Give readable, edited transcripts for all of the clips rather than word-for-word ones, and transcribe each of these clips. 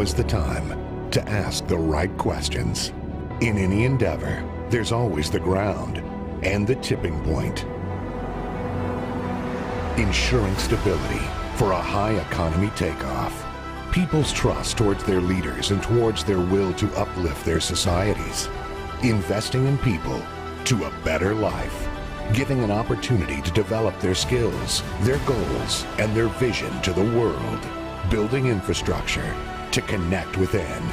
is the time to ask the right questions. In any endeavor, there's always the ground and the tipping point. Ensuring stability for a high economy takeoff. People's trust towards their leaders and towards their will to uplift their societies. Investing in people to a better life. Giving an opportunity to develop their skills, their goals, and their vision to the world. Building infrastructure to connect within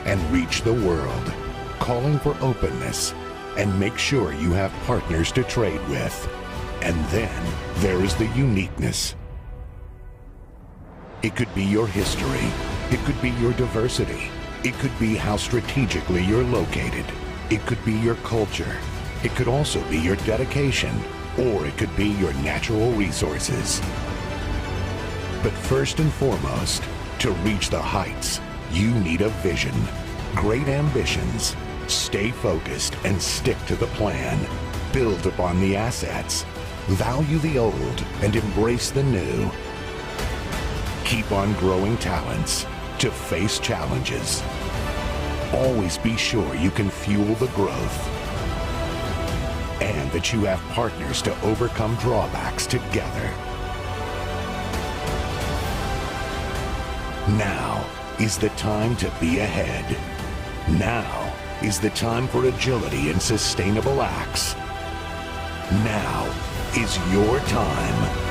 and reach the world. Calling for openness and make sure you have partners to trade with. And then there is the uniqueness. It could be your history. It could be your diversity. It could be how strategically you're located. It could be your culture. It could also be your dedication, or it could be your natural resources. But first and foremost, to reach the heights, you need a vision. Great ambitions. Stay focused and stick to the plan. Build upon the assets. Value the old and embrace the new. Keep on growing talents to face challenges. Always be sure you can fuel the growth and that you have partners to overcome drawbacks together. Now is the time to be ahead. Now is the time for agility and sustainable acts. Now is your time.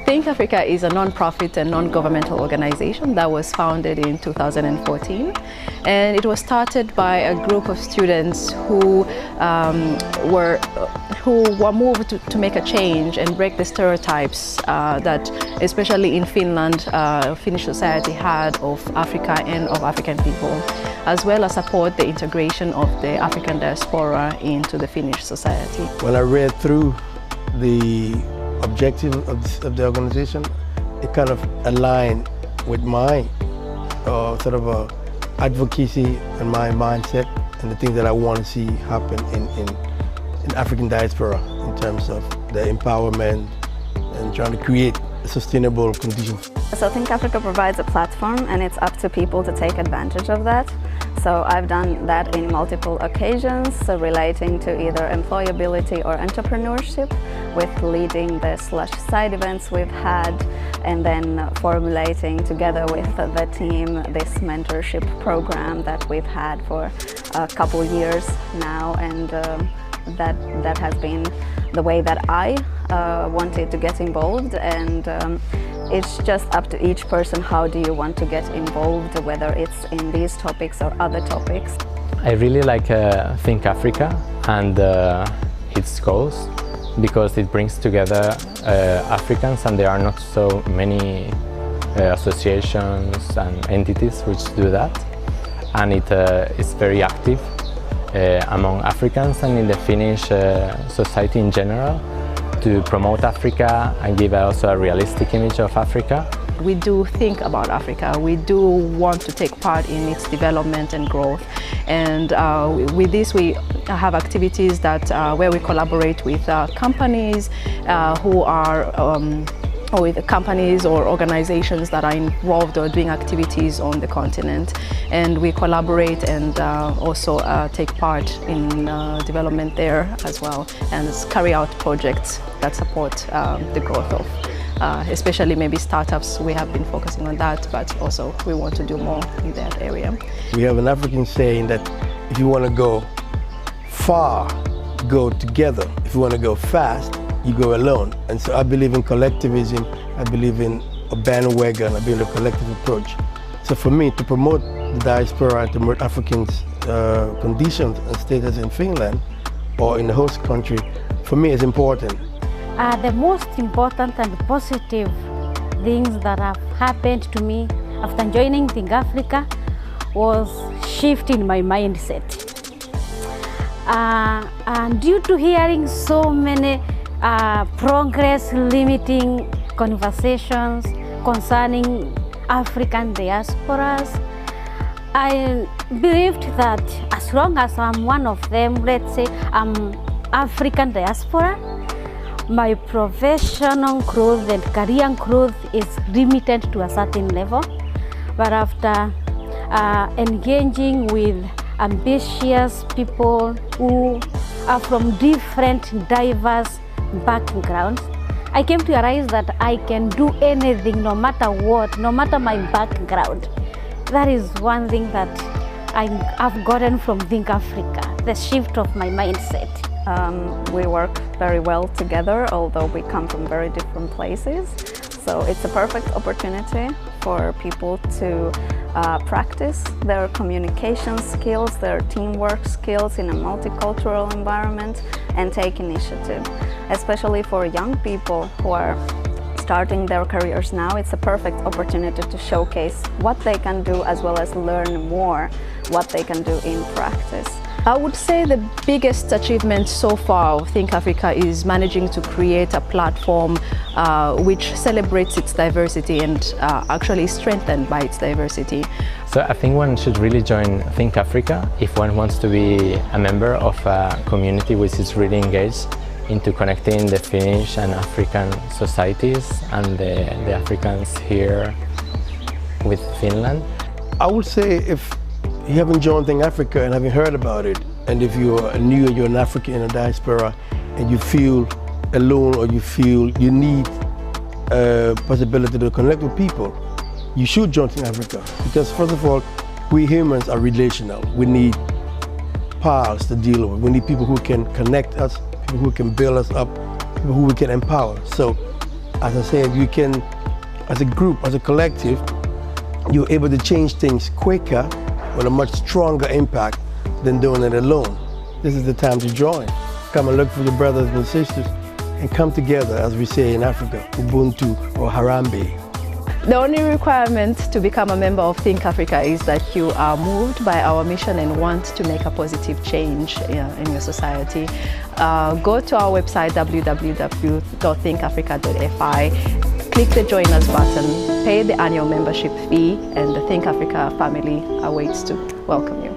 Think Africa is a non-profit and non-governmental organization that was founded in 2014, and it was started by a group of students who were moved to make a change and break the stereotypes that, especially in Finland, Finnish society had of Africa and of African people, as well as support the integration of the African diaspora into the Finnish society. When I read through the objective of the organization, it kind of aligned with my sort of advocacy and my mindset and the things that I want to see happen in African diaspora in terms of the empowerment and trying to create sustainable conditions. So Think Africa provides a platform, and it's up to people to take advantage of that. So I've done that in multiple occasions, so relating to either employability or entrepreneurship, with leading the Slush side events we've had, and then formulating together with the team this mentorship program that we've had for a couple years now, and that has been the way that I wanted to get involved. And it's just up to each person, how do you want to get involved, whether it's in these topics or other topics. I really like Think Africa and its goals, because it brings together Africans, and there are not so many associations and entities which do that, and it is very active among Africans and in the Finnish society in general, to promote Africa and give also a realistic image of Africa. We do think about Africa. We do want to take part in its development and growth. And with this, we have activities that where we collaborate with companies who are or with companies or organizations that are involved or doing activities on the continent. And we collaborate and also take part in development there as well, and carry out projects that support the growth of especially maybe startups. We have been focusing on that, but also we want to do more in that area. We have an African saying that if you want to go far, go together. If you want to go fast, you go alone. And so I believe in collectivism, I believe in a bandwagon, I believe in a collective approach. So for me, to promote the diaspora and to promote Africans' conditions and status in Finland or in the host country, for me is important. The most important and positive things that have happened to me after joining Think Africa was shifting my mindset. And due to hearing so many progress limiting conversations concerning African diasporas, I believed that as long as I'm one of them, let's say I'm African diaspora, my professional growth and career growth is limited to a certain level. But after engaging with ambitious people who are from different, diverse backgrounds, I came to realize that I can do anything, no matter what, no matter my background. That is one thing that I've gotten from Think Africa, the shift of my mindset. We work very well together, although we come from very different places. So it's a perfect opportunity for people to practice their communication skills, their teamwork skills in a multicultural environment, and take initiative. Especially for young people who are starting their careers now, it's a perfect opportunity to showcase what they can do, as well as learn more what they can do in practice. I would say the biggest achievement so far of Think Africa is managing to create a platform which celebrates its diversity and actually is strengthened by its diversity. So I think one should really join Think Africa if one wants to be a member of a community which is really engaged into connecting the Finnish and African societies and the Africans here with Finland. I would say if you haven't joined Think Africa and haven't heard about it, and if you're new and you're an African in a diaspora and you feel alone or you feel you need a possibility to connect with people, you should join Think Africa. Because first of all, we humans are relational. We need pals to deal with. We need people who can connect us, people who can build us up, people who we can empower. So as I said, you can, as a group, as a collective, you're able to change things quicker with a much stronger impact than doing it alone. This is the time to join. Come and look for your brothers and sisters and come together, as we say in Africa, Ubuntu or Harambe. The only requirement to become a member of Think Africa is that you are moved by our mission and want to make a positive change in your society. Go to our website, www.thinkafrica.fi, click the Join Us button, pay the annual membership fee, and the Think Africa family awaits to welcome you.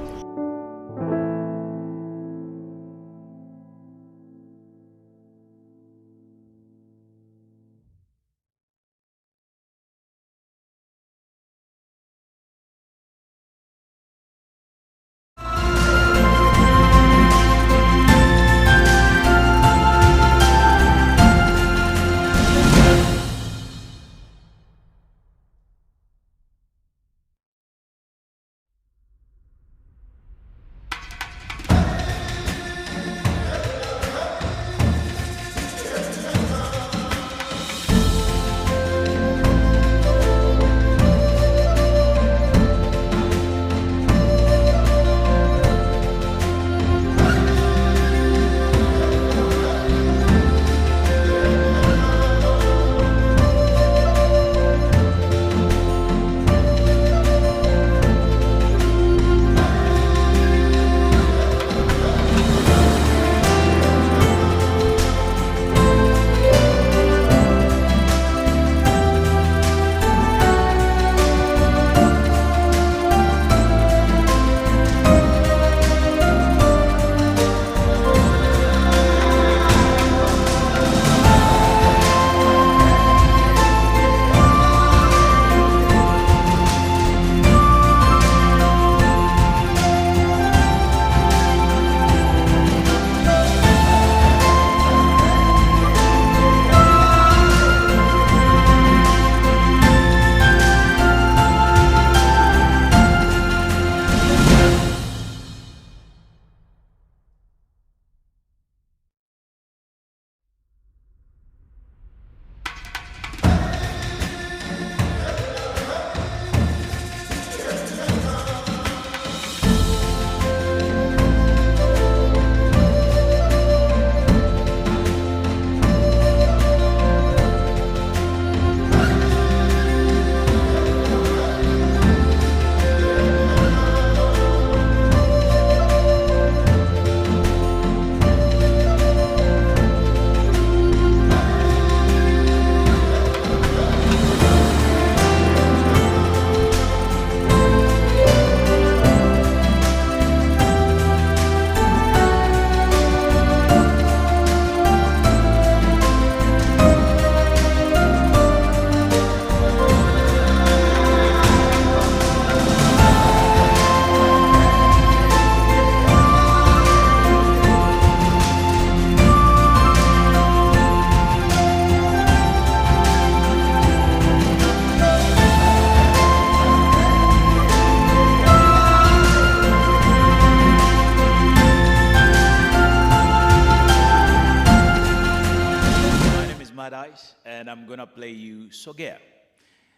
And I'm gonna play you Sogea.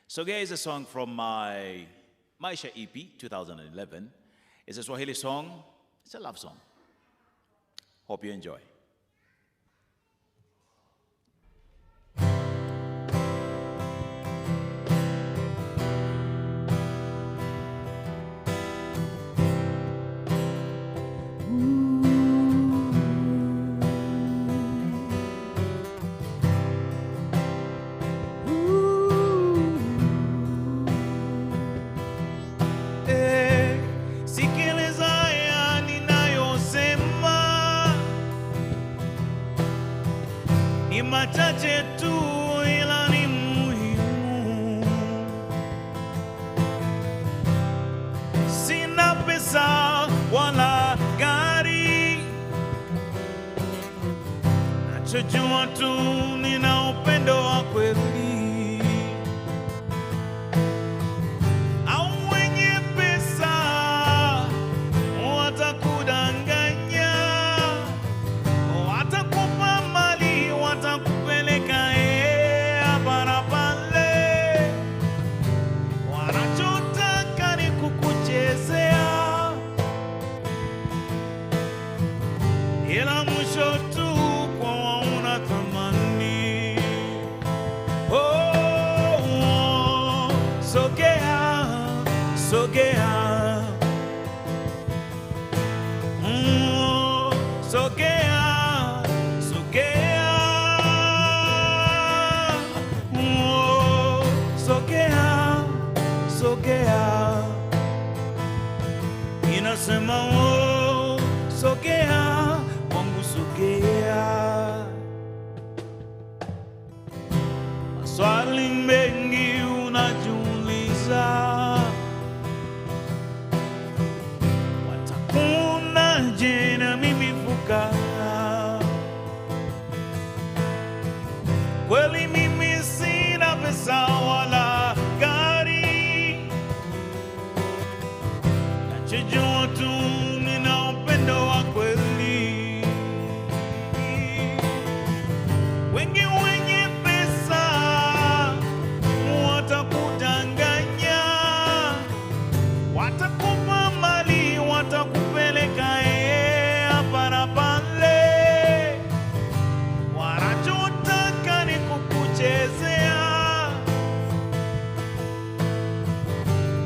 Sogea is a song from my Maisha EP 2011. It's a Swahili song. It's a love song. Hope you enjoy. Machache tu ila ni muhimu. Sina pesa wala gari, nachojua tu nina upendo wa kweli. Au wenye pesa watakudanganya, watakupa mali, watakupeleka ila mwisho tu kwa wauna thamani. Oh, oh, sogea, sogea, sogea, sogea, sogea, sogea, inasema sogea, kwangu sogea. Maswali mengi unajiuliza, watakuonaje na mimi fukara? Kweli mimi sina pesa wala gari, nachojua tu nina upendo wa kweli. Wengi wenye pesa watakudanganya, watakupa mali, watakupeleka hapa na pale, wanachotaka ni kukuchezea,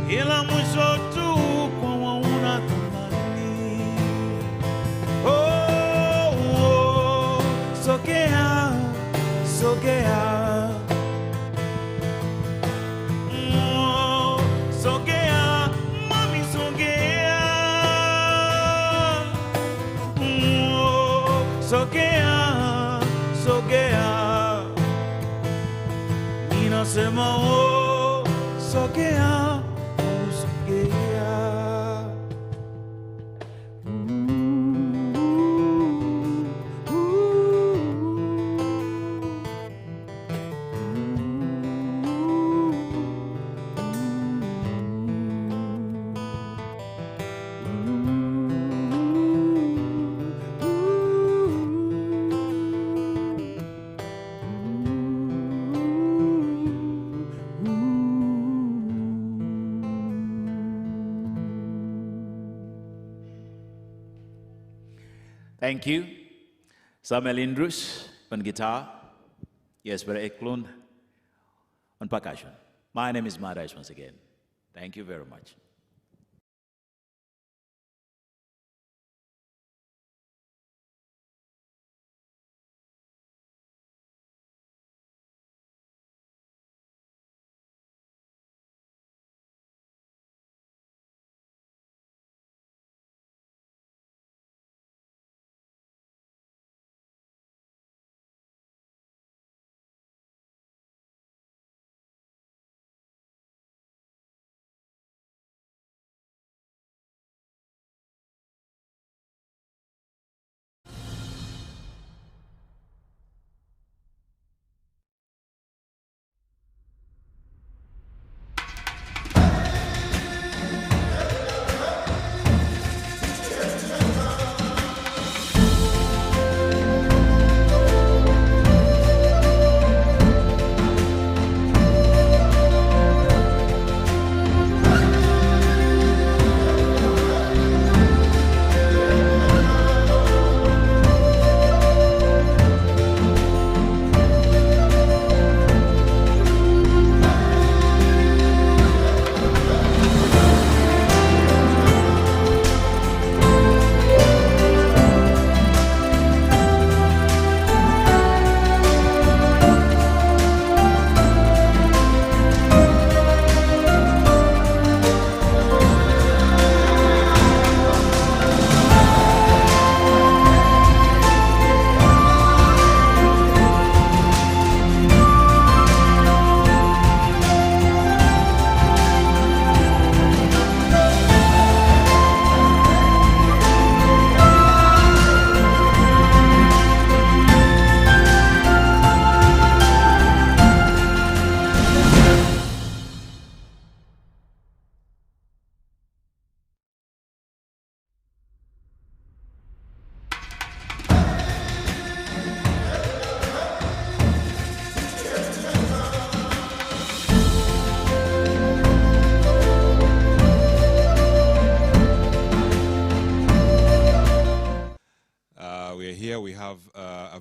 ila mwisho tu kwa wauna thamani. Oh, oh, sogea, sogea, sogea, mami sogea, sogea, sogea, ninasema sogea, sogea. Thank you. Samuel Indrus on guitar. Jesper Eklund on percussion. My name is Maharaj once again. Thank you very much.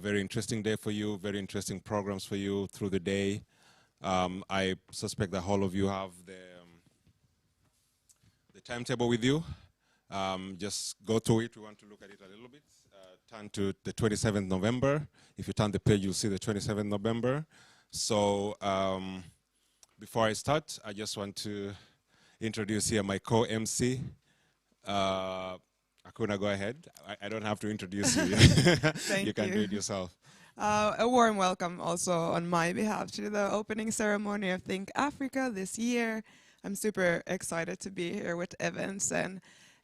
very interesting day for you, very interesting programs for you through the day. I suspect that all of you have the timetable with you. Just go through it. We want to look at it a little bit. Turn to the 27th November. If you turn the page, you'll see the 27th November. So before I start, I just want to introduce here my co-MC. Akuna, go ahead. I don't have to introduce you. Thank You can do it yourself. A warm welcome also on my behalf to the opening ceremony of Think Africa this year. I'm super excited to be here with Evans,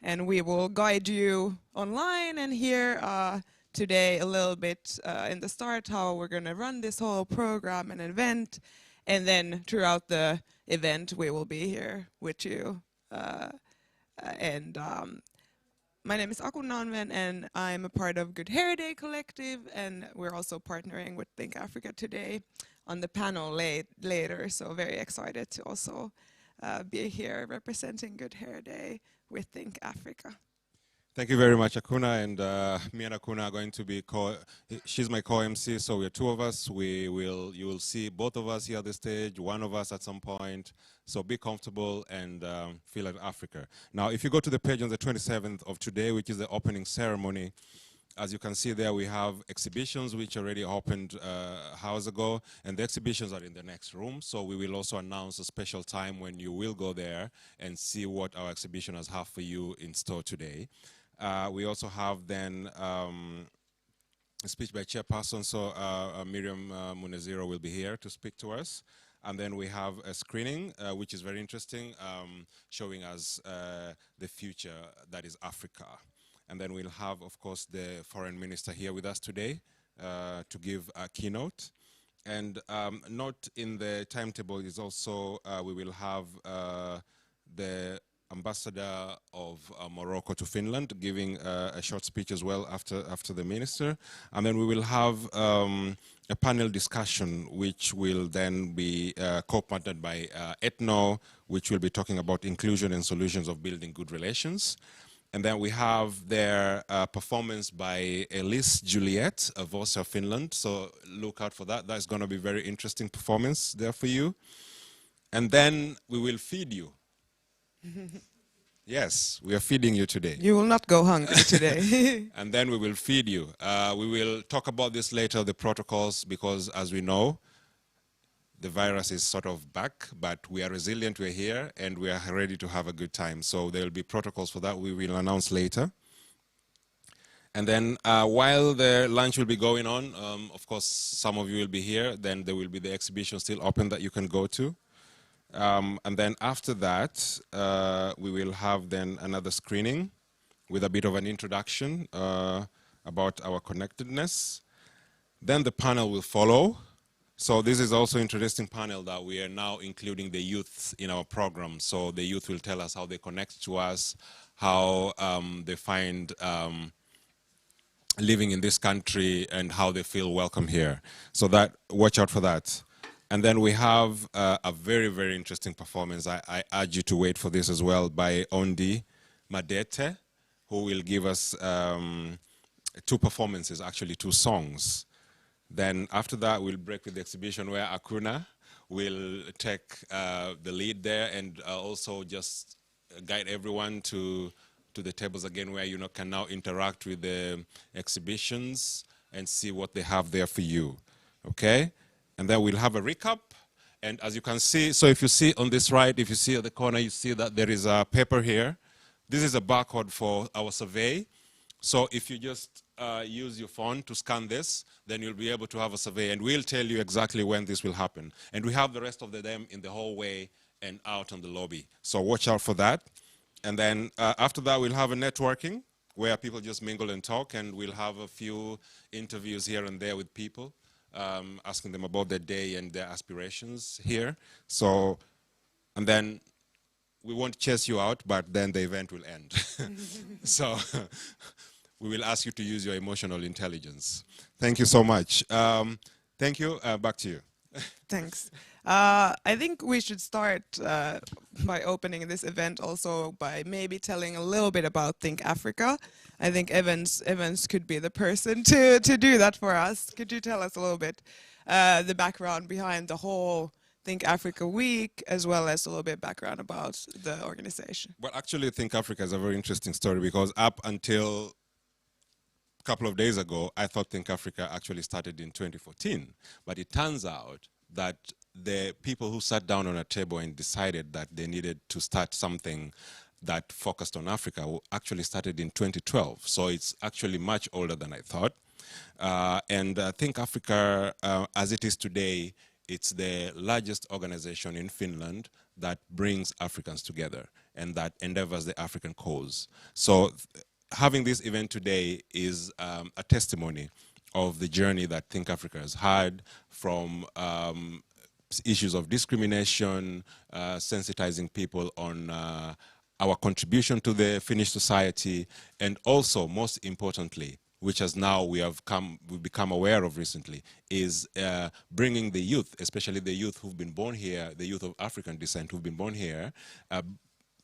and we will guide you online and here today a little bit in the start how we're going to run this whole program and event, and then throughout the event we will be here with you. My name is Akun Nanven, and I'm a part of Good Hair Day Collective, and we're also partnering with Think Africa today on the panel later, so very excited to also be here representing Good Hair Day with Think Africa. Thank you very much, Akuna, and me and Akuna are going to be she's my co-MC, so we're two of us. You will see both of us here on the stage, one of us at some point. So be comfortable and feel like Africa. Now, if you go to the page on the 27th of today, which is the opening ceremony, as you can see there, we have exhibitions which already opened hours ago, and the exhibitions are in the next room. So we will also announce a special time when you will go there and see what our exhibitioners have for you in store today. We also have then a speech by chairperson, so Miriam Munezero will be here to speak to us. And then we have a screening, which is very interesting, showing us the future that is Africa. And then we'll have, of course, the foreign minister here with us today to give a keynote. And not in the timetable is also, we will have the ambassador of Morocco to Finland giving a short speech as well after the minister. And then we will have a panel discussion which will then be co-partnered by Ethno, which will be talking about inclusion and solutions of building good relations. And then we have their performance by Elise Juliet of Vosa, Finland. So look out for that. That's going to be a very interesting performance there for you. And then we will feed you. Yes, we are feeding you today. You will not go hungry today. And then we will feed you. We will talk about this later, the protocols, because as we know, the virus is sort of back, but we are resilient, we're here, and we are ready to have a good time. So there will be protocols for that we will announce later. And then while the lunch will be going on, of course, some of you will be here, then there will be the exhibition still open that you can go to. And then after that, we will have then another screening with a bit of an introduction about our connectedness. Then the panel will follow. So this is also an interesting panel that we are now including the youth in our program. So the youth will tell us how they connect to us, how they find living in this country and how they feel welcome here. So that, watch out for that. And then we have a very, very interesting performance. I urge you to wait for this as well by Ondi Madete, who will give us two performances, actually 2 songs. Then after that, we'll break with the exhibition where Akuna will take the lead there and also just guide everyone to the tables again where you can now interact with the exhibitions and see what they have there for you, okay? And then we'll have a recap. And as you can see, so if you see on this right, if you see at the corner, you see that there is a paper here. This is a barcode for our survey. So if you just use your phone to scan this, then you'll be able to have a survey. And we'll tell you exactly when this will happen. And we have the rest of them in the hallway and out on the lobby. So watch out for that. And then after that, we'll have a networking where people just mingle and talk. And we'll have a few interviews here and there with people, asking them about their day and their aspirations here. So, and then we won't chase you out, but then the event will end. So we will ask you to use your emotional intelligence. Thank you so much. Thank you. Back to you. Thanks. I think we should start by opening this event also by maybe telling a little bit about Think Africa. I think Evans could be the person to do that for us. Could you tell us a little bit the background behind the whole Think Africa Week, as well as a little bit background about the organization? Well, actually, Think Africa is a very interesting story because up until a couple of days ago, I thought Think Africa actually started in 2014. But it turns out that the people who sat down on a table and decided that they needed to start something that focused on Africa actually started in 2012. So it's actually much older than I thought. And Think Africa, as it is today, it's the largest organization in Finland that brings Africans together and that endeavors the African cause. So having this event today is a testimony of the journey that Think Africa has had, from issues of discrimination, sensitizing people on our contribution to the Finnish society, and also, most importantly, which has now we've become aware of recently, is bringing the youth, especially the youth who've been born here, the youth of African descent who've been born here,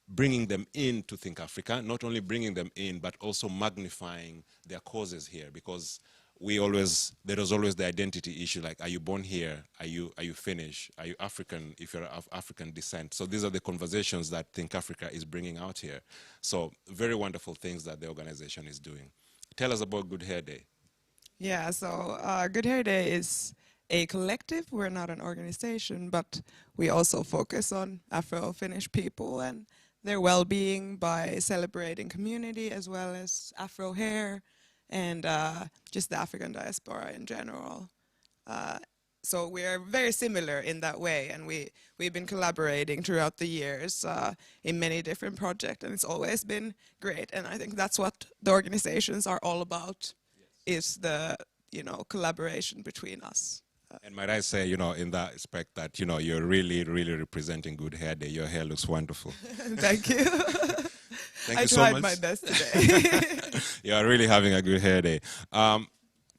bringing them in to Think Africa, not only bringing them in, but also magnifying their causes here, because there is always the identity issue, like, are you born here? Are you Finnish? Are you African if you're of African descent? So these are the conversations that Think Africa is bringing out here. So very wonderful things that the organization is doing. Tell us about Good Hair Day. Yeah, so Good Hair Day is a collective. We're not an organization, but we also focus on Afro-Finnish people and their well-being by celebrating community as well as Afro hair and just the African diaspora in general. So we are very similar in that way, and we've been collaborating throughout the years in many different projects, and it's always been great. And I think that's what the organizations are all about, is the collaboration between us. And might I say, in that respect, that you're really, really representing Good Hair Day. Your hair looks wonderful. Thank you. Thank you so much. I tried my best today. You are really having a good hair day.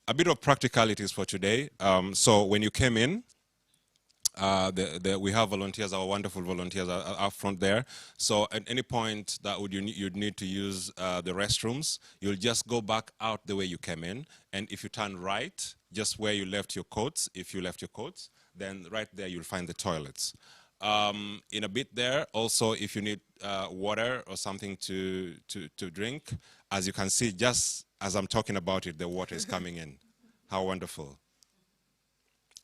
A bit of practicalities for today. So when you came in, we have volunteers, our wonderful volunteers are up front there. So at any point that you'd need to use the restrooms, you'll just go back out the way you came in. And if you turn right, just where you left your coats, if you left your coats, then right there you'll find the toilets. In a bit there, also if you need water or something to drink, as you can see, just as I'm talking about it, the water is coming in. How wonderful.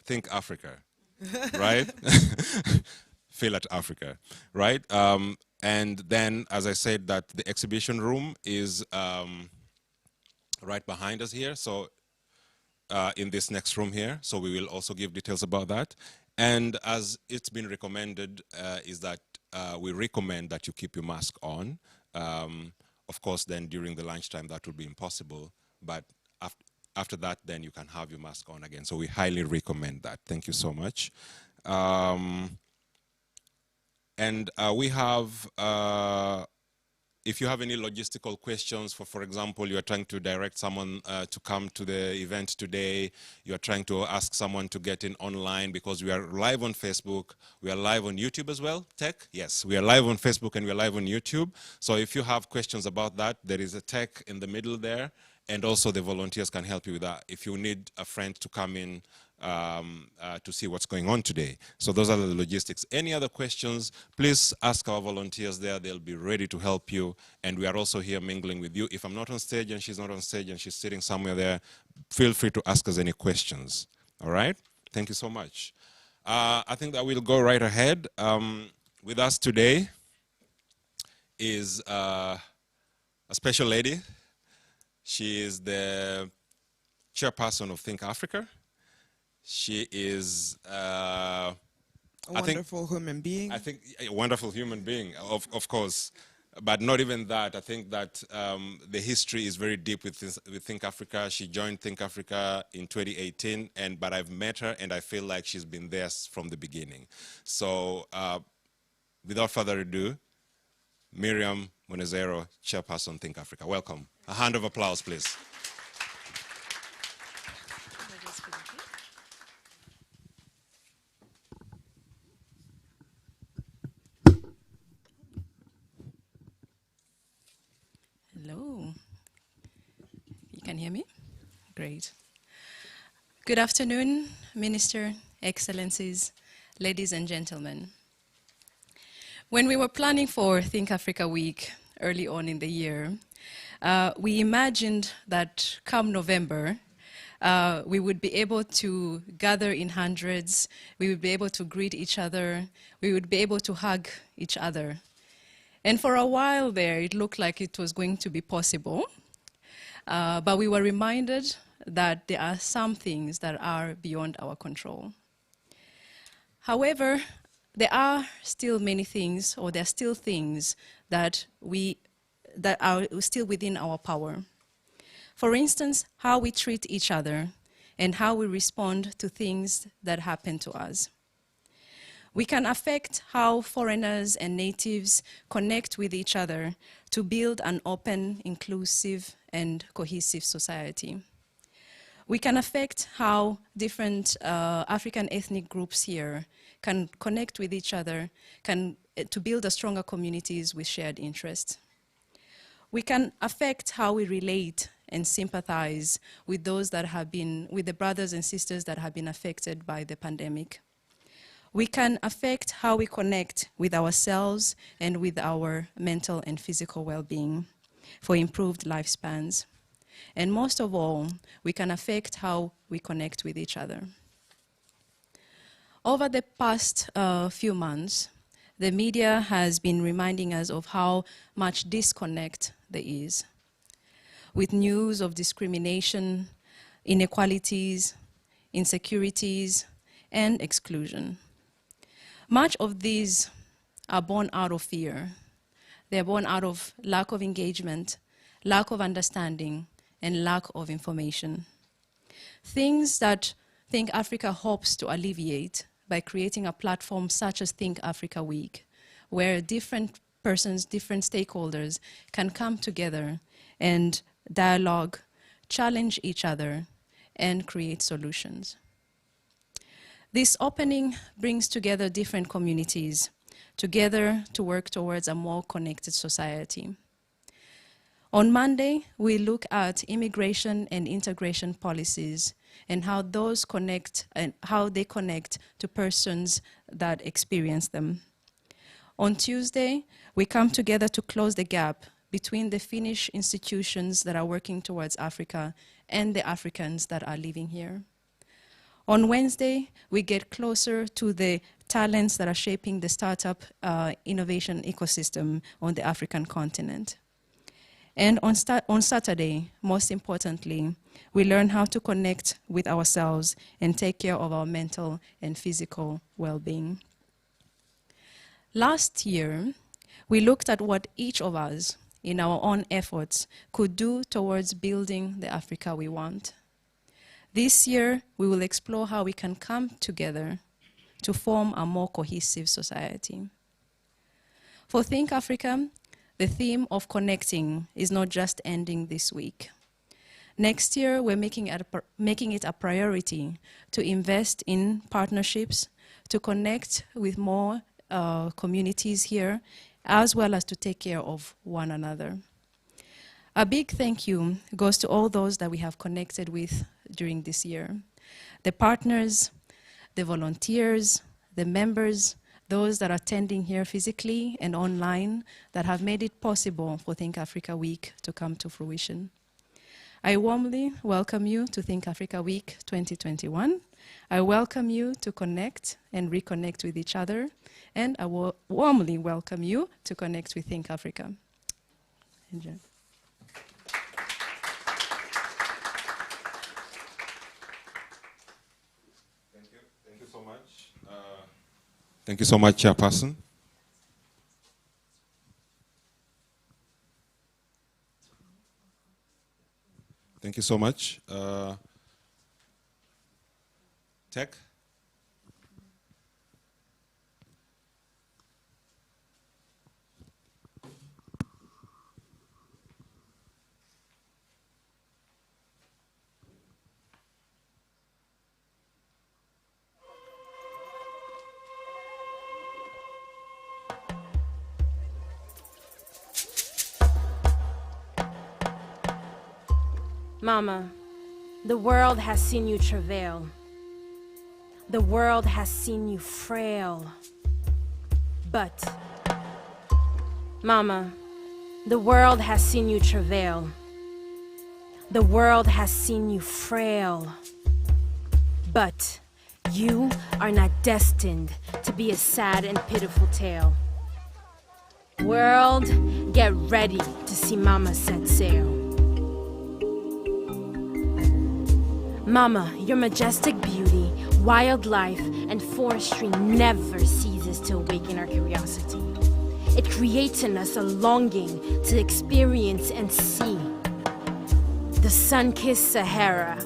Think Africa, right? Feel at Africa, right? And then, as I said, that the exhibition room is right behind us here. So in this next room here, so we will also give details about that. And as it's been recommended, is that we recommend that you keep your mask on. Of course, then during the lunchtime, that will be impossible. But after that, then you can have your mask on again. So we highly recommend that. Thank you so much. And we have, if you have any logistical questions, for example, you are trying to direct someone to come to the event today, you are trying to ask someone to get in online, because we are live on Facebook, we are live on YouTube as well, Tech? Yes, we are live on Facebook and we are live on YouTube. So if you have questions about that, there is a Tech in the middle there, and also the volunteers can help you with that if you need a friend to come in to see what's going on today. So those are the logistics. Any other questions, please ask our volunteers there. They'll be ready to help you. And we are also here mingling with you. If I'm not on stage and she's not on stage and she's sitting somewhere there, feel free to ask us any questions. All right? Thank you so much. I think that we'll go right ahead. With us today is a special lady. She is the chairperson of Think Africa. She is a wonderful human being. I think a wonderful human being, of course. But not even that. I think that the history is very deep with Think Africa. She joined Think Africa in 2018, but I've met her and I feel like she's been there from the beginning. So without further ado, Miriam Munezero, chairperson Think Africa. Welcome. A hand of applause, please. can hear me? Great. Good afternoon, Minister, Excellencies, ladies and gentlemen. When we were planning for Think Africa Week early on in the year, we imagined that come November, we would be able to gather in hundreds, we would be able to greet each other, we would be able to hug each other. And for a while there, it looked like it was going to be possible, but we were reminded that there are some things that are beyond our control. However, there are still many things, or there are still things that are still within our power. For instance, how we treat each other and how we respond to things that happen to us. We can affect how foreigners and natives connect with each other to build an open, inclusive, and cohesive society. We can affect how different African ethnic groups here can connect with each other, to build a stronger communities with shared interests. We can affect how we relate and sympathize with those that have been, with the brothers and sisters that have been affected by the pandemic. We can affect how we connect with ourselves and with our mental and physical well-being for improved lifespans. And most of all, we can affect how we connect with each other. Over the past few months, the media has been reminding us of how much disconnect there is, with news of discrimination, inequalities, insecurities, and exclusion. Much of these are born out of fear. They're born out of lack of engagement, lack of understanding, and lack of information. Things that Think Africa hopes to alleviate by creating a platform such as Think Africa Week, where different persons, different stakeholders can come together and dialogue, challenge each other, and create solutions. This opening brings together different communities, together to work towards a more connected society. On Monday, we look at immigration and integration policies and how those connect and how they connect to persons that experience them. On Tuesday, we come together to close the gap between the Finnish institutions that are working towards Africa and the Africans that are living here. On Wednesday, we get closer to the talents that are shaping the startup innovation ecosystem on the African continent. And on Saturday, most importantly, we learn how to connect with ourselves and take care of our mental and physical well-being. Last year, we looked at what each of us, in our own efforts, could do towards building the Africa we want. This year, we will explore how we can come together to form a more cohesive society. For Think Africa, the theme of connecting is not just ending this week. Next year, we're making it a priority to invest in partnerships, to connect with more communities here, as well as to take care of one another. A big thank you goes to all those that we have connected with during this year. The partners, the volunteers, the members, those that are attending here physically and online that have made it possible for Think Africa Week to come to fruition. I warmly welcome you to Think Africa Week 2021. I welcome you to connect and reconnect with each other, and I will warmly welcome you to connect with Think Africa. Enjoy. Thank you so much. Thank you so much, Chairperson. Thank you so much. Tech? Mama, the world has seen you travail. The world has seen you frail. But, Mama, the world has seen you travail. The world has seen you frail. But you are not destined to be a sad and pitiful tale. World, get ready to see Mama set sail. Mama, your majestic beauty, wildlife, and forestry never ceases to awaken our curiosity. It creates in us a longing to experience and see the sun-kissed Sahara,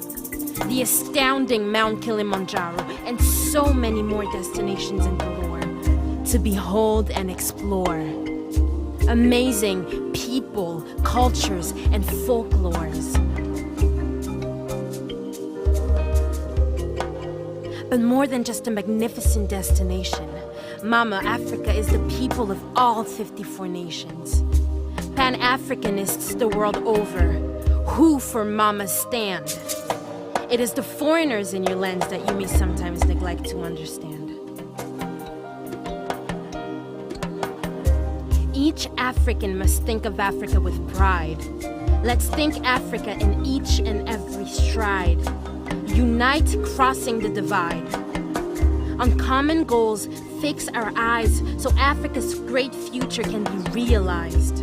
the astounding Mount Kilimanjaro, and so many more destinations in galore to behold and explore. Amazing people, cultures, and folklores. But more than just a magnificent destination, Mama, Africa is the people of all 54 nations. Pan-Africanists the world over, who for Mama stand. It is the foreigners in your lens that you may sometimes neglect to understand. Each African must think of Africa with pride. Let's think Africa in each and every stride. Unite, crossing the divide. On common goals, fix our eyes so Africa's great future can be realized.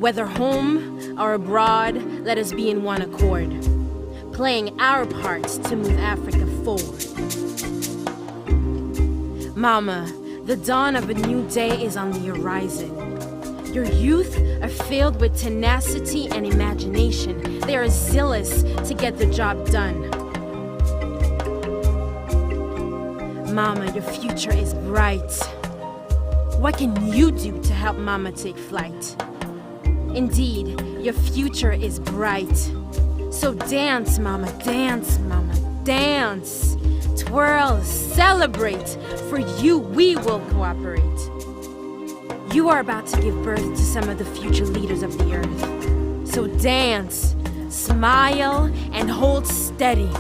Whether home or abroad, let us be in one accord, playing our parts to move Africa forward. Mama, the dawn of a new day is on the horizon. Your youth are filled with tenacity and imagination. They are zealous to get the job done. Mama, your future is bright. What can you do to help Mama take flight? Indeed, your future is bright. So dance, Mama, dance. Twirl, celebrate. For you, we will cooperate. You are about to give birth to some of the future leaders of the earth. So dance, smile, and hold steady.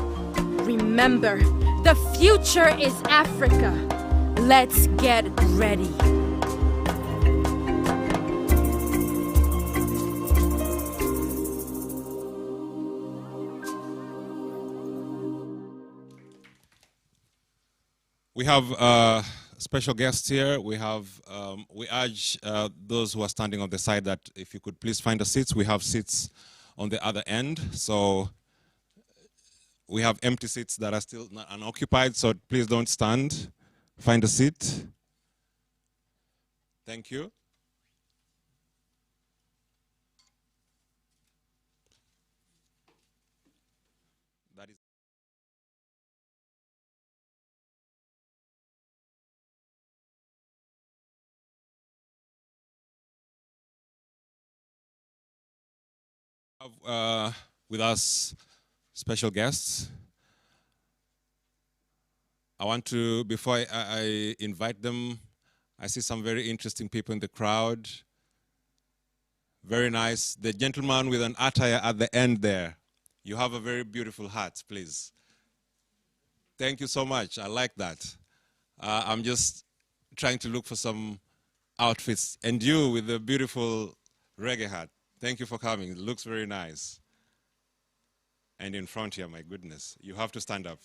Remember, the future is Africa. Let's get ready. We have special guests here. We urge those who are standing on the side that if you could please find a seats. We have seats on the other end. So we have empty seats that are still not unoccupied. So please don't stand. Find a seat. Thank you. That is. With us special guests. I want to, before I invite them, I see some very interesting people in the crowd. Very nice. The gentleman with an attire at the end there. You have a very beautiful hat, please. Thank you so much. I like that. I'm just trying to look for some outfits. And you with the beautiful reggae hat. Thank you for coming. It looks very nice. And in front here, my goodness, you have to stand up.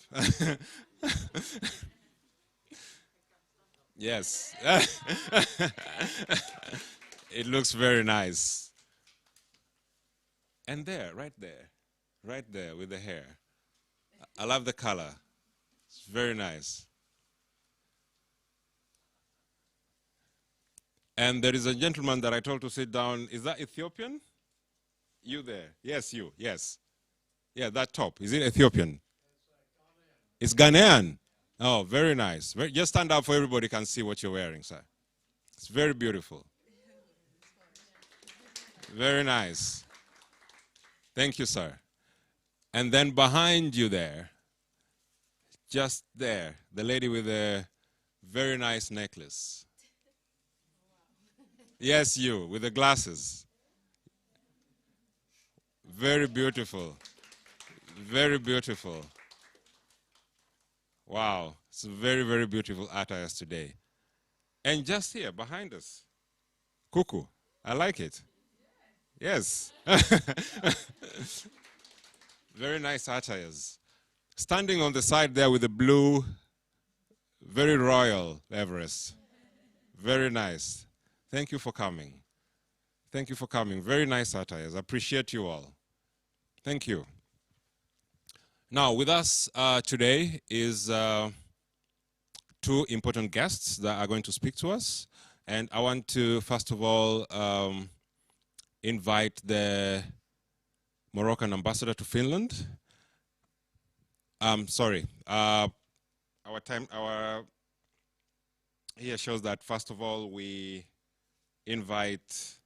Yes. It looks very nice. And there, right there with the hair. I love the color. It's very nice. And there is a gentleman that I told to sit down. Is that Ethiopian? You there? Yes, you. Yes. Yeah, that top. Is it Ethiopian? It's Ghanaian. Oh, very nice. Just stand up so everybody can see what you're wearing, sir. It's very beautiful. Very nice. Thank you, sir. And then behind you there, just there, the lady with a very nice necklace. Yes, you, with the glasses. Very beautiful. Very beautiful. Wow. It's very, very beautiful attires today. And just here, behind us, Kuku. I like it. Yes. Very nice attires. Standing on the side there with the blue, very royal Everest. Very nice. Thank you for coming. Thank you for coming. Very nice attires. I appreciate you all. Thank you. Now, with us today is two important guests that are going to speak to us. And I want to, first of all, invite the Moroccan ambassador to Finland. Sorry, our here shows that, first of all, we invite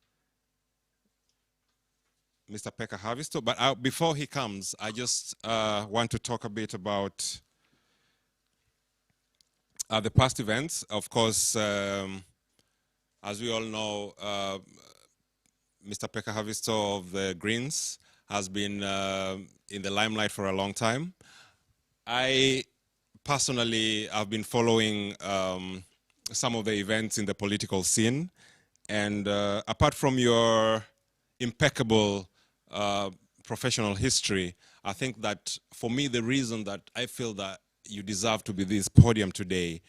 Mr. Pekka Haavisto, but before he comes, I just want to talk a bit about the past events. Of course, as we all know, Mr. Pekka Haavisto of the Greens has been in the limelight for a long time. I personally have been following some of the events in the political scene, and apart from your impeccable professional history, I think that for me the reason that I feel that you deserve to be this podium today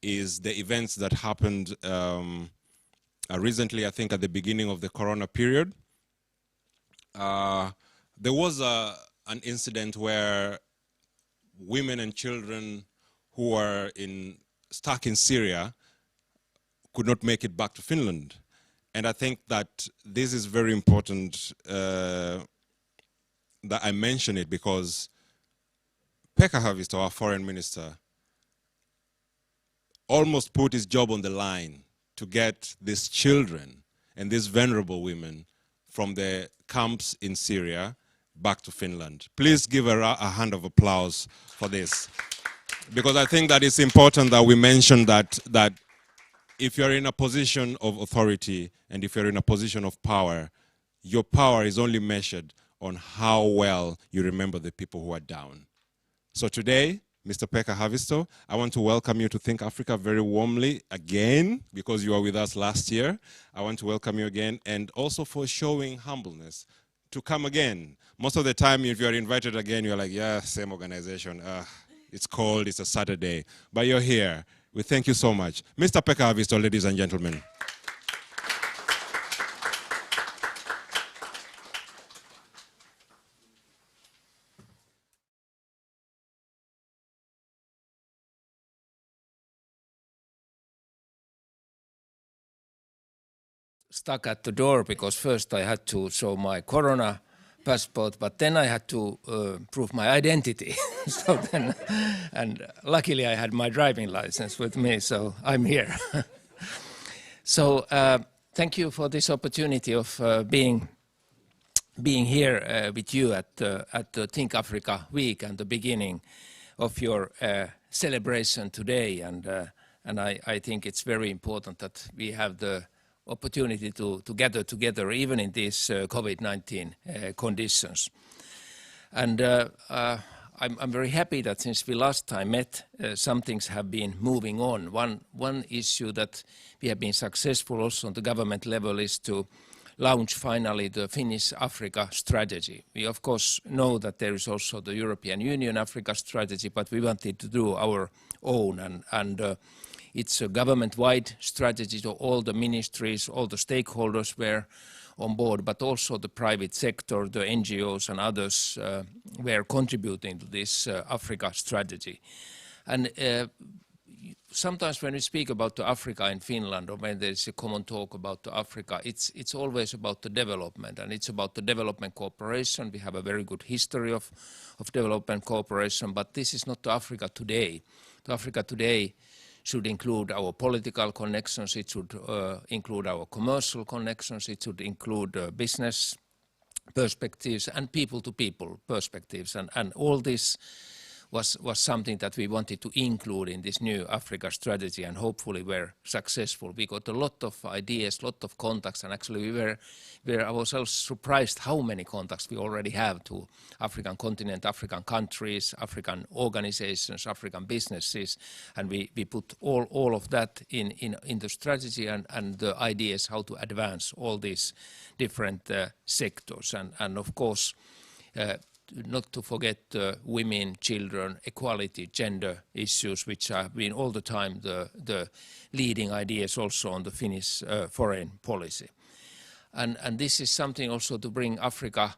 is the events that happened recently, I think at the beginning of the Corona period. There was an incident where women and children who were stuck in Syria could not make it back to Finland. And I think that this is very important that I mention it, because Pekka Haavisto, our foreign minister, almost put his job on the line to get these children and these vulnerable women from the camps in Syria back to Finland. Please give a hand of applause for this. Because I think that it's important that we mention that if you're in a position of authority and if you're in a position of power, your power is only measured on how well you remember the people who are down. So today, Mr. Pekka Haavisto, I want to welcome you to Think Africa very warmly again, because you were with us last year. I want to welcome you again, and also for showing humbleness to come again. Most of the time, if you're invited again, you're like, yeah, same organization. It's cold, it's a Saturday. But you're here. We thank you so much. Mr. Pekka Haavisto, ladies and gentlemen. Stuck at the door because first I had to show my Corona passport, but then I had to prove my identity. So then, and luckily I had my driving license with me, so I'm here. So thank you for this opportunity of being here with you at the Think Africa Week and the beginning of your celebration today. And I think it's very important that we have the opportunity to gather together even in these COVID-19 conditions. And I'm very happy that since we last time met, some things have been moving on. One issue that we have been successful also on the government level is to launch finally the Finnish Africa strategy. We of course know that there is also the European Union Africa strategy, but we wanted to do our own, and it's a government-wide strategy, so all the ministries, all the stakeholders were on board, but also the private sector, the NGOs and others were contributing to this Africa strategy. And sometimes when we speak about the Africa in Finland, or when there is a common talk about the Africa, it's always about the development, and it's about the development cooperation. We have a very good history of development cooperation, but this is not the Africa today. The Africa today should include our political connections, it should include our commercial connections, it should include business perspectives and people-to-people perspectives, and all this was something that we wanted to include in this new Africa strategy, and hopefully we're successful. We got a lot of ideas, lot of contacts, and actually we were ourselves surprised how many contacts we already have to African continent, African countries, African organizations, African businesses, and we put all of that in the strategy and the ideas how to advance all these different sectors, and of course not to forget women, children, equality, gender issues, which have been all the time the leading ideas also on the Finnish foreign policy. And this is something also to bring Africa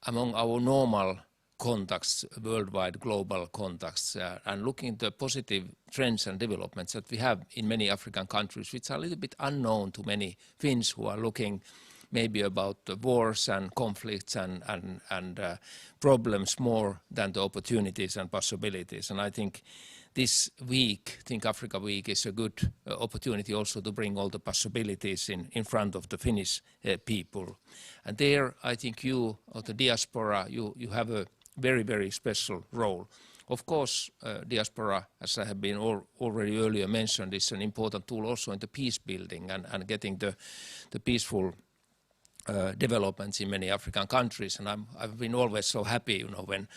among our normal contacts, worldwide global contacts, and looking at the positive trends and developments that we have in many African countries, which are a little bit unknown to many Finns who are looking maybe about the wars and conflicts and problems more than the opportunities and possibilities. And I think this week, Think Africa Week, is a good opportunity also to bring all the possibilities in front of the Finnish people. And there, I think you, or the diaspora, you have a very, very special role. Of course, diaspora, as I have been already earlier mentioned, is an important tool also in the peace building and getting the peaceful developments in many African countries. And I've been always so happy, you know, when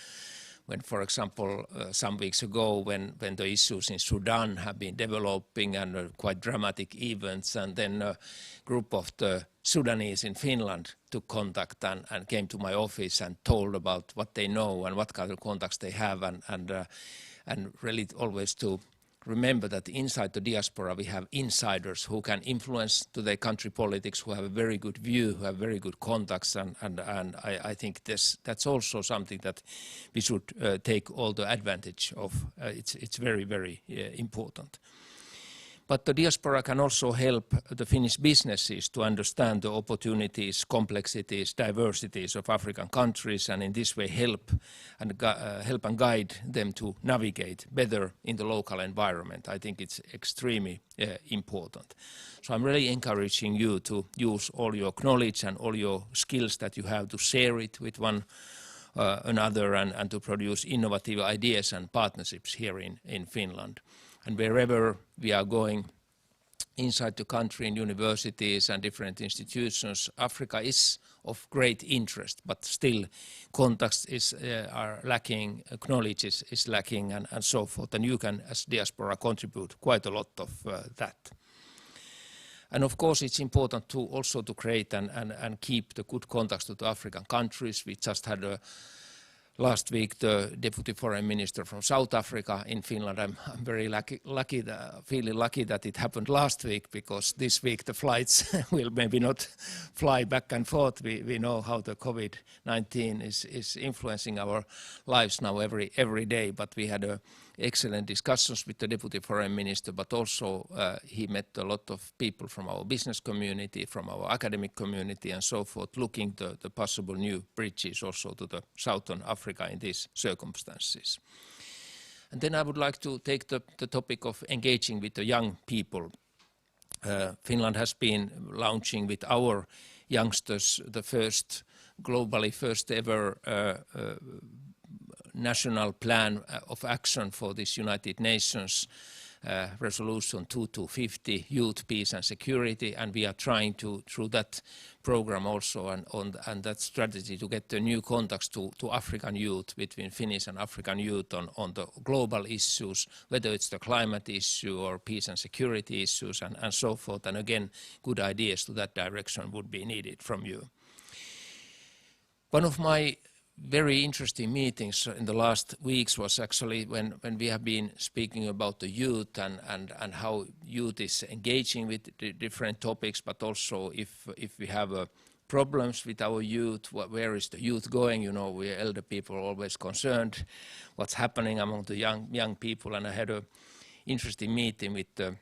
for example, some weeks ago, when the issues in Sudan have been developing and quite dramatic events, and then a group of the Sudanese in Finland took contact and came to my office and told about what they know and what kind of contacts they have, and really always to remember that inside the diaspora we have insiders who can influence to their country politics, who have a very good view, who have very good contacts, and I think that's also something that we should take all the advantage of. It's very, very important. But the diaspora can also help the Finnish businesses to understand the opportunities, complexities, diversities of African countries, and in this way help and guide them to navigate better in the local environment. I think it's extremely important. So I'm really encouraging you to use all your knowledge and all your skills that you have to share it with one another and to produce innovative ideas and partnerships here in Finland. And wherever we are going inside the country, in universities and different institutions, Africa is of great interest, but still contacts are lacking, knowledge is lacking, and so forth. And you can, as diaspora, contribute quite a lot of that. And of course, it's important to also to create and keep the good contacts to the African countries. We just had last week the Deputy Foreign Minister from South Africa in Finland. I'm very feeling lucky that it happened last week, because this week the flights will maybe not fly back and forth. We know how the COVID-19 is influencing our lives now every day, but we had excellent discussions with the Deputy Foreign Minister, but also he met a lot of people from our business community, from our academic community and so forth, looking at the possible new bridges also to the Southern Africa in these circumstances. And then I would like to take the topic of engaging with the young people. Finland has been launching with our youngsters the globally first ever national plan of action for this United Nations resolution 2250, youth, peace and security, and we are trying to, through that program also and that strategy, to get the new contacts to African youth, between Finnish and African youth on the global issues, whether it's the climate issue or peace and security issues and so forth. And again, good ideas to that direction would be needed from you. One of my very interesting meetings in the last weeks was actually when we have been speaking about the youth and how youth is engaging with the different topics, but also if we have problems with our youth, where is the youth going? You know, we elder people are always concerned what's happening among the young people, and I had an interesting meeting with the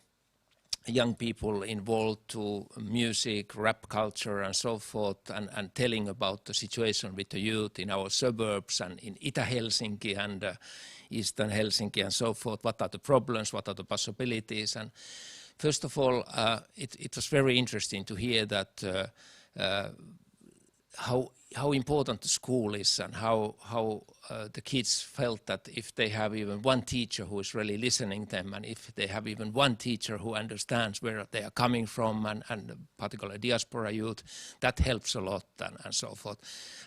young people involved to music, rap culture and so forth, and telling about the situation with the youth in our suburbs and in Itä-Helsinki and Eastern Helsinki and so forth. What are the problems, what are the possibilities? And first of all, it was very interesting to hear that how important the school is, and how the kids felt that if they have even one teacher who is really listening to them, and if they have even one teacher who understands where they are coming from, and particularly diaspora youth, that helps a lot, and so forth.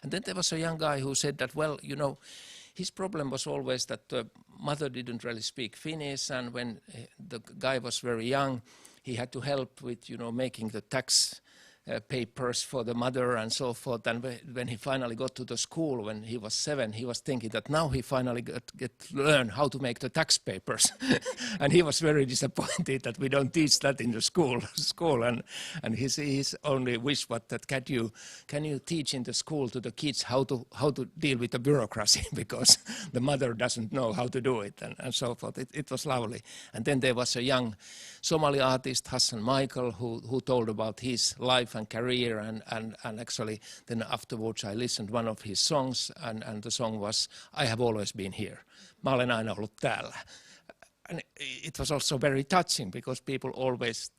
And then there was a young guy who said that, well, you know, his problem was always that the mother didn't really speak Finnish, and when the guy was very young, he had to help with, you know, making the tax papers for the mother and so forth. And when he finally got to the school when he was 7, he was thinking that now he finally get to learn how to make the tax papers. And he was very disappointed that we don't teach that in the school. And his only wish was that can you teach in the school to the kids how to deal with the bureaucracy, because the mother doesn't know how to do it, and so forth. It was lovely. And then there was a young Somali artist, Hassan Michael, who told about his life and career, and actually then afterwards I listened one of his songs, and the song was I Have Always Been Here. Mä olen aina ollut täällä. And it was also very touching, because people always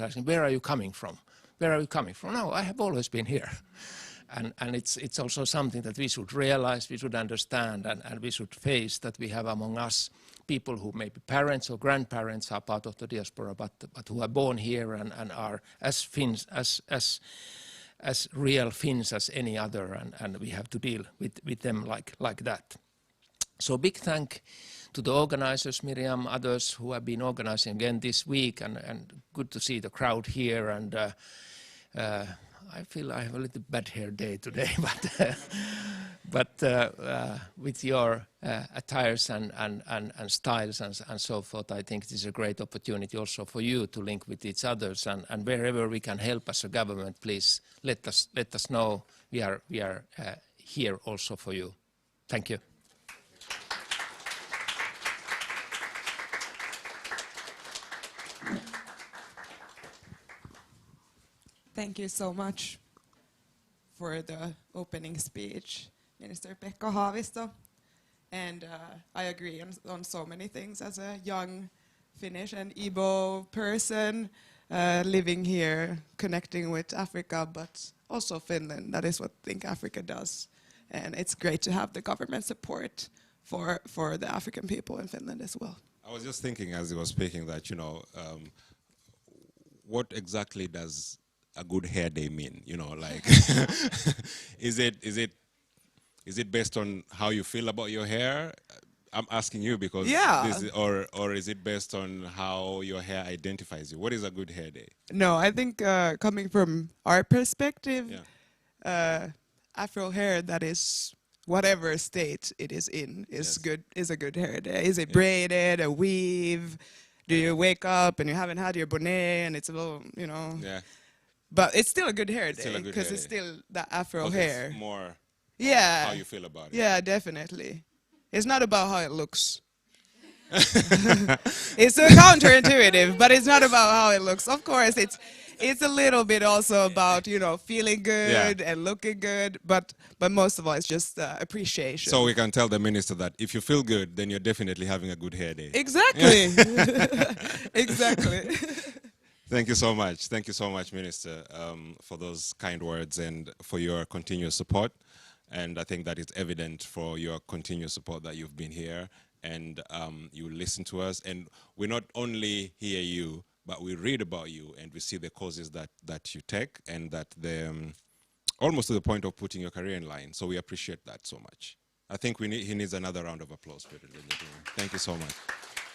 asking, where are you coming from? Where are you coming from? No, I have always been here. And it's also something that we should realize, we should understand, and we should face, that we have among us people who maybe parents or grandparents are part of the diaspora, but who are born here and are as Finns, as real Finns as any other, and we have to deal with them like that. So big thank to the organizers, Miriam, others who have been organizing again this week, and good to see the crowd here. And I feel I have a little bad hair day today, but with your attires and styles and so forth, I think this is a great opportunity also for you to link with each others, and wherever we can help as a government, please let us know. We are here also for you. Thank you. Thank you so much for the opening speech, Minister Pekka Haavisto. And I agree on so many things as a young Finnish and Igbo person living here, connecting with Africa, but also Finland. That is what Think Africa does. And it's great to have the government support for the African people in Finland as well. I was just thinking as he was speaking that, you know, what exactly does a good hair day mean? You know, like, is it based on how you feel about your hair? I'm asking you because, or is it based on how your hair identifies you? What is a good hair day? No, I think coming from our perspective, Afro hair that is whatever state it is in is a good hair day. Is it braided, a weave? Do you wake up and you haven't had your bonnet and it's a little, you know? Yeah. But it's still a good hair day because it's still that Afro hair. It's more how you feel about it. Yeah, definitely. It's not about how it looks. It's so counterintuitive, but it's not about how it looks. Of course, it's a little bit also about, you know, feeling good and looking good, but most of all, it's just appreciation. So we can tell the minister that if you feel good, then you're definitely having a good hair day. Exactly. Exactly. Thank you so much. Thank you so much, Minister, for those kind words and for your continuous support. And I think that it's evident for your continuous support that you've been here and you listen to us. And we not only hear you, but we read about you and we see the causes that you take, and that almost to the point of putting your career in line. So we appreciate that so much. I think he needs another round of applause. Thank you so much.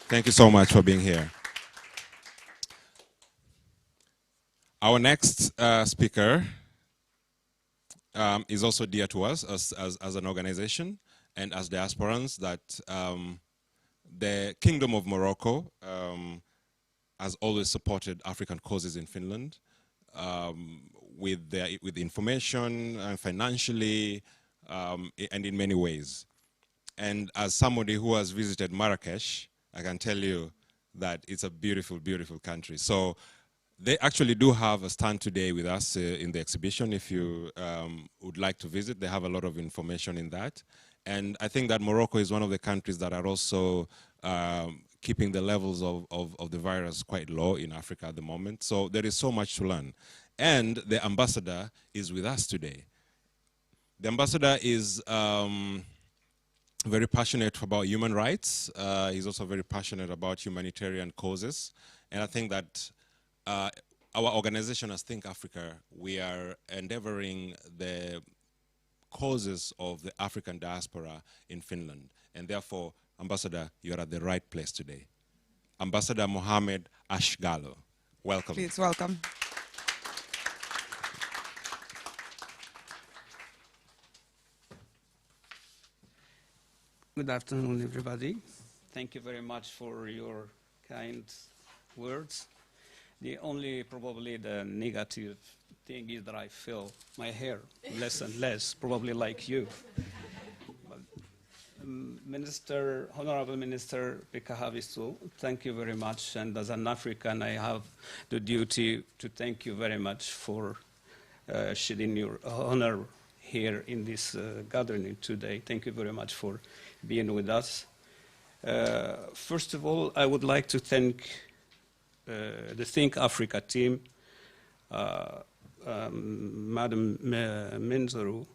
Thank you so much for being here. Our next speaker is also dear to us as an organization and as diasporans, that the Kingdom of Morocco has always supported African causes in Finland with information and financially and in many ways. And as somebody who has visited Marrakesh, I can tell you that it's a beautiful, beautiful country. So they actually do have a stand today with us in the exhibition. If you would like to visit, they have a lot of information in that. And I think that Morocco is one of the countries that are also keeping the levels of the virus quite low in Africa at the moment. So there is so much to learn. And the ambassador is with us today. The ambassador is very passionate about human rights. He's also very passionate about humanitarian causes. And I think that our organization as Think Africa, we are endeavoring the causes of the African diaspora in Finland. And therefore, Ambassador, you're at the right place today. Ambassador Mohamed Ashgalo, welcome. Please welcome. Good afternoon, everybody. Thank you very much for your kind words. The only, probably the negative thing is that I feel my hair less and less, probably like you. But, Honorable Minister Pekka Haavisto, thank you very much. And as an African, I have the duty to thank you very much for shedding your honor here in this gathering today. Thank you very much for being with us. First of all, I would like to thank the Think Africa team, Madam Menzaru,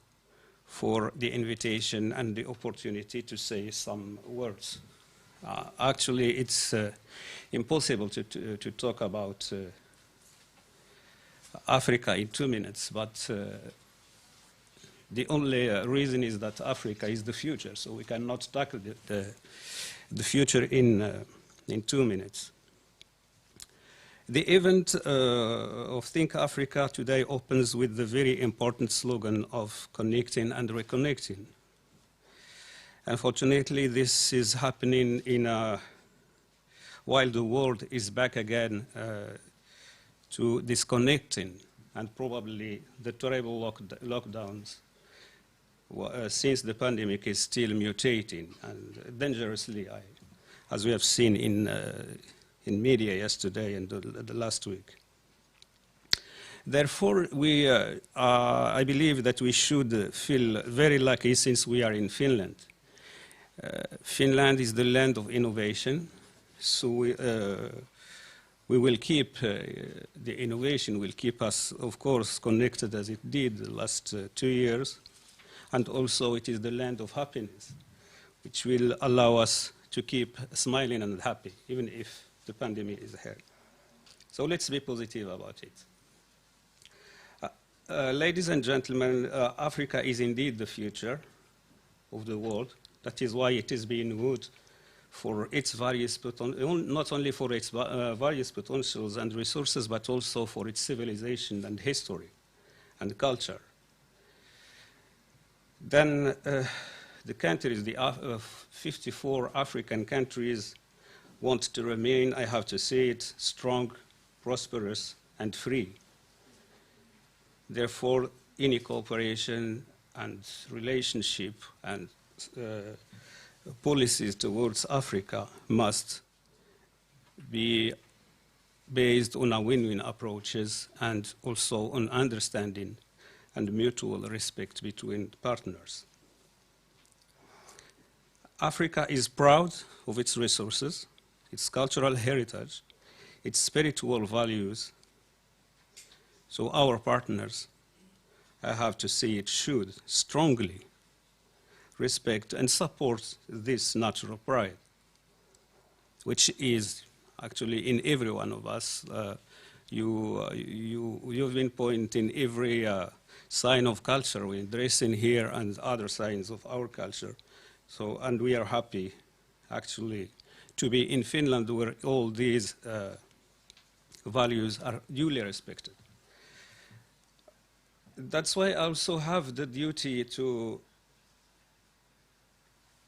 for the invitation and the opportunity to say some words. Actually, it's impossible to talk about Africa in 2 minutes, but the only reason is that Africa is the future, so we cannot tackle the future in 2 minutes. The event of Think Africa today opens with the very important slogan of connecting and reconnecting. Unfortunately, this is happening while the world is back again to disconnecting, and probably the terrible lockdowns since the pandemic is still mutating and dangerously, as we have seen in media yesterday and the last week. Therefore, I believe that we should feel very lucky since we are in Finland. Finland is the land of innovation, so we will keep, the innovation will keep us, of course, connected as it did the last 2 years. And also it is the land of happiness, which will allow us to keep smiling and happy, even if the pandemic is here. So let's be positive about it. Ladies and gentlemen, Africa is indeed the future of the world. That is why it is being good for its various, not only for its various potentials and resources, but also for its civilization and history and culture. Then the countries, the 54 African countries, want to remain, I have to say it, strong, prosperous, and free. Therefore, any cooperation and relationship and policies towards Africa must be based on a win-win approaches and also on understanding and mutual respect between partners. Africa is proud of its resources, its cultural heritage, its spiritual values. So our partners, I have to say it, should strongly respect and support this natural pride, which is actually in every one of us. You've been pointing every sign of culture we're dressing here and other signs of our culture. So, and we are happy, actually, to be in Finland where all these values are duly respected. That's why I also have the duty to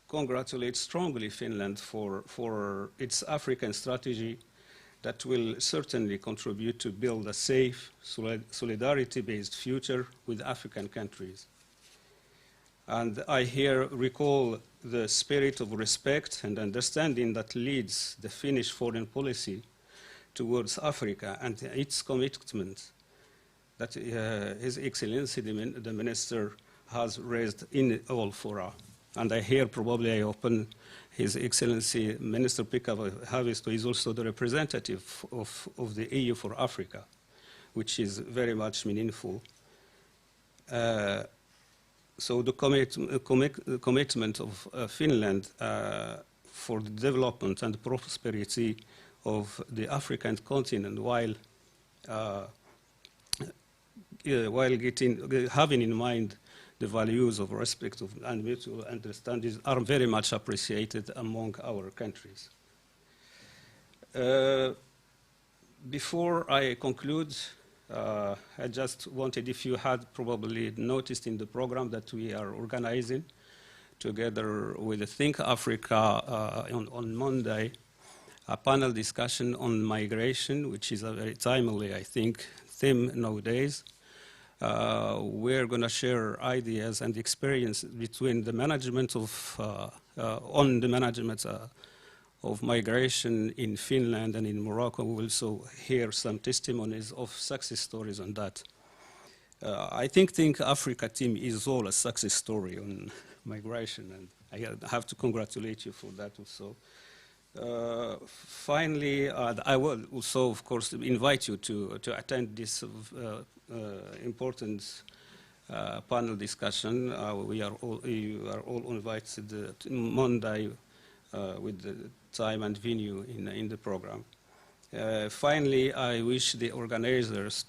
congratulate strongly Finland for its African strategy that will certainly contribute to build a safe, solidarity-based future with African countries. And I here recall the spirit of respect and understanding that leads the Finnish foreign policy towards Africa and its commitment that His Excellency the Minister has raised in all fora. And I hear probably I open His Excellency Minister Pekka Haavisto is also the representative of the EU for Africa, which is very much meaningful. So the commitment of Finland for the development and prosperity of the African continent while having in mind the values of respect and mutual understanding are very much appreciated among our countries. Before I conclude, I just wanted, if you had probably noticed in the program that we are organizing together with Think Africa on Monday, a panel discussion on migration, which is a very timely, I think, theme nowadays. We're going to share ideas and experience between the management of, on the management of migration in Finland and in Morocco. We will also hear some testimonies of success stories on that. I think Africa team is all a success story on migration, and I have to congratulate you for that also. Finally, I will also, of course, invite you to attend this important panel discussion. You are all invited to Monday with the time and venue in the program. Finally, I wish the organizers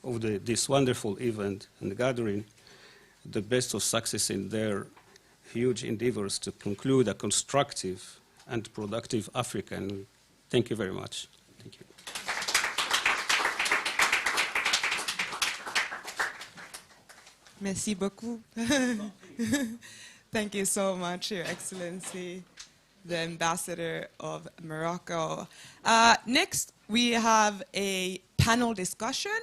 of this wonderful event and gathering the best of success in their huge endeavors to conclude a constructive and productive Africa. Thank you very much. Thank you. Merci beaucoup. Thank you so much, Your Excellency, the Ambassador of Morocco. Next, we have a panel discussion,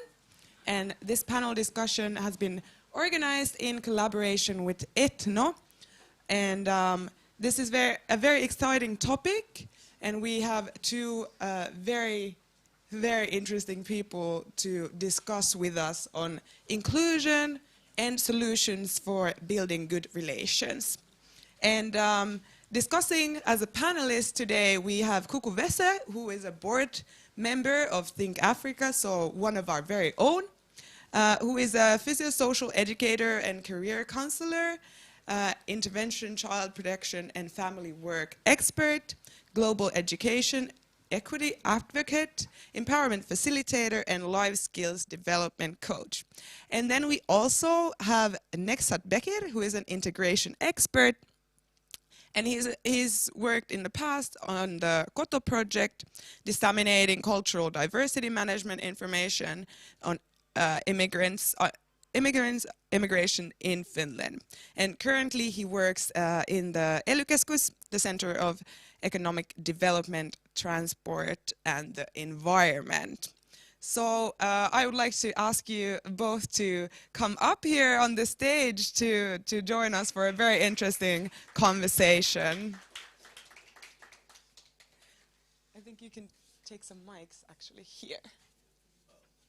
and this panel discussion has been organized in collaboration with Ethno, and this is a very exciting topic, and we have two very interesting people to discuss with us on inclusion and solutions for building good relations. And discussing as a panelist today, we have Kuku Vese, who is a board member of Think Africa, so one of our very own, who is a physio-social educator and career counselor, intervention, child protection, and family work expert, global education equity advocate, empowerment facilitator, and life skills development coach. And then we also have Neksat Bekir, who is an integration expert, and he's worked in the past on the Koto project, disseminating cultural diversity management information on immigration in Finland. And currently he works in the ELY-keskus, the Center of Economic Development, Transport and the Environment. So I would like to ask you both to come up here on the stage to join us for a very interesting conversation. I think you can take some mics actually here.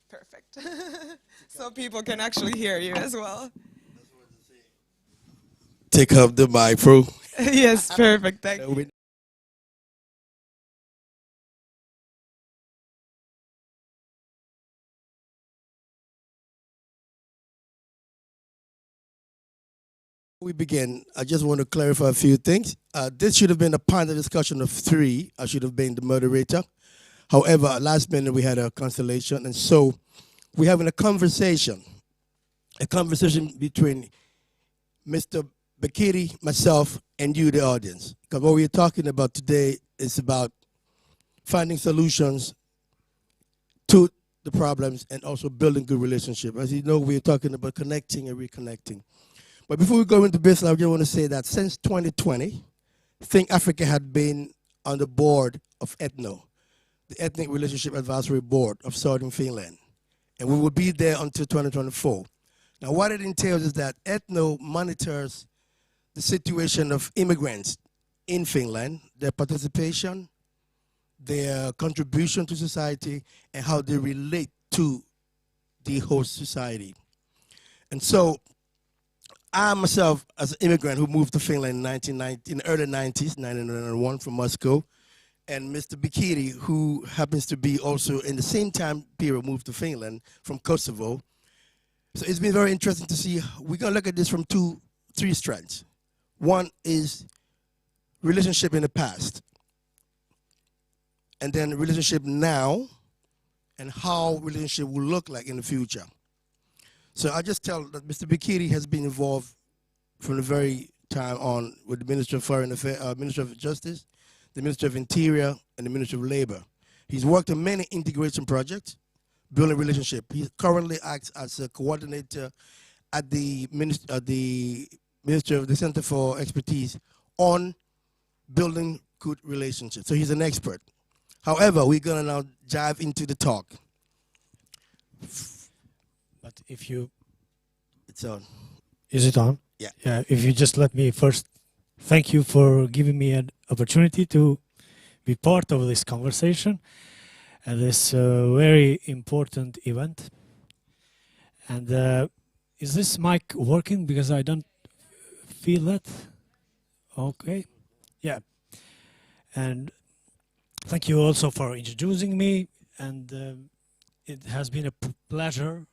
Perfect. So people can actually hear you as well. Take up the mic, bro. Yes, perfect. Thank you. We begin, I just want to clarify a few things. This should have been a panel discussion of 3. I should have been the moderator. However, last minute we had a cancellation, and so we're having a conversation between Mr. Bekiri, myself, and you, the audience. Because what we're talking about today is about finding solutions to the problems and also building good relationships. As you know, we're talking about connecting and reconnecting. But before we go into business, I just want to say that since 2020, Think Africa had been on the board of Ethno, the Ethnic Relationship Advisory Board of Southern Finland. And we will be there until 2024. Now, what it entails is that Ethno monitors the situation of immigrants in Finland, their participation, their contribution to society, and how they relate to the host society. And so, I myself, as an immigrant who moved to Finland in the early 90s, 1991 from Moscow, and Mr. Bikiri, who happens to be also in the same time period moved to Finland from Kosovo. So it's been very interesting to see. We're going to look at this from three strands. One is relationship in the past, and then relationship now, and how relationship will look like in the future. So I just tell that Mr. Bikiri has been involved from the very time on with the Ministry of Foreign Affairs, Ministry of Justice, the Ministry of Interior, and the Ministry of Labor. He's worked on many integration projects, building relationship. He currently acts as a coordinator at the Ministry of the Center for Expertise on building good relationships. So he's an expert. However, we're going to now dive into the talk. But if you... It's on. Is it on? Yeah. Yeah. If you just let me first thank you for giving me an opportunity to be part of this conversation and this very important event. And is this mic working? Because I don't feel that. Okay. Yeah. And thank you also for introducing me. And it has been a pleasure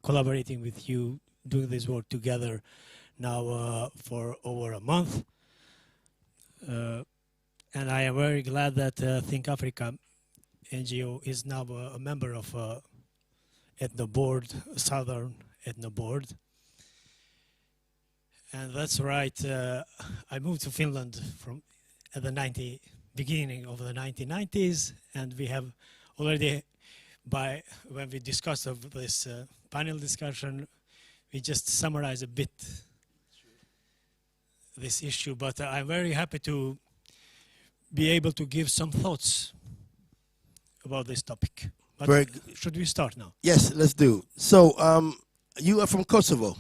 collaborating with you, doing this work together now for over a month. And I am very glad that Think Africa NGO is now a member of Ethno Board, Southern Ethno Board. And that's right, I moved to Finland from at the beginning of the 1990s, and we have already, when we discussed of this panel discussion, we just summarize a bit this issue, but I'm very happy to be able to give some thoughts about this topic. But should we start now? Yes, let's do. So you are from Kosovo.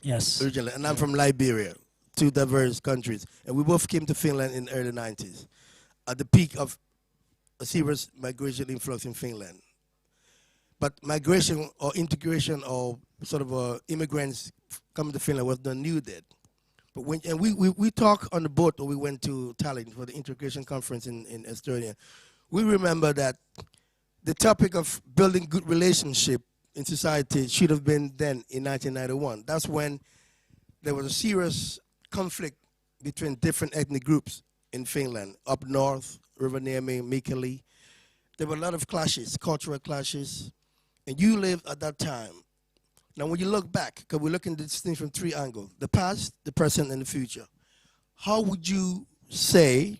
Yes. Originally, and I'm from Liberia, two diverse countries. And we both came to Finland in the early 90s, at the peak of a serious migration influx in Finland. But migration or integration or sort of immigrants coming to Finland was not new then. But we talked on the boat when we went to Tallinn for the integration conference in Estonia. We remember that the topic of building good relationship in society should have been then in 1991. That's when there was a serious conflict between different ethnic groups in Finland, up north, Rovaniemi, Mikkeli. There were a lot of clashes, cultural clashes, and you lived at that time. Now when you look back, because we're looking at this thing from three angles, the past, the present, and the future, how would you say,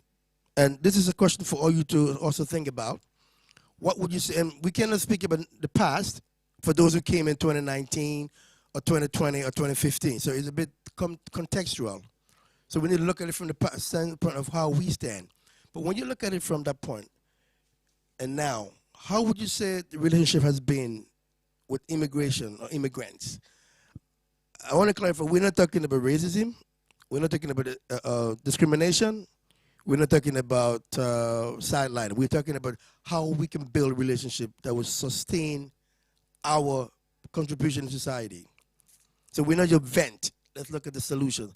and this is a question for all you to also think about, what would you say, and we cannot speak about the past for those who came in 2019 or 2020 or 2015, so it's a bit contextual. So we need to look at it from the standpoint of how we stand. But when you look at it from that point, and now, how would you say the relationship has been with immigration or immigrants? I want to clarify, we're not talking about racism, we're not talking about discrimination, we're not talking about sideline. We're talking about how we can build a relationship that will sustain our contribution in society. So we're not just vent, let's look at the solution.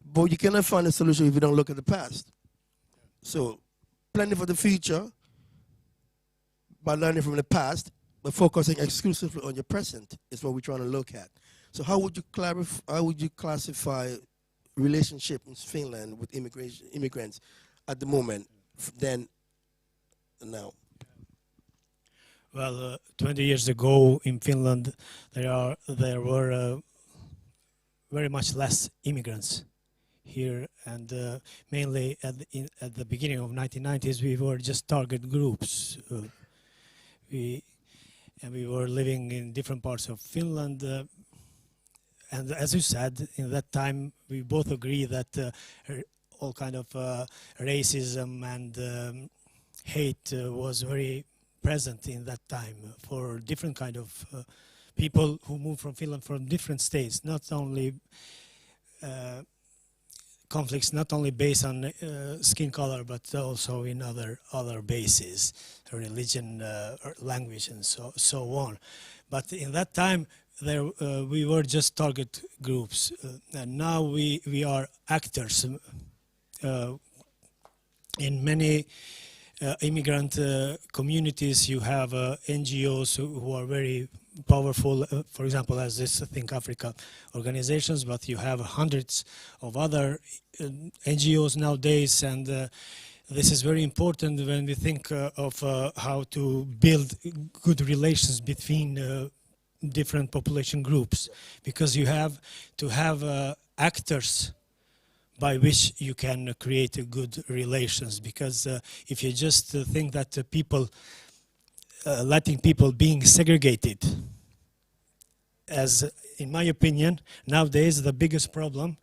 But you cannot find a solution if you don't look at the past. So planning for the future by learning from the past, but focusing exclusively on your present is what we're trying to look at. So how would you classify relationship in Finland with immigrants at the moment, then and now? Well, 20 years ago in Finland, there were very much less immigrants here, and mainly at the beginning of 1990s, we were just target groups. We were living in different parts of Finland, and as you said, in that time, we both agree that all kind of racism and hate was very present in that time for different kind of people who moved from Finland from different states, not only conflicts not only based on skin color, but also in other bases, religion, language, and so on. But in that time, we were just target groups, and now we are actors in many immigrant communities, you have NGOs who are very powerful, for example, as this Think Africa organizations, but you have hundreds of other NGOs nowadays, and this is very important when we think of how to build good relations between different population groups, because you have to have actors by which you can create good relations. Because if you just think that people, letting people being segregated, as in my opinion, nowadays the biggest problem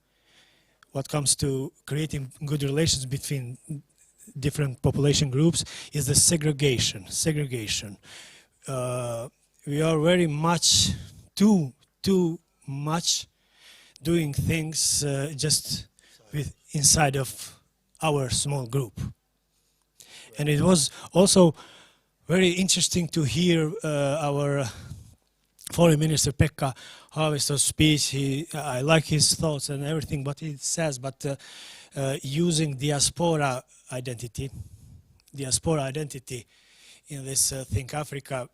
what comes to creating good relations between different population groups is the segregation. We are very much, too much doing things just inside of our small group. And it was also very interesting to hear our Foreign Minister Pekka Haavisto's speech. I like his thoughts and everything what he says, but using diaspora identity in this Think Africa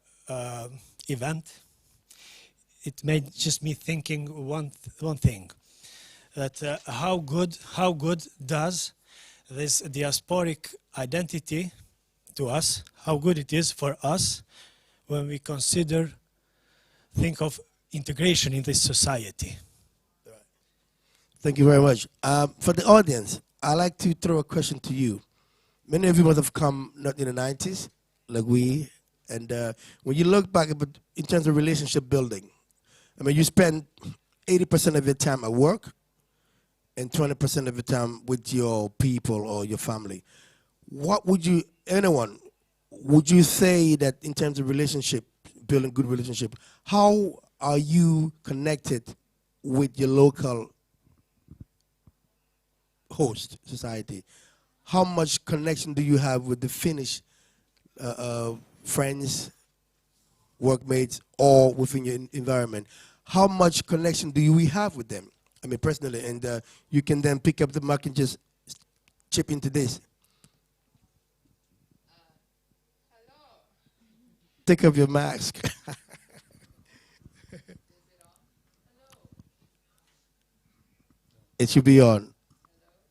event, it made just me thinking one thing, that how good does this diasporic identity to us, how good it is for us when we think of integration in this society. Thank you very much. For the audience, I'd like to throw a question to you. Many of you must have come not in the 90s, like we, and when you look back in terms of relationship building, I mean, you spend 80% of your time at work and 20% of your time with your people or your family. What would you, would you say that in terms of relationship, building good relationship, how are you connected with your local host society? How much connection do you have with the Finnish friends, workmates, or within your environment? How much connection do we have with them? I mean, personally, and you can then pick up the mic and just chip into this. Take off your mask. It should be on.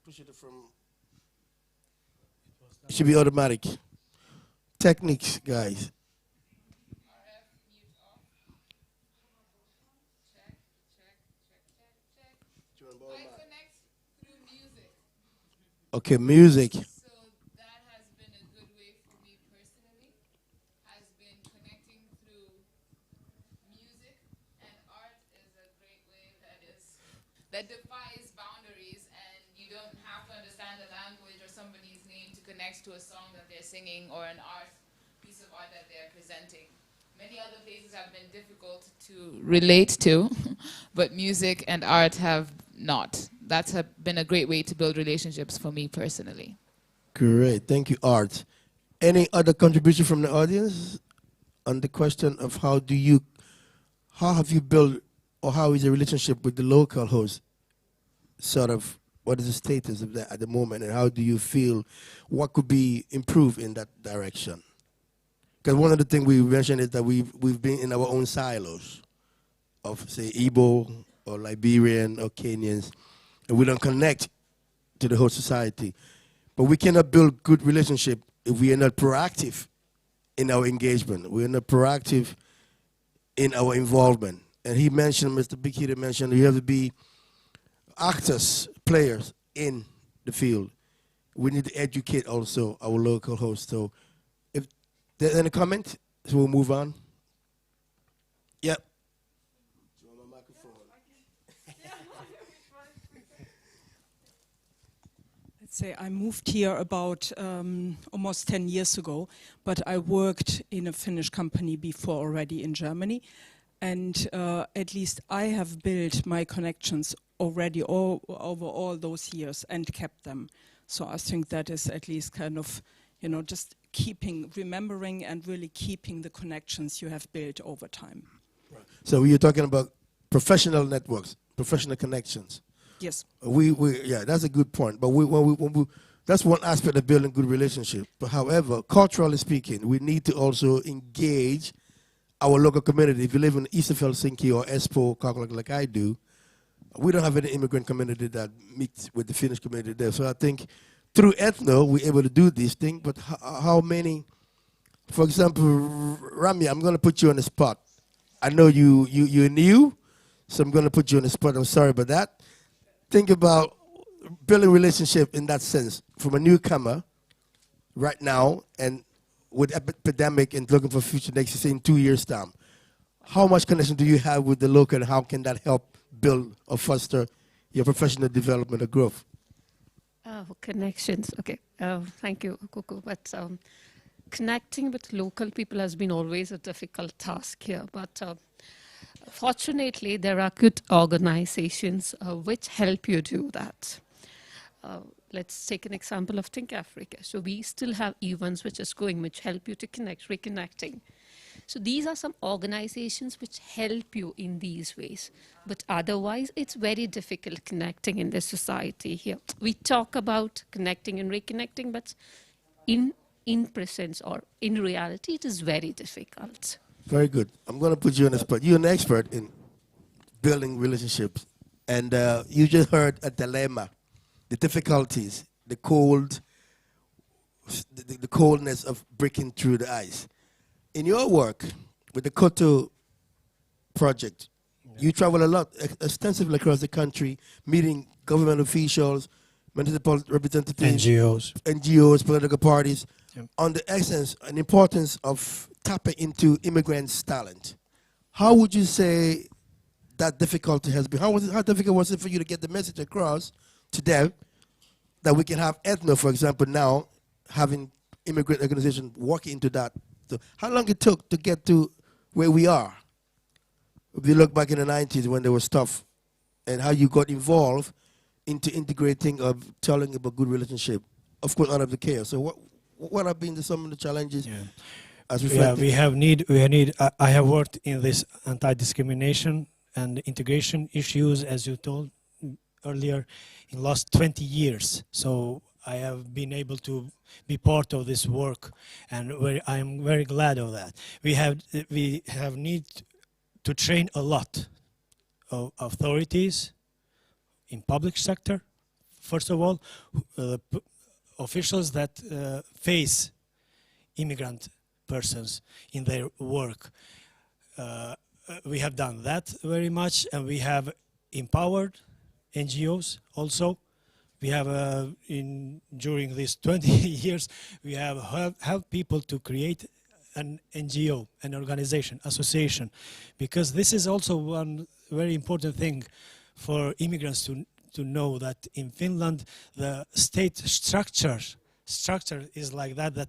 Push it from. It should be automatic. Techniques, guys. Okay, music. So that has been a good way for me personally, has been connecting through music, and art is a great way that defies boundaries, and you don't have to understand the language or somebody's name to connect to a song that they're singing or an piece of art that they're presenting. Many other places have been difficult to relate to, but music and art have not. That's been a great way to build relationships for me personally. Great, thank you, Art. Any other contribution from the audience on the question of how have you built, or how is the relationship with the local host? Sort of, what is the status of that at the moment, and how do you feel, what could be improved in that direction? Because one of the things we mentioned is that we've been in our own silos of, say, Igbo or Liberian or Kenyans, and we don't connect to the whole society. But we cannot build good relationship if we are not proactive in our engagement. We are not proactive in our involvement. And he mentioned, Mr. Bikita mentioned, you have to be actors, players in the field. We need to educate also our local hosts. So if there's any comment, so we'll move on. Yep. Say I moved here about almost 10 years ago, but I worked in a Finnish company before already in Germany, and at least I have built my connections already over all those years and kept them. So I think that is at least kind of, just remembering and really keeping the connections you have built over time. Right. So you're talking about professional networks, professional connections. Yes. Yeah, that's a good point. But when we That's one aspect of building good relationship. But however, culturally speaking, we need to also engage our local community. If you live in East of Helsinki or Espoo, Kakolak, like I do, we don't have any immigrant community that meets with the Finnish community there. So I think through Ethno, we're able to do this thing. But how many, for example, Rami, I'm going to put you on the spot. I know you're new, so I'm going to put you on the spot. I'm sorry about that. Think about building relationship in that sense from a newcomer right now and with epidemic and looking for future next, say in 2 years' time. How much connection do you have with the local and how can that help build or foster your professional development or growth? Connections, okay. Thank you, Kuku. But connecting with local people has been always a difficult task here. But fortunately, there are good organizations which help you do that. Let's take an example of Think Africa. So we still have events which is going, which help you to connect, reconnecting. So these are some organizations which help you in these ways. But otherwise, it's very difficult connecting in the society here. We talk about connecting and reconnecting, but in presence or in reality, it is very difficult. Very good. I'm going to put you on the spot. You're an expert in building relationships. And you just heard a dilemma, the difficulties, the coldness of breaking through the ice. In your work with the Koto project, you travel a lot, extensively across the country, meeting government officials, municipal representatives, NGOs, political parties, on the essence and importance of tapping into immigrants' talent. How would you say that difficulty has been? How difficult was it for you to get the message across to them that we can have Ethno, for example, now having immigrant organizations working into that? So how long it took to get to where we are? If you look back in the 90s when there was stuff and how you got involved into integrating or telling about good relationship, of course, out of the chaos. So what have been some of the challenges? As we have need. I have worked in this anti-discrimination and integration issues, as you told earlier, in the last 20 years. So I have been able to be part of this work, and I am very glad of that. We have need to train a lot of authorities in public sector, first of all, officials that face immigrant persons in their work. We have done that very much, and we have empowered NGOs also. We have, during these 20 years, we have helped people to create an NGO, an organization, association, because this is also one very important thing for immigrants to know, that in Finland, the state structure is like that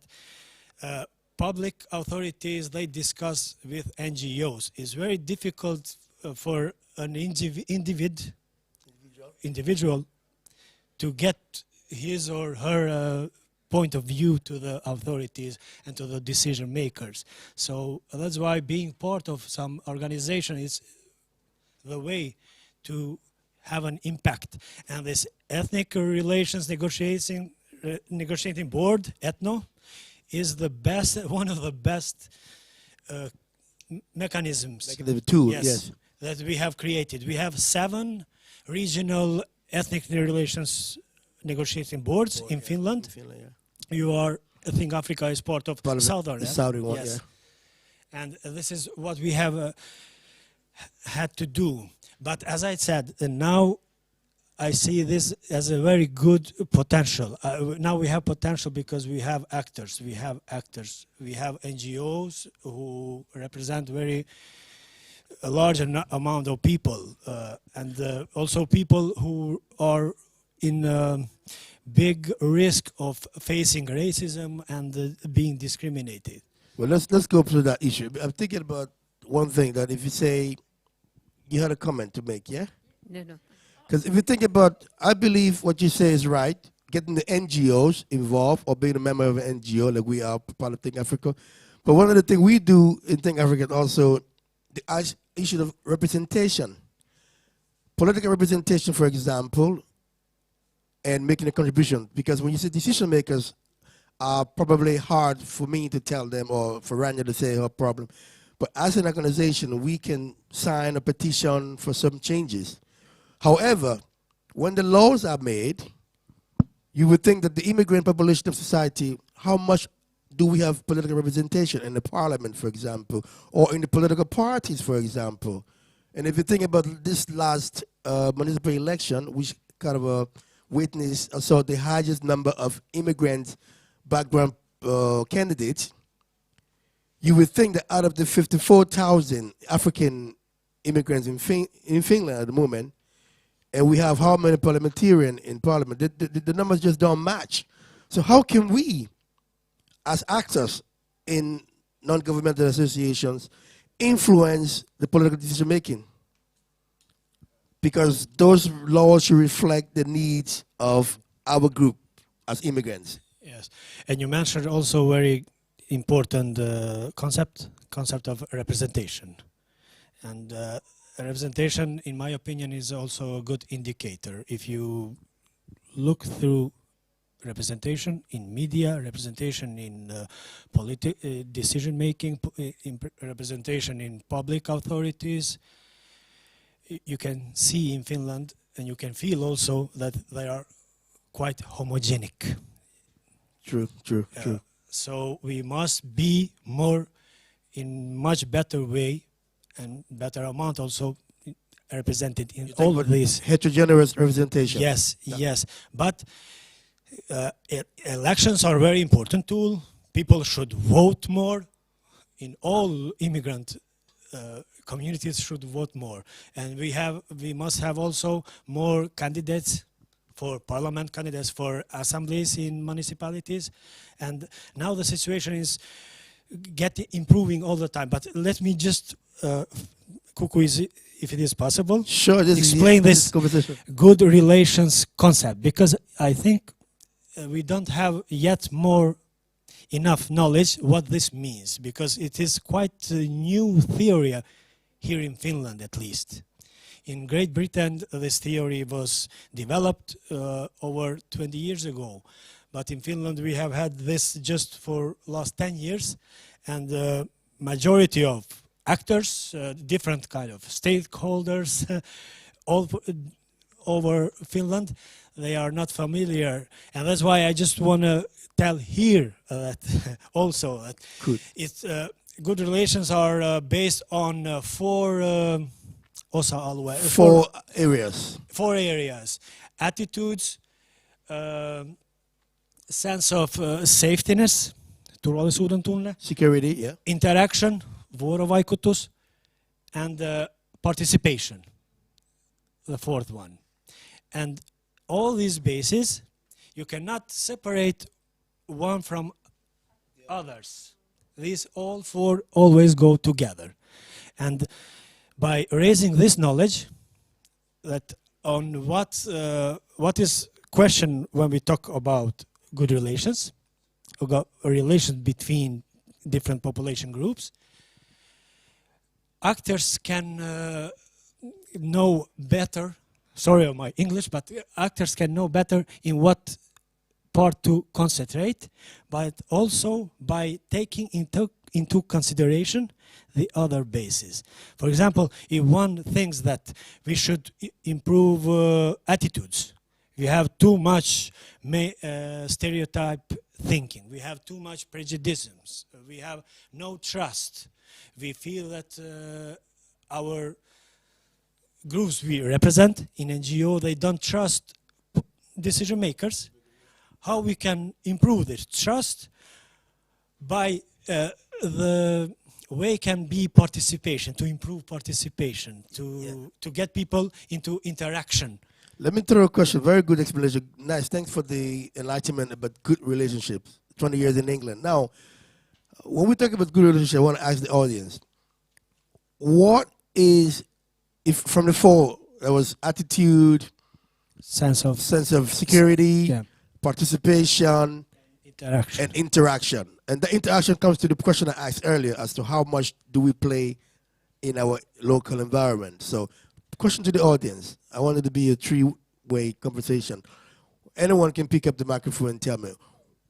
public authorities, they discuss with NGOs. It's very difficult for an individual to get his or her point of view to the authorities and to the decision makers. So that's why being part of some organization is the way to have an impact. And this ethnic relations negotiating board, Ethno, is the best, one of the best mechanisms. Like the tool, yes, that we have created. We have 7 regional ethnic relations negotiating boards in Finland. You are, I think Africa is part of Southern. The Southern one, yes. And this is what we have had to do. But as I said, now I see this as a very good potential. Now we have potential because we have actors. We have NGOs who represent a large amount of people, and also people who are in big risk of facing racism and being discriminated. Well, let's go through that issue. I'm thinking about one thing, that if you say you had a comment to make, yeah? No. Because if you think about, I believe what you say is right, getting the NGOs involved or being a member of an NGO, like we are part of Think Africa. But one of the things we do in Think Africa is also the issue of representation. Political representation, for example, and making a contribution. Because when you say decision makers, are probably hard for me to tell them or for Rania to say her problem. But as an organization, we can sign a petition for some changes. However, when the laws are made, you would think that the immigrant population of society, how much do we have political representation in the parliament, for example, or in the political parties, for example? And if you think about this last municipal election, which kind of witnessed saw the highest number of immigrant background candidates, you would think that out of the 54,000 African immigrants in Finland at the moment, and we have how many parliamentarians in parliament, the numbers just don't match. So how can we, as actors in non-governmental associations, influence the political decision making? Because those laws should reflect the needs of our group as immigrants. Yes, and you mentioned also very important concept of representation. And representation, in my opinion, is also a good indicator. If you look through representation in media, representation in decision making, representation in public authorities, you can see in Finland, and you can feel also that they are quite homogenic. True. So we must be more, in much better way, and better amount also represented in all of these. Heterogeneous representation. Yes, yes. But elections are a very important tool. People should vote more. In all immigrant communities should vote more. And we must have also more candidates for parliament, candidates for assemblies in municipalities. And now the situation is improving all the time. But let me just Kuku, if it is possible, sure, explain this good relations concept, because I think we don't have yet enough knowledge what this means, because it is quite a new theory here in Finland, at least. In Great Britain, this theory was developed over 20 years ago, but in Finland we have had this just for last 10 years, and the majority of actors, different kind of stakeholders all over Finland, they are not familiar. And that's why I just want to tell here that also that it's, good relations are based on four areas. Four areas. Attitudes, sense of safetyness, turvallisuuden tunne. Security, yeah. Interaction, vuorovaikutus, and participation, the fourth one. And all these bases, you cannot separate one from others. These all four always go together. And by raising this knowledge, that on what is question when we talk about good relations, about a relation between different population groups, actors can know better, sorry on my English, but actors can know better in what part to concentrate, but also by taking into consideration the other bases. For example, if one thinks that we should improve attitudes, we have too much stereotype thinking, we have too much prejudices, we have no trust, we feel that our groups we represent in NGO, they don't trust decision makers. How we can improve this trust? By the way can be participation, to improve participation, to get people into interaction. Let me throw a question, very good explanation. Nice, thanks for the enlightenment about good relationships, 20 years in England. Now, when we talk about good relationships, I want to ask the audience, what is, if from the four, there was attitude, sense of security, participation, and interaction. And the interaction comes to the question I asked earlier as to how much do we play in our local environment. So, question to the audience. I want it to be a three-way conversation. anyone can pick up the microphone and tell me,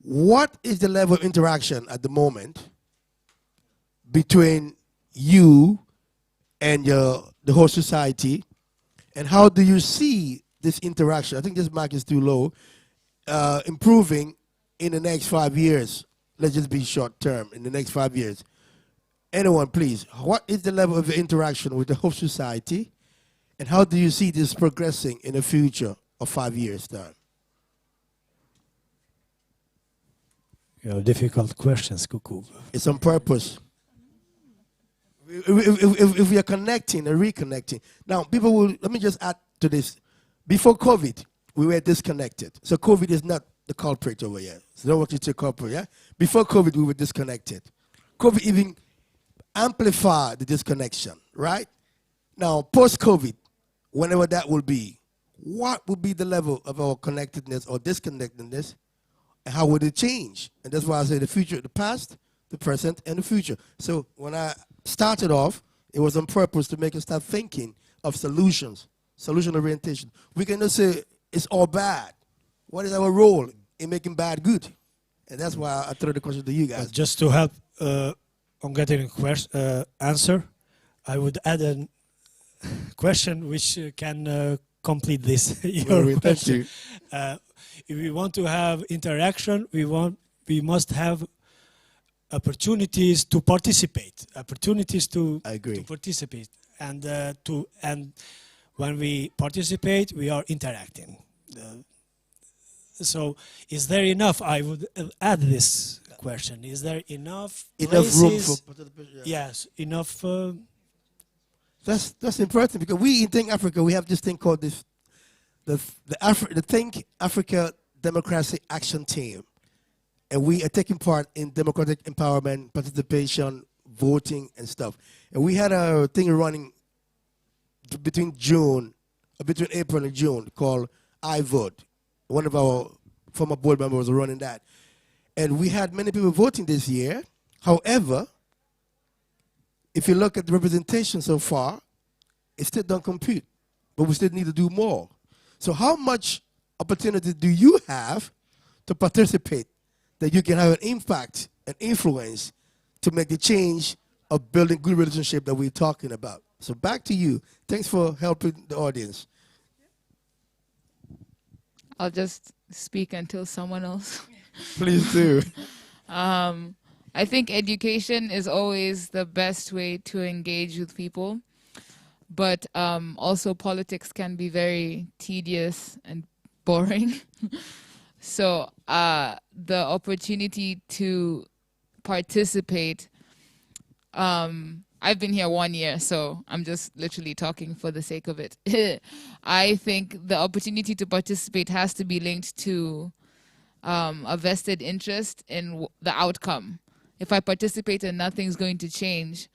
what is the level of interaction at the moment between you and the whole society, and how do you see this interaction? I think this mic is too low. Improving in the next 5 years. Let's just be short term, in the next 5 years. Anyone, please, what is the level of interaction with the whole society, and how do you see this progressing in the future of 5 years' time? You know, difficult questions, Kuku. It's on purpose. If we are connecting and reconnecting. Now, people will, let me just add to this. Before COVID, we were disconnected. So COVID is not the culprit over here. So don't want you to culprit, yeah? Before COVID, we were disconnected. COVID even amplified the disconnection, right? Now, post-COVID, whenever that will be, what would be the level of our connectedness or disconnectedness, and how would it change? And that's why I say the future, the past, the present, and the future. So when I started off, it was on purpose to make us start thinking of solutions, solution orientation. We cannot say it's all bad. What is our role in making bad good? And that's why I throw the question to you guys. But just to help on getting a answer, I would add a question which can complete this. Your question. If we want to have interaction, we must have opportunities to participate. Opportunities to participate, and when we participate, we are interacting. So, is there enough? I would add this question: is there enough room for participation? Yes, enough. That's important, because we in Think Africa, we have this thing called the Think Africa Democracy Action Team, and we are taking part in democratic empowerment, participation, voting, and stuff. And we had a thing running between April and June called I Vote. One of our former board members was running that, and we had many people voting this year. However, if you look at the representation so far, it still don't compute, but we still need to do more. So how much opportunity do you have to participate that you can have an impact and influence to make the change of building good relationship that we're talking about? So back to you. Thanks for helping the audience. I'll just speak until someone else. Please do. I think education is always the best way to engage with people, but also politics can be very tedious and boring. So the opportunity to participate, I've been here 1 year, so I'm just literally talking for the sake of it. I think the opportunity to participate has to be linked to a vested interest in the outcome. If I participate and nothing's going to change,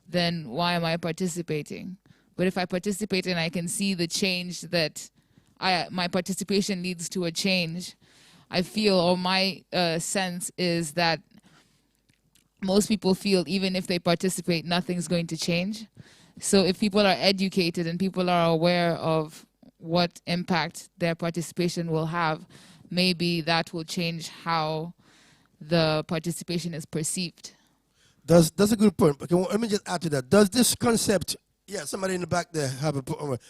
then why am I participating? But if I participate and I can see the change that my participation leads to a change, I feel, or my sense is that most people feel even if they participate, nothing's going to change. So if people are educated and people are aware of what impact their participation will have, maybe that will change how the participation is perceived. That's a good point. Okay, well, let me just add to that. Does this concept, somebody in the back there have a point.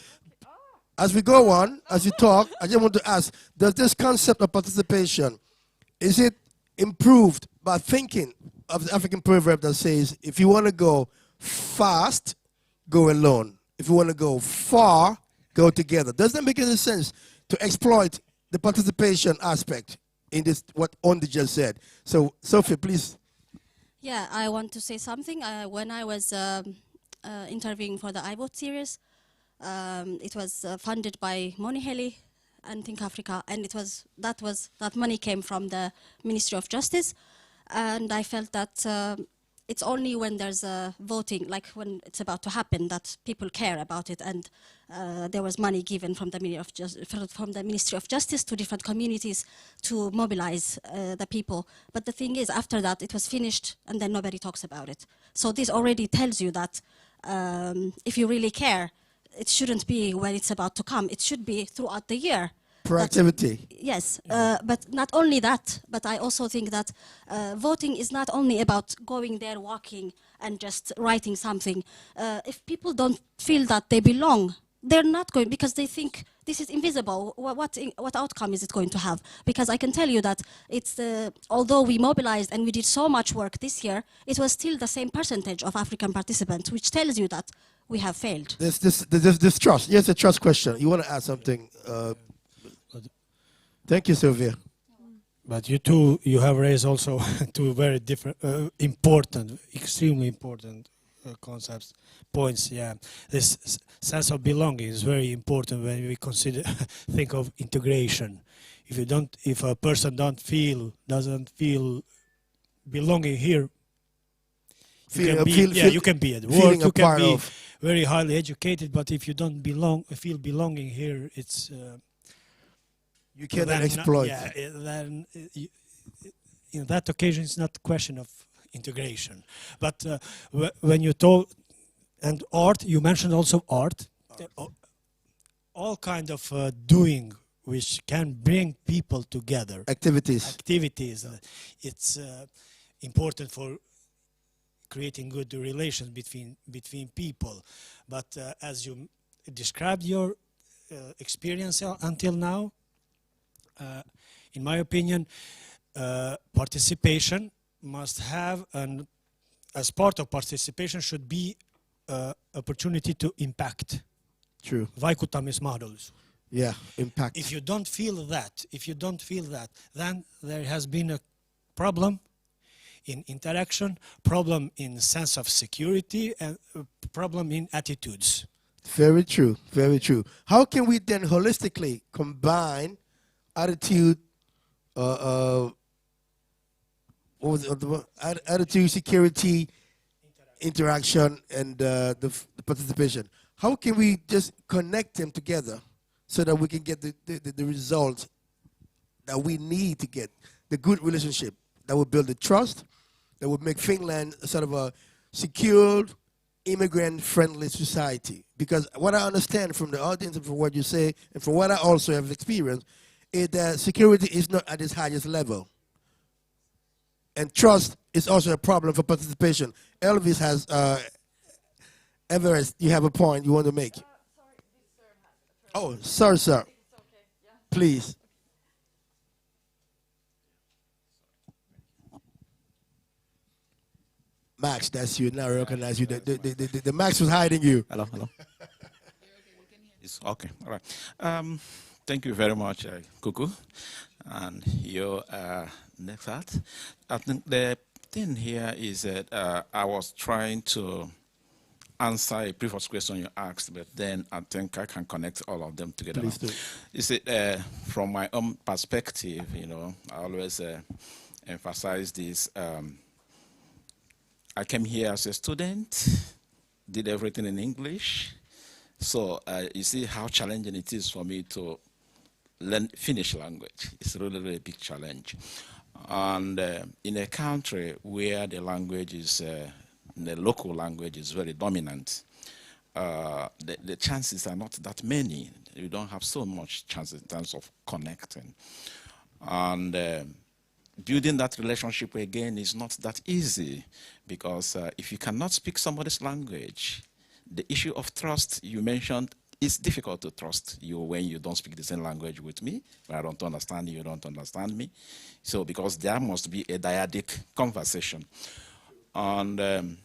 As we go on, as you talk, I just want to ask, does this concept of participation, is it improved by thinking of the African proverb that says, if you want to go fast, go alone. If you want to go far, go together. Does that make any sense to exploit the participation aspect in this, what Ondi just said? So, Sophie, please. Yeah, I want to say something. When I was interviewing for the iVote series, it was funded by Moniheli and Think Africa, and that money came from the Ministry of Justice. And I felt that it's only when there's a voting, like when it's about to happen, that people care about it. And there was money given from the Ministry of Justice to different communities to mobilize the people. But the thing is, after that, it was finished, and then nobody talks about it. So this already tells you that if you really care, it shouldn't be when it's about to come. It should be throughout the year. Proactivity. Yes, but not only that, but I also think that voting is not only about going there, walking, and just writing something. If people don't feel that they belong, they're not going, because they think this is invisible. What outcome is it going to have? Because I can tell you that it's although we mobilized and we did so much work this year, it was still the same percentage of African participants, which tells you that we have failed. This trust. Yes, a trust question. You want to add something? Thank you, Sylvia. But you have raised also two very different, important, extremely important concepts, points. Yeah, this sense of belonging is very important when we think of integration. If a person doesn't feel belonging here, you can be at work, you can be very highly educated, but if you don't feel belonging here, it's you cannot exploit. Then in that occasion, it's not a question of integration. But when you told, and art, you mentioned also art, all kind of doing which can bring people together. Activities. It's important for creating good relations between people. But as you described your experience until now, in my opinion, participation must have, as part of participation should be opportunity to impact. True. Vaikutamismahdollisuus. Yeah, impact. If you don't feel that, then there has been a problem in interaction, problem in sense of security, and a problem in attitudes. Very true, very true. How can we then holistically combine attitude, attitude, security, interaction, and the participation? How can we just connect them together so that we can get the results that we need to get, the good relationship that will build the trust, that will make Finland sort of a secured, immigrant-friendly society? Because what I understand from the audience and from what you say, and from what I also have experienced, is that security is not at its highest level. And trust is also a problem for participation. Elvis has, Everest, you have a point you want to make. Oh, sorry, sir. Please. Max, that's you. Now I recognize you. The Max was hiding you. Hello. It's okay. All right. Thank you very much, Kuku, and your next art. I think the thing here is that I was trying to answer a previous question you asked, but then I think I can connect all of them together. Please do. Is it from my own perspective? I always emphasize this. I came here as a student, did everything in English. So you see how challenging it is for me to learn Finnish language. It's really, really a big challenge. And in a country where the language is, the local language is very dominant, the chances are not that many. You don't have so much chance in terms of connecting. And building that relationship again is not that easy, because if you cannot speak somebody's language, the issue of trust you mentioned, it's difficult to trust you when you don't speak the same language with me. When I don't understand you, you don't understand me. So because there must be a dyadic conversation. And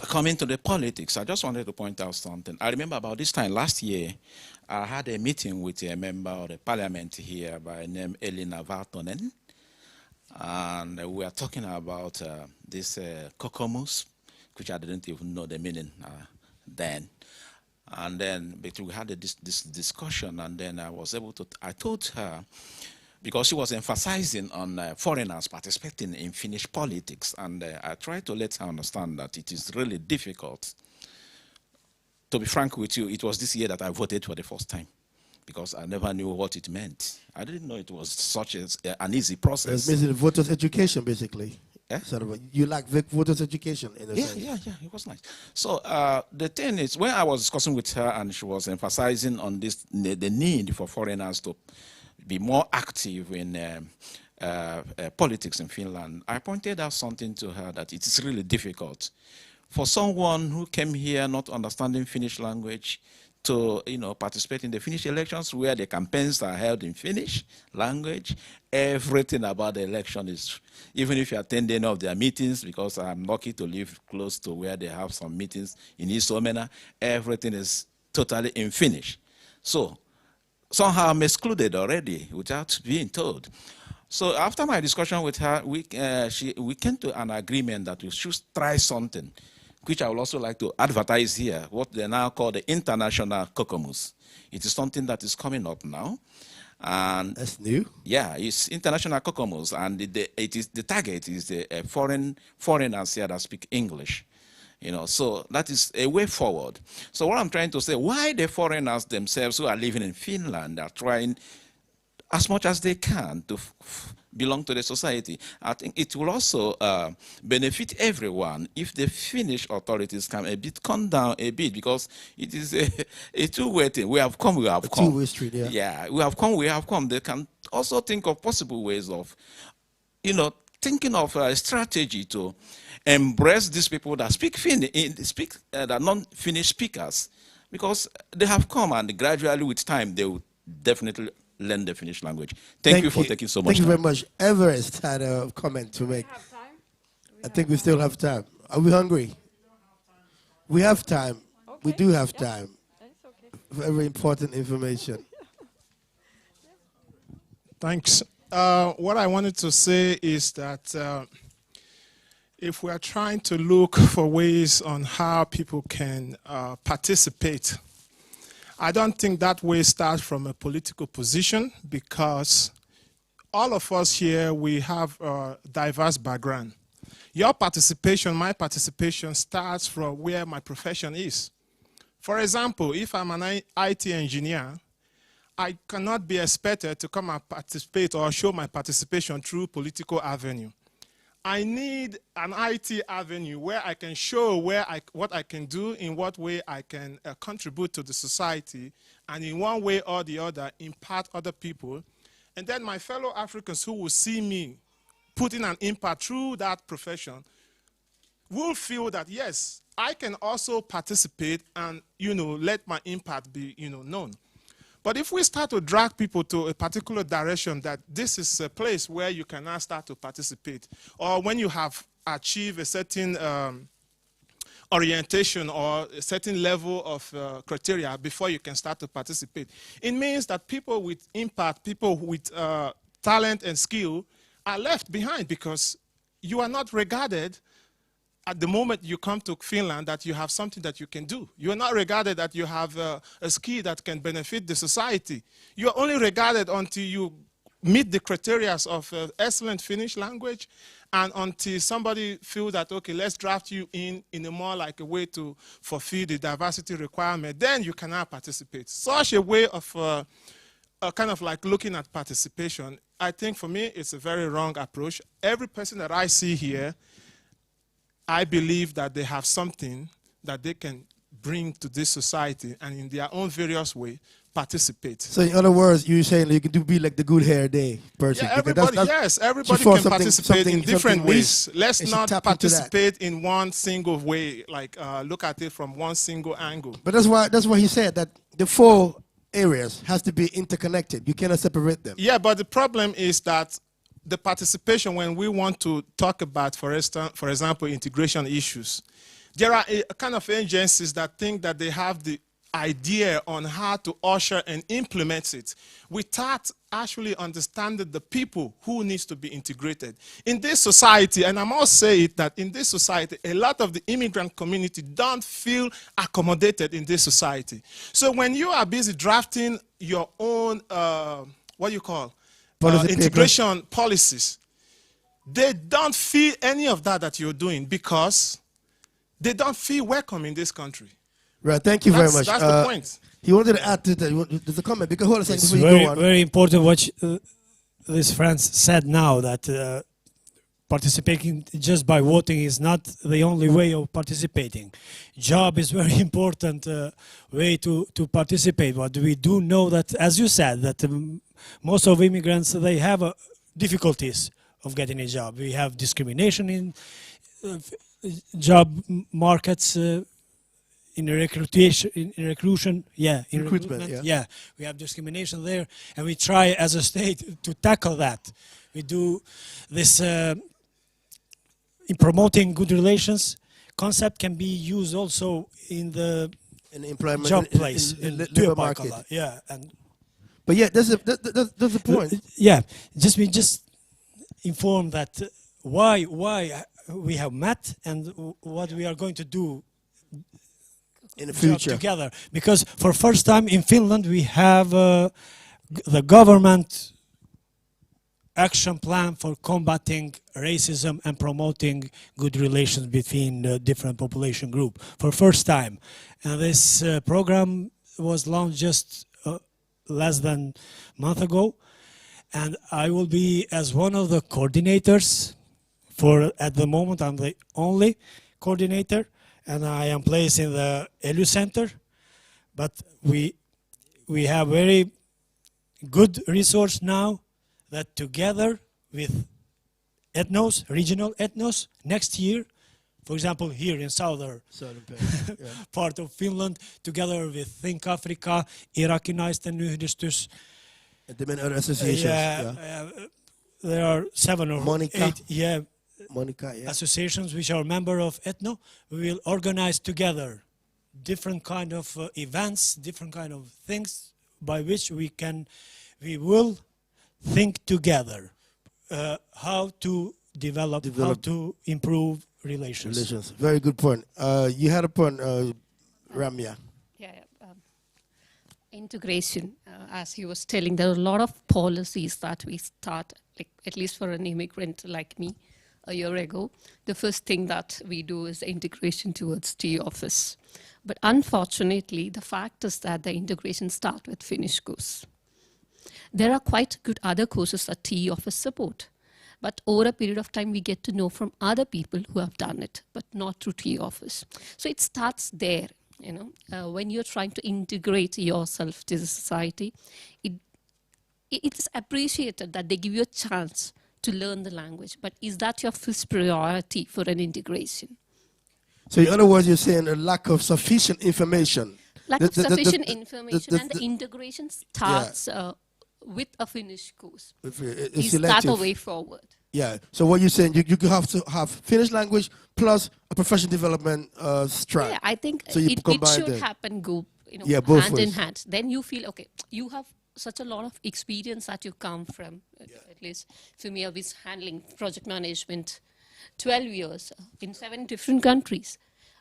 coming to the politics, I just wanted to point out something. I remember about this time last year, I had a meeting with a member of the parliament here by name Elina Vartonen. And we were talking about this kokomus, which I didn't even know the meaning then. And then we had this discussion, and then I told her, because she was emphasizing on foreigners participating in Finnish politics, and I tried to let her understand that it is really difficult. To be frank with you, it was this year that I voted for the first time, because I never knew what it meant. I didn't know it was such an easy process. It's basically voters' education, basically. Sort of you like voters education in a sense. Yeah, it was nice. So the thing is, when I was discussing with her and she was emphasizing on this, the need for foreigners to be more active in politics in Finland, I pointed out something to her that it is really difficult for someone who came here not understanding Finnish language to participate in the Finnish elections where the campaigns are held in Finnish language. Everything about the election is, even if you attend any of their meetings, because I'm lucky to live close to where they have some meetings in East Omena, everything is totally in Finnish. So somehow I'm excluded already without being told. So after my discussion with her, we came to an agreement that we should try something, which I would also like to advertise here, what they now call the International Kokomus. It is something that is coming up now. And that's new? Yeah, it's International Kokomus, and the target is the foreigners here that speak English. So that is a way forward. So what I'm trying to say, why the foreigners themselves who are living in Finland are trying as much as they can to belong to the society. I think it will also benefit everyone if the Finnish authorities can come down a bit, because it is a two-way thing. We have come, we have come. Two-way street, yeah. Yeah, we have come, we have come. They can also think of possible ways of, thinking of a strategy to embrace these people that speak Finnish, that non-Finnish speakers, because they have come, and gradually with time they will definitely learn the Finnish language. Thank you for taking so much time. Thank you very time. much. Everest had a comment to make. I think we still have time. Are we hungry? We have time. Okay. We do have time. Okay. Very important information. Thanks. What I wanted to say is that if we are trying to look for ways on how people can participate, I don't think that way starts from a political position, because all of us here, we have a diverse background. Your participation, my participation, starts from where my profession is. For example, if I'm an IT engineer, I cannot be expected to come and participate or show my participation through political avenue. I need an IT avenue where I can show what I can do, in what way I can contribute to the society, and in one way or the other impact other people. And then my fellow Africans who will see me putting an impact through that profession will feel that, yes, I can also participate and, let my impact be, known. But if we start to drag people to a particular direction, that this is a place where you can now start to participate, or when you have achieved a certain orientation or a certain level of criteria before you can start to participate, it means that people with impact, people with talent and skill are left behind, because you are not regarded at the moment you come to Finland that you have something that you can do. You are not regarded that you have a skill that can benefit the society. You are only regarded until you meet the criteria of excellent Finnish language, and until somebody feels that, okay, let's draft you in a more like a way to fulfill the diversity requirement, then you cannot participate. Such a way of kind of like looking at participation, I think for me it's a very wrong approach. Every person that I see here, I believe that they have something that they can bring to this society, and in their own various way participate. So in other words, you're saying you can be like the Good Hair Day person. Yeah, everybody can participate in different ways. Let's not participate in one single way, like look at it from one single angle. But that's why he said that the 4 areas has to be interconnected. You cannot separate them. Yeah, but the problem is that the participation, when we want to talk about, for example, integration issues, there are a kind of agencies that think that they have the idea on how to usher and implement it without actually understanding the people who needs to be integrated. In this society, and I must say it, that in this society, a lot of the immigrant community don't feel accommodated in this society. So when you are busy drafting your own, integration policies, they don't feel any of that you're doing, because they don't feel welcome in this country. Right, thank you very much. That's the point. He wanted to add to that. There's a comment, because hold on a second before very, you go on. very important what this friend said now, that participating just by voting is not the only way of participating. Job is very important way to participate. But we do know that, as you said, that most of immigrants, they have difficulties of getting a job. We have discrimination in job markets, in recruitment, yeah. We have discrimination there, and we try as a state to tackle that. We do this in promoting good relations. Concept can be used also in the employment job place, in labor market. Yeah, but yeah, that's the point. Yeah, we just inform that why we have met and what we are going to do in the future together, because for first time in Finland we have the government action plan for combating racism and promoting good relations between different population group for first time, and this program was launched just less than a month ago, and I will be as one of the coordinators. At the moment I'm the only coordinator, and I am placed in the ELU Center, but we have very good resource now that together with ethnos, regional ethnos, next year, for example, here in southern part of Finland, together with Think Africa, Irakin Naisten Yhdistys, and the many other associations. There are 7 or Monica. 8 Monica, associations which are member of ethno. We will organize together different kind of events, different kind of things by which we will think together how to develop, how to improve relations. Very good point. You had a point, Ramya. Integration, as he was telling, there are a lot of policies that we start, like, at least for an immigrant like me, a year ago. The first thing that we do is integration towards TE office. But unfortunately, the fact is that the integration starts with Finnish course. There are quite good other courses that TE office support. But over a period of time, we get to know from other people who have done it, but not through TE office. So it starts there. When you're trying to integrate yourself to the society, it's appreciated that they give you a chance to learn the language. But is that your first priority for an integration? So in other words, you're saying a lack of sufficient information. Lack of sufficient information, and the integration starts with a Finnish course. Is that a way forward? Yeah. So what you're saying, you have to have Finnish language plus a professional development strand. Yeah, I think so it should happen, both hand ways. in hand. Then you feel, okay, you have such a lot of experience that you come from. At least for me, I was handling project management 12 years in 7 different countries.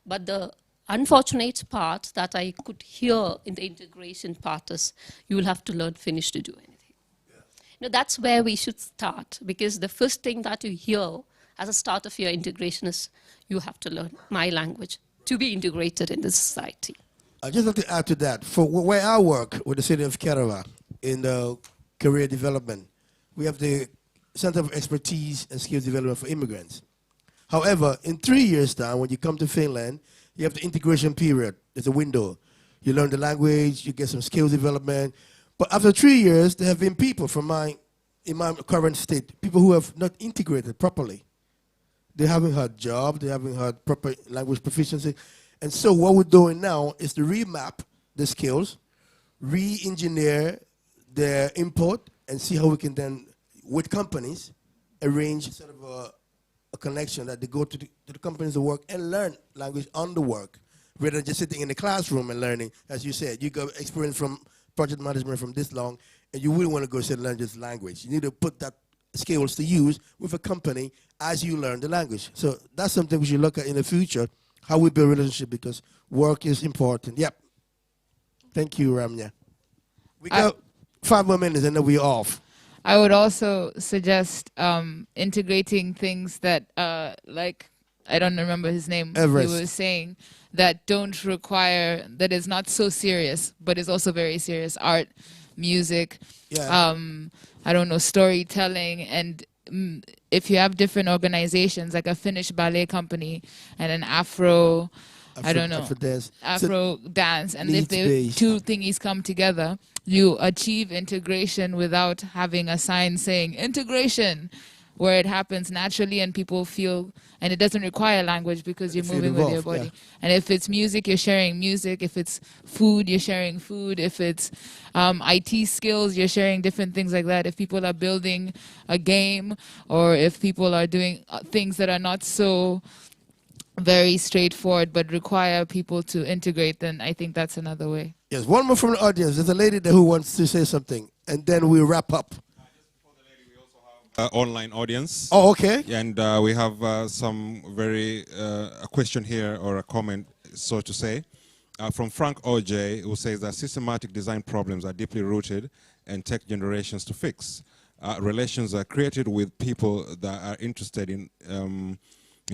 But the unfortunate part that I could hear in the integration part is you will have to learn Finnish to do anything. That's where we should start, because the first thing that you hear as a start of your integration is you have to learn my language to be integrated in the society. I just have to add to that. For where I work with the city of Kerava in the career development, we have the Center of Expertise and Skills Development for Immigrants. However, in 3 years' time, when you come to Finland, you have the integration period. There's a window. You learn the language, you get some skills development. But after 3 years, there have been people in my current state, people who have not integrated properly. They haven't had jobs, they haven't had proper language proficiency. And so what we're doing now is to remap the skills, re-engineer their input, and see how we can then, with companies, arrange sort of a connection that they go to the companies to work and learn language on the work, rather than just sitting in the classroom and learning. As you said, you got experience from project management from this long, and you wouldn't want to go sit and learn just language. You need to put that skills to use with a company as you learn the language. So that's something we should look at in the future, how we build relationship, because work is important. Yep. Thank you, Ramya. We got 5 more minutes and then we're off. I would also suggest integrating things that, like, I don't remember his name, Everest. he was saying, that don't require, that is not so serious, but is also very serious. Art, music, I don't know, storytelling, and if you have different organizations, like a Finnish ballet company and an Afro dance, and if the two thingies come together, you achieve integration without having a sign saying integration, where it happens naturally and people feel, and it doesn't require language because you're moving with your body. Yeah. And if it's music, you're sharing music. If it's food, you're sharing food. If it's IT skills, you're sharing different things like that. If people are building a game, or if people are doing things that are not so very straightforward but require people to integrate, then I think that's another way. Yes, one more from the audience. There's a lady there who wants to say something, and then we wrap up. Online audience. Oh, okay. And we have some a question here, or a comment, so to say, from Frank OJ, who says that systematic design problems are deeply rooted and take generations to fix. Relations are created with people that are interested in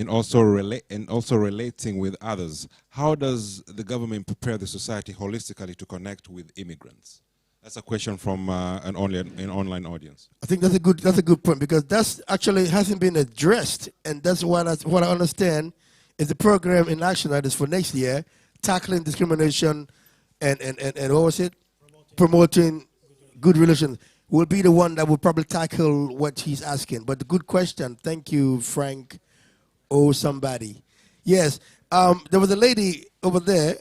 also relating with others. How does the government prepare the society holistically to connect with immigrants? That's a question from an online audience. I think that's a good point, because that's actually hasn't been addressed, and that's what I understand is the program in action that is for next year, tackling discrimination and what was it? Promoting good relations will be the one that will probably tackle what he's asking. But the good question. Thank you, Frank. Oh, somebody. Yes. There was a lady over there.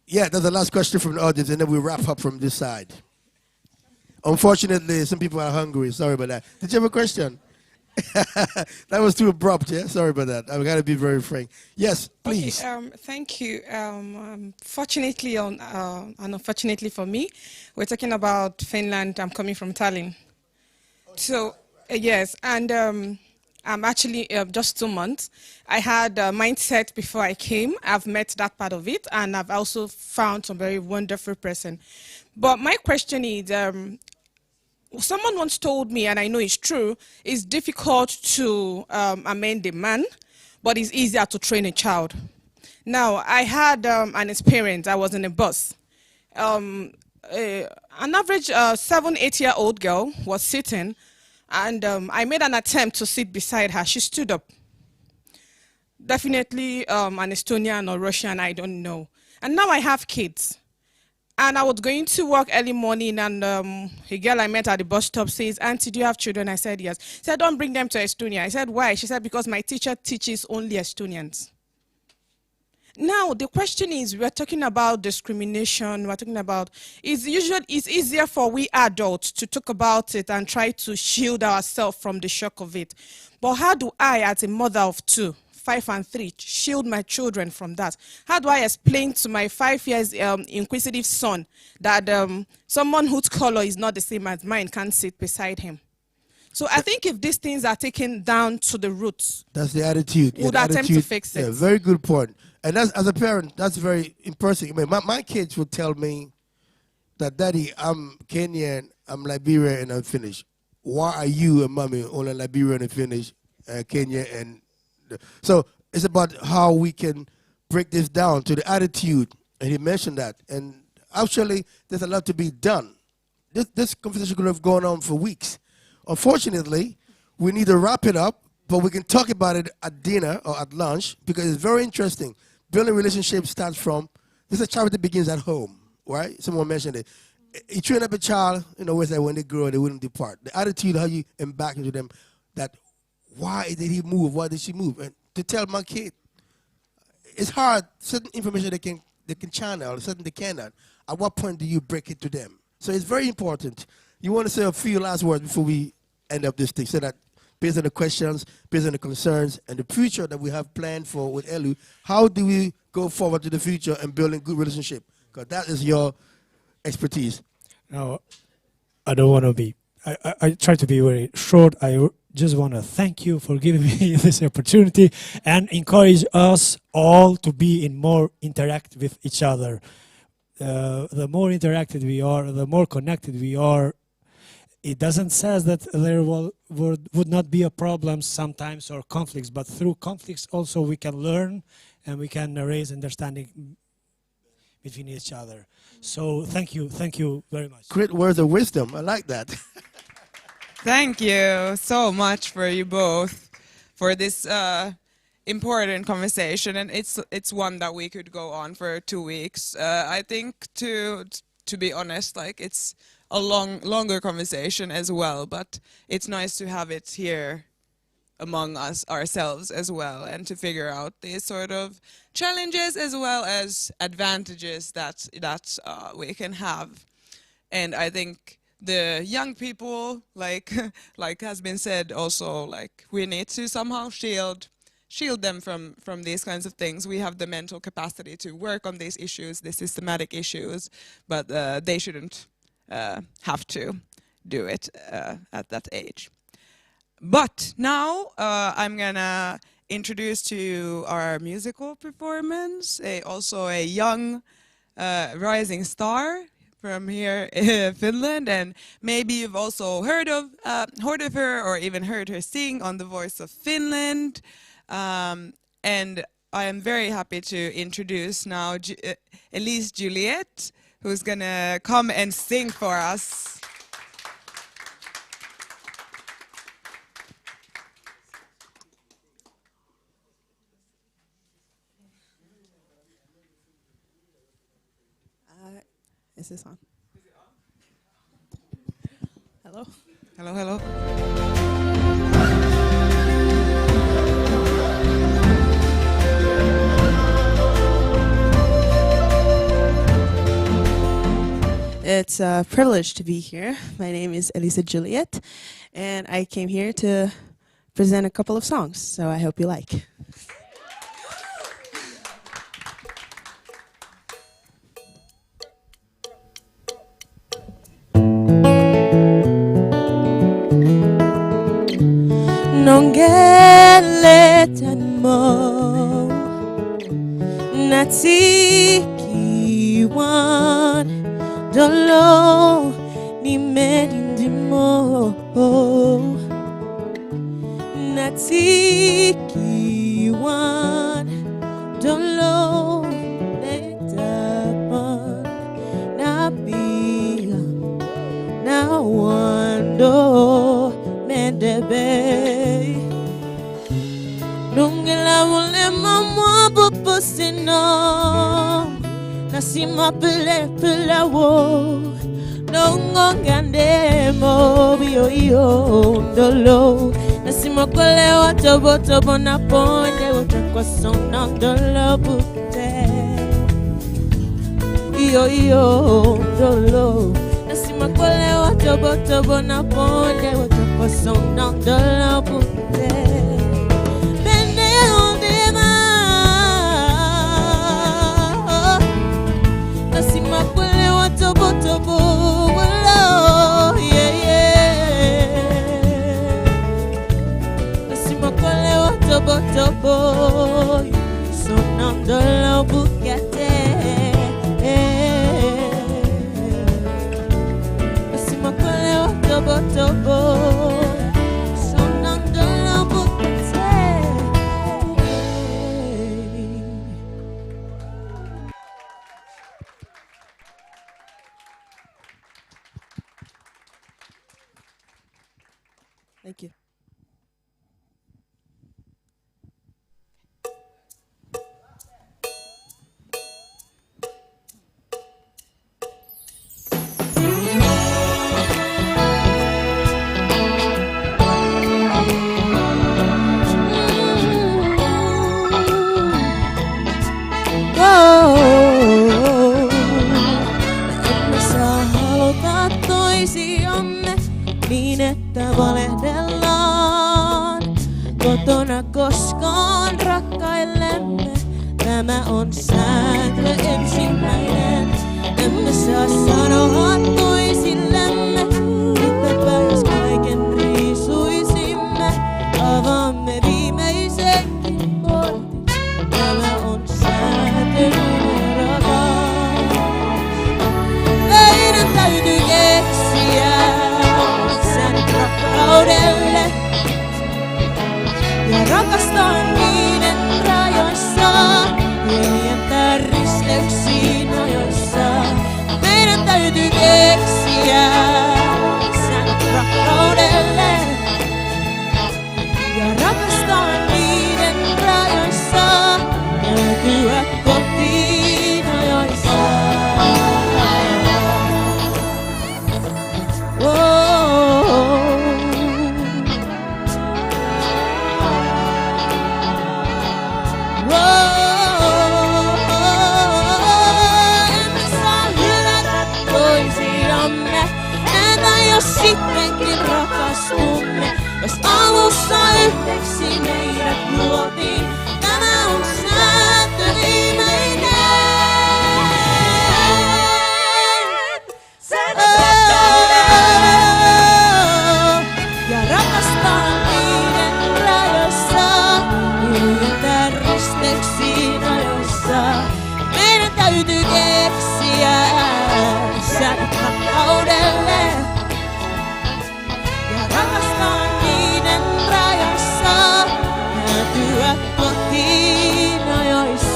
Yeah, that's the last question from the audience, and then we wrap up from this side. Unfortunately, some people are hungry. Sorry about that. Did you have a question? That was too abrupt, yeah? Sorry about that. I've got to be very frank. Yes, please. Okay, thank you. Fortunately and unfortunately for me, we're talking about Finland. I'm coming from Tallinn. So, yes, and I'm actually just 2 months. I had a mindset before I came. I've met that part of it, and I've also found some very wonderful person. But my question is, someone once told me, and I know it's true, it's difficult to amend a man, but it's easier to train a child. Now, I had an experience. I was in a bus. An average 7-8-year-old girl was sitting, and I made an attempt to sit beside her. She stood up. Definitely an Estonian or Russian, I don't know. And now I have kids. And I was going to work early morning, and a girl I met at the bus stop says, "Auntie, do you have children?" I said, "Yes." She said, "Don't bring them to Estonia." I said, "Why?" She said, "Because my teacher teaches only Estonians." Now, the question is, we're talking about discrimination, we're talking about, it's easier for we adults to talk about it and try to shield ourselves from the shock of it. But how do I, as a mother of 2, 5 and 3, shield my children from that? How do I explain to my 5 years inquisitive son that someone whose color is not the same as mine can't sit beside him? So I think if these things are taken down to the roots, that's the attitude. Would attempt to fix it. Yeah, very good point. And that's, as a parent, that's very impressive. I mean, my kids would tell me that, "Daddy, I'm Kenyan, I'm Liberian, and I'm Finnish. Why are you and Mommy only Liberian and Finnish, Kenya?" And so it's about how we can break this down to the attitude. And he mentioned that. And actually, there's a lot to be done. This conversation could have gone on for weeks. Unfortunately, we need to wrap it up, but we can talk about it at dinner or at lunch, because it's very interesting. Building relationships starts from, this is a charity that begins at home, right? Someone mentioned it. You train up a child, when they grow, they wouldn't depart. The attitude, how you embark into them, that why did he move? Why did she move? And to tell my kid, it's hard. Certain information they can channel, certain they cannot. At what point do you break it to them? So it's very important. You want to say a few last words before we end up this thing, so that based on the questions, based on the concerns, and the future that we have planned for with Elu, how do we go forward to the future and building good relationship? Because that is your expertise. No, I don't want to be, I try to be very short. I just want to thank you for giving me this opportunity and encourage us all to be more interact with each other. The more interacted we are, the more connected we are. It doesn't say that there would not be a problem sometimes or conflicts, but through conflicts also we can learn and we can raise understanding between each other. So thank you very much. Great words of wisdom. I like that. Thank you so much for you both for this important conversation, and it's one that we could go on for 2 weeks. I think to be honest, like it's a longer conversation as well, but it's nice to have it here among us ourselves as well, and to figure out these sort of challenges as well as advantages that we can have. And I think the young people, like has been said also, like we need to somehow shield them from these kinds of things. We have the mental capacity to work on these issues, the systematic issues, but they shouldn't have to do it at that age. But now I'm gonna introduce to you our musical performance, also a young rising star from here in Finland, and maybe you've also heard of her or even heard her sing on The Voice of Finland. And I am very happy to introduce now Elise Juliet, who's gonna come and sing for us. Is this on? Hello? Hello, hello. It's a privilege to be here. My name is Elisa Juliet, and I came here to present a couple of songs, so I hope you like. Nongeletan mo natikiwan dolo ni medindimo natikiwan dolo netapan nabiya nawando mendebe nungela mulema mwa popusino nasima pele wo nongongande mo bio ndolo nasima kole watobo na ponde utakwa sona ndolo bute iyo ndolo nasima kole watobo na ponde utakwa sona ndolo bute tobo wala nasimakole wa tobo sonandolo bukate nasimakole wa tobo sonandolo bukate. Thank you. Niin että valehdellaan kotona koskaan rakkaillemme. Tämä on sääntö ensimmäinen. Emme saa sanoa toisillemme, että jos kaiken riisuisimme, avaamme viimeisenkin portin. Tämä on sääntö numero 2. Meidän täytyy keksiä rakkaudelle ja rakastaa niiden rajoissa. Hiljentä sittenkin rakastumme. Jos alussa yhdeksi meidät luotiin, tämä on sääntö viimeinen. Ja rakastaa niiden rajoissa, yltää risteyksiin ajoissa. Meidän täytyy keksiä säännöt rakkaudelle. Ja rakastaa niiden rajoissa, päätyä kotiin ajoissa.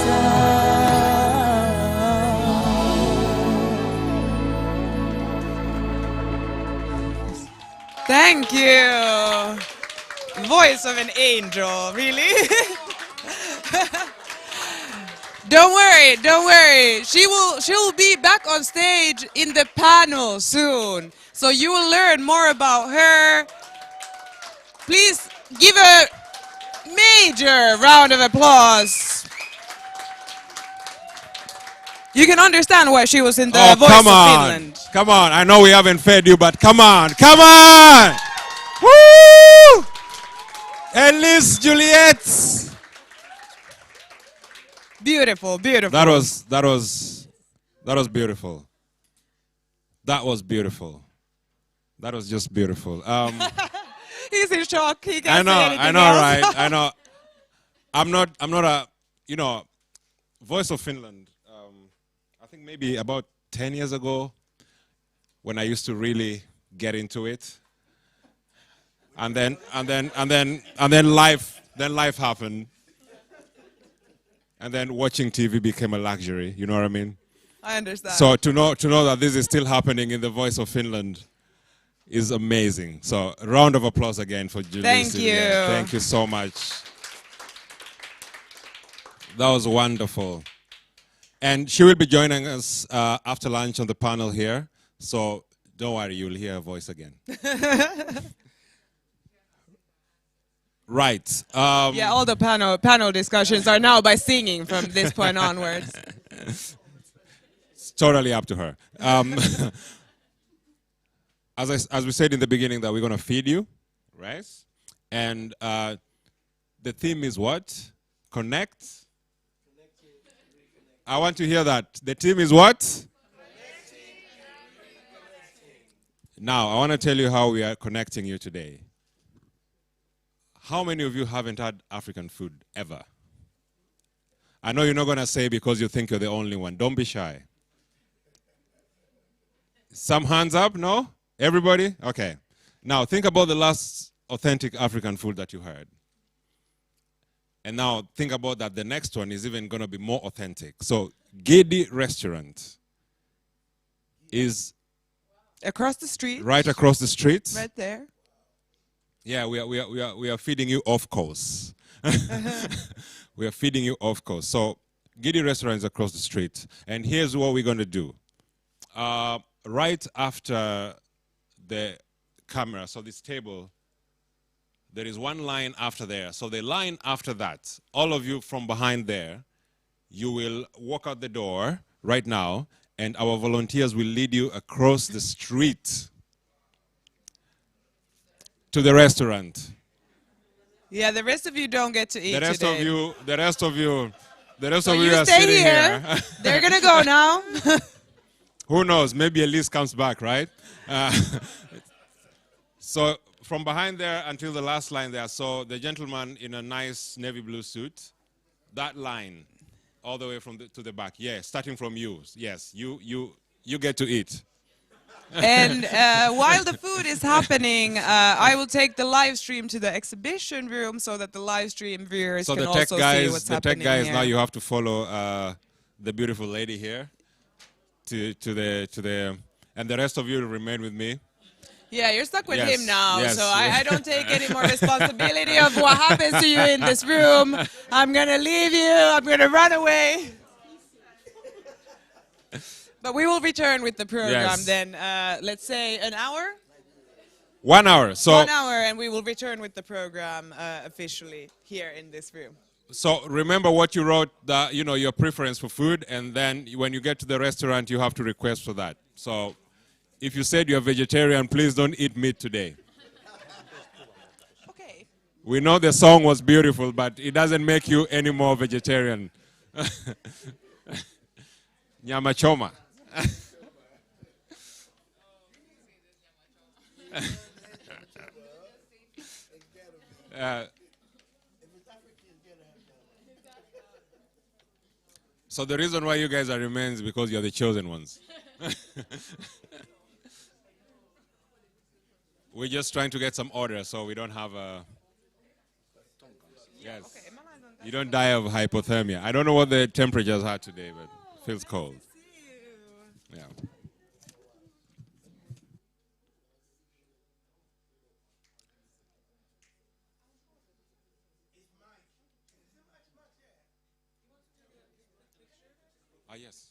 Thank you. Voice of an angel, really? Don't worry. She will be back on stage in the panel soon. So you will learn more about her. Please give a major round of applause. You can understand why she was in the Voice come of on. Finland. Come on. I know we haven't fed you, but come on. Come on. Woo! Elise Juliet. Beautiful. That was beautiful. That was beautiful. That was just beautiful. He's in shock. He I can't know, say anything I know, else. right? I know. I'm not a, Voice of Finland. I think maybe about 10 years ago, when I used to really get into it, and then life happened, and then watching TV became a luxury. You know what I mean? I understand. So to know that this is still happening in the Voice of Finland is amazing. So a round of applause again for Julie. Thank you. Thank you so much. That was wonderful. And she will be joining us after lunch on the panel here. So don't worry, you'll hear her voice again. Right. Yeah, all the panel discussions are now by singing from this point onwards. It's totally up to her. As we said in the beginning, that we're going to feed you, right? And the theme is what? Connect. I want to hear that. The theme is what? Now, I want to tell you how we are connecting you today. How many of you haven't had African food ever? I know you're not going to say because you think you're the only one. Don't be shy. Some hands up, no? Everybody? Okay. Now, think about the last authentic African food that you had. And now, think about that the next one is even going to be more authentic. So, Gedi Restaurant is... Across the street. Right across the street. Right there. Yeah, we are feeding you off course. We are feeding you off course. So, Gedi Restaurant is across the street. And here's what we're going to do. Right after the camera, so this table, there is one line after there. So the line after that, all of you from behind there, you will walk out the door right now, and our volunteers will lead you across the street to the restaurant. Yeah, the rest of you don't get to eat The rest today. of you So are you stay sitting here. here. They're gonna go now. Who knows? Maybe Elise comes back, right? So from behind there until the last line there, so the gentleman in a nice navy blue suit, that line, all the way from to the back. Yeah, starting from you. Yes, you get to eat. And while the food is happening, I will take the live stream to the exhibition room so that the live stream viewers So can the tech also see guys, what's the happening tech guys, here. now you have to follow the beautiful lady here to the, and the rest of you remain with me. Yeah, you're stuck with Yes, him now, yes. so I don't take any more responsibility of what happens to you in this room. I'm going to leave you. I'm going to run away. But we will return with the program Yes. then, let's say an hour? 1 hour. So 1 hour, and we will return with the program officially here in this room. So remember what you wrote, your preference for food, and then when you get to the restaurant, you have to request for that. So If you said you're vegetarian, please don't eat meat today. Okay. We know the song was beautiful, but it doesn't make you any more vegetarian. Nyama choma. So the reason why you guys are remains because you're the chosen ones. We're just trying to get some order so we don't have a... Yes. You don't die of hypothermia. I don't know what the temperatures are today, but it feels cold. Yeah. Ah, yes.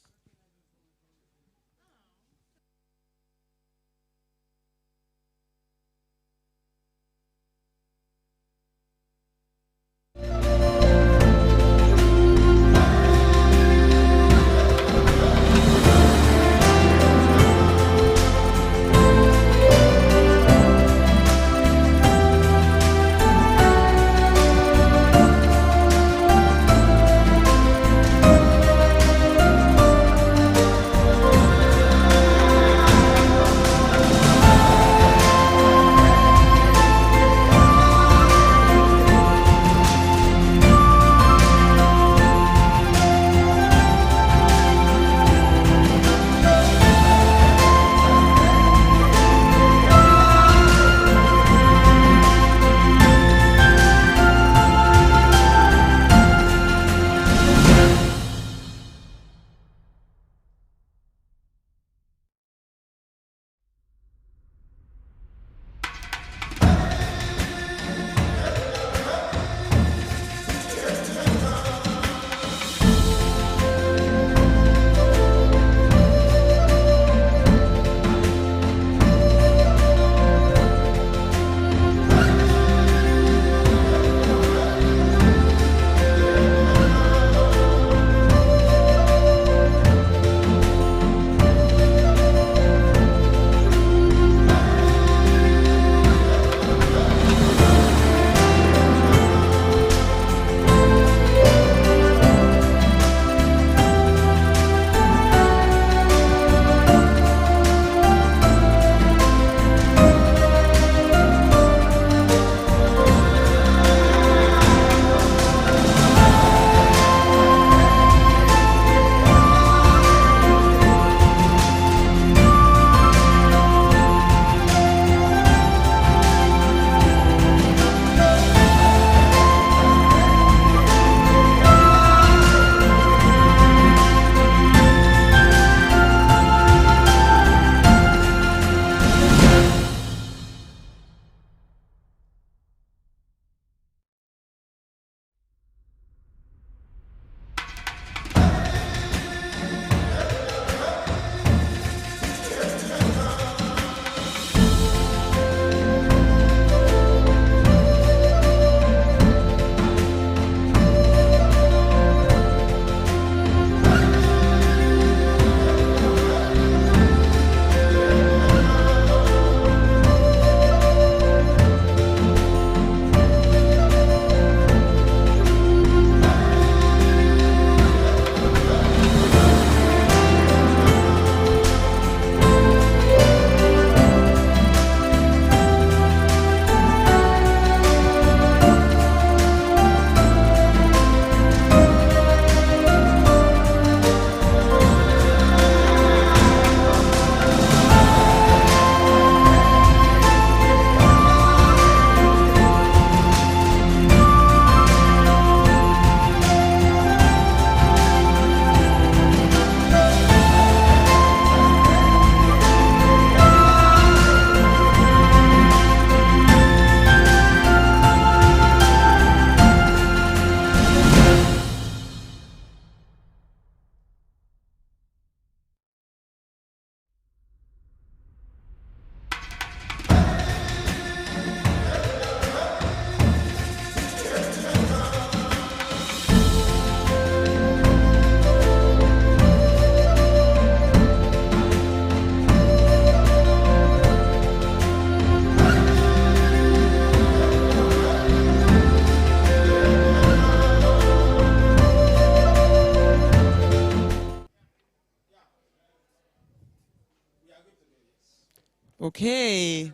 Okay.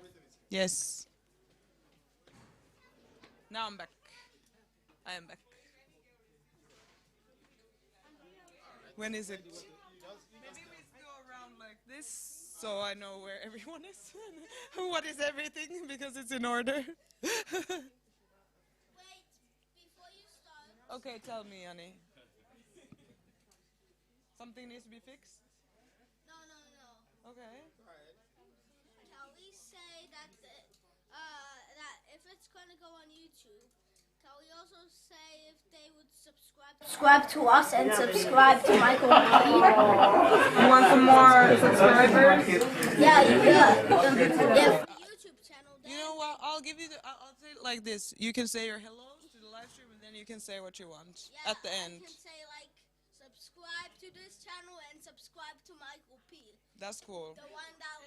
Yes. Now I'm back. I am back. When is it? Maybe we go around like this so I know where everyone is. What is everything? Because it's in order. Okay, tell me, Annie. Something needs to be fixed? No. Okay. Can we say that that if it's gonna go on YouTube, can we also say if they would subscribe to us and subscribe to Michael P? You want some more subscribers? Yeah. If YouTube channel. You know what? I'll give you I'll say it like this. You can say your hellos to the live stream, and then you can say what you want at the end. I can say like subscribe to this channel and subscribe to Michael P. That's cool. The one that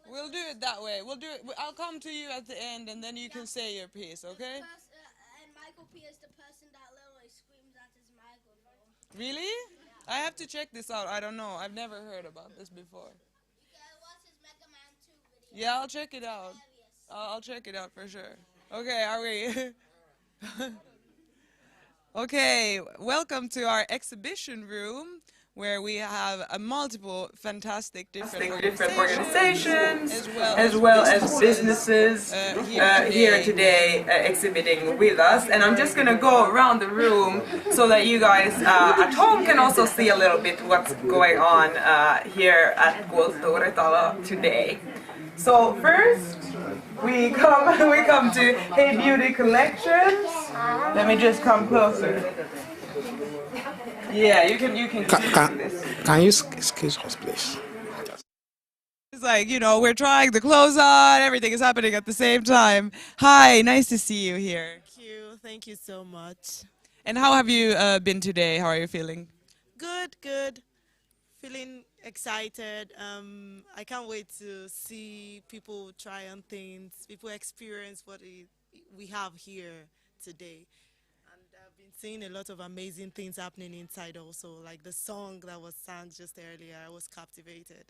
We'll do it that way. We'll do it. I'll come to you at the end, and then you can say your piece, okay? And Michael P is the person that literally screams at his microphone. Really? I have to check this out. I don't know. I've never heard about this before. You can watch his Mega Man 2 video. Yeah, I'll check it out. I'll check it out for sure. Okay, are we? Okay, welcome to our exhibition room, where we have multiple fantastic different organizations as well as businesses here today exhibiting with us. And I'm just going to go around the room so that you guys at home can also see a little bit what's going on here at Kulttuuritalo today. So first we come to Hey Beauty Collections. Let me just come closer. Yeah, you can this. Can you excuse us, please? It's like, you know, we're trying the clothes on, everything is happening at the same time. Hi, nice to see you here. Thank you so much. And how have you been today? How are you feeling? Good. Feeling excited. I can't wait to see people try on things, people experience what we have here today. I've been seeing a lot of amazing things happening inside also, like the song that was sung just earlier. I was captivated.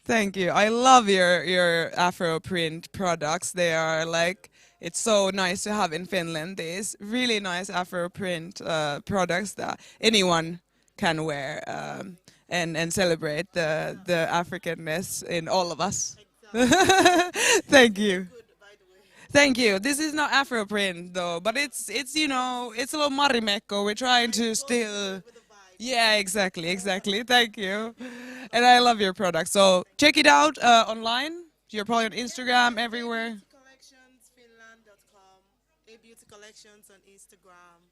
Thank you. I love your Afro print products. They are like, it's so nice to have in Finland. These really nice Afro print products that anyone can wear and celebrate the Africanness in all of us. Thank you. Thank you. This is not Afro print though, but it's you know, it's a little Marimekko. We're trying to still. Yeah, exactly. Thank you. And I love your product. So check it out online. You're probably on Instagram, everywhere. Collectionsfinland.com, A Beauty Collections on Instagram,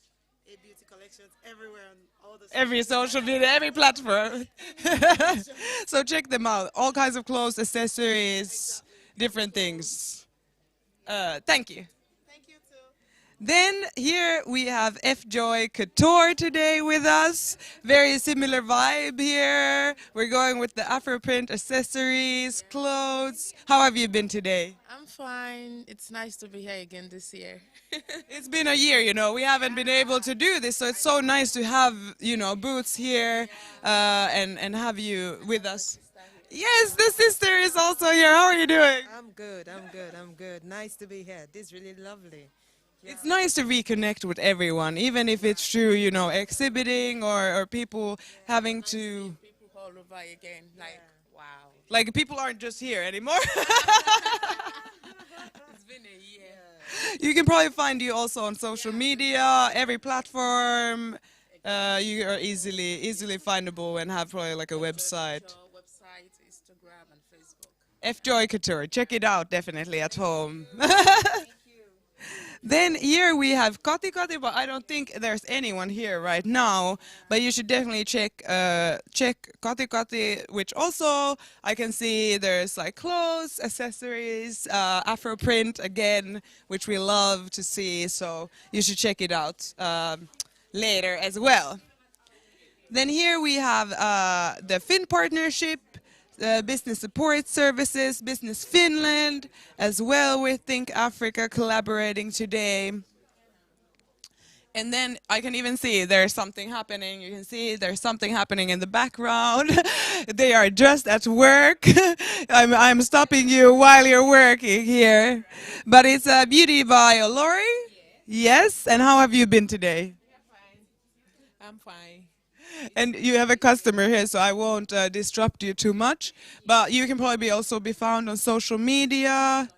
A Beauty Collections everywhere on all the Every social media, every platform. So check them out. All kinds of clothes, accessories, different things. Thank you. Then here we have F-Joy Couture today with us. Very similar vibe here. We're going with the Afro print accessories, clothes. How have you been today? I'm fine. It's nice to be here again this year. It's been a year, you know. We haven't been able to do this, so it's so nice to have, you know, Boots here and have you with us. Yes, the sister is also here. How are you doing? I'm good. Nice to be here. This is really lovely. It's nice to reconnect with everyone, even if it's through, you know, exhibiting or people having to... People all over again, like, wow. Like, people aren't just here anymore. It's been a year. You can probably find you also on social media, every platform. You are easily findable and have probably like a website. Website, Instagram, and Facebook. F-Joy Couture. Check it out, definitely, at home. Then here we have Kati Kati, but I don't think there's anyone here right now. But you should definitely check Kati Kati, which also I can see there's like clothes, accessories, Afro print again, which we love to see. So you should check it out later as well. Then here we have the Finn Partnership. Business Support Services, Business Finland, as well with Think Africa collaborating today. And then I can even see there's something happening. You can see there's something happening in the background. They are just at work. I'm stopping you while you're working here. But it's Beauty by Lori. Yes. And how have you been today? I'm fine. And you have a customer here, so I won't disrupt you too much. But you can probably also be found on social media.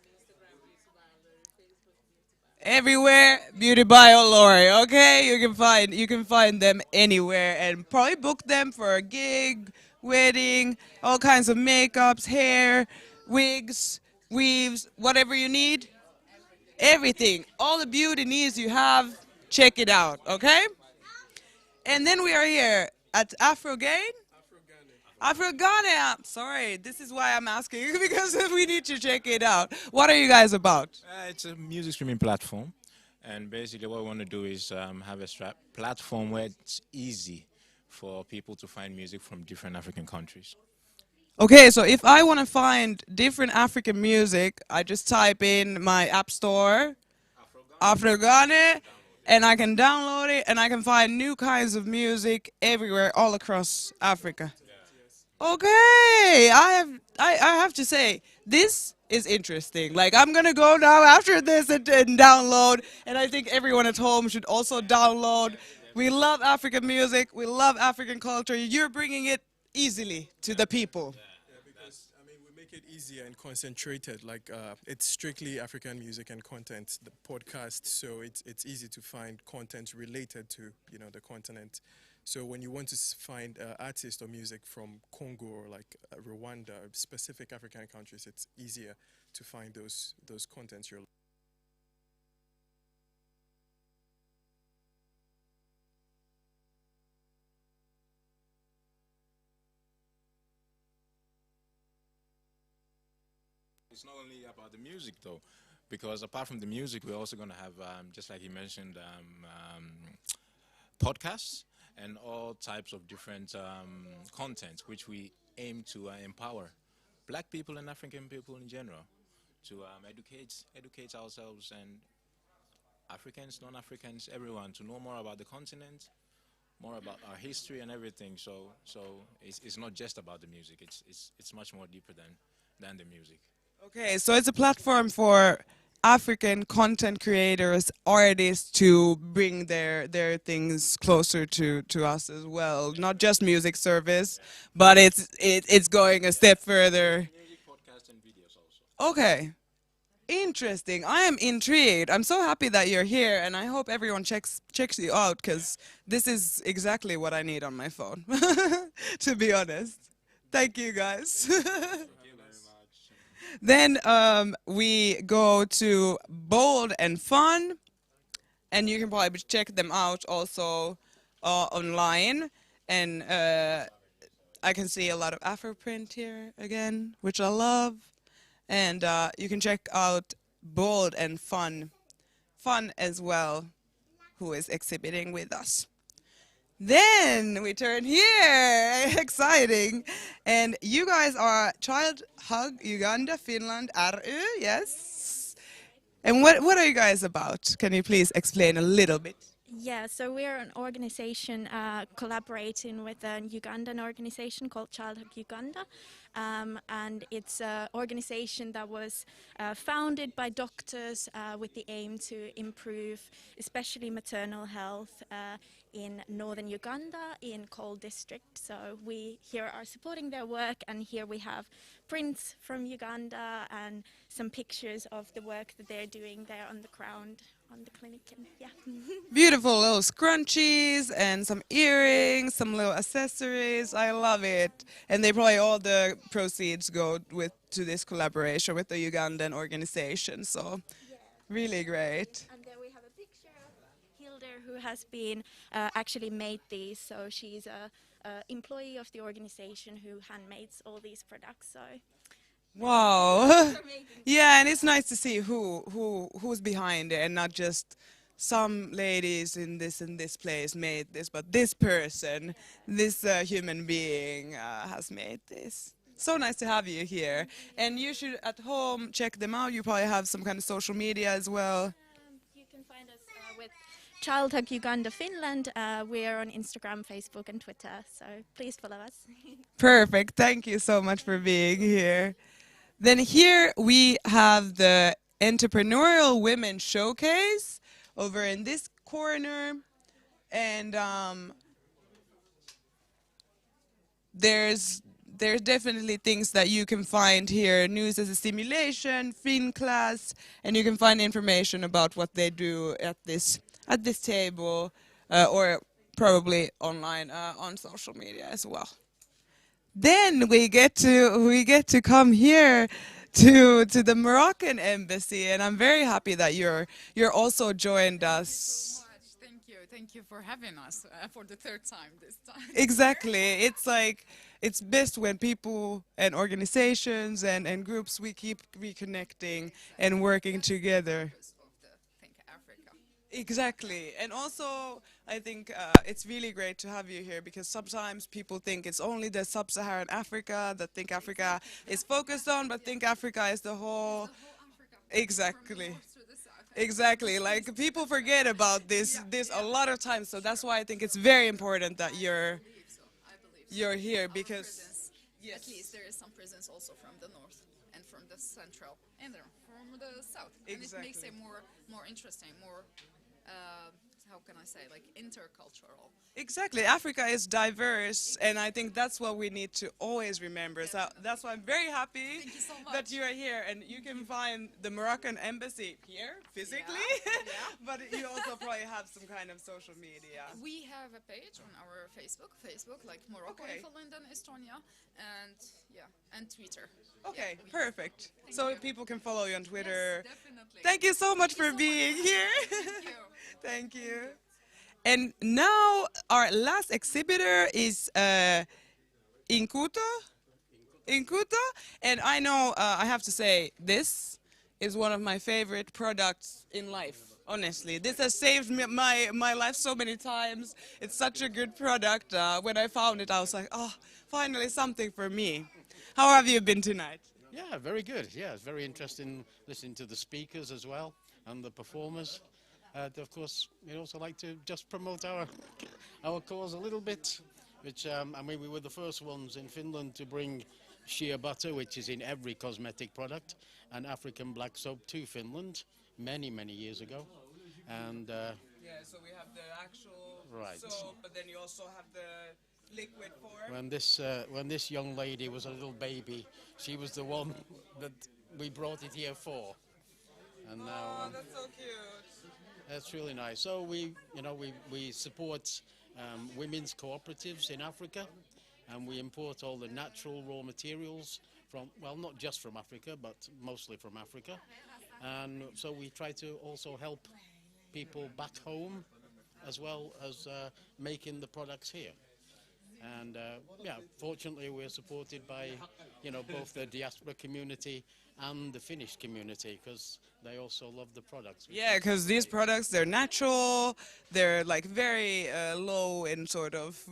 Everywhere, Beauty by Lori, okay? You can find them anywhere and probably book them for a gig, wedding, all kinds of makeups, hair, wigs, weaves, whatever you need. Everything. All the beauty needs you have, check it out, okay? And then we are here at Afrogain. Afrogane. Sorry, this is why I'm asking, because we need to check it out. What are you guys about? It's a music streaming platform, and basically what we want to do is have a platform where it's easy for people to find music from different African countries. Okay, so if I want to find different African music, I just type in my app store, Afrogane, and I can download it, and I can find new kinds of music everywhere, all across Africa. Okay, I have to say, this is interesting. Like, I'm gonna go now after this and download, and I think everyone at home should also download. We love African music, we love African culture. You're bringing it easily to the people. Yeah, because I mean, we make it easier and concentrated. Like, it's strictly African music and content, the podcast. So it's easy to find content related to the continent. So when you want to find artists or music from Congo or like Rwanda, specific African countries, it's easier to find those contents you're. It's not only about the music though, because apart from the music, we're also going to have, just like you mentioned, podcasts and all types of different content, which we aim to empower Black people and African people in general to educate ourselves and Africans, non-Africans, everyone to know more about the continent, more about our history and everything. So it's not just about the music. It's much more deeper than the music. Okay, so it's a platform for African content creators, artists to bring their things closer to us as well. Not just music service, but it's going a step further. Okay, interesting. I am intrigued. I'm so happy that you're here, and I hope everyone checks you out, because this is exactly what I need on my phone, to be honest. Thank you, guys. Then we go to Bold and Fun, and you can probably check them out also online. And I can see a lot of Afroprint here again, which I love. And you can check out Bold and Fun as well, who is exhibiting with us. Then we turn here, exciting. And you guys are Child Hug Uganda, Finland, RU, yes? And what are you guys about? Can you please explain a little bit? Yeah, so we're an organization collaborating with a Ugandan organization called Child Hug Uganda. And it's an organization that was founded by doctors with the aim to improve especially maternal health in northern Uganda in Cole district. So we here are supporting their work, and here we have prints from Uganda and some pictures of the work that they're doing there on the ground on the clinic. And yeah. Beautiful little scrunchies and some earrings, some little accessories. I love it. And they probably all the proceeds go to this collaboration with the Ugandan organization. So really great. And there we have a picture of Hilder, who has been actually made these. So she's a employee of the organization who handmakes all these products. So. Wow. Yeah, and it's nice to see who's behind it, and not just some ladies in this place made this, but this person, this human being has made this. So nice to have you here. And you should at home check them out. You probably have some kind of social media as well. You can find us with Childhood Uganda Finland. We're on Instagram, Facebook, and Twitter, so please follow us. Perfect. Thank you so much for being here. Then here we have the Entrepreneurial Women Showcase over in this corner. And there's definitely things that you can find here. News as a simulation, Fin class, and you can find information about what they do at this table or probably online on social media as well. Then we get to come here to the Moroccan embassy, and I'm very happy that you're also joined us. Thank you for having us for the third time this time. Exactly. It's like, it's best when people and organizations and groups, we keep reconnecting and working together. Exactly. And also, I think it's really great to have you here, because sometimes people think it's only the sub-Saharan Africa that Think Africa is focused on, but Think Africa is the whole... Exactly. Exactly. Like, people forget about this a lot of times, so that's why I think it's very important that you're here, because at least there is some presence also from the north and from the central and from the south. And it makes it more interesting, more how can I say, like intercultural. Exactly. Africa is diverse, and I think that's what we need to always remember. So that's why I'm very happy that you are here, and you can find the Moroccan embassy here physically, but you also probably have some kind of social media. We have a page on our Facebook like Morocco, Finland, and Estonia, and Twitter. Okay, perfect. So people can follow you on Twitter. Yes, definitely. Thank you so much for being here. Thank you. Thank you. And now our last exhibitor is Inkuto. And I know I have to say, this is one of my favorite products in life. Honestly, this has saved my life so many times. It's such a good product. When I found it, I was like, oh, finally something for me. How have you been tonight? Yeah, very good. Yeah, it's very interesting listening to the speakers as well and the performers. Of course, we'd also like to just promote our cause a little bit, which, I mean, we were the first ones in Finland to bring shea butter, which is in every cosmetic product, and African black soap to Finland many, many years ago. And yeah, so we have the actual soap, but then you also have the liquid form. When this young lady was a little baby, she was the one that we brought it here for. And now, that's so cute. That's really nice. So we support women's cooperatives in Africa, and we import all the natural raw materials from, well, not just from Africa, but mostly from Africa. And so we try to also help people back home, as well as making the products here. And yeah, fortunately we're supported by, both the diaspora community and the Finnish community, because they also love the products. Yeah, because these products, they're natural, they're like very low in sort of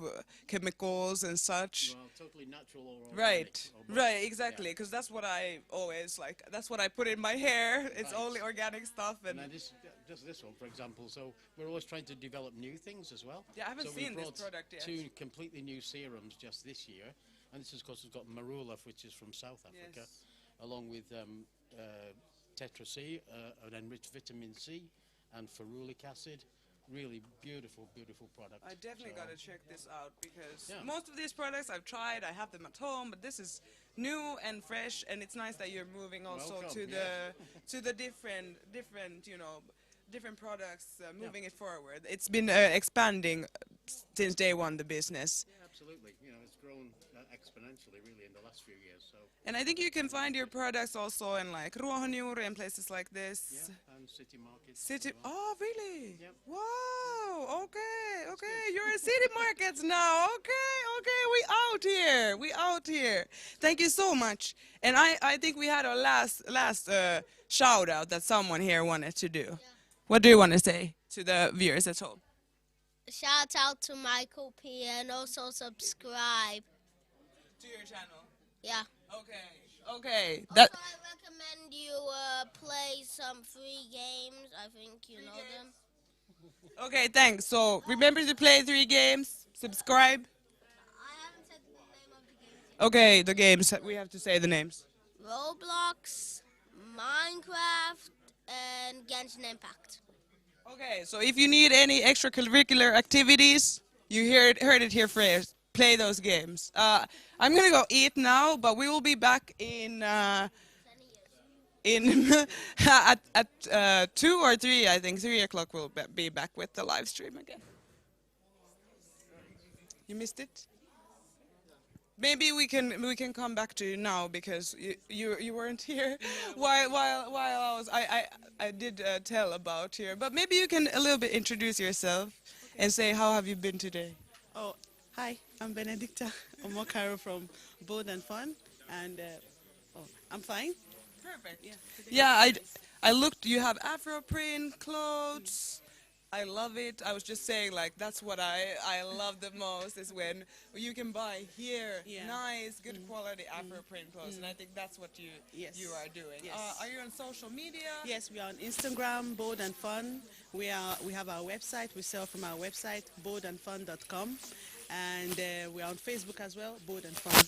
chemicals and such. Well, totally natural or organic. Right, exactly, because that's what I always like, that's what I put in my hair, it's only organic stuff. And just this one, for example, so we're always trying to develop new things as well. Yeah, I haven't seen this product yet. 2 completely new serums just this year, and this is, of course, we've got marula, which is from South Africa, along with Tetra C, an enriched vitamin C, and ferulic acid. Really beautiful, beautiful product. I definitely got to check this out, because most of these products I've tried, I have them at home, but this is new and fresh, and it's nice that you're moving also to the different different products, moving it forward. It's been expanding since day one, the business. Yeah, absolutely. It's grown exponentially, really, in the last few years. So. And I think you can find your products also in like Ruohonjuuri and places like this. Yeah, and city markets. Oh, really? Yep. Wow. Okay. You're in city markets now. Okay. We out here. Thank you so much. And I think we had our last shout out that someone here wanted to do. Yeah. What do you want to say to the viewers at home? Shout out to Michael P. and also subscribe. To your channel? Yeah. Okay. Also, I recommend you play some free games. I think you know them. Okay, thanks. So remember to play 3 games, subscribe. Okay, the games, we have to say the names. Roblox, Minecraft, and Genshin Impact. Okay, so if you need any extracurricular activities, you heard it here first. Play those games. I'm gonna go eat now, but we will be back in at 2 or 3. I think 3 o'clock we'll be back with the live stream again. You missed it? Maybe we can come back to you now because you weren't here while I did tell about here. But maybe you can a little bit introduce yourself and say how have you been today? Oh, hi, I'm Benedicta Omokaro from Bold and Fun, and I'm fine. Perfect. Yeah, I looked. You have Afro print clothes. I love it. I was just saying, like, that's what I love the most is when you can buy here nice, good quality Afro print clothes, and I think that's what you are doing. Yes. Are you on social media? Yes, we are on Instagram, Bold and Fun. We have our website. We sell from our website, boldandfun.com, and we are on Facebook as well, Bold and Fun.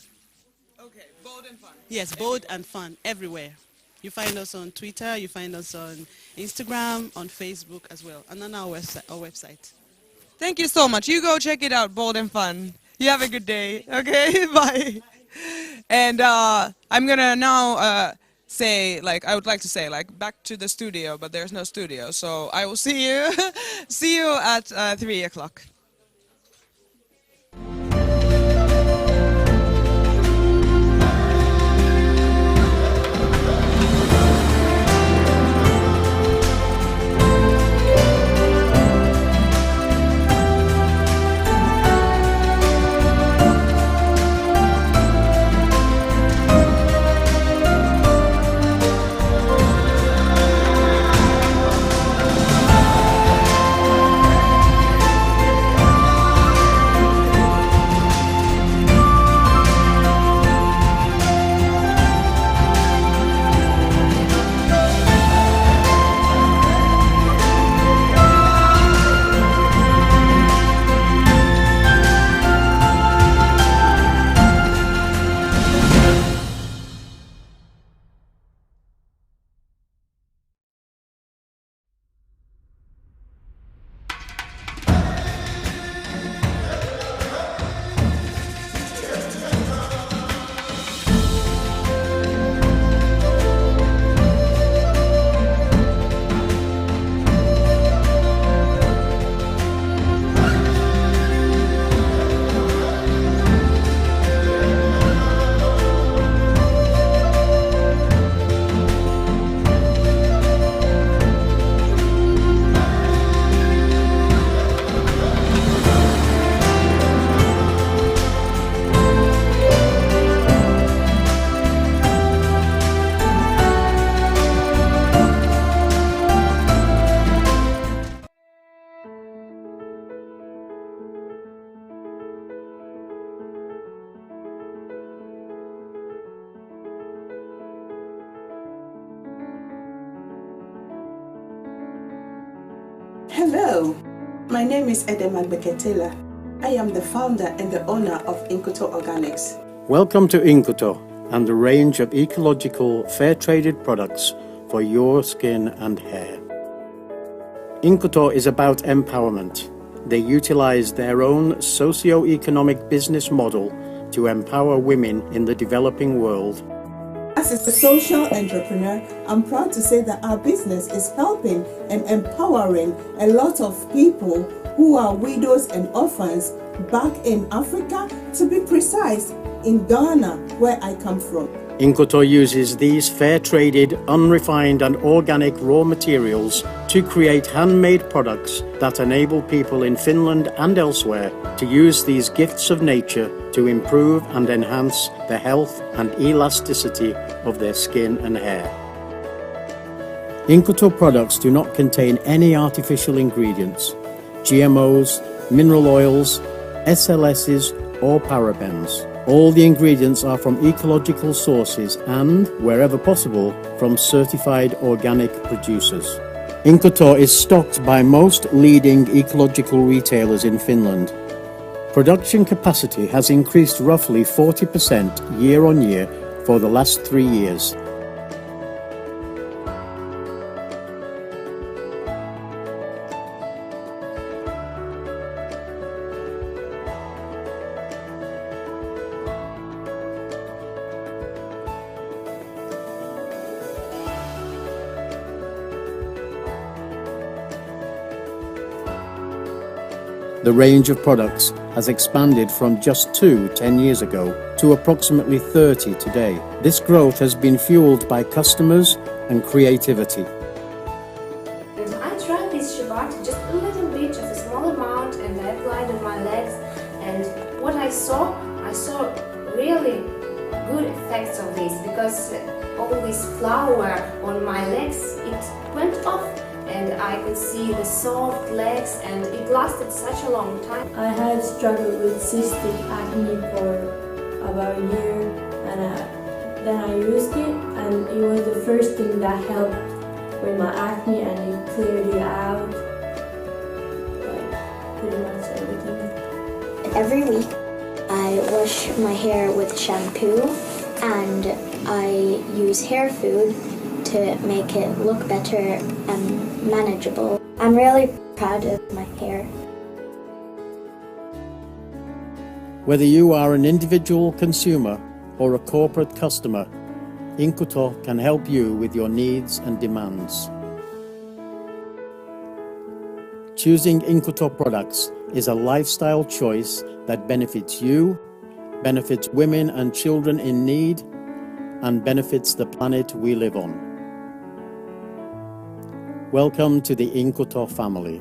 Okay, Bold and Fun. Yes, Bold and Fun everywhere. You find us on Twitter, you find us on Instagram, on Facebook as well, and on our website. Thank you so much. You go check it out, Bold and Fun. You have a good day. Okay, bye. And I'm gonna now say, like, I would like to say, like, back to the studio, but there's no studio, so I will see you, see you at 3 o'clock. Hello, my name is Edeman Beketela. I am the founder and the owner of Inkuto Organics. Welcome to Inkuto and the range of ecological, fair-traded products for your skin and hair. Inkuto is about empowerment. They utilize their own socio-economic business model to empower women in the developing world. As a social entrepreneur, I'm proud to say that our business is helping and empowering a lot of people who are widows and orphans back in Africa, to be precise, in Ghana, where I come from. Inkuto uses these fair-traded, unrefined and organic raw materials to create handmade products that enable people in Finland and elsewhere to use these gifts of nature to improve and enhance the health and elasticity of their skin and hair. Inkuto products do not contain any artificial ingredients, GMOs, mineral oils, SLSs or parabens. All the ingredients are from ecological sources and, wherever possible, from certified organic producers. Inkoto is stocked by most leading ecological retailers in Finland. Production capacity has increased roughly 40% year on year for the last 3 years. The range of products has expanded from just 2 10 years ago to approximately 30 today. This growth has been fueled by customers and creativity. I tried this Shabbat just a little bit, just a small amount, and I applied on my legs. And what I saw really good effects of this, because all this flour on my legs, it went off. And I could see the soft legs, and it lasted such a long time. I had struggled with cystic acne for about a year, and then I used it, and it was the first thing that helped with my acne, and it cleared it out, like pretty much everything. Every week I wash my hair with shampoo, and I use hair food to make it look better and manageable. I'm really proud of my hair. Whether you are an individual consumer or a corporate customer, Inkoto can help you with your needs and demands. Choosing Inkoto products is a lifestyle choice that benefits you, benefits women and children in need, and benefits the planet we live on. Welcome to the Inkoto family.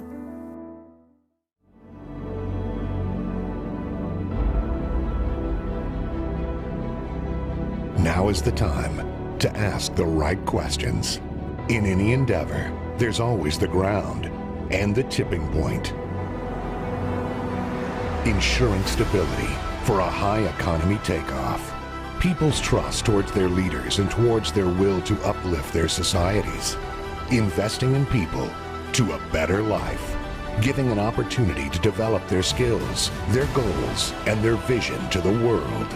Now is the time to ask the right questions. In any endeavor, there's always the ground and the tipping point. Ensuring stability for a high economy takeoff. People's trust towards their leaders and towards their will to uplift their societies. Investing in people to a better life. Giving an opportunity to develop their skills, their goals, and their vision to the world.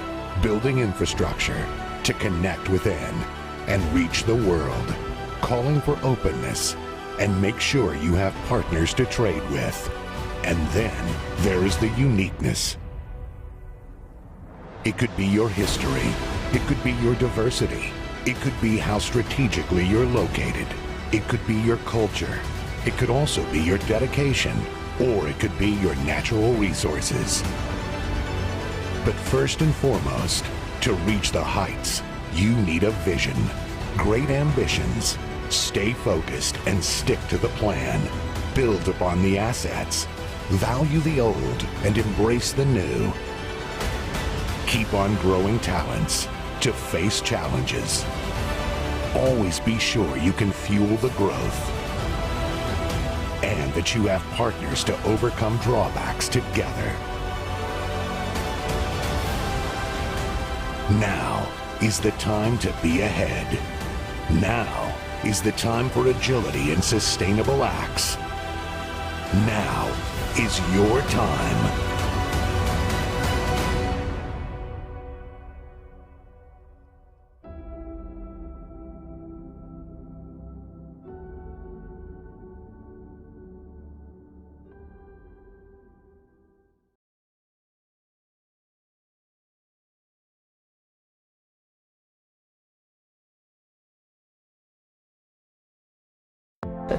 Building infrastructure to connect within and reach the world. Calling for openness and make sure you have partners to trade with. And then there is the uniqueness. It could be your history. It could be your diversity. It could be how strategically you're located. It could be your culture. It could also be your dedication, or it could be your natural resources. But first and foremost, to reach the heights, you need a vision. Great ambitions. Stay focused and stick to the plan. Build upon the assets. Value the old and embrace the new. Keep on growing talents to face challenges. Always be sure you can fuel the growth and that you have partners to overcome drawbacks together. Now is the time to be ahead. Now is the time for agility and sustainable acts. Now is your time.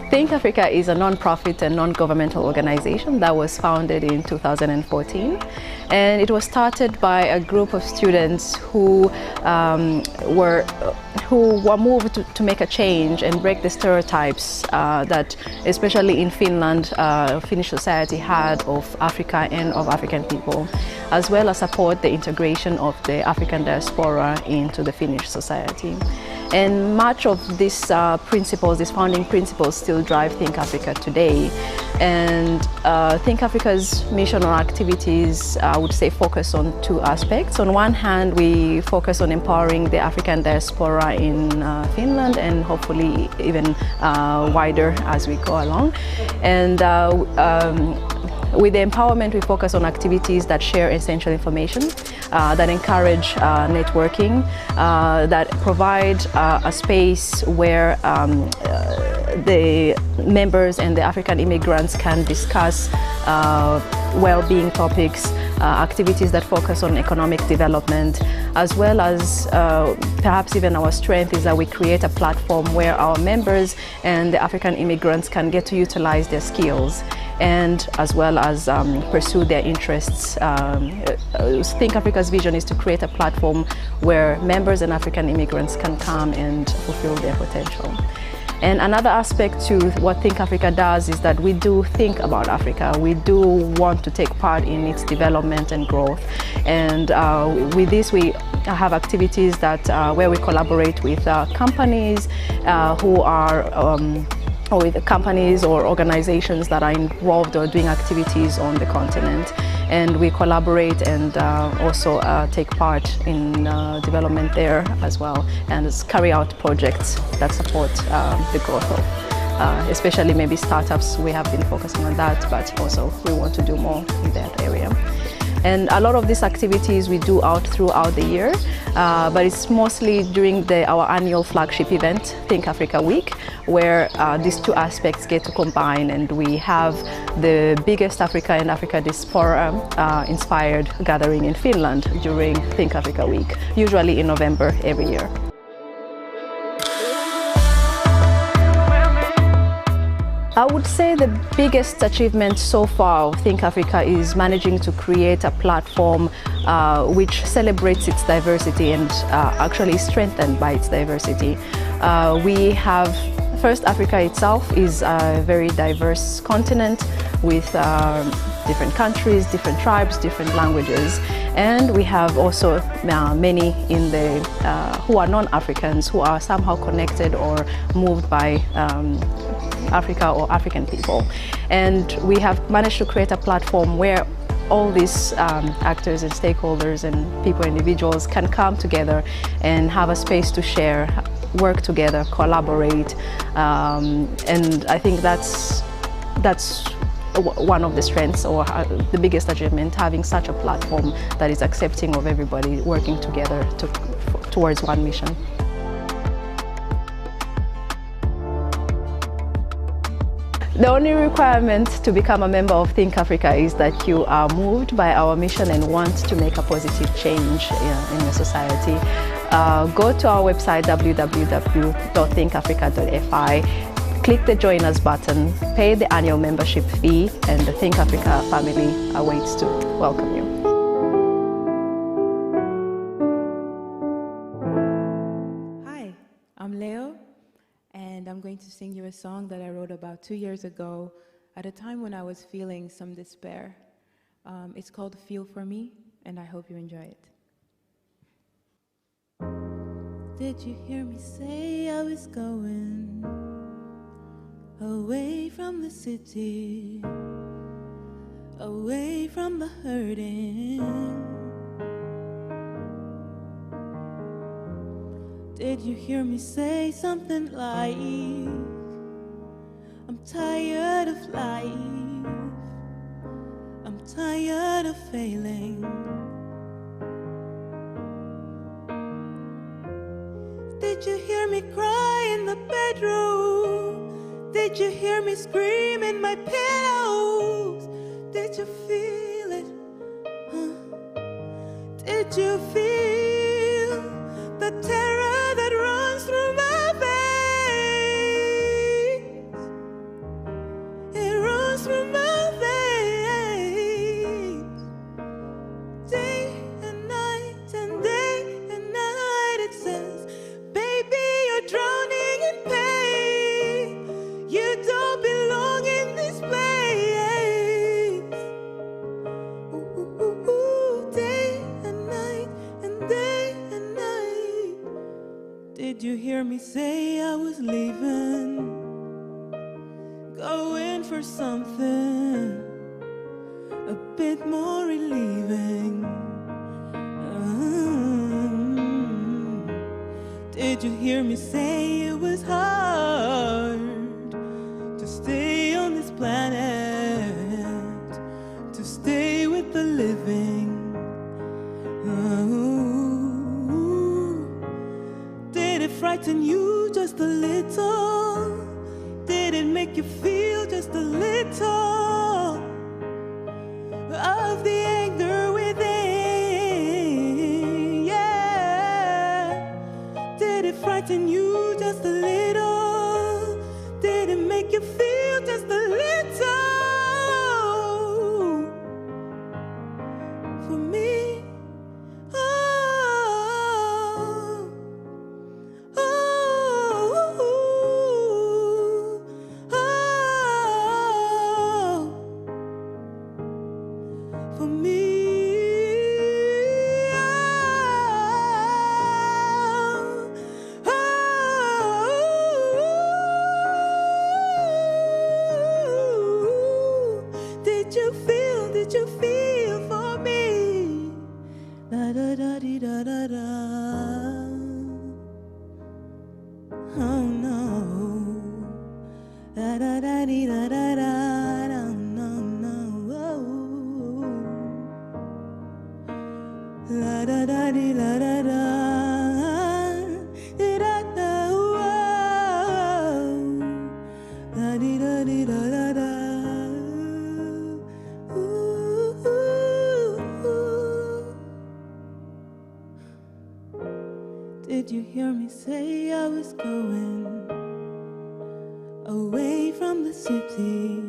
Think Africa is a non-profit and non-governmental organization that was founded in 2014, and it was started by a group of students who were moved to make a change and break the stereotypes that, especially in Finland, Finnish society had of Africa and of African people, as well as support the integration of the African diaspora into the Finnish society. And much of these principles, these founding principles, still drive Think Africa today. And Think Africa's mission or activities, I would say, focus on two aspects. On one hand, we focus on empowering the African diaspora in Finland and hopefully even wider as we go along. And with the empowerment, we focus on activities that share essential information, that encourage networking, that provide a space where the members and the African immigrants can discuss well-being topics, activities that focus on economic development, as well as perhaps even our strength is that we create a platform where our members and the African immigrants can get to utilize their skills and as well as pursue their interests. Think Africa's vision is to create a platform where members and African immigrants can come and fulfill their potential. And another aspect to what Think Africa does is that we do think about Africa. We do want to take part in its development and growth. And with this, we have activities that where we collaborate with companies who are or with companies or organizations that are involved or doing activities on the continent. And we collaborate and also take part in development there as well, and carry out projects that support the growth of, especially maybe startups. We have been focusing on that, but also we want to do more in that area. And a lot of these activities we do out throughout the year, but it's mostly during our annual flagship event, Think Africa Week, where these two aspects get to combine, and we have the biggest Africa and Africa diaspora inspired gathering in Finland during Think Africa Week, usually in November every year. I would say the biggest achievement so far of Think Africa is managing to create a platform which celebrates its diversity and actually is strengthened by its diversity. We have, first, Africa itself is a very diverse continent with different countries, different tribes, different languages. And we have also many in the who are non-Africans who are somehow connected or moved by Africa or African people. And we have managed to create a platform where all these actors and stakeholders and people, individuals can come together and have a space to share, work together, collaborate. And I think that's one of the strengths or the biggest achievement, having such a platform that is accepting of everybody working together towards one mission. The only requirement to become a member of Think Africa is that you are moved by our mission and want to make a positive change in your society. Go to our website, www.thinkafrica.fi, click the Join Us button, pay the annual membership fee, and the Think Africa family awaits to welcome you. Hi, I'm Leo, and I'm going to sing you a song that I wrote about 2 years ago at a time when I was feeling some despair. It's called Feel For Me, and I hope you enjoy it. Did you hear me say I was going away from the city, away from the hurting? Did you hear me say something like, I'm tired of life, I'm tired of failing? Did you hear me cry in the bedroom? Did you hear me scream in my pillows? Did you feel it? Did you feel the terror that runs through my veins? It runs through my veins. Day and night and day and night it says, baby, you're drowning in pain. You don't belong in this place. Ooh, ooh, ooh, day and night and day. Did you hear me say I was leaving? Going for something a bit more relieving. Did you hear me say it was hard to stay on this planet, to stay with the living? Did it frighten you just a little? Did it make you feel just a little of the anger within? Yeah. Did it frighten you just a little? Did it make you feel just a little? For me, for me, did you feel for me? Da da da dee da da da. Oh no. Da da da dee da da da. No no. La da da dee la da da. Dee da da. La dee da dee da da da. Did you hear me say I was going away from the city,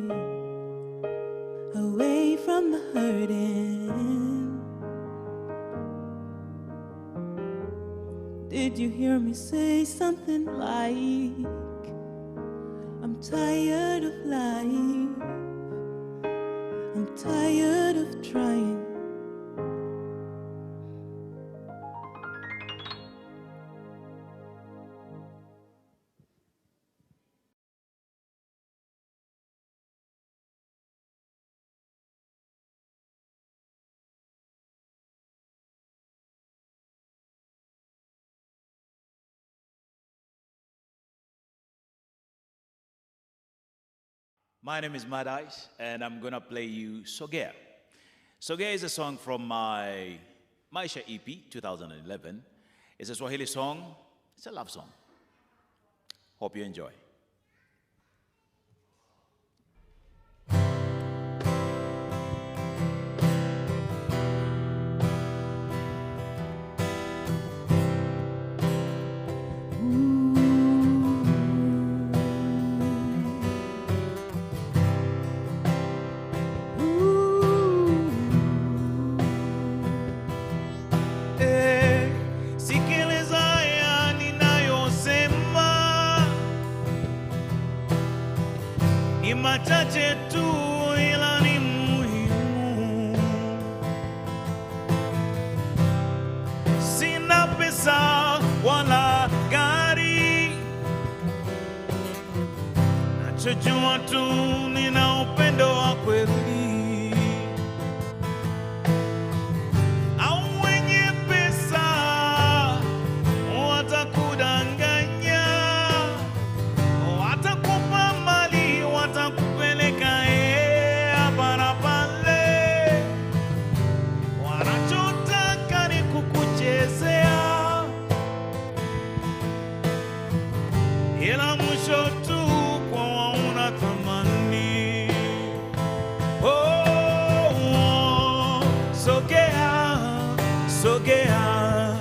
away from the hurting? Did you hear me say something like, I'm tired of lying, I'm tired of trying? My name is Madais, and I'm gonna play you Sogea. Sogea is a song from my Maisha EP 2011. It's a Swahili song, it's a love song. Hope you enjoy. Machache tu ila ni muhimu. Sina pesa wala gari, nachojua tu nina upendo wa kweli. Au wenye pesa watakudanganya, watakupa mali, watakupeleka hapa na pale, wanachotaka ni kukuchezea, ila mwisho tu kwa wauna thamani. Oh, oh, sogea, sogea,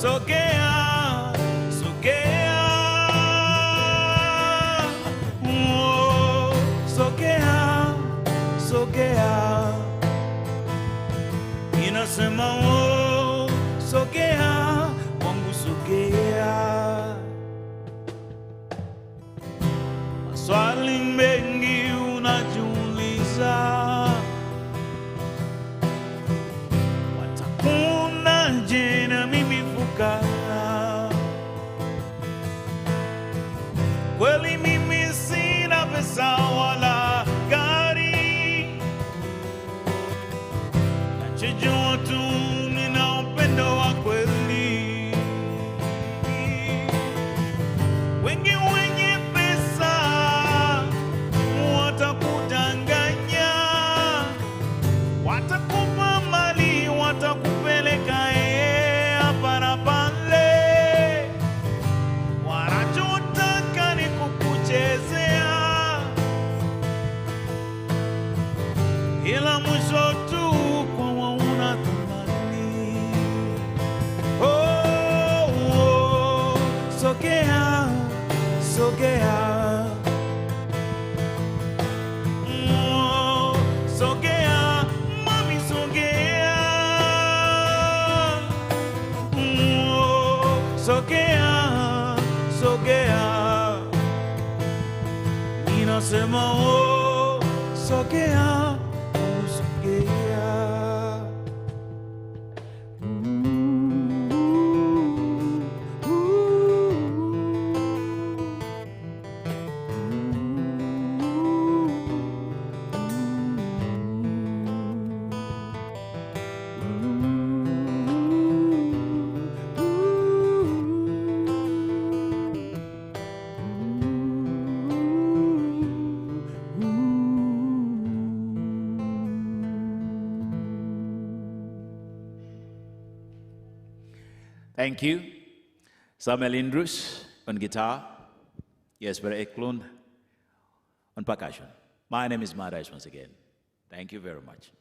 sogea. Sogea, inasema oh, sogea, wangu sogea. Maswali mengi unajiuliza, watakuonaje sogea, sogea. Ninasema oh, sogea, oh, sogea. Thank you. Samuel Indrus on guitar. Jesper Eklund on percussion. My name is Madais once again. Thank you very much.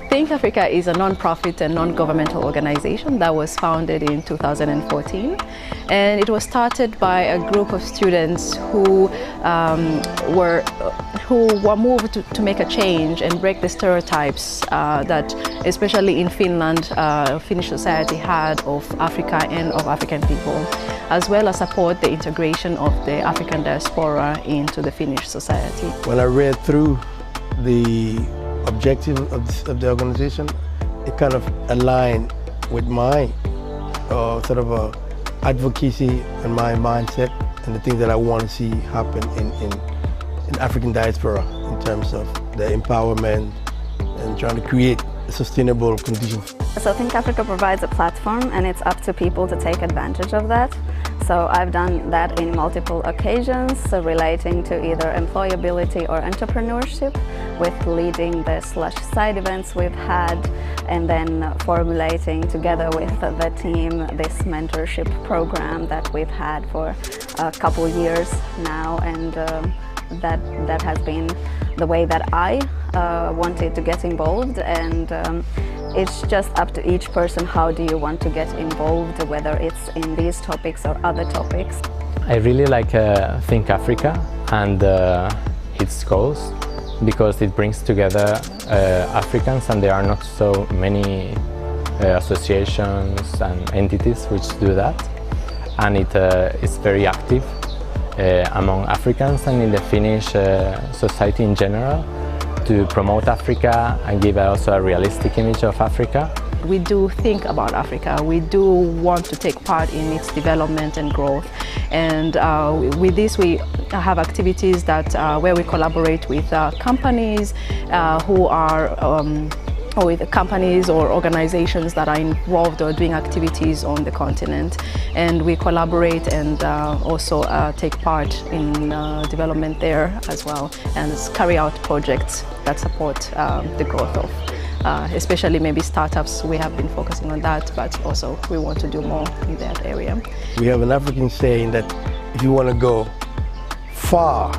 Think Africa is a non-profit and non-governmental organization that was founded in 2014, and it was started by a group of students who were moved to make a change and break the stereotypes that, especially in Finland, Finnish society had of Africa and of African people, as well as support the integration of the African diaspora into the Finnish society. When I read through the objective of the organization, it kind of aligned with my sort of advocacy and my mindset and the things that I want to see happen in African diaspora in terms of the empowerment and trying to create sustainable conditions. So Think Africa provides a platform, and it's up to people to take advantage of that. So I've done that in multiple occasions, so relating to either employability or entrepreneurship, with leading the Slush side events we've had, and then formulating together with the team this mentorship program that we've had for a couple years now, and that has been the way that I wanted to get involved, and it's just up to each person, how do you want to get involved, whether it's in these topics or other topics. I really like Think Africa and its goals, because it brings together Africans, and there are not so many associations and entities which do that, and it is very active among Africans and in the Finnish society in general, to promote Africa and give also a realistic image of Africa. We do think about Africa. We do want to take part in its development and growth. And with this, we have activities that where we collaborate with companies who are or with companies or organizations that are involved or doing activities on the continent. And we collaborate and also take part in development there as well, and carry out projects that support the growth of especially maybe startups. We have been focusing on that, but also we want to do more in that area. We have an African saying that if you want to go far,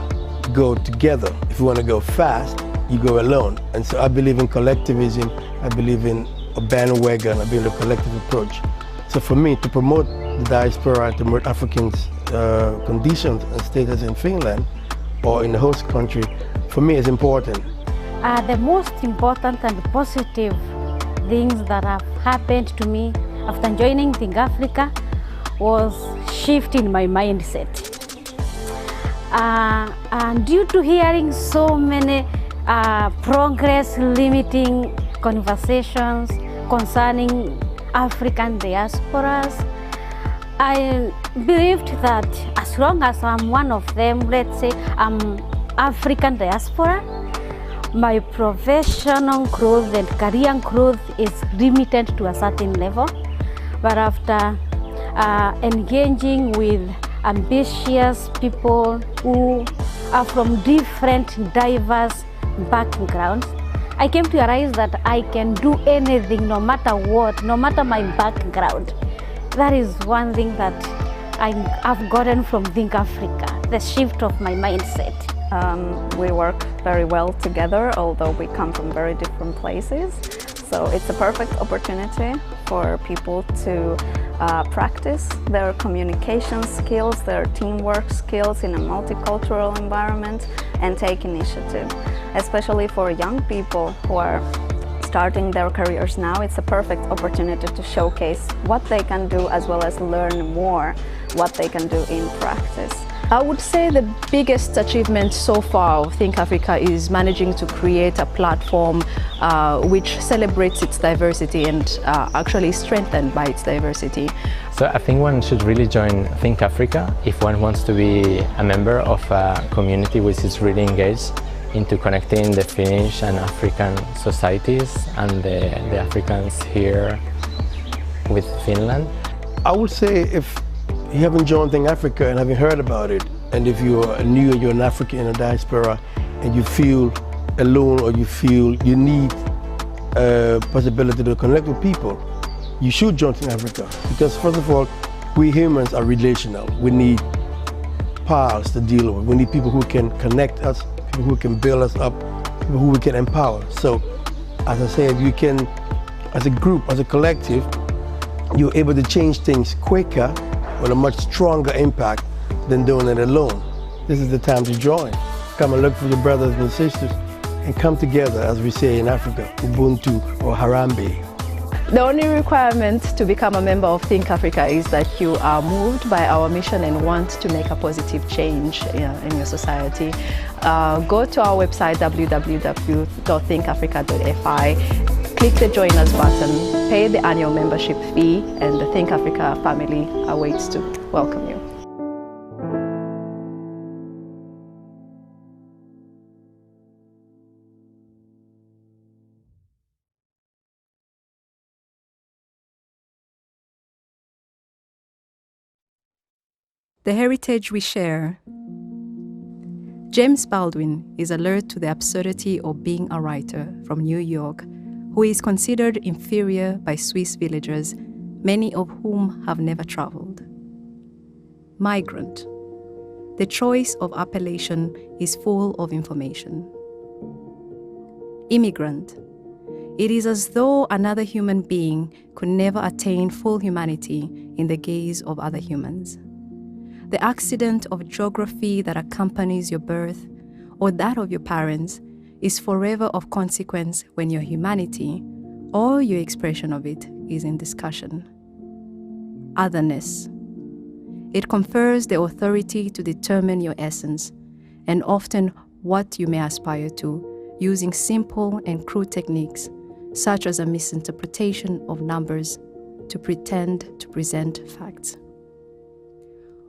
go together. If you want to go fast, you go alone. And so I believe in collectivism, I believe in a bandwagon, I believe in a collective approach. So for me, to promote the diaspora and to promote Africans' conditions and status in Finland or in the host country, for me is important. The most important and positive things that have happened to me after joining Think Africa was shifting my mindset. And due to hearing so many progress-limiting conversations concerning African diasporas, I believed that as long as I'm one of them, let's say I'm African diaspora, my professional growth and career growth is limited to a certain level. But after engaging with ambitious people who are from different, diverse backgrounds, I came to realize that I can do anything, no matter what, no matter my background. that is one thing that I've gotten from Think Africa, the shift of my mindset. We work very well together, although we come from very different places. So it's a perfect opportunity for people to practice their communication skills, their teamwork skills in a multicultural environment and take initiative. Especially for young people who are starting their careers now, it's a perfect opportunity to showcase what they can do as well as learn more what they can do in practice. I would say the biggest achievement so far of Think Africa is managing to create a platform which celebrates its diversity and actually is strengthened by its diversity. So I think one should really join Think Africa if one wants to be a member of a community which is really engaged into connecting the Finnish and African societies and the Africans here with Finland. I would say if you haven't joined Think Africa and haven't heard about it, and if you're new and you're an African in a diaspora and you feel alone or you feel you need a possibility to connect with people, you should join Think Africa. Because first of all, we humans are relational. We need pals to deal with. We need people who can connect us, people who can build us up, people who we can empower. So, as I said, you can, as a group, as a collective, you're able to change things quicker with a much stronger impact than doing it alone. This is the time to join. Come and look for your brothers and sisters and come together, as we say in Africa, Ubuntu or Harambe. The only requirement to become a member of Think Africa is that you are moved by our mission and want to make a positive change in your society. Go to our website www.thinkafrica.fi, click the Join Us button, pay the annual membership fee, and the Think Africa family awaits to welcome you. The heritage we share. James Baldwin is alert to the absurdity of being a writer from New York who is considered inferior by Swiss villagers, many of whom have never traveled. Migrant. The choice of appellation is full of information. Immigrant. It is as though another human being could never attain full humanity in the gaze of other humans. The accident of geography that accompanies your birth, or that of your parents, is forever of consequence when your humanity, or your expression of it, is in discussion. Otherness. It confers the authority to determine your essence, and often what you may aspire to, using simple and crude techniques, such as a misinterpretation of numbers, to pretend to present facts.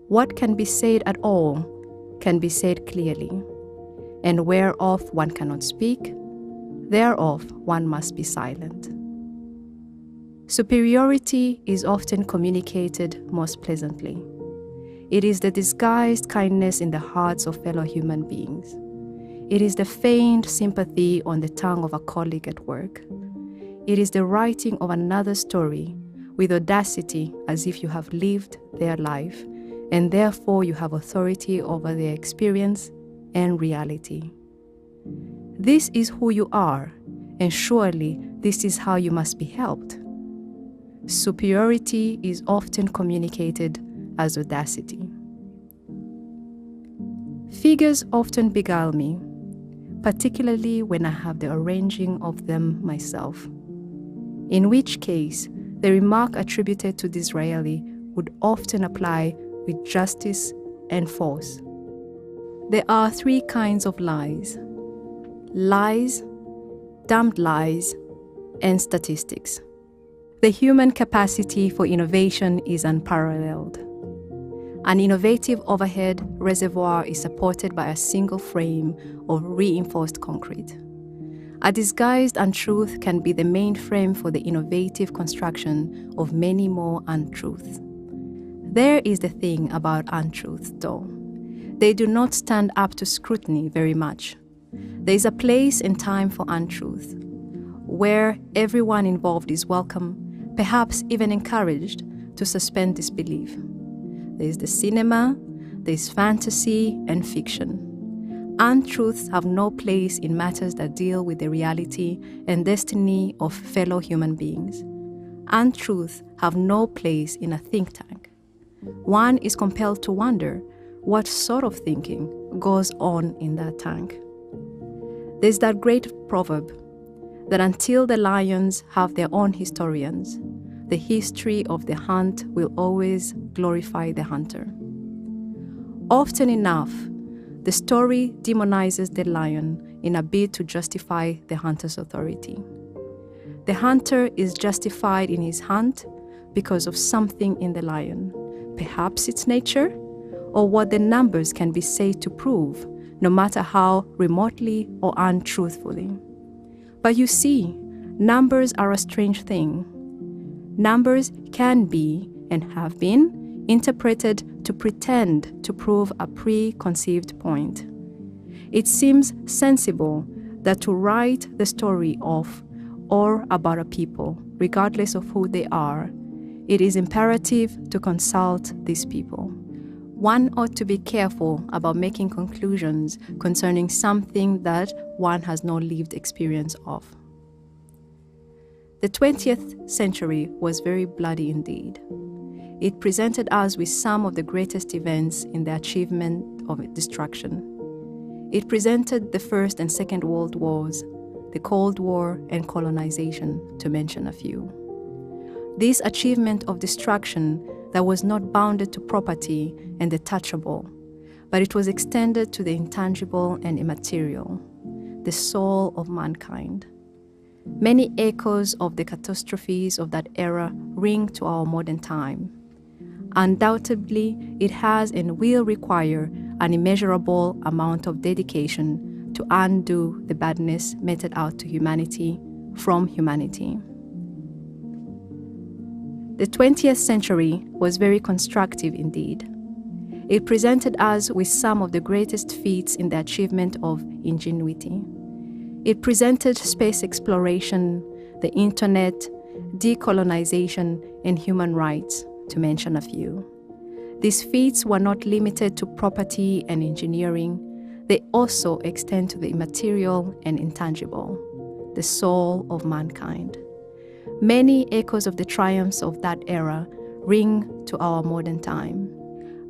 What can be said at all can be said clearly, and whereof one cannot speak, thereof one must be silent. Superiority is often communicated most pleasantly. It is the disguised kindness in the hearts of fellow human beings. It is the feigned sympathy on the tongue of a colleague at work. It is the writing of another's story with audacity as if you have lived their life, and therefore you have authority over their experience and reality. This is who you are, and surely this is how you must be helped. Superiority is often communicated as audacity. Figures often beguile me, particularly when I have the arranging of them myself, in which case the remark attributed to Disraeli would often apply with justice and force. There are three kinds of lies: lies, damned lies, and statistics. The human capacity for innovation is unparalleled. An innovative overhead reservoir is supported by a single frame of reinforced concrete. A disguised untruth can be the main frame for the innovative construction of many more untruths. There is the thing about untruths, though. They do not stand up to scrutiny very much. There is a place and time for untruth, where everyone involved is welcome, perhaps even encouraged, to suspend disbelief. There is the cinema, there is fantasy and fiction. Untruths have no place in matters that deal with the reality and destiny of fellow human beings. Untruths have no place in a think tank. One is compelled to wonder what sort of thinking goes on in that tank. There's that great proverb that until the lions have their own historians, the history of the hunt will always glorify the hunter. Often enough, the story demonizes the lion in a bid to justify the hunter's authority. The hunter is justified in his hunt because of something in the lion, perhaps its nature, or what the numbers can be said to prove, no matter how remotely or untruthfully. But you see, numbers are a strange thing. Numbers can be, and have been, interpreted to pretend to prove a preconceived point. It seems sensible that to write the story of or about a people, regardless of who they are, it is imperative to consult these people. One ought to be careful about making conclusions concerning something that one has no lived experience of. The 20th century was very bloody indeed. It presented us with some of the greatest events in the achievement of destruction. It presented the First and Second World Wars, the Cold War, and colonization, to mention a few. This achievement of destruction that was not bounded to property and the touchable, but it was extended to the intangible and immaterial, the soul of mankind. Many echoes of the catastrophes of that era ring to our modern time. Undoubtedly, it has and will require an immeasurable amount of dedication to undo the badness meted out to humanity from humanity. The 20th century was very constructive indeed. It presented us with some of the greatest feats in the achievement of ingenuity. It presented space exploration, the internet, decolonization, and human rights, to mention a few. These feats were not limited to property and engineering. They also extend to the immaterial and intangible, the soul of mankind. Many echoes of the triumphs of that era ring to our modern time.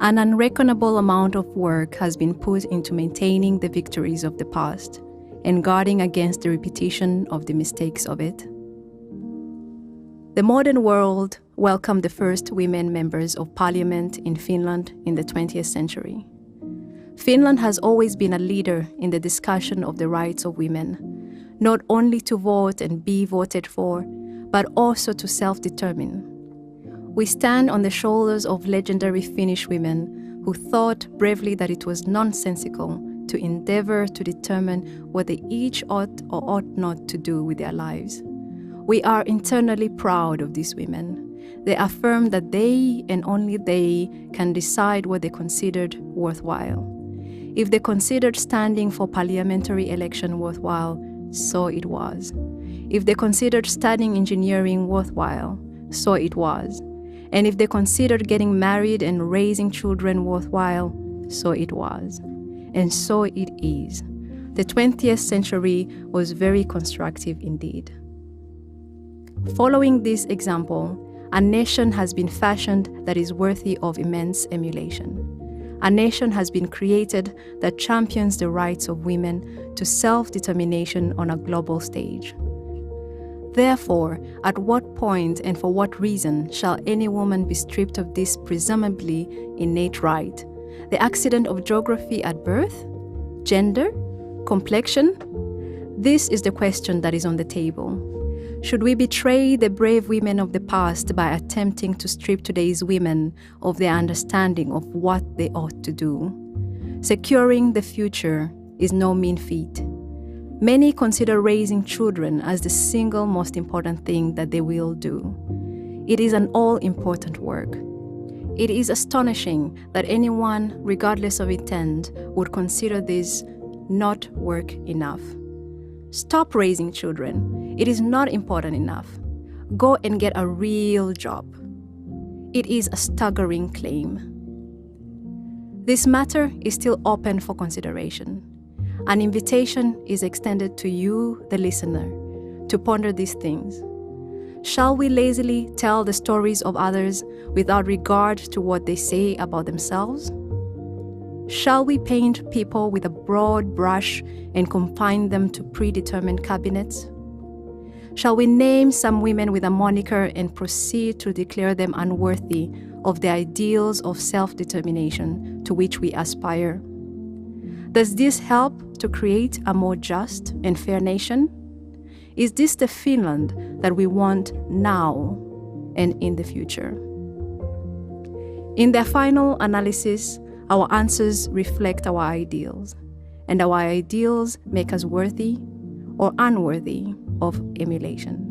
An unreckonable amount of work has been put into maintaining the victories of the past and guarding against the repetition of the mistakes of it. The modern world welcomed the first women members of parliament in Finland in the 20th century. Finland has always been a leader in the discussion of the rights of women, not only to vote and be voted for, but also to self-determine. We stand on the shoulders of legendary Finnish women who thought bravely that it was nonsensical to endeavor to determine what they each ought or ought not to do with their lives. We are internally proud of these women. They affirm that they and only they can decide what they considered worthwhile. If they considered standing for parliamentary election worthwhile, so it was. If they considered studying engineering worthwhile, so it was. And if they considered getting married and raising children worthwhile, so it was. And so it is. The 20th century was very constructive indeed. Following this example, a nation has been fashioned that is worthy of immense emulation. A nation has been created that champions the rights of women to self-determination on a global stage. Therefore, at what point and for what reason shall any woman be stripped of this presumably innate right? The accident of geography at birth? Gender? Complexion? This is the question that is on the table. Should we betray the brave women of the past by attempting to strip today's women of their understanding of what they ought to do? Securing the future is no mean feat. Many consider raising children as the single most important thing that they will do. It is an all-important work. It is astonishing that anyone, regardless of intent, would consider this not work enough. Stop raising children. It is not important enough. Go and get a real job. it is a staggering claim. This matter is still open for consideration. An invitation is extended to you, the listener, to ponder these things. Shall we lazily tell the stories of others without regard to what they say about themselves? Shall we paint people with a broad brush and confine them to predetermined cabinets? Shall we name some women with a moniker and proceed to declare them unworthy of the ideals of self-determination to which we aspire? Does this help to create a more just and fair nation? Is this the Finland that we want now and in the future? In their final analysis, our answers reflect our ideals, and our ideals make us worthy or unworthy of emulation.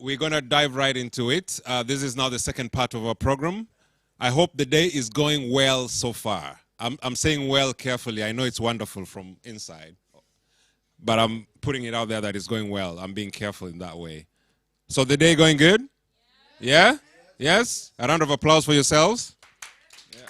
we're going to dive right into it. This is now the second part of our program. I hope the day is going well so far. I'm saying well carefully. I know it's wonderful from inside, but I'm putting it out there that it's going well. I'm being careful in that way. So the day going good? Yeah? Yes? A round of applause for yourselves. Yeah.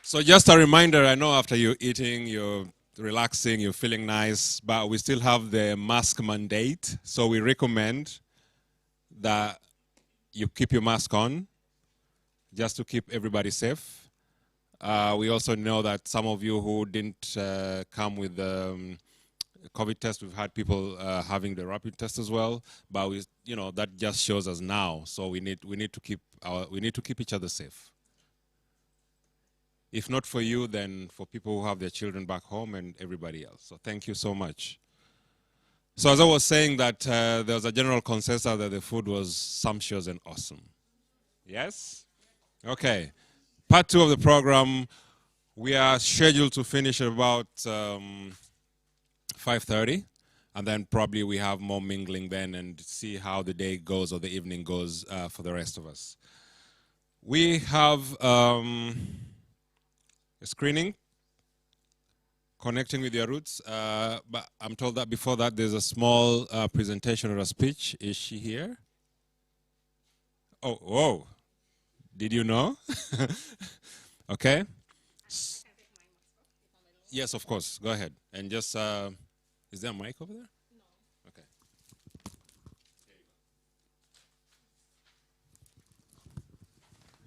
So just a reminder, I know after you're eating, you're relaxing, you're feeling nice, but we still have the mask mandate. So we recommend that you keep your mask on just to keep everybody safe. We also know that some of you who didn't come with the COVID test, we've had people having the rapid test as well, but we, you know, that just shows us now. So we need to keep each other safe. If not for you, then for people who have their children back home and everybody else. So thank you so much. So as I was saying that there was a general consensus that the food was sumptuous and awesome. Yes? Okay. Part 2 of the program, we are scheduled to finish at about 5:30, and then probably we have more mingling then and see how the day goes or the evening goes for the rest of us. We have a screening, Connecting with Your Roots, but I'm told that before that there's a small presentation or a speech. Is she here? Oh, whoa. Did you know? Okay. Yes, of course. Go ahead. And just, is there a mic over there? No. Okay.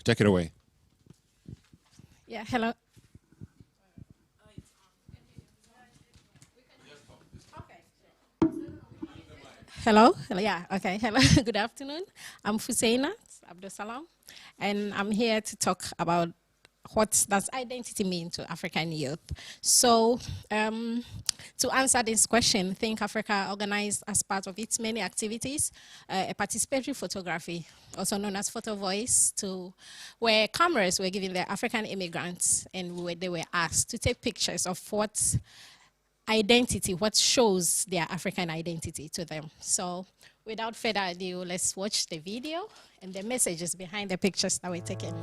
Take it away. Yeah, hello. Hello, yeah, okay, hello, good afternoon. I'm Fuseina Abdul Salam, and I'm here to talk about what does identity mean to African youth. So, to answer this question, Think Africa organized as part of its many activities, a participatory photography, also known as Photo Voice, where cameras were given the African immigrants, and they were asked to take pictures of what shows their African identity to them. So without further ado, let's watch the video and the messages behind the pictures that were taken.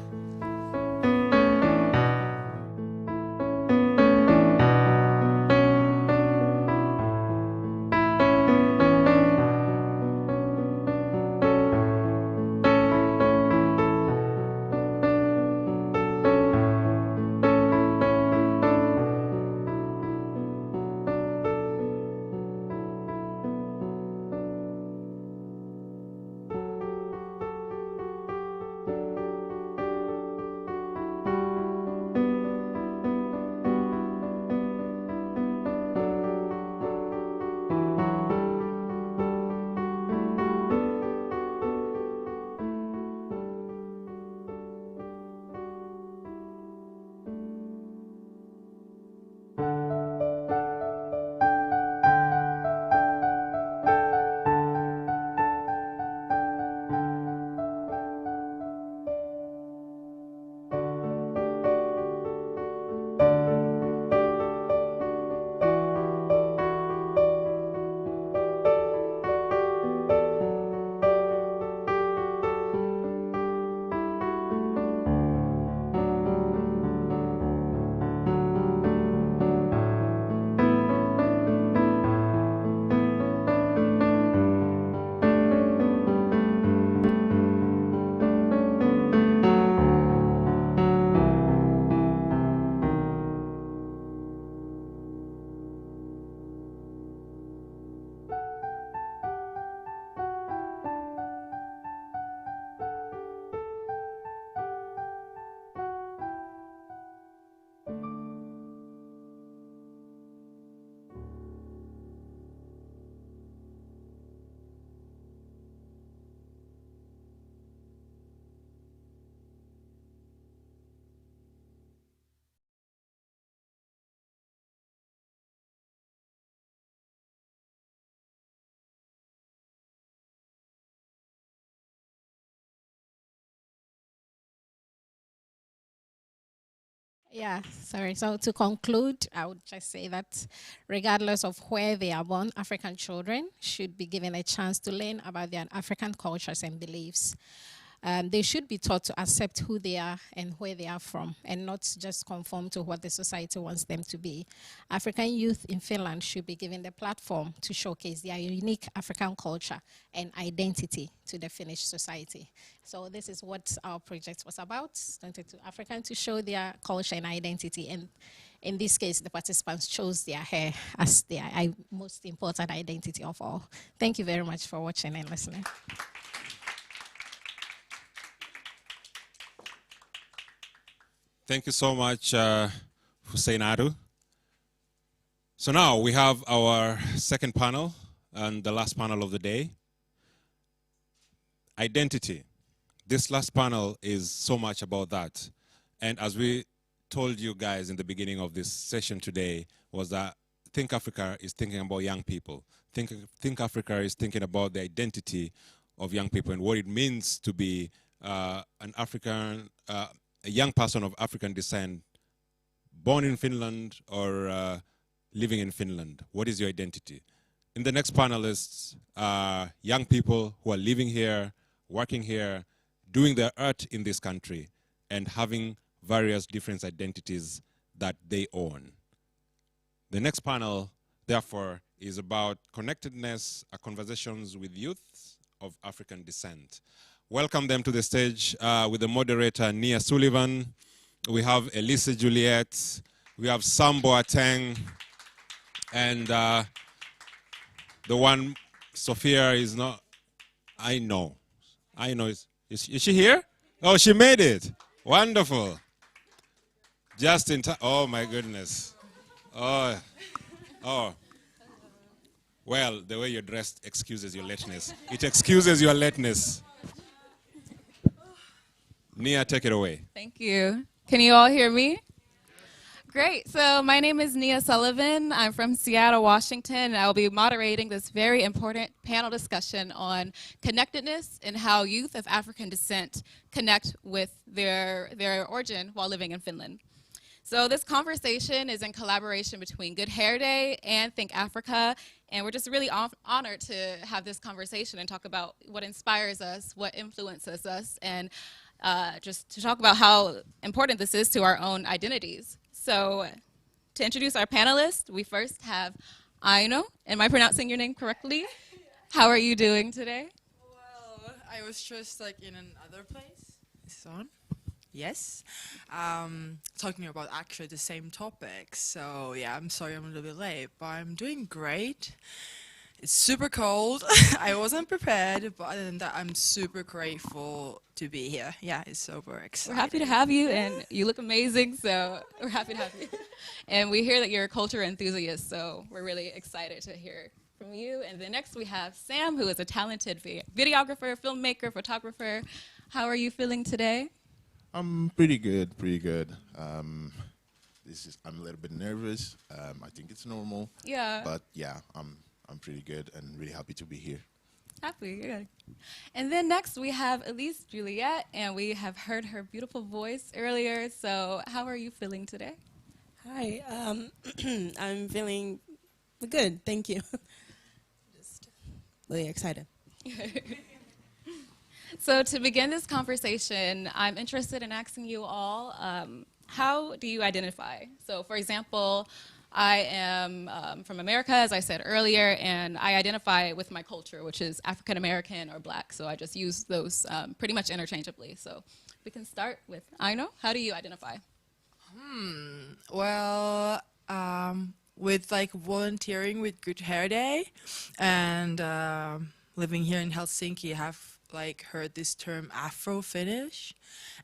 Yeah, sorry. So to conclude, I would just say that regardless of where they are born, African children should be given a chance to learn about their African cultures and beliefs. They should be taught to accept who they are and where they are from, and not just conform to what the society wants them to be. African youth in Finland should be given the platform to showcase their unique African culture and identity to the Finnish society. So this is what our project was about, 22 Africans to show their culture and identity. And in this case, the participants chose their hair as their most important identity of all. Thank you very much for watching and listening. Thank you so much, Hussein Adu. So now we have our second panel and the last panel of the day. Identity. This last panel is so much about that. And as we told you guys in the beginning of this session today, was that Think Africa is thinking about young people. Think Africa is thinking about the identity of young people and what it means to be an African, a young person of African descent, born in Finland or living in Finland. What is your identity? In the next panelists are young people who are living here, working here, doing their art in this country, and having various different identities that they own. The next panel, therefore, is about connectedness, conversations with youth of African descent. Welcome them to the stage with the moderator, Nia Sullivan. We have Elisa Juliet. We have Sam Boateng. And the one, Sophia, is not, I know. Is she here? Oh, she made it. Wonderful. Just in time. Oh, my goodness. Oh. Well, the way you're dressed excuses your lateness. It excuses your lateness. Nia, take it away. Thank you. Can you all hear me? Great. So my name is Nia Sullivan. I'm from Seattle, Washington, and I will be moderating this very important panel discussion on connectedness and how youth of African descent connect with their origin while living in Finland. So this conversation is in collaboration between Good Hair Day and Think Africa, and we're just really honored to have this conversation and talk about what inspires us, what influences us, and just to talk about how important this is to our own identities. So to introduce our panelists, we first have Aino. Am I pronouncing your name correctly? How are you doing today? Well, I was just like in another place. Is it on? Yes. Talking about actually the same topic. So yeah, I'm sorry I'm a little bit late, but I'm doing great. It's super cold. I wasn't prepared, but other than that, I'm super grateful to be here. Yeah, it's super exciting. We're happy to have you, and you look amazing, so we're happy to have you. And we hear that you're a culture enthusiast, so we're really excited to hear from you. And then next we have Sam, who is a talented videographer, filmmaker, photographer. How are you feeling today? I'm pretty good, pretty good. I'm a little bit nervous. I think it's normal. Yeah. But yeah, I'm pretty good and really happy to be here. Happy, good. And then next we have Elise Juliet, and we have heard her beautiful voice earlier. So how are you feeling today? Hi, I'm feeling good, thank you. Just really excited. So to begin this conversation, I'm interested in asking you all, how do you identify? So for example, I am from America, as I said earlier, and I identify with my culture, which is African American or Black, so I just use those pretty much interchangeably. So we can start with Aino. How do you identify? Well, with like volunteering with Good Hair Day and living here in Helsinki, I have like heard this term Afro-Finnish,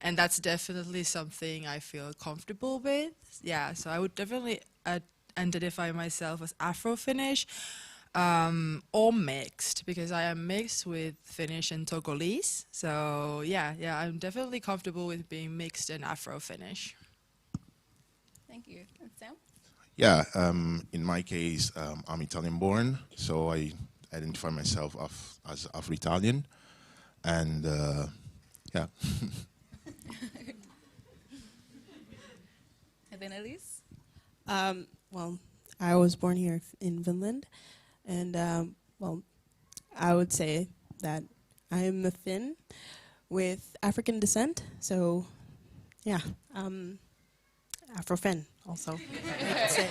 and that's definitely something I feel comfortable with. Yeah, so I would definitely identify myself as Afro-Finnish or mixed, because I am mixed with Finnish and Togolese. So yeah, I'm definitely comfortable with being mixed and Afro-Finnish. Thank you. And Sam? Yeah, in my case, I'm Italian born, so I identify myself as Afro-Italian. And yeah. And then Elise? Well, I was born here in Finland, and well, I would say that I am a Finn with African descent. So, yeah, Afro-Finn also. That's it.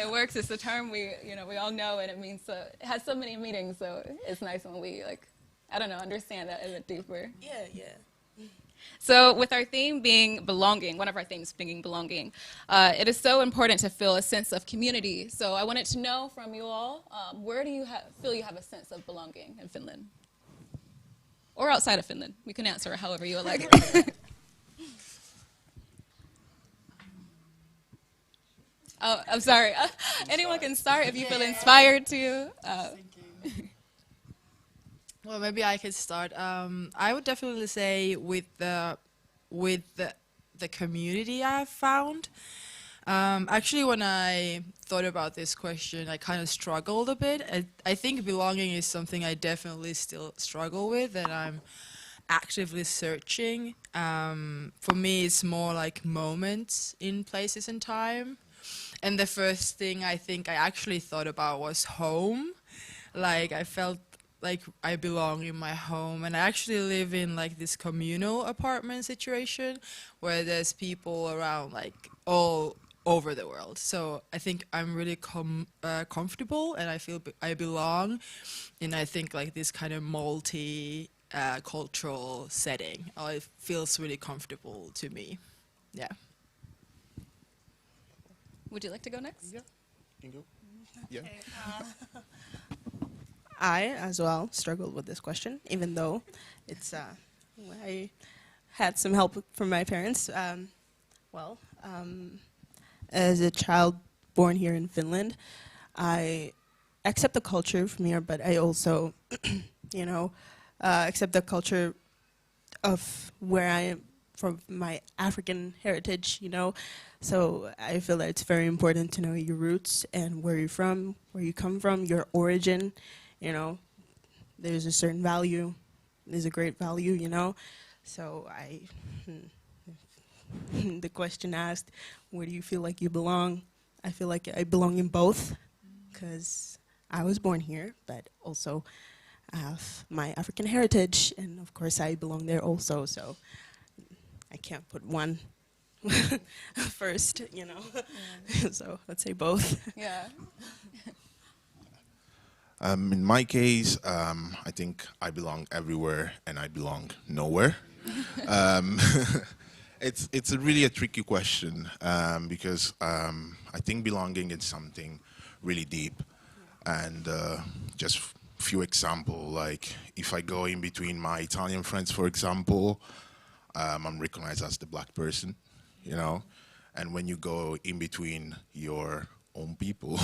It works. It's a term we all know, and it means it has so many meanings. So it's nice when we understand that a bit deeper. Yeah. So with our theme being belonging, one of our themes being belonging, it is so important to feel a sense of community. So I wanted to know from you all, where do you feel you have a sense of belonging in Finland? Or outside of Finland? You can answer however you would like. Oh, I'm sorry. Anyone can start if you feel inspired to. Well, maybe I could start. I would definitely say with the community I've found. Actually, when I thought about this question, I kind of struggled a bit. I think belonging is something I definitely still struggle with, and I'm actively searching. For me, it's more like moments in places and time. And the first thing I think I actually thought about was home. Like, I felt like I belong in my home, and I actually live in like this communal apartment situation where there's people around like all over the world. So I think I'm really comfortable, and I feel I belong in, I think, like this kind of cultural setting. It feels really comfortable to me. Yeah. Would you like to go next? Yeah, you can go. Yeah. Okay, I, as well, struggled with this question, even though it's, I had some help from my parents. As a child born here in Finland, I accept the culture from here, but I also, accept the culture of where I am, from my African heritage, So I feel that it's very important to know your roots and where you're from, where you come from, your origin, There's a certain value, there's a great value, So the question asked, where do you feel like you belong? I feel like I belong in both, because I was born here, but also I have my African heritage, and of course I belong there also, so I can't put one first, So let's say both. Yeah. In my case, I think I belong everywhere and I belong nowhere. It's really a tricky question because I think belonging is something really deep, and just a few examples. Like if I go in between my Italian friends, for example, I'm recognized as the black person, and when you go in between your own people,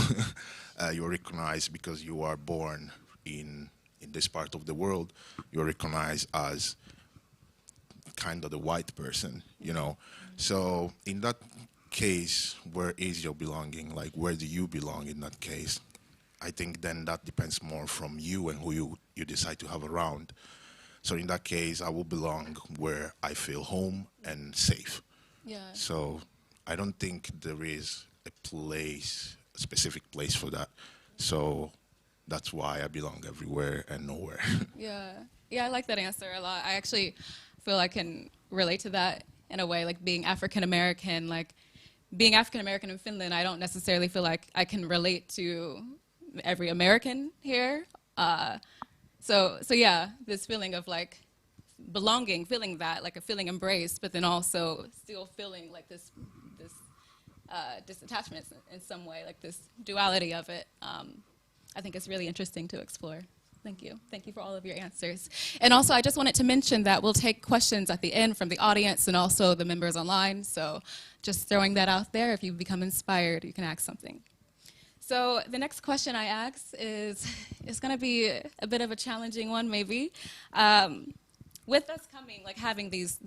you're recognized because you are born in this part of the world. You're recognized as kind of the white person, So in that case, where is your belonging? Like, where do you belong in that case? I think then that depends more from you and who you decide to have around. So in that case, I will belong where I feel home and safe. Yeah. So I don't think there is a specific place for that. So that's why I belong everywhere and nowhere. Yeah, I like that answer a lot. I actually feel I can relate to that in a way, like being African American. Like being African American in Finland, I don't necessarily feel like I can relate to every American here. So yeah, this feeling of like belonging, feeling that, like a feeling embraced, but then also still feeling like this disattachment in some way, like this duality of it. I think it's really interesting to explore. Thank you. Thank you for all of your answers. And also, I just wanted to mention that we'll take questions at the end from the audience and also the members online. So just throwing that out there. If you become inspired, you can ask something. So the next question I ask is going to be a bit of a challenging one, maybe. With us coming, like having these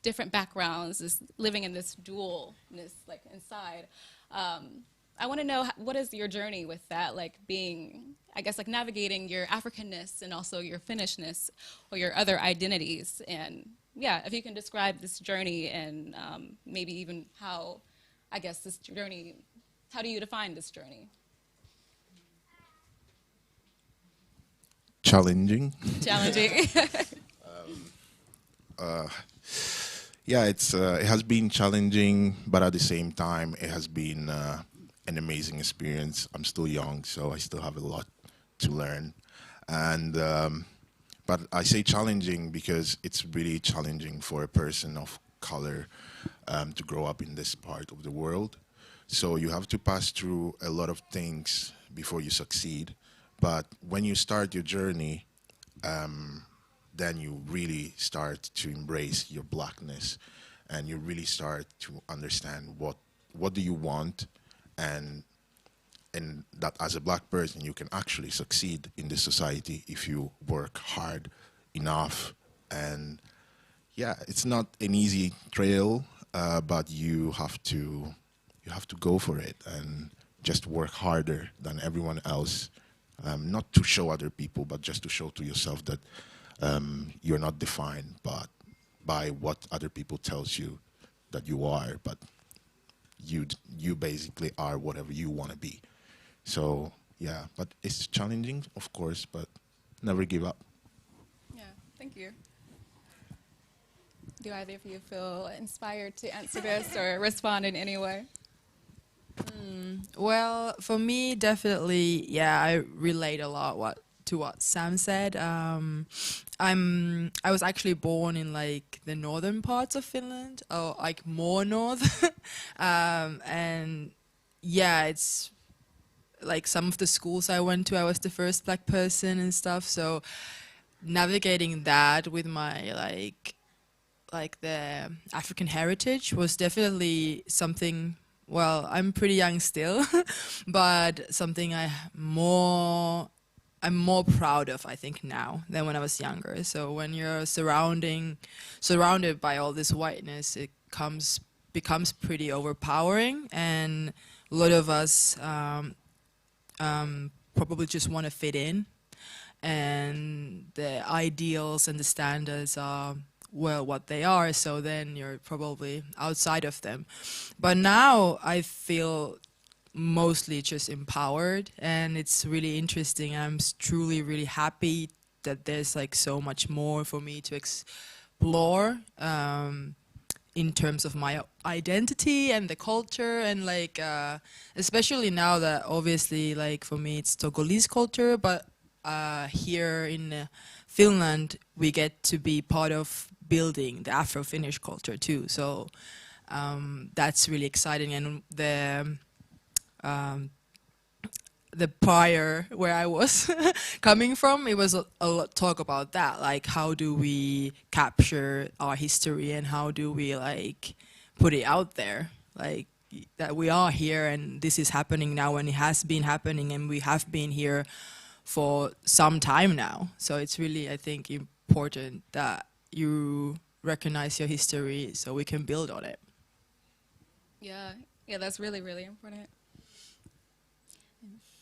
different backgrounds, living in this dualness, like inside, I want to know, what is your journey with that, like being, I guess, like navigating your Africanness and also your Finnishness or your other identities, and yeah, if you can describe this journey and maybe even how, I guess, this journey, how do you define this journey? Challenging. Challenging. Yeah, it has been challenging, but at the same time, it has been an amazing experience. I'm still young, so I still have a lot to learn. And but I say challenging because it's really challenging for a person of color to grow up in this part of the world. So you have to pass through a lot of things before you succeed. But when you start your journey, then you really start to embrace your blackness, and you really start to understand what do you want, and that as a black person you can actually succeed in this society if you work hard enough. And yeah, it's not an easy trail, but you have to go for it and just work harder than everyone else, not to show other people, but just to show to yourself that you're not defined by what other people tells you that you are, but you basically are whatever you want to be. So yeah, but it's challenging, of course, but never give up. Yeah, thank you. Do either of you feel inspired to answer this or respond in any way? Well, for me, definitely, yeah, I relate a lot to what Sam said. I was actually born in like the northern parts of Finland, or like more north, and yeah, it's like some of the schools I went to, I was the first black person and stuff. So navigating that with my like the African heritage was definitely something. Well, I'm pretty young still, but something I'm more proud of, I think, now than when I was younger. So when you're surrounded by all this whiteness, it becomes pretty overpowering, and a lot of us probably just want to fit in, and the ideals and the standards are, well, what they are, so then you're probably outside of them. But now I feel mostly just empowered, and it's really interesting. I'm truly really happy that there's like so much more for me to explore in terms of my identity and the culture, and like especially now that obviously like for me it's Togolese culture, but here in Finland we get to be part of building the Afro-Finnish culture too. So that's really exciting. And the prior where I was coming from, it was a lot talk about that, like how do we capture our history and how do we like put it out there, like that we are here and this is happening now, and it has been happening and we have been here for some time now. So it's really, I think, important that you recognize your history so we can build on it. Yeah, that's really, really important.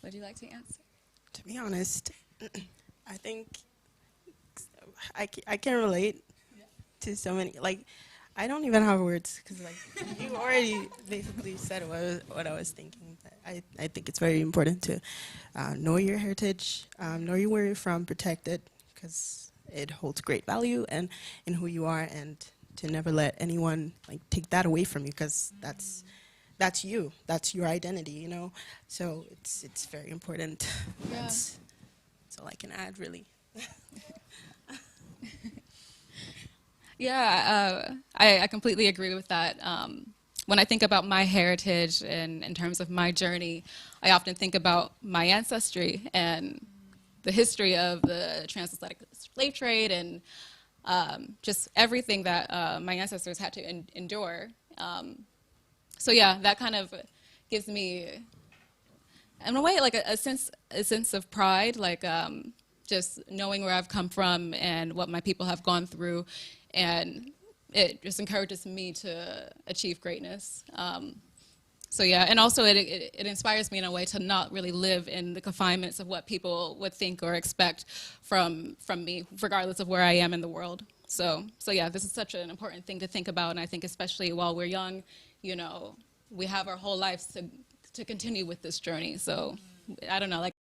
Would you like to answer? To be honest, I think I can relate to so many. Like, I don't even have words because, like, you already basically said what I was thinking. But I think it's very important to know your heritage, know where you're from, protect it, because it holds great value and in who you are, and to never let anyone like take that away from you, because that's you, that's your identity, you know. So it's very important. Yeah. That's all I can add, really. Yeah, I completely agree with that. When I think about my heritage and in terms of my journey, I often think about my ancestry and the history of the transatlantic slave trade and just everything that my ancestors had to endure. So yeah, that kind of gives me, in a way, like a sense of pride, like just knowing where I've come from and what my people have gone through, and it just encourages me to achieve greatness. So yeah, and also it inspires me in a way to not really live in the confinements of what people would think or expect from me, regardless of where I am in the world. So yeah, this is such an important thing to think about, and I think especially while we're young, you know, we have our whole lives to continue with this journey. So I don't know, like.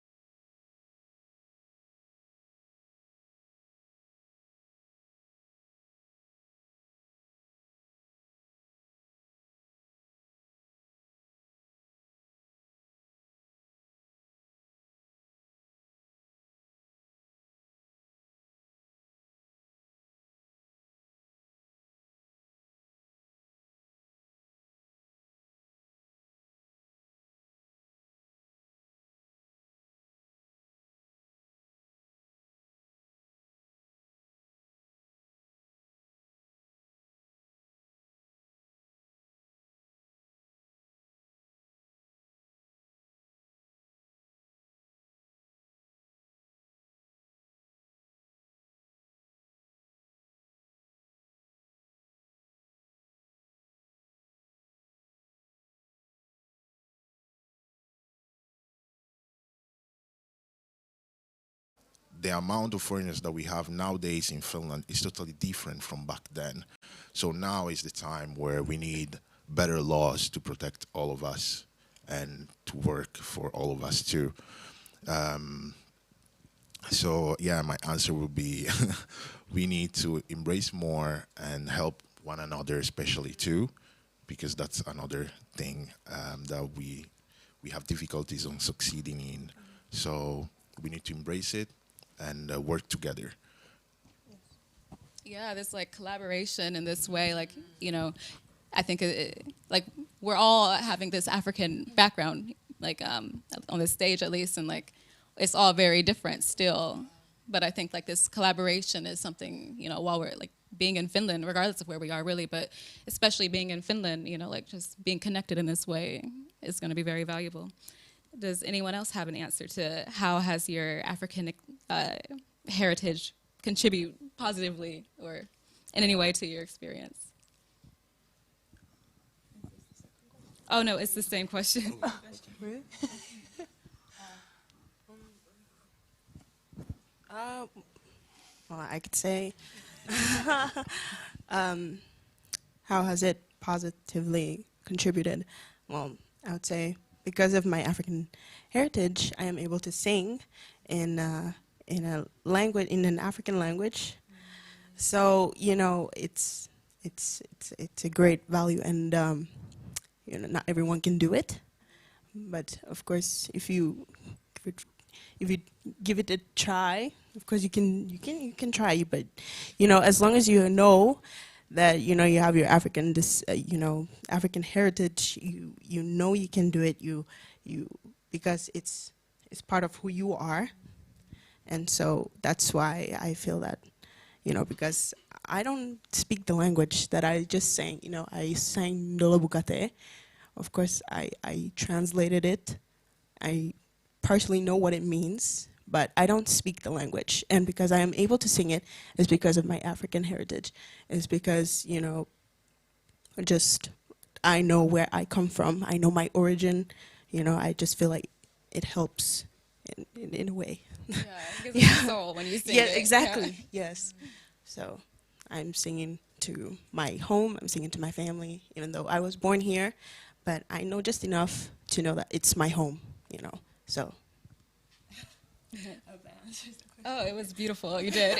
The amount of foreigners that we have nowadays in Finland is totally different from back then. So now is the time where we need better laws to protect all of us and to work for all of us too. So yeah, my answer would be we need to embrace more and help one another, especially too, because that's another thing that we have difficulties on succeeding in. So we need to embrace it and work together. Yeah, this like collaboration in this way, like, you know, I think like we're all having this African background, like on the stage at least, and like it's all very different still. But I think like this collaboration is something, you know, while we're like being in Finland, regardless of where we are really, but especially being in Finland, you know, like just being connected in this way is going to be very valuable. Does anyone else have an answer to how has your African heritage contribute positively or in any way to your experience? Oh no, it's the same question. Well, I could say, how has it positively contributed? Well, I would say because of my African heritage, I am able to sing in a language, in an African language. So you know, it's a great value, and you know, not everyone can do it. But of course, if you give it a try, of course you can try. But you know, as long as you know that you have your African African heritage, you know you can do it. You because it's part of who you are, and so that's why I feel that, you know, because I don't speak the language that I just sang. You know, I sang Ndolo Bukate. Of course, I translated it. I partially know what it means, but I don't speak the language. And because I am able to sing it is because of my African heritage. It's because, you know, just I know where I come from. I know my origin. You know, I just feel like it helps in a way. Yeah, it gives you soul when you sing it. Yeah, exactly. Yeah. Yes. So I'm singing to my home. I'm singing to my family, even though I was born here. But I know just enough to know that it's my home, you know. So. Oh, it was beautiful. You did.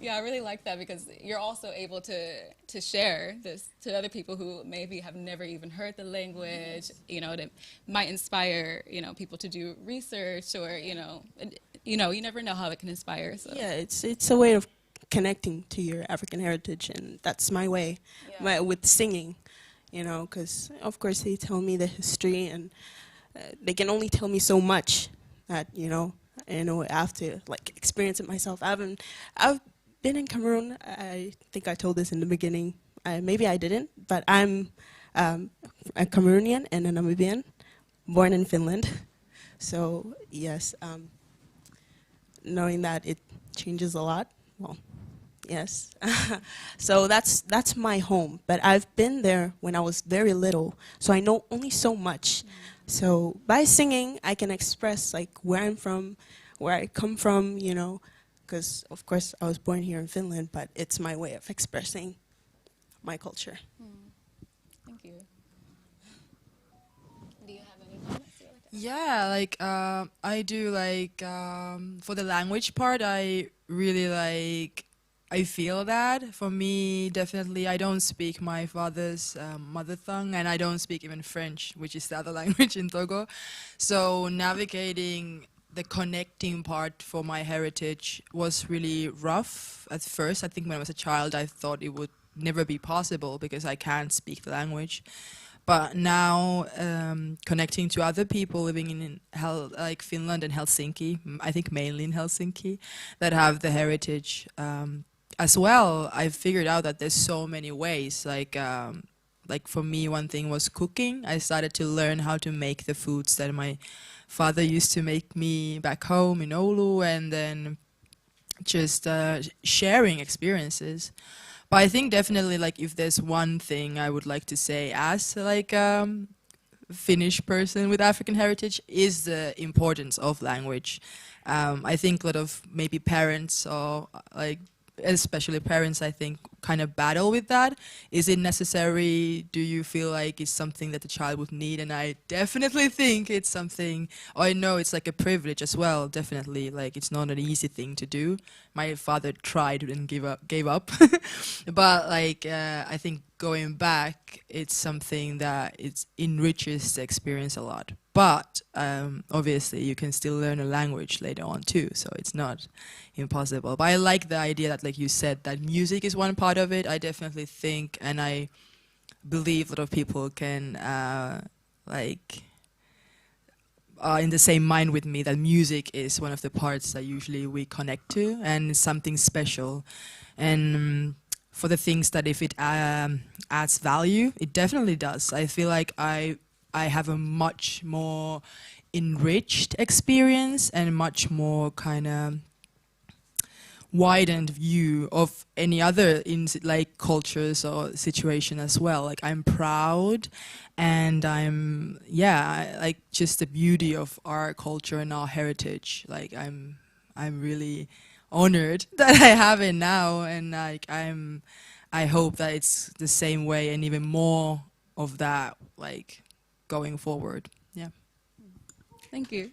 Yeah, I really like that because you're also able to share this to other people who maybe have never even heard the language. You know, that might inspire, you know, people to do research, or you never know how it can inspire. So. Yeah, it's a way of connecting to your African heritage, and that's my way, with singing. You know, because of course they tell me the history, and they can only tell me so much that you know I have to like experience it myself. I've been in Cameroon. I think I told this in the beginning. Maybe I didn't, but I'm a Cameroonian and a Namibian, born in Finland. So yes, knowing that it changes a lot. Well, yes. So that's my home. But I've been there when I was very little, so I know only so much. So by singing, I can express like where I'm from, where I come from, you know, because of course I was born here in Finland, but it's my way of expressing my culture. Thank you. Do you have any comments? Yeah, like I do like for the language part, I really like. I feel that for me, definitely, I don't speak my father's mother tongue, and I don't speak even French, which is the other language in Togo. So navigating the connecting part for my heritage was really rough at first. I think when I was a child, I thought it would never be possible because I can't speak the language. But now, connecting to other people living in like Finland and Helsinki, I think mainly in Helsinki, that have the heritage as well, I figured out that there's so many ways. Like for me, one thing was cooking. I started to learn how to make the foods that my father used to make me back home in Oulu, and then just sharing experiences. But I think definitely, like, if there's one thing I would like to say as like Finnish person with African heritage is the importance of language. I think a lot of maybe parents or like especially parents, I think, kind of battle with that. Is it necessary? Do you feel like it's something that the child would need? And I definitely think it's something, I know it's like a privilege as well, definitely. Like, it's not an easy thing to do. My father tried and gave up. But like, I think going back, it's something that it enriches the experience a lot. But obviously, you can still learn a language later on too, so it's not impossible. But I like the idea that, like you said, that music is one part of it. I definitely think, and I believe a lot of people can in the same mind with me, that music is one of the parts that usually we connect to, and it's something special. And for the things that if it adds value, it definitely does. I feel like I have a much more enriched experience and much more kind of widened view of any other like cultures or situation as well. Like, I'm proud, and I'm like just the beauty of our culture and our heritage. Like, I'm really honored that I have it now, and like I hope that it's the same way and even more of that, like, going forward. Yeah. Thank you.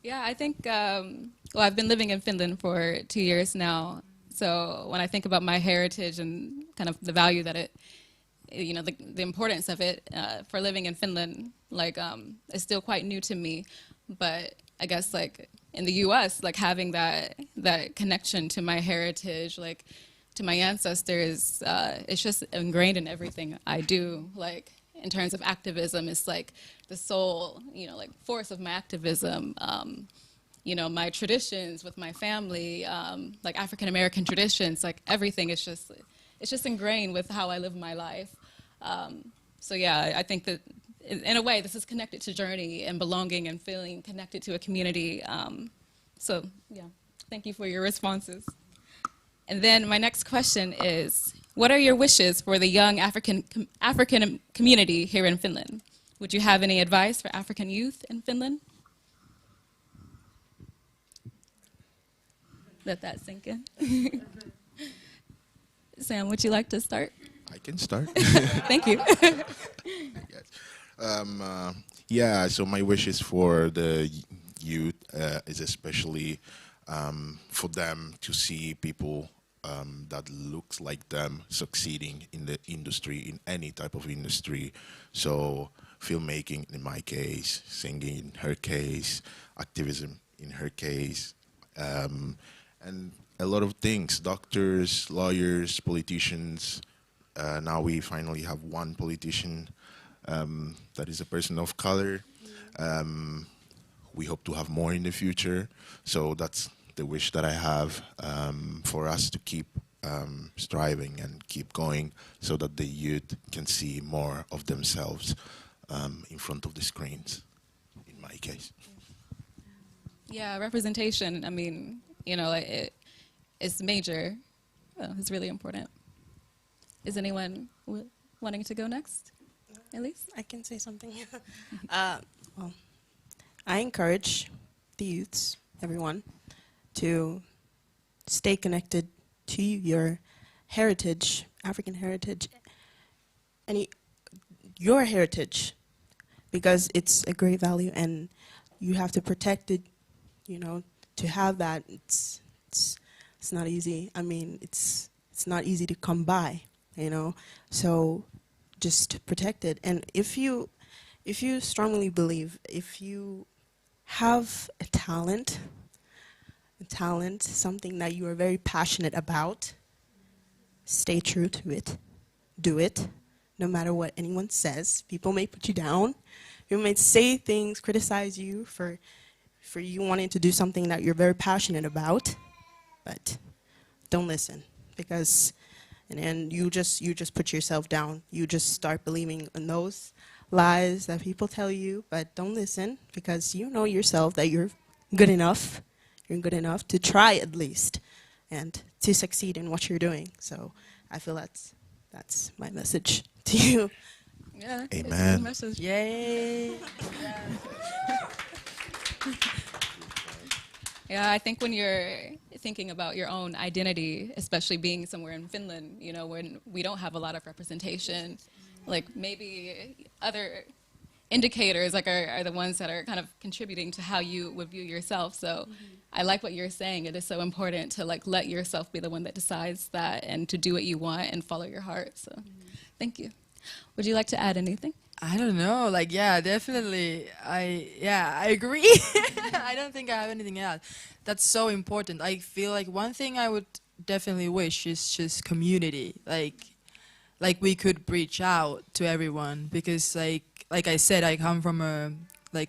Yeah, I think, well, I've been living in Finland for 2 years now. So when I think about my heritage and kind of the value that it, you know, the importance of it for living in Finland, like, is still quite new to me. But I guess, like, in the US, like, having that connection to my heritage, like, to my ancestors, it's just ingrained in everything I do. Like, in terms of activism, it's like the sole, you know, like, force of my activism. You know, my traditions with my family, like African American traditions, like, everything is just, it's just ingrained with how I live my life. So yeah, I think that in a way this is connected to journey and belonging and feeling connected to a community. So yeah, thank you for your responses. And then my next question is, what are your wishes for the young African community here in Finland? Would you have any advice for African youth in Finland? Let that sink in. Sam, would you like to start? I can start. Thank you. Yeah, so my wishes for the youth is especially for them to see people that looks like them succeeding in the industry, in any type of industry. So filmmaking in my case, singing in her case, activism in her case, and a lot of things, doctors, lawyers, politicians. Now we finally have one politician that is a person of color. We hope to have more in the future. So that's the wish that I have, for us to keep striving and keep going so that the youth can see more of themselves in front of the screens, in my case. Yeah, representation, I mean, you know, it's major. It's really important. Is anyone wanting to go next? Elise? I can say something. Well, I encourage the youths everyone, to stay connected to your heritage, African heritage, your heritage, because it's a great value and you have to protect it. You know, to have that, it's not easy. I mean, it's not easy to come by. You know, so just protect it. And if you strongly believe, if you have a talent, something that you are very passionate about, stay true to it. Do it, no matter what anyone says. People may put you down. People may say things, criticize you for you wanting to do something that you're very passionate about, but don't listen, because and you just put yourself down. You just start believing in those lies that people tell you, but don't listen, because you know yourself that you're good enough. You're good enough to try at least, and to succeed in what you're doing. So I feel that's my message to you. Yeah. Amen. Message. Yay. Yeah, I think when you're thinking about your own identity, especially being somewhere in Finland, you know, when we don't have a lot of representation, like maybe other indicators like are the ones that are kind of contributing to how you would view yourself. So I like what you're saying. It is so important to like let yourself be the one that decides that and to do what you want and follow your heart. So thank you. Would you like to add anything? I don't know. Like, yeah, definitely. I agree. I don't think I have anything else. That's so important. I feel like one thing I would definitely wish is just community. Like we could reach out to everyone, because like I said, I come from a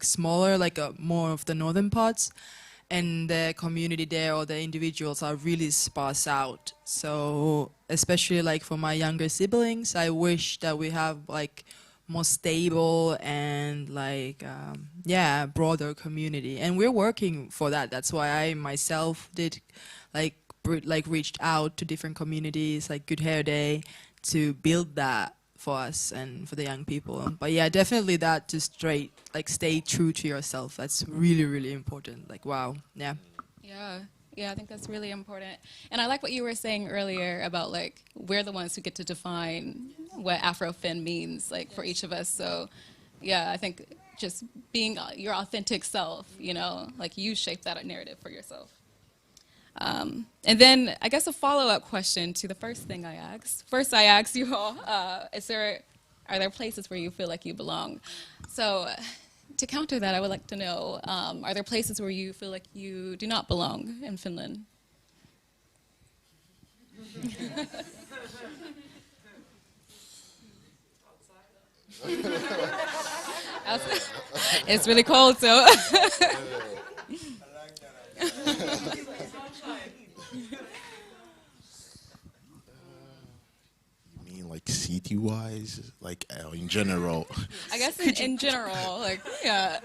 smaller, more of the northern parts, and the community there or the individuals are really sparse out. So especially like for my younger siblings, I wish that we have more stable and broader community, and we're working for that. That's why I myself did reached out to different communities like Good Hair Day to build that for us and for the young people. But yeah, definitely that, to stay true to yourself. That's really, really important. Like, wow, yeah. Yeah, I think that's really important. And I like what you were saying earlier about we're the ones who get to define what Afrofin means for each of us. So yeah, I think just being your authentic self, you know, you shape that narrative for yourself. And then I guess a follow-up question to the first thing I asked. First I asked you all, are there places where you feel like you belong? So to counter that, I would like to know, are there places where you feel like you do not belong in Finland? It's really cold, so. You mean city-wise, in general? I guess in general, yeah,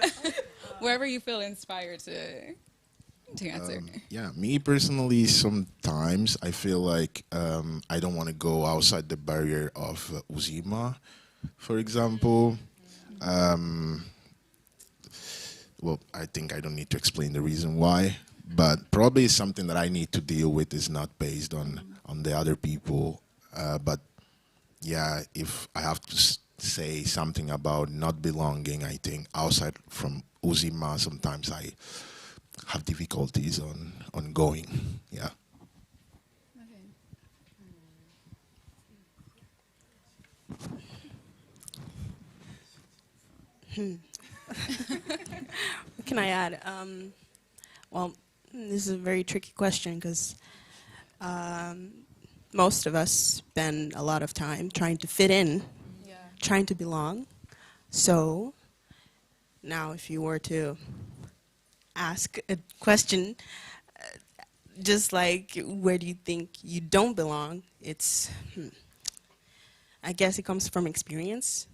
wherever you feel inspired to answer. Yeah, me personally, sometimes I feel like I don't want to go outside the barrier of Uzima, for example. Well, I think I don't need to explain the reason why, but probably something that I need to deal with is not based on the other people. But yeah, if I have to say something about not belonging, I think outside from Uzima, sometimes I have difficulties on going. Yeah. What can I add? Well, this is a very tricky question, because most of us spend a lot of time trying to fit in, trying to belong. So now if you were to ask a question, just where do you think you don't belong, it's, I guess it comes from experience,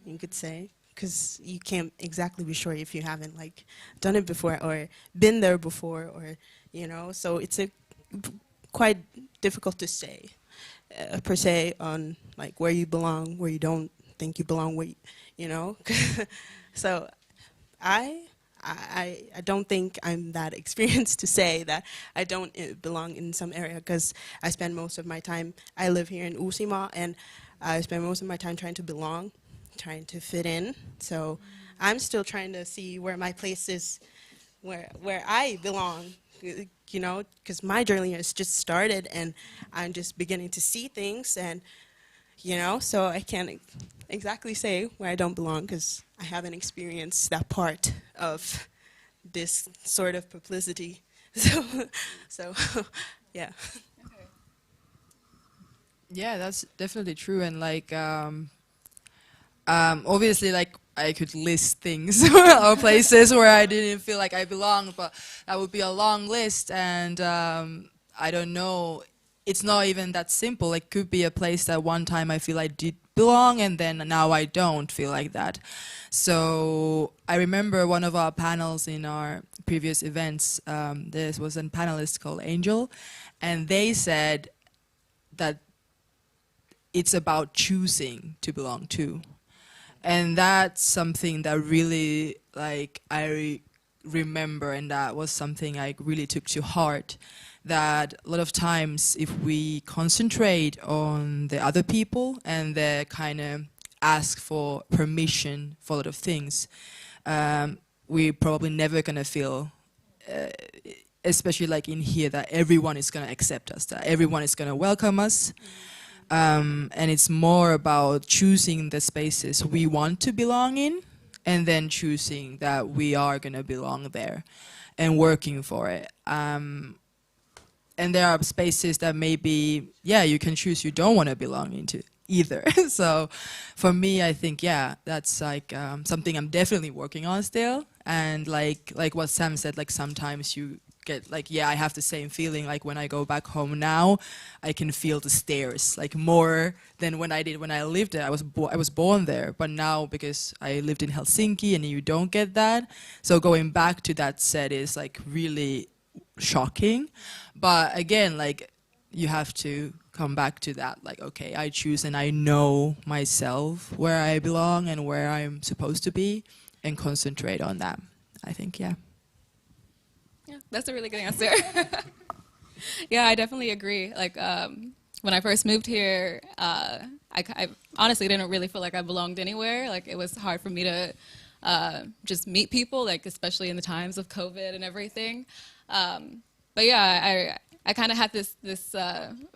you could say. Because you can't exactly be sure if you haven't done it before or been there before, or so it's quite difficult to say per se on where you belong, where you don't think you belong, where so I I don't think I'm that experienced to say that I don't belong in some area, because I spend most of my time, I live here in Uusimaa, and I spend most of my time trying to belong, trying to fit in. So I'm still trying to see where my place is, where I belong, you know, because my journey has just started and I'm just beginning to see things, and you know, so I can't exactly say where I don't belong because I haven't experienced that part of this sort of publicity. So yeah. Yeah, that's definitely true. And like, obviously, like I could list things or places where I didn't feel like I belonged, but that would be a long list. And I don't know. It's not even that simple. It could be a place that one time I feel I did belong, and then now I don't feel like that. So I remember one of our panels in our previous events, there was a panelist called Angel, and they said that it's about choosing to belong to. And that's something that really, like, I remember, and that was something I really took to heart. That a lot of times if we concentrate on the other people and they kind of ask for permission for a lot of things, we're probably never going to feel, especially like in here, that everyone is going to accept us, that everyone is going to welcome us. And it's more about choosing the spaces we want to belong in, and then choosing that we are going to belong there and working for it. And there are spaces that maybe, yeah, you can choose you don't want to belong into either. So for me, I think, yeah, that's like something I'm definitely working on still. And like what Sam said, like sometimes you get like, yeah, I have the same feeling. Like when I go back home now, I can feel the stares like more than when I did when I lived there. I was born there, but now because I lived in Helsinki and you don't get that. So going back to that set is like really shocking. But again, like you have to come back to that, like, okay, I choose and I know myself where I belong and where I'm supposed to be, and concentrate on that, I think. Yeah, that's a really good answer. Yeah, I definitely agree. Like when I first moved here, I honestly didn't really feel like I belonged anywhere. Like it was hard for me to just meet people, like especially in the times of COVID and everything. But yeah, I kind of had this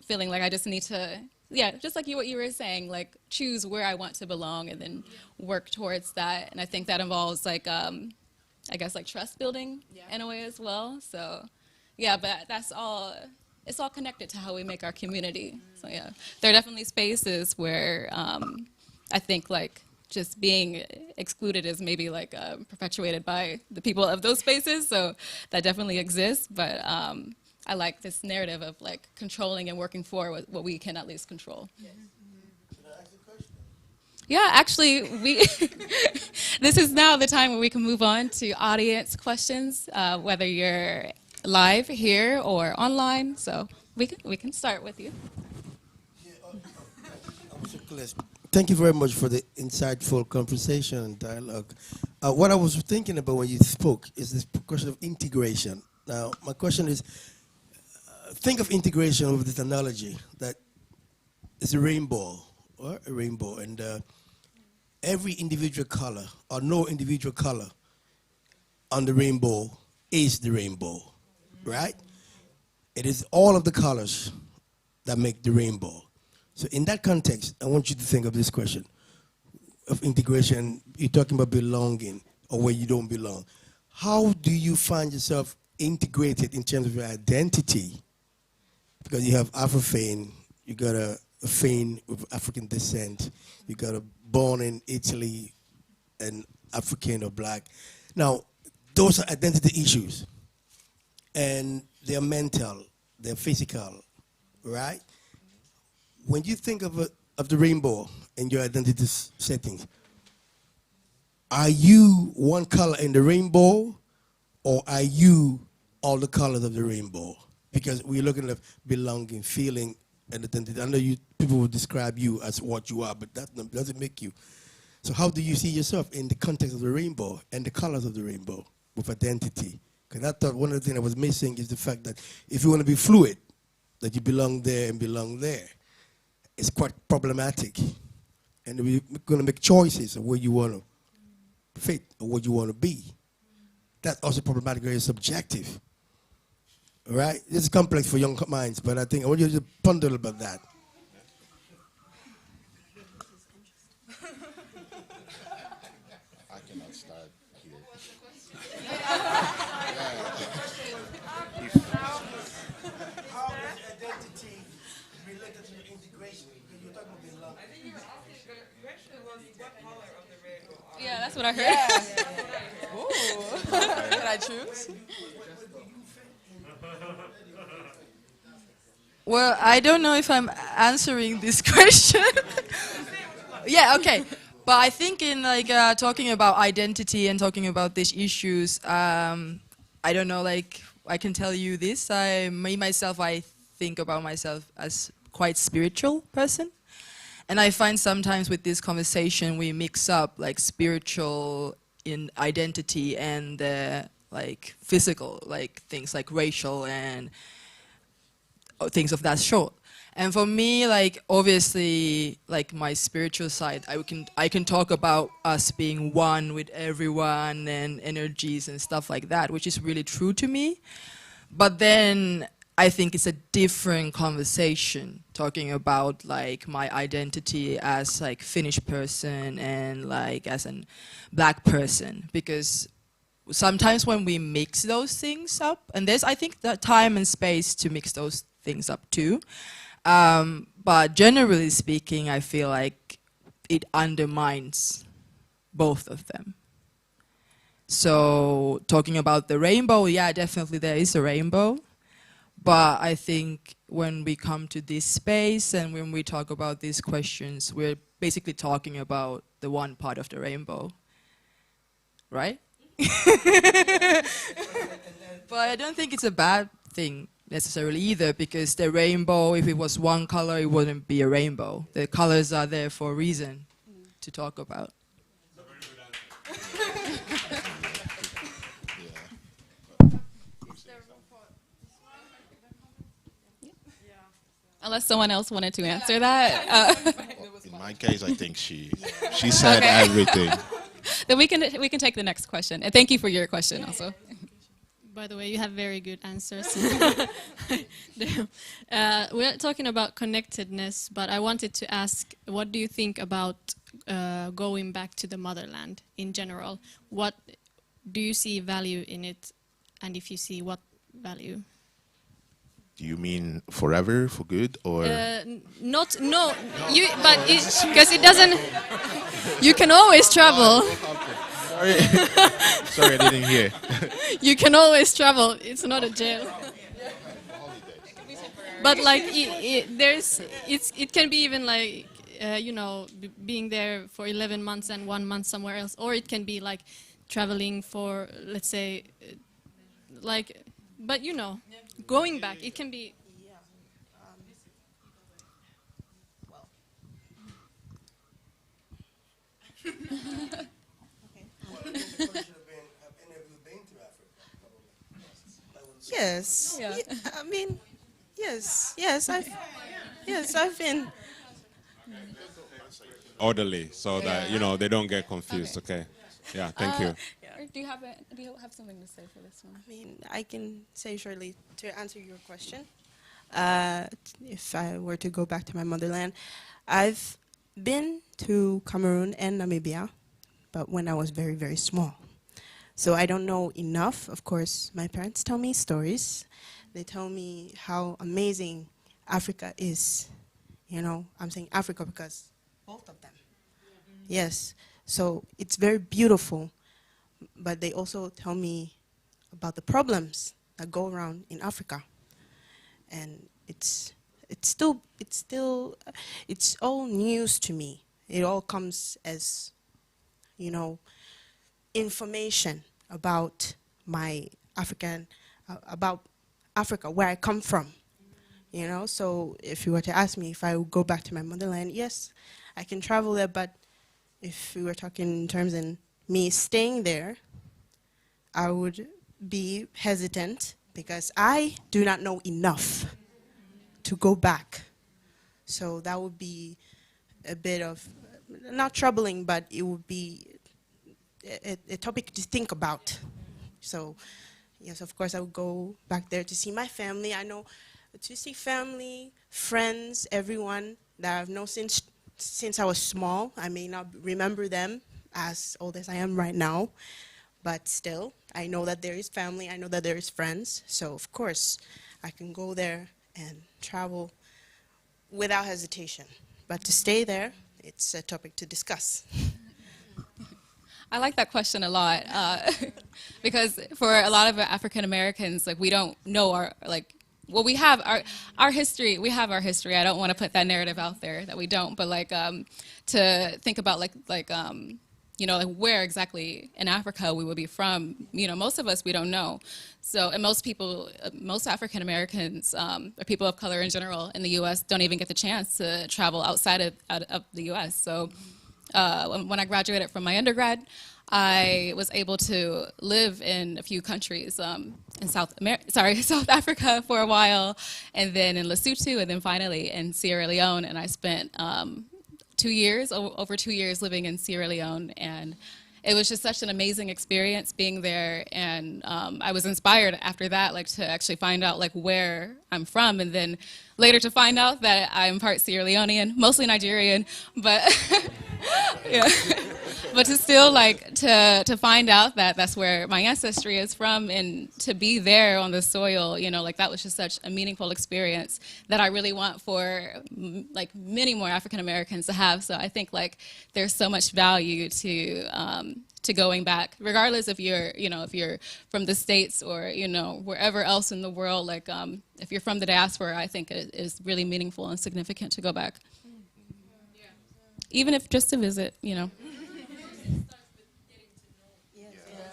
feeling like I just need to, yeah, just like what you were saying, like choose where I want to belong and then work towards that. And I think that involves like, I guess like trust building in a way as well. So yeah, but that's all, it's all connected to how we make our community. So yeah, there are definitely spaces where I think like just being excluded is maybe like perpetuated by the people of those spaces. So that definitely exists, but I like this narrative of like controlling and working for what we can at least control. Yes. Yeah, actually, this is now the time where we can move on to audience questions, whether you're live here or online. So we can start with you. Thank you very much for the insightful conversation and dialogue. What I was thinking about when you spoke is this question of integration. Now, my question is, think of integration with this analogy that it's a rainbow, or a rainbow, and every individual color, or no individual color on the rainbow is the rainbow, right? It is all of the colors that make the rainbow. So in that context, I want you to think of this question of integration. You're talking about belonging or where you don't belong. How do you find yourself integrated in terms of your identity? Because you have Afrophane, you got a Fane with African descent, you got a born in Italy and African or black. Now, those are identity issues. And they're mental, they're physical, right? When you think of the rainbow in your identity settings, are you one color in the rainbow, or are you all the colors of the rainbow? Because we're looking at belonging, feeling, and identity. I know people will describe you as what you are, but that doesn't make you. So how do you see yourself in the context of the rainbow and the colors of the rainbow? with identity. Because I thought one of the things I was missing is the fact that if you want to be fluid, that you belong there and belong there, it's quite problematic. And we're going to make choices of where you want to fit or what you want to be. That's also problematic, very subjective. All right? This is complex for young minds, but I think I want you to ponder about that. I cannot start here. How does identity related to integration? Because you're talking about belonging. I think you asked the question was what color of the rainbow are. Yeah, that's what I heard. Yeah. Ooh. Can I choose? Well, I don't know if I'm answering this question. Yeah, okay. But I think in like talking about identity and talking about these issues, I don't know, like I can tell you this. I think about myself as quite spiritual person. And I find sometimes with this conversation we mix up like spiritual in identity and like physical, like things like racial and things of that sort. And for me, like obviously, like my spiritual side, I can talk about us being one with everyone and energies and stuff like that, which is really true to me. But then I think it's a different conversation talking about like my identity as like Finnish person and like as a black person, because sometimes when we mix those things up, and there's I think the time and space to mix those things up too. But generally speaking, I feel like it undermines both of them. So talking about the rainbow, yeah, definitely there is a rainbow. But I think when we come to this space and when we talk about these questions, we're basically talking about the one part of the rainbow, right? But I don't think it's a bad thing necessarily either, because the rainbow, if it was one color, it wouldn't be a rainbow. The colors are there for a reason to talk about. Unless someone else wanted to answer that. In my case, I think she said everything. Then we can take the next question. And thank you for your question also. By the way, you have very good answers. We're talking about connectedness, but I wanted to ask, what do you think about going back to the motherland in general? What do you see value in it? And if you see, what value? Do you mean forever, for good, or? No. Because it doesn't. You can always travel. Sorry. Sorry, I didn't hear. You can always travel. It's not a jail. But like, it can be even like, being there for 11 months and 1 month somewhere else, or it can be like traveling for, let's say, like, but going back. It can be. Yes. Yeah. I mean, yes. I've been. Orderly, so that they don't get confused. Okay. Yeah. Thank you. Or do you have something to say for this one? I mean, I can say shortly to answer your question. If I were to go back to my motherland, I've been to Cameroon and Namibia, but when I was very, very small. So I don't know enough. Of course, my parents tell me stories. They tell me how amazing Africa is. I'm saying Africa because both of them. Yes. So it's very beautiful. But they also tell me about the problems that go around in Africa. And it's all news to me. It all comes as, information about about Africa, where I come from. So if you were to ask me if I would go back to my motherland, yes, I can travel there, but if we were talking in terms of me staying there, I would be hesitant because I do not know enough to go back. So that would be a bit of, not troubling, but it would be a topic to think about. So yes, of course, I would go back there to see my family. I know, to see family, friends, everyone that I've known since I was small. I may not remember them as old as I am right now, but still, I know that there is family, I know that there is friends, so of course, I can go there and travel without hesitation. But to stay there, it's a topic to discuss. I like that question a lot because for a lot of African Americans, like we don't know our well, we have our history. We have our history. I don't want to put that narrative out there that we don't, but like to think about you know, like where exactly in Africa we would be from. You know, most of us, we don't know. So, and most people, most African Americans or people of color in general in the U.S. don't even get the chance to travel outside of the U.S. So when I graduated from my undergrad, I was able to live in a few countries in South Africa for a while, and then in Lesotho, and then finally in Sierra Leone. And I spent 2 years, over 2 years living in Sierra Leone, and it was just such an amazing experience being there. And I was inspired after that, like to actually find out like where I'm from, and then later to find out that I'm part Sierra Leonean, mostly Nigerian, but yeah. But to still like to find out that that's where my ancestry is from, and to be there on the soil, you know, like that was just such a meaningful experience that I really want for like many more African Americans to have. So I think like there's so much value to going back, regardless if you're, you know, if you're from the States or, you know, wherever else in the world. Like if you're from the diaspora, I think it is really meaningful and significant to go back, even if just to visit, you know.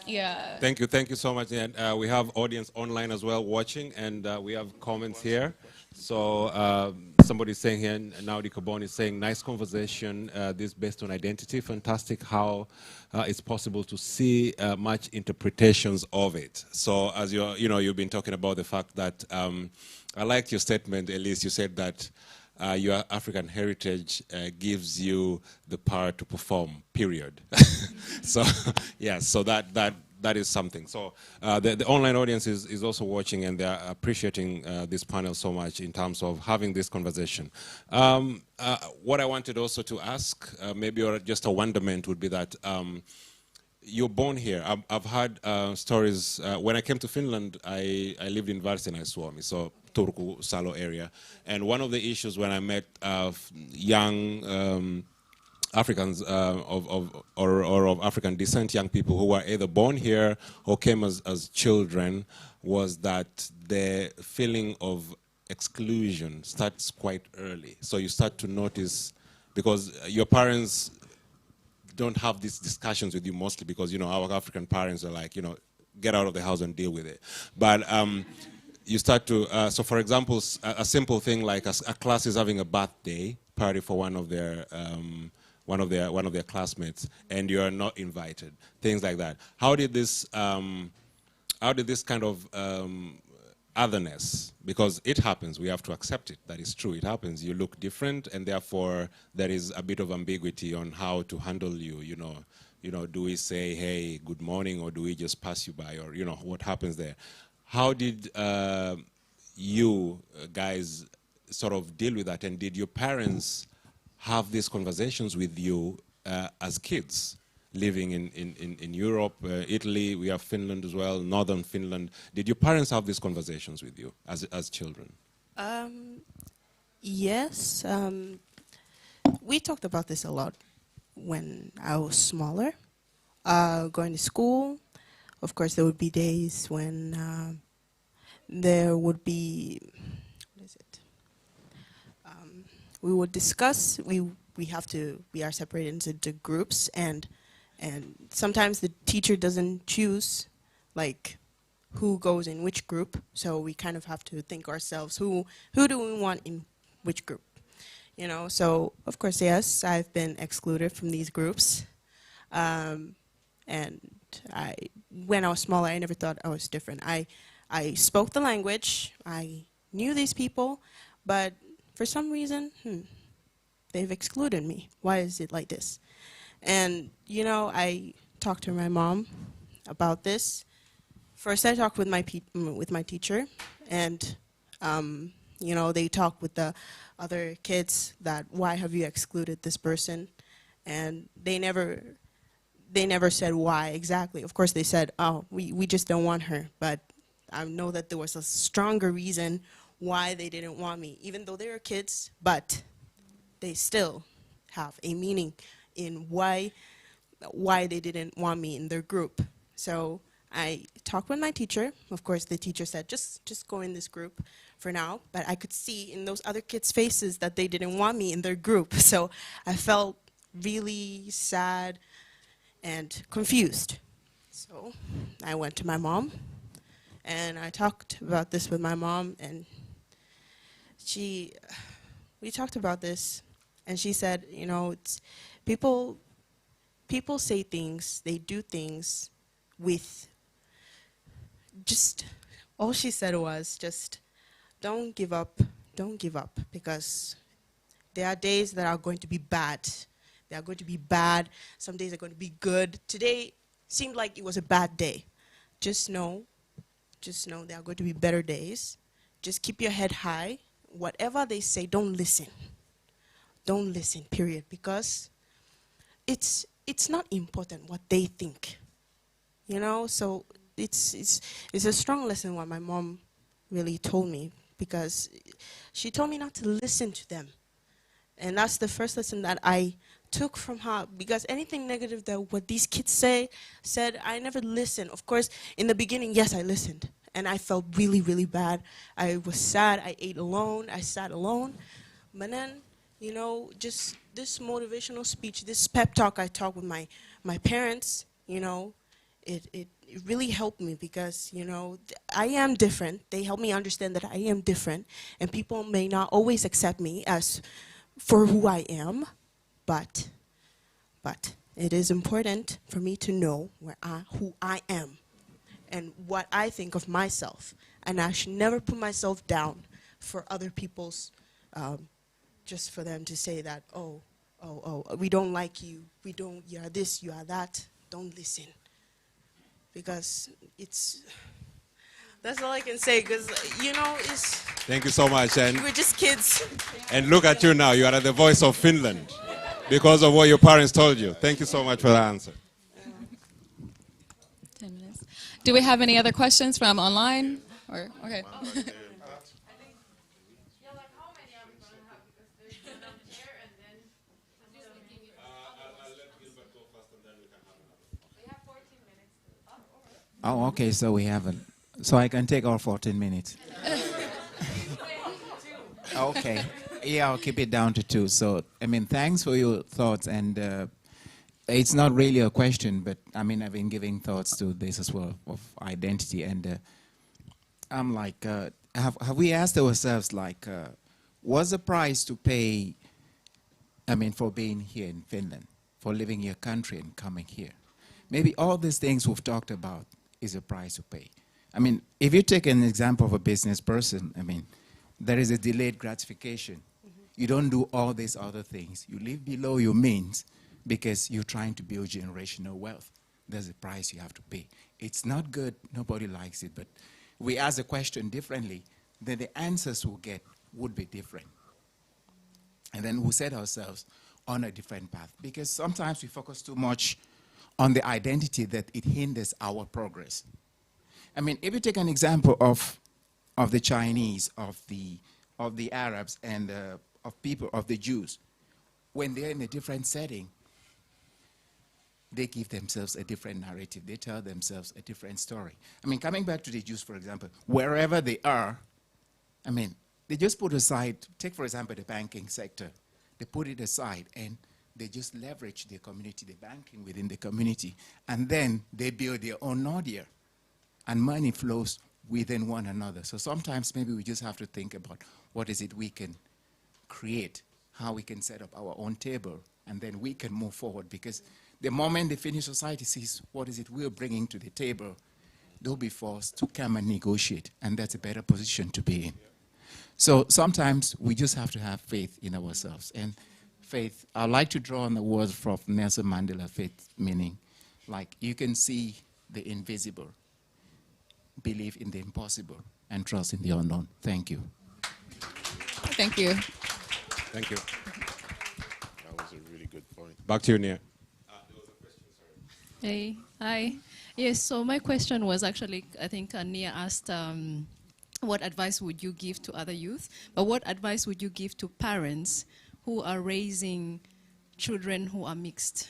Yeah. Thank you so much. And we have audience online as well watching, and we have comments here. So somebody's saying here, Naudi Kabon is saying, nice conversation, this based on identity, fantastic how it's possible to see much interpretations of it. So as you've been talking about the fact that, I liked your statement, Elise, you said that your African heritage gives you the power to perform, period. So, yeah, so that is something. So the online audience is also watching, and they're appreciating this panel so much in terms of having this conversation. What I wanted also to ask, maybe or just a wonderment, would be that you're born here. I've heard stories. When I came to Finland, I lived in Varsinaisuomi, Suomi, so Turku, Salo area. And one of the issues when I met young Africans of African descent, young people who were either born here or came as children, was that the feeling of exclusion starts quite early. So you start to notice, because your parents don't have these discussions with you mostly because, you know, our African parents are like, you know, get out of the house and deal with it. But you start to, so for example, a simple thing like a class is having a birthday party for one of their classmates, and you are not invited. Things like that. How did this kind of otherness, because it happens, we have to accept it, that is true, it happens, you look different, and therefore there is a bit of ambiguity on how to handle you, you know, do we say, hey, good morning, or do we just pass you by, or, you know, what happens there? How did you guys sort of deal with that, and did your parents have these conversations with you as kids? Living in Europe, Italy, we have Finland as well, northern Finland. Did your parents have these conversations with you as children? Yes, we talked about this a lot when I was smaller. Going to school, of course, there would be days when there would be, what is it? We would discuss. We are separated into groups, and sometimes the teacher doesn't choose like who goes in which group, so we kind of have to think ourselves, who do we want in which group, you know? So of course, yes, I've been excluded from these groups, and when I was smaller, I never thought I was different. I spoke the language, I knew these people, but for some reason, they've excluded me. Why is it like this? And, you know, I talked to my mom about this. First, I talked with my teacher, and, you know, they talked with the other kids that, why have you excluded this person? And they never said why exactly. Of course, they said, oh, we just don't want her. But I know that there was a stronger reason why they didn't want me, even though they were kids, but they still have a meaning in why they didn't want me in their group. So I talked with my teacher. Of course, the teacher said, just go in this group for now. But I could see in those other kids' faces that they didn't want me in their group. So I felt really sad and confused. So I went to my mom, and I talked about this with my mom, and we talked about this, and she said, you know, it's people say things, they do things with just, all she said was just, don't give up, because there are days that are going to be bad. They are going to be bad. Some days are going to be good. Today seemed like it was a bad day. Just know there are going to be better days. Just keep your head high. Whatever they say, don't listen. Don't listen, period, because it's not important what they think. You know, so it's a strong lesson what my mom really told me, because she told me not to listen to them. And that's the first lesson that I took from her, because anything negative that what these kids said, I never listened. Of course, in the beginning, yes, I listened. And I felt really, really bad. I was sad. I ate alone. I sat alone. But then, you know, just this motivational speech, this pep talk I talked with my parents, you know, it really helped me, because, you know, I am different. They helped me understand that I am different. And people may not always accept me as for who I am, but it is important for me to know who I am and what I think of myself. And I should never put myself down for other people's, just for them to say that, oh, we don't like you, you are this, you are that. Don't listen. Because that's all I can say, because, you know, it's... Thank you so much. And we're just kids. And look at you now. You are the voice of Finland because of what your parents told you. Thank you so much for that answer. 10 minutes. Do we have any other questions from online? Or okay. Oh, okay. So we have so I can take all 14 minutes. Okay. Yeah, I'll keep it down to 2. So, I mean, thanks for your thoughts. And it's not really a question, but I mean, I've been giving thoughts to this as well, of identity. And I'm like, have we asked ourselves, like, what's the price to pay, I mean, for being here in Finland, for living in your country and coming here? Maybe all these things we've talked about is a price to pay. I mean, if you take an example of a business person, I mean, there is a delayed gratification. You don't do all these other things. You live below your means because you're trying to build generational wealth. There's a price you have to pay. It's not good. Nobody likes it. But we ask the question differently, then the answers we'll get would be different. And then we'll set ourselves on a different path, because sometimes we focus too much on the identity that it hinders our progress. I mean, if you take an example of the Chinese, of the Arabs, and of the Jews, when they're in a different setting, they give themselves a different narrative. They tell themselves a different story. I mean, coming back to the Jews, for example, wherever they are, I mean, they just put aside, take for example the banking sector. They put it aside and they just leverage the community, the banking within the community, and then they build their own Nordia, and money flows within one another. So sometimes maybe we just have to think about what is it we can create, how we can set up our own table, and then we can move forward, because the moment the Finnish society sees what is it we're bringing to the table, they'll be forced to come and negotiate, and that's a better position to be in. So sometimes we just have to have faith in ourselves. And faith, I like to draw on the words from Nelson Mandela, faith meaning, like you can see the invisible, believe in the impossible, and trust in the unknown. Thank you. Thank you. Thank you. That was a really good point. Back to you, Nia. Hey, hi. Yes, so my question was actually, I think Nia asked, what advice would you give to other youth? But what advice would you give to parents who are raising children who are mixed?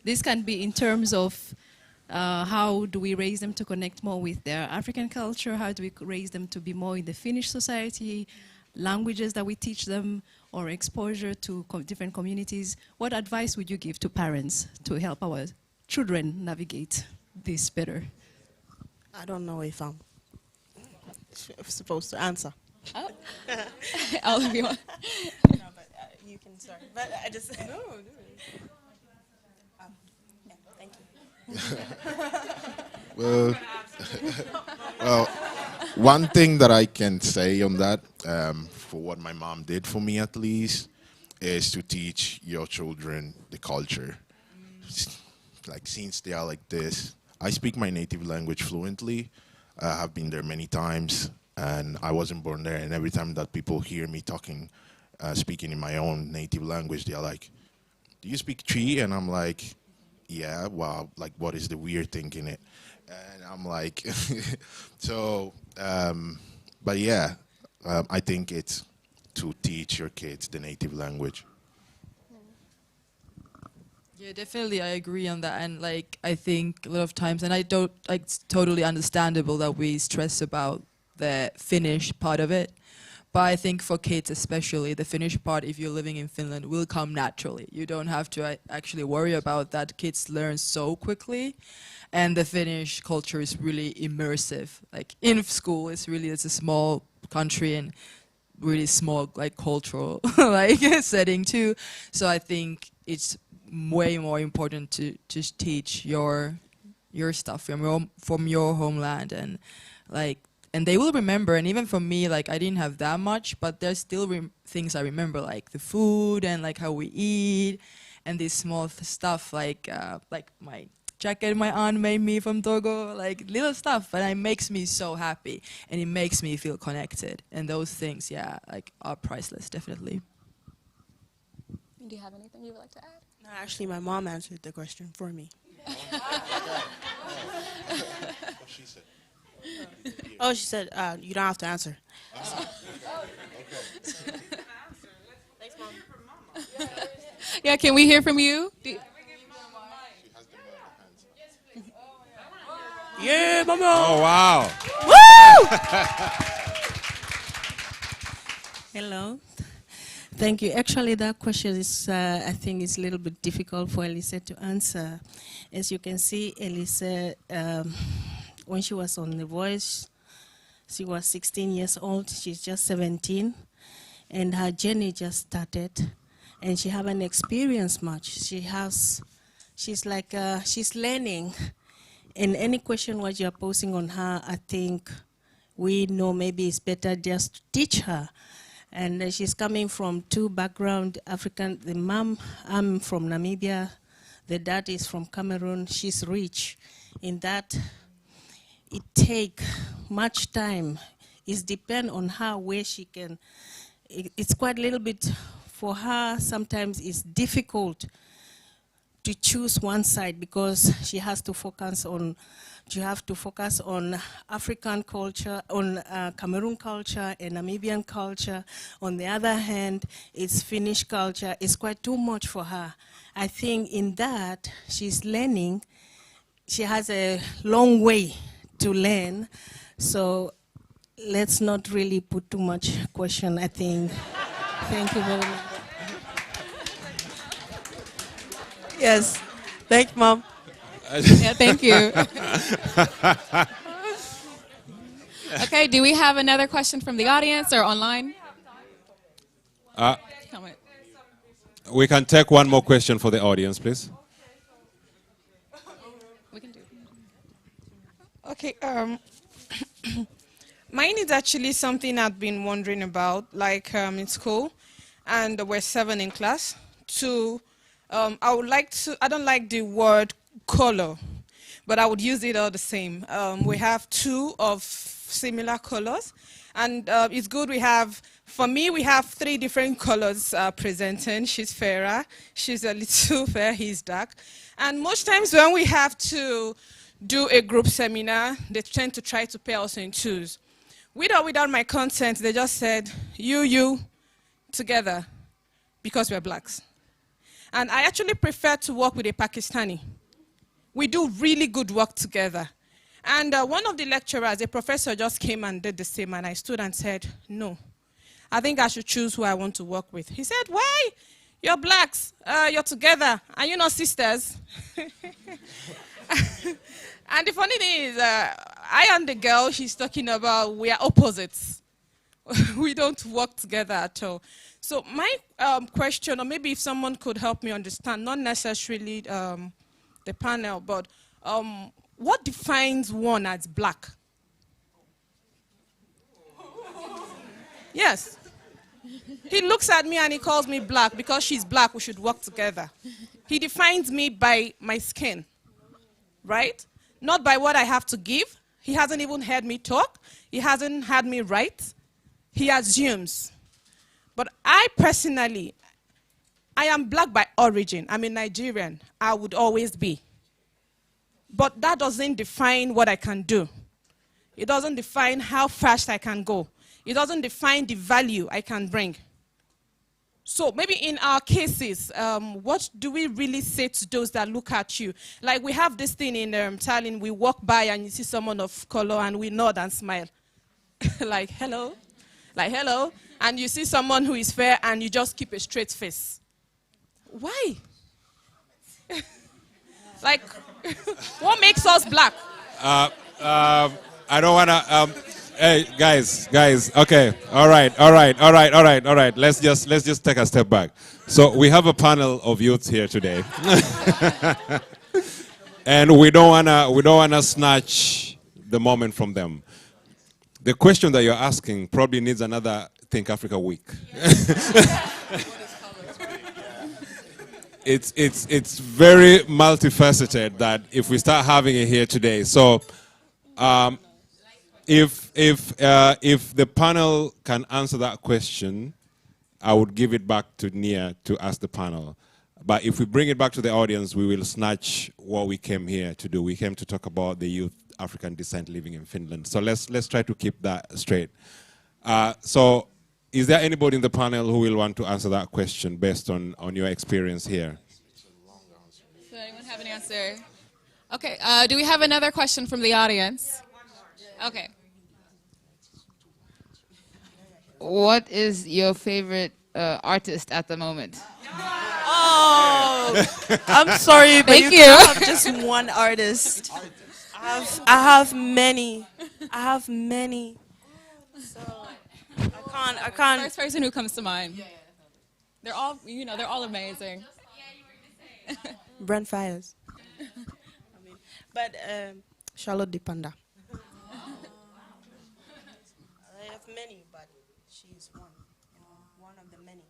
This can be in terms of how do we raise them to connect more with their African culture? How do we raise them to be more in the Finnish society? Languages that we teach them, or exposure to different communities. What advice would you give to parents to help our children navigate this better? I don't know if I'm supposed to answer. Oh. I'll be on. No, but you can start. But I just no. Yeah, thank you. Well, one thing that I can say on that, for what my mom did for me at least, is to teach your children the culture. Like since they are like this, I speak my native language fluently. I have been there many times, and I wasn't born there. And every time that people hear me talking, speaking in my own native language, they are like, "Do you speak Twi?" And I'm like, "Yeah." Wow, like what is the weird thing in it? And I'm like, so, but yeah, I think it's to teach your kids the native language. Yeah, definitely, I agree on that. And like, I think a lot of times, and I don't, like, it's totally understandable that we stress about the Finnish part of it. But I think for kids especially, the Finnish part, if you're living in Finland, will come naturally. You don't have to actually worry about that. Kids learn so quickly. And the Finnish culture is really immersive. Like in school, it's a small country and really small like cultural like setting too. So I think it's way more important to just teach your stuff from your homeland, and like, and they will remember. And even for me, like I didn't have that much, but there's still things I remember, like the food and like how we eat and this small stuff, like my jacket my aunt made me from Togo, like little stuff, but it makes me so happy and it makes me feel connected. And those things, yeah, like are priceless, definitely. Do you have anything you would like to add? No, actually, my mom answered the question for me. Oh, she said you don't have to answer. Thanks, Mom. Yeah, can we hear from you? Yeah, mama. Oh, wow. Woo! Hello. Thank you. Actually, that question is, I think, is a little bit difficult for Elise to answer. As you can see, Elise, when she was on The Voice, she was 16 years old. She's just 17, and her journey just started, and she haven't experienced much. She's learning. And any question what you're posing on her, I think we know maybe it's better just to teach her. And she's coming from two background African. The mom, I'm from Namibia. The dad is from Cameroon. She's rich in that it take much time. It depends on her where she can. It's quite a little bit for her. Sometimes it's difficult to choose one side because she has to focus on. You have to focus on African culture, on Cameroon culture and Namibian culture. On the other hand, it's Finnish culture. It's quite too much for her. I think in that, she's learning. She has a long way to learn. So let's not really put too much question, I think. Thank you very much. Yes. Thank you, Mom. Yeah, thank you. Okay, do we have another question from the audience or online? Comment. We can take one more question for the audience, please. We can do. Okay, mine is actually something I've been wondering about, like in school, and we're 7 in class. I don't like the word color, but I would use it all the same. We have 2 of similar colors, and it's good for me, we have 3 different colors presenting. She's fairer, she's a little fair, he's dark. And most times when we have to do a group seminar, they tend to try to pair us in 2s. With or without my consent, they just said, you, together, because we're blacks. And I actually prefer to work with a Pakistani. We do really good work together. And one of the lecturers, a professor, just came and did the same, and I stood and said, no, I think I should choose who I want to work with. He said, why? You're blacks, you're together, and you're not sisters. And the funny thing is, I am the girl she's talking about, we are opposites. We don't work together at all. So my question, or maybe if someone could help me understand, not necessarily the panel, but what defines one as black? Yes. He looks at me and he calls me black. Because she's black, we should work together. He defines me by my skin, right? Not by what I have to give. He hasn't even heard me talk. He hasn't heard me write. He assumes. But I personally, I am black by origin. I'm a Nigerian. I would always be. But that doesn't define what I can do. It doesn't define how fast I can go. It doesn't define the value I can bring. So maybe in our cases, what do we really say to those that look at you? Like we have this thing in Tallinn, we walk by and you see someone of color and we nod and smile. Like, hello. Like, hello. And you see someone who is fair and you just keep a straight face. Why? Like, what makes us black? I don't want to... hey, guys, okay, all right. Let's just take a step back. So we have a panel of youths here today, and we don't wanna snatch the moment from them. The question that you're asking probably needs another Think Africa week. It's very multifaceted that if we start having it here today. So. If the panel can answer that question, I would give it back to Nia to ask the panel. But if we bring it back to the audience, we will snatch what we came here to do. We came to talk about the youth African descent living in Finland. So let's try to keep that straight. So is there anybody in the panel who will want to answer that question based on your experience here? Does anyone have an answer? Okay, do we have another question from the audience? Okay. What is your favorite artist at the moment? Oh, I'm sorry, but Thank you you. can't have just one artist. I have many. So I can't. First person who comes to mind. They're all, they're all amazing. Brent Fires. But Charlotte Dipanda. I have many, but she's one of the many.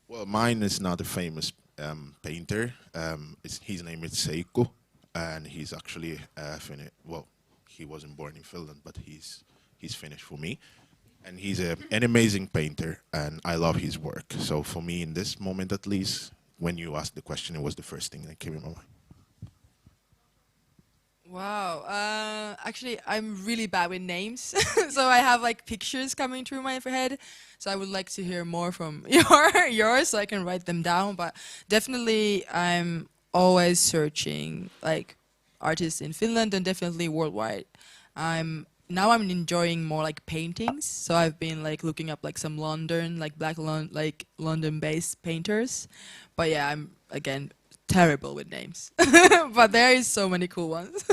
Well, mine is not a famous painter. His name is Seikko, and he's actually Finnish. Well, he wasn't born in Finland, but he's Finnish for me. And he's an amazing painter, and I love his work. So for me, in this moment at least, when you asked the question, it was the first thing that came in my mind. Wow. Actually, I'm really bad with names, so I have like pictures coming through my head. So I would like to hear more from yours, so I can write them down. But definitely, I'm always searching like artists in Finland and definitely worldwide. Now I'm enjoying more like paintings. So I've been like looking up like some London, like London-based painters. But yeah, I'm again terrible with names. But there is so many cool ones.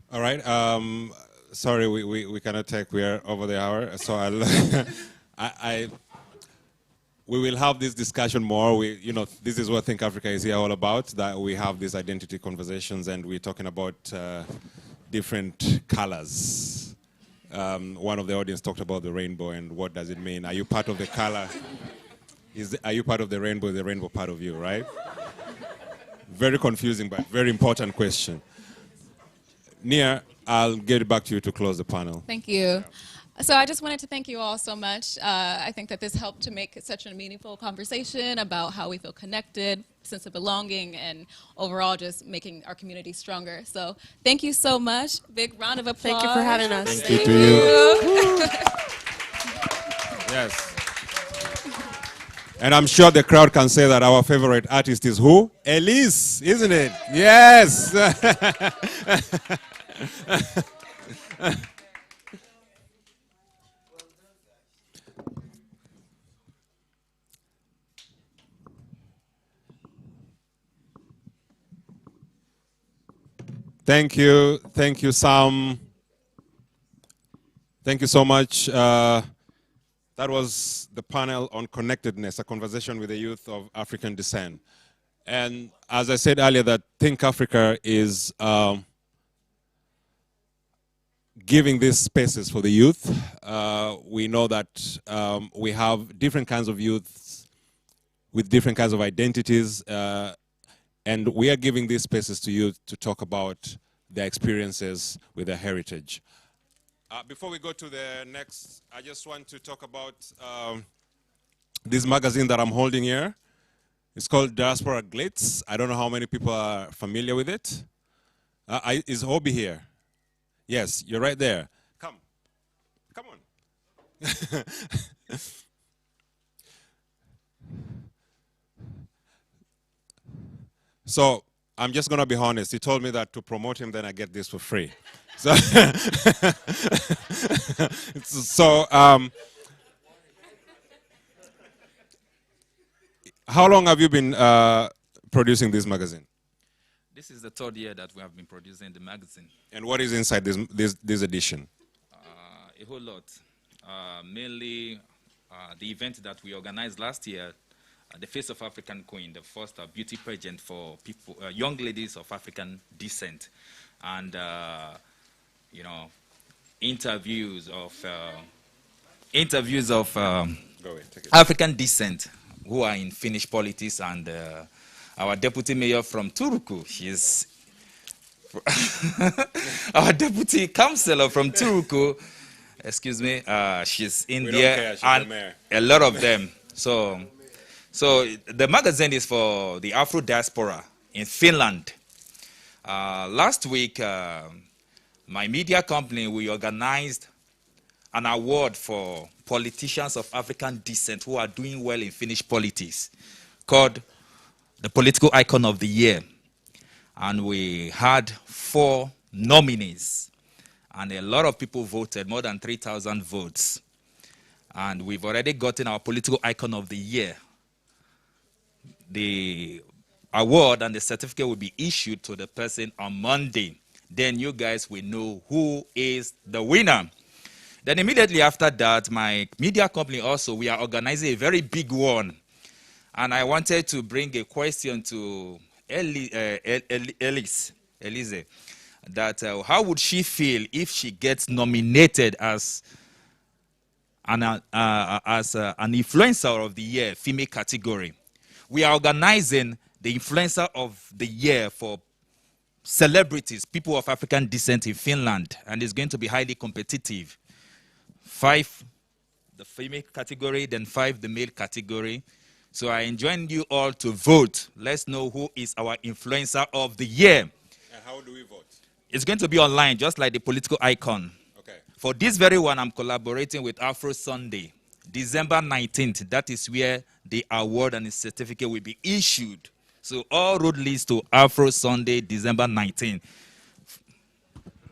All right. sorry, we cannot take. We are over the hour. So I'll we will have this discussion more. This is what Think Africa is here all about, that we have these identity conversations and we're talking about different colors. One of the audience talked about the rainbow and what does it mean. Are you part of the color? Are you part of the rainbow part of you, right? Very confusing, but very important question. Nia, I'll get it back to you to close the panel. Thank you. So I just wanted to thank you all so much. I think that this helped to make such a meaningful conversation about how we feel connected, sense of belonging, and overall just making our community stronger. So thank you so much. Big round of applause. Thank you for having us. Thank you to you. Yes. And I'm sure the crowd can say that our favorite artist is who? Elise, isn't it? Yes. Thank you, Sam. Thank you so much. That was the panel on connectedness, a conversation with the youth of African descent. And as I said earlier, that Think Africa is giving these spaces for the youth. We know that we have different kinds of youths with different kinds of identities, and we are giving these spaces to youth to talk about their experiences with their heritage. Before we go to the next, I just want to talk about this magazine that I'm holding here. It's called Diaspora Glitz. I don't know how many people are familiar with it. Is Hobby here? Yes, you're right there. Come on. So I'm just going to be honest. He told me that to promote him, then I get this for free. So, how long have you been producing this magazine? This is the third year that we have been producing the magazine. And what is inside this edition? A whole lot. Mainly the event that we organized last year, the Face of African Queen, the first beauty pageant for people, young ladies of African descent, and interviews of African descent who are in Finnish politics, and our deputy mayor from Turku, she's our deputy councillor from Turku, excuse me, she's in there, and a lot of them. So the magazine is for the Afro diaspora in Finland. Last week, my media company, we organized an award for politicians of African descent who are doing well in Finnish politics, called the Political Icon of the Year. And we had 4 nominees, and a lot of people voted, more than 3,000 votes. And we've already gotten our Political Icon of the Year. The award and the certificate will be issued to the person on Monday. Then you guys will know who is the winner. Then immediately after that, my media company also, we are organizing a very big one. And I wanted to bring a question to Elise, that how would she feel if she gets nominated as an influencer of the year, female category? We are organizing the influencer of the year for celebrities, people of African descent in Finland, and it's going to be highly competitive. 5 the female category, then 5 the male category. So I enjoin you all to vote. Let's know who is our influencer of the year. And how do we vote? It's going to be online, just like the political icon. Okay. For this very one, I'm collaborating with Afro Sunday. December 19th, that is where the award and the certificate will be issued. So all road leads to Afro Sunday, December 19th.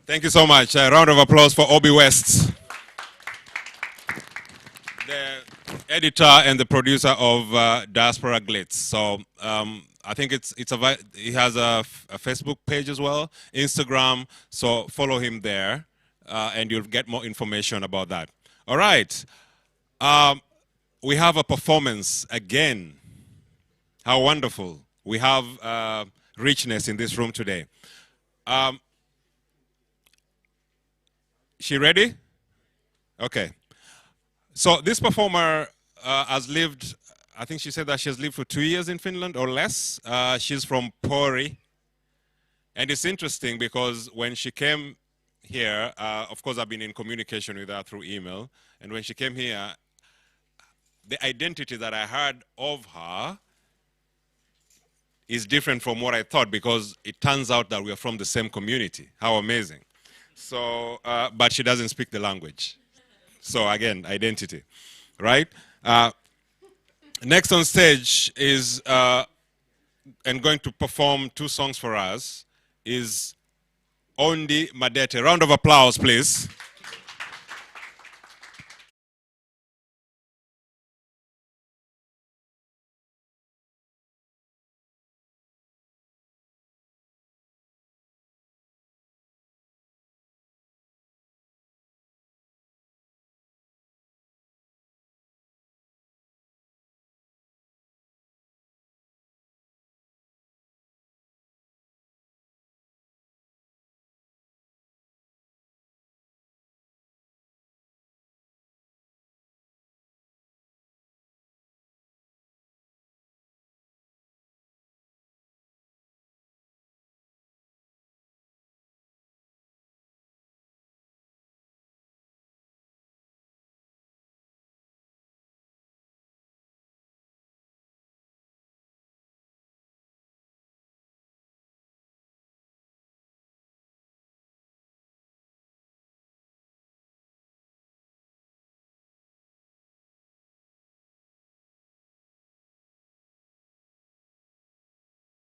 Thank you so much. A round of applause for Obi West, the editor and the producer of Diaspora Glitz. So I think he has a Facebook page as well, Instagram. So follow him there. and you'll get more information about that. All right. We have a performance again. How wonderful. We have richness in this room today. She ready? Okay. So this performer has lived, I think she said that she has lived for 2 years in Finland or less. She's from Pori. And it's interesting because when she came here, of course I've been in communication with her through email. And when she came here, the identity that I heard of her is different from what I thought, because it turns out that we are from the same community. How amazing. So, but she doesn't speak the language. So again, identity, right? Next on stage is, and going to perform 2 songs for us, is Ondi Madete. Round of applause, please.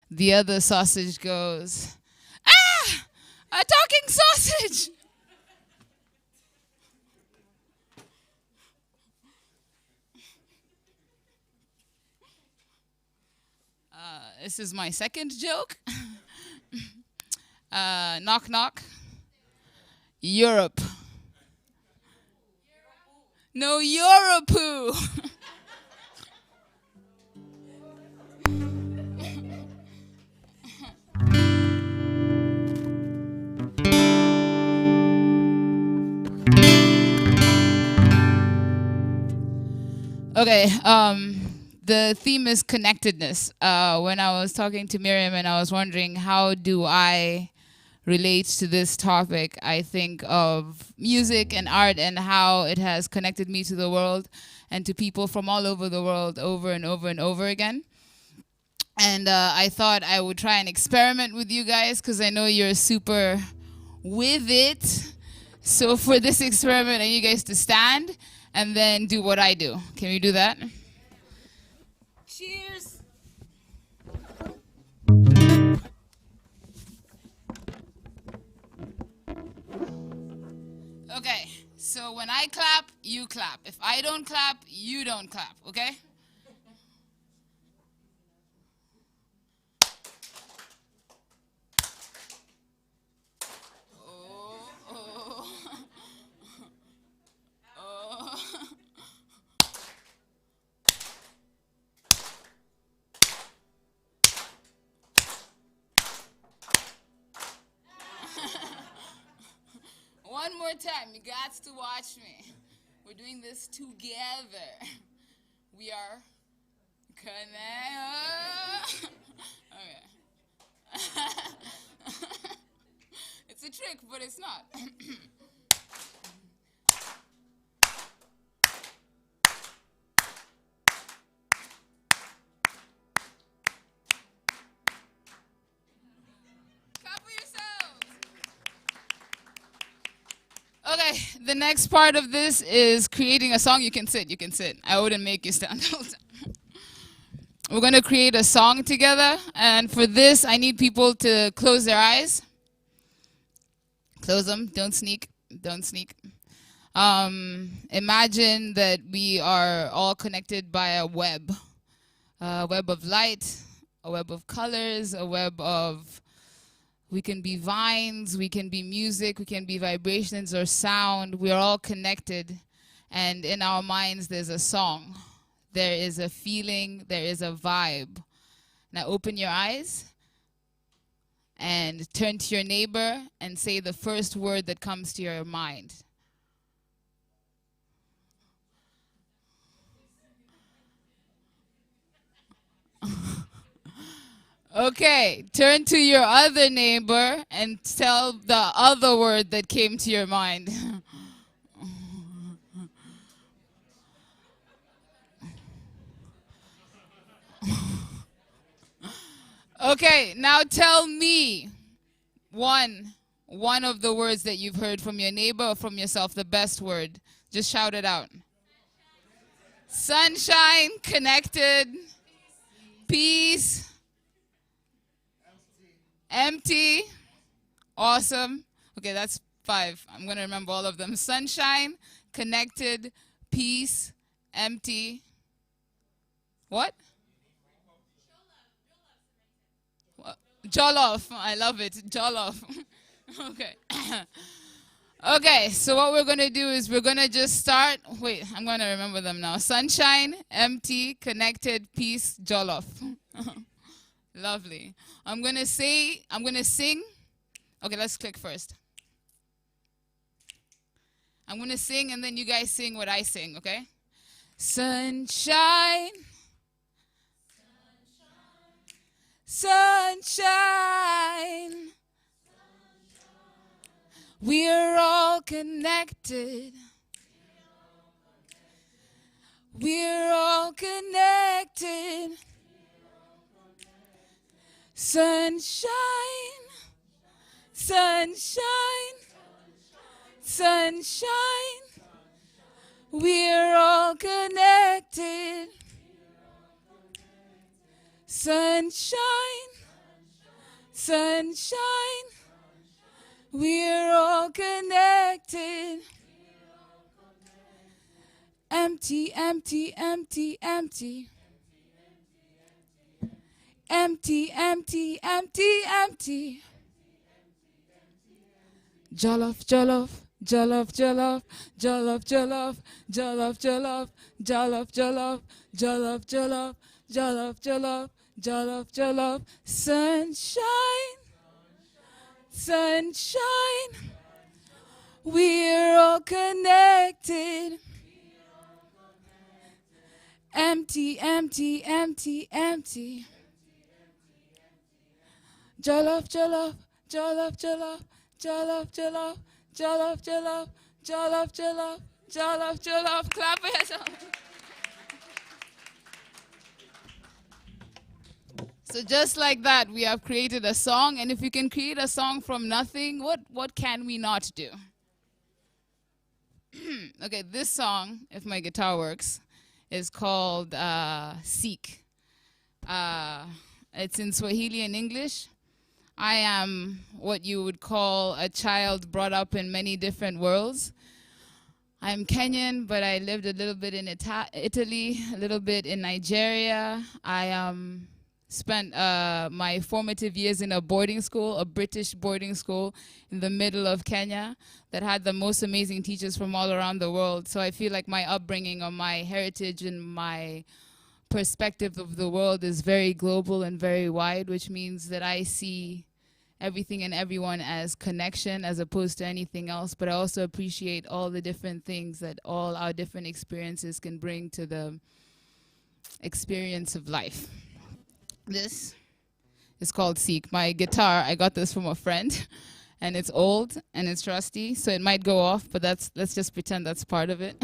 The other sausage goes, "Ah! A talking sausage!" This is my second joke. Knock, knock. Europe. No, Europoo. Okay, the theme is connectedness. When I was talking to Miriam and I was wondering how do I relate to this topic, I think of music and art and how it has connected me to the world and to people from all over the world over and over and over again. And I thought I would try and experiment with you guys because I know you're super with it. So for this experiment, I need you guys to stand and then do what I do. Can we do that? Cheers. Okay, so when I clap, you clap. If I don't clap, you don't clap, okay? One more time, you got to watch me. We're doing this together. We are connected. Okay. It's a trick, but it's not. Okay, the next part of this is creating a song. You can sit, you can sit. I wouldn't make you stand all the time. We're gonna create a song together, and for this, I need people to close their eyes. Close them, don't sneak, don't sneak. Imagine that we are all connected by a web of light, a web of colors, a web of We can be vines, we can be music, we can be vibrations or sound. We are all connected. And in our minds, there's a song. There is a feeling, there is a vibe. Now open your eyes and turn to your neighbor and say the first word that comes to your mind. Okay, turn to your other neighbor and tell the other word that came to your mind. Okay, now tell me one of the words that you've heard from your neighbor or from yourself, the best word. Just shout it out. Sunshine, connected, peace, empty, awesome. Okay, that's 5. I'm going to remember all of them. Sunshine, connected, peace, empty. What? Jollof. I love it. Jollof. Okay. Okay, so what we're going to do is we're going to just start. Wait, I'm going to remember them now. Sunshine, empty, connected, peace, jollof. Lovely. I'm going to sing. Okay, let's click first. I'm going to sing, and then you guys sing what I sing, okay? Sunshine. Sunshine. We're all connected. We're all connected. Sunshine. Sunshine. Sunshine. We're all connected. Sunshine, sunshine, we're all connected. Empty, empty, empty, empty. Empty, empty, empty, empty. Jollof, jollof, jollof, jollof, jollof, jollof, jollof, jollof, jollof, jollof, jollof, jollof, jollof, jollof. Jollof, jollof, sunshine, sunshine, we're all connected. Empty, empty, empty, empty. Jollof, jollof, jollof, jollof, jollof, jollof, jollof, jollof, jollof, jollof, jollof, jollof. Clap for yourself. So just like that, we have created a song, and if you can create a song from nothing, what can we not do? Okay, this song, if my guitar works, is called Seek. It's in Swahili and English. I am what you would call a child brought up in many different worlds. I'm Kenyan, but I lived a little bit in Italy, a little bit in Nigeria. I spent my formative years in a boarding school, a British boarding school in the middle of Kenya that had the most amazing teachers from all around the world. So I feel like my upbringing or my heritage and my perspective of the world is very global and very wide, which means that I see everything and everyone as connection as opposed to anything else. But I also appreciate all the different things that all our different experiences can bring to the experience of life. This is called Seek. My guitar, I got this from a friend, and it's old and it's rusty, so it might go off, but let's just pretend that's part of it.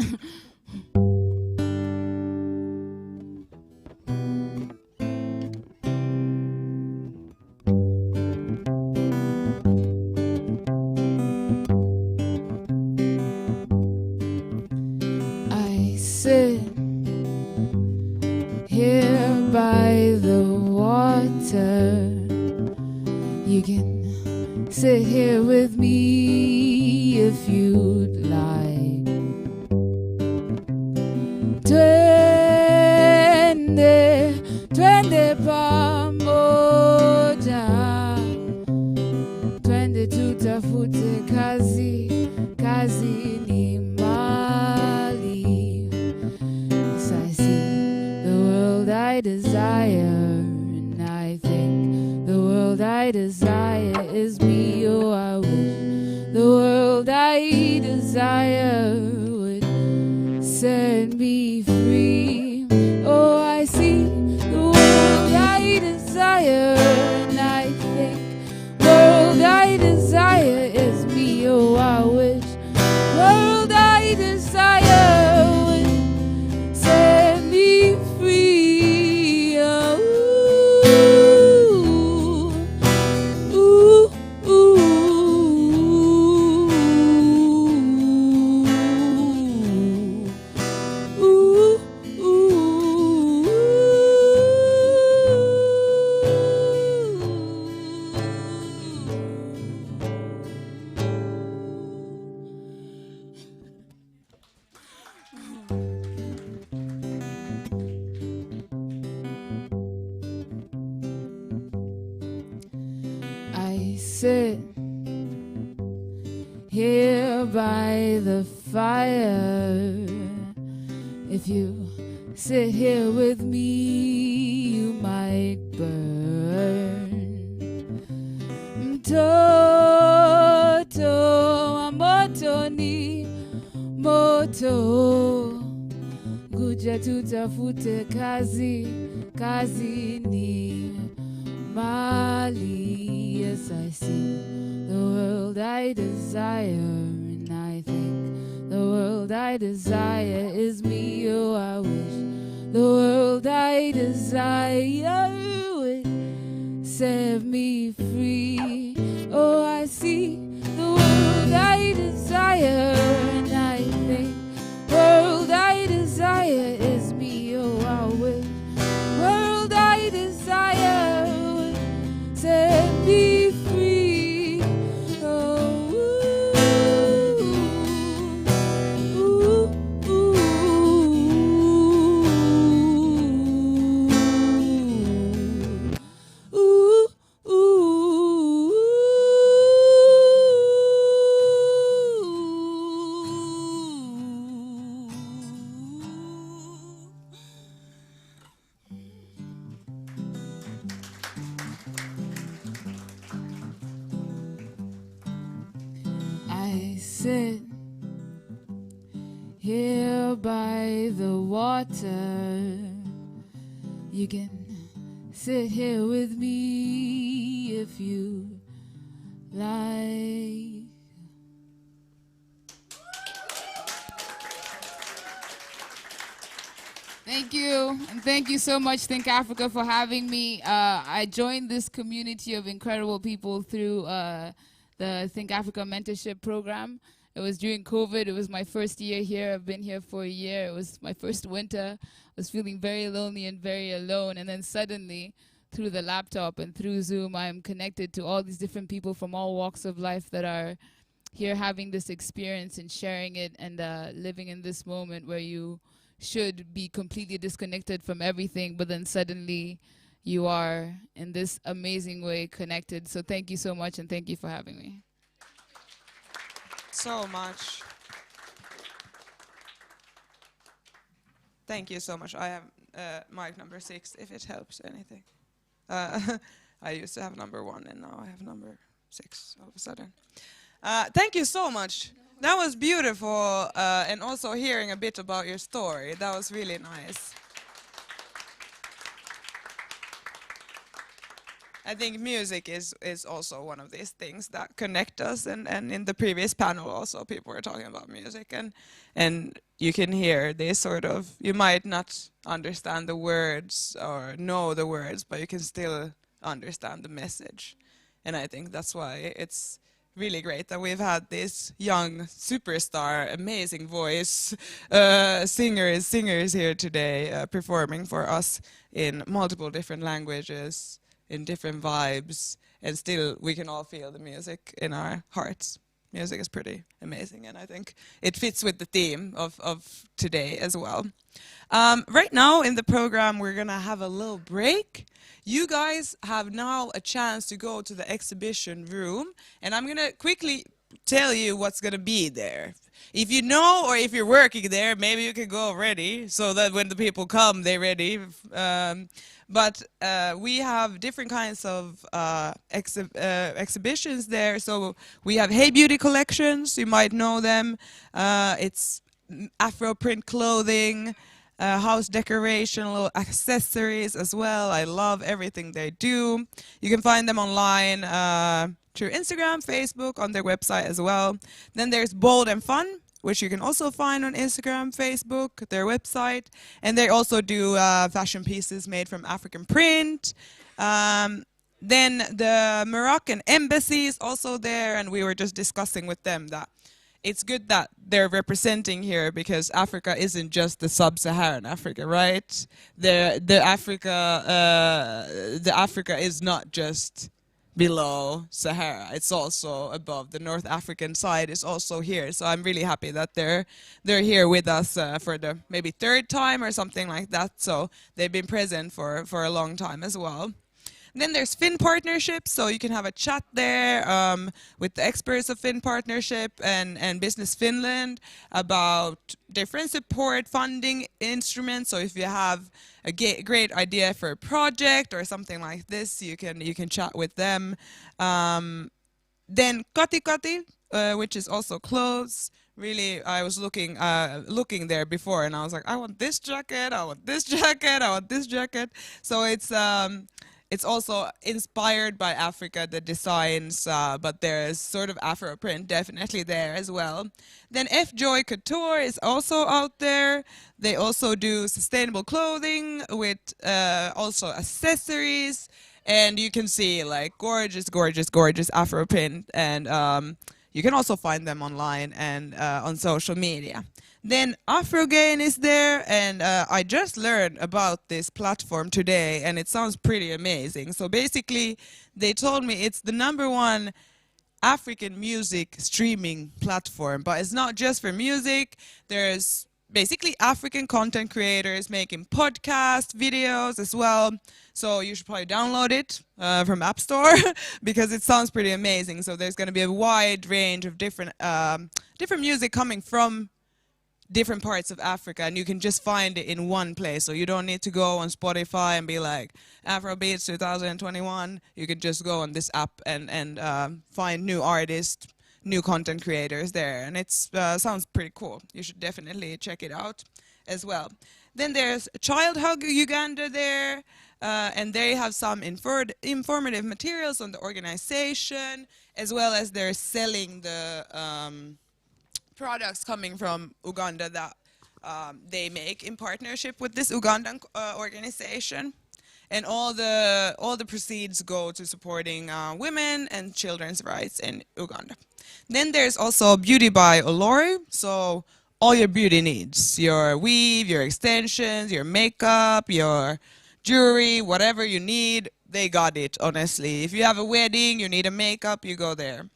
I sit here by the water. You can sit here with me if you'd like. Twende pamoja world I desire is me. Oh, I wish the world I desire would set me free. Oh, I see the world I desire, and I think world I desire is me. Oh, I wish world I desire would set me free. Oh, ooh, ooh, ooh, ooh, I sit here by the fire. If you sit here with me, you might burn. Mtoto wa moto ni moto, kuja tutafute kazi, kazi ni mali. Yes, I see the world I desire, and I think the world I desire is me. Oh, I wish the world I desire would set me free. Oh, I see the world I desire, and I think world I desire is me. Oh, I wish world I desire would set me free. Oh, ooh, ooh, ooh, ooh, I sit here by the water. You can sit here with me if you like. Thank you, and thank you so much, Think Africa, for having me. I joined this community of incredible people through the Think Africa mentorship program. It was during COVID. It was my first year here. I've been here for a year. It was my first winter. I was feeling very lonely and very alone. And then suddenly, through the laptop and through Zoom, I'm connected to all these different people from all walks of life that are here having this experience and sharing it and living in this moment where you should be completely disconnected from everything, but then suddenly you are in this amazing way connected. So thank you so much, and thank you for having me. So much. Thank you so much. I have mic number 6, if it helps anything. I used to have number 1, and now I have number 6 all of a sudden. Thank you so much. That was beautiful, and also hearing a bit about your story. That was really nice. I think music is also one of these things that connect us, and in the previous panel also people were talking about music, and you can hear this sort of, you might not understand the words or know the words, but you can still understand the message. And I think that's why it's really great that we've had this young superstar, amazing voice, singers here today performing for us in multiple different languages, in different vibes, and still we can all feel the music in our hearts. Music is pretty amazing, and I think it fits with the theme of today as well. Right now in the program we're gonna have a little break. You guys have now a chance to go to the exhibition room, and I'm gonna quickly tell you what's gonna be there. if you know or if you're working there, maybe you can go already so that when the people come, they're ready. But we have different kinds of exhibitions there. So we have Hey Beauty collections, you might know them. It's Afro print clothing, house decoration, little accessories as well. I love everything they do. You can find them online through Instagram, Facebook, on their website as well. Then there's Bold and Fun, which you can also find on Instagram, Facebook, their website. And they also do fashion pieces made from African print. Then the Moroccan embassy is also there, and we were just discussing with them that it's good that they're representing here, because Africa isn't just the sub-Saharan Africa, right? The Africa is not just below Sahara. It's also above. The North African side is also here. So I'm really happy that they're here with us for the maybe third time or something like that. So they've been present for a long time as well. Then there's Finn Partnership, so you can have a chat there with the experts of Finn Partnership and Business Finland about different support funding instruments. So if you have a great idea for a project or something like this, you can chat with them. Then Kati Kati, which is also clothes. Really, I was looking there before, and I was like, I want this jacket, I want this jacket, I want this jacket. So it's also inspired by Africa, the designs, but there's sort of Afro print definitely there as well. Then F Joy Couture is also out there. They also do sustainable clothing with also accessories, and you can see like gorgeous, gorgeous, gorgeous Afro print, and you can also find them online and on social media. Then Afrogain is there, and I just learned about this platform today, and it sounds pretty amazing. So basically, they told me it's the #1 African music streaming platform, but it's not just for music. There's basically African content creators making podcast videos as well. So you should probably download it from App Store because it sounds pretty amazing. So there's going to be a wide range of different music coming from different parts of Africa, and you can just find it in one place. So you don't need to go on Spotify and be like Afrobeats 2021. You can just go on this app and find new artists, new content creators there, and it sounds pretty cool. You should definitely check it out as well. Then there's Child Hug Uganda there, and they have some informative materials on the organization, as well as they're selling the products coming from Uganda that they make in partnership with this Ugandan organization. And all the proceeds go to supporting women and children's rights in Uganda. Then there's also Beauty by Olori, so all your beauty needs, your weave, your extensions, your makeup, your jewelry, whatever you need, they got it, honestly. If you have a wedding, you need a makeup, you go there.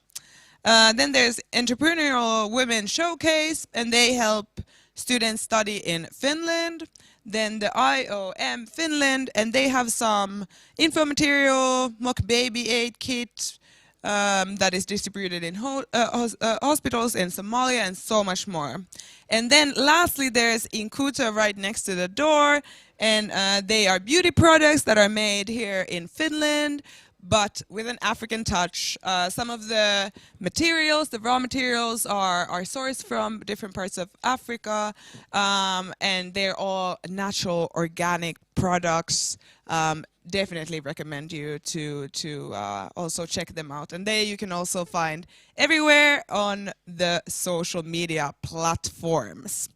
Then there's Entrepreneurial Women Showcase, and they help students study in Finland. Then the IOM Finland, and they have some info material, mock baby aid kit that is distributed in hospitals in Somalia, and so much more. And then lastly, there's Inkuta right next to the door, and they are beauty products that are made here in Finland, but with an African touch. Some of the materials, the raw materials, are sourced from different parts of Africa, and they're all natural, organic products. Definitely recommend you to also check them out. And you can also find everywhere on the social media platforms.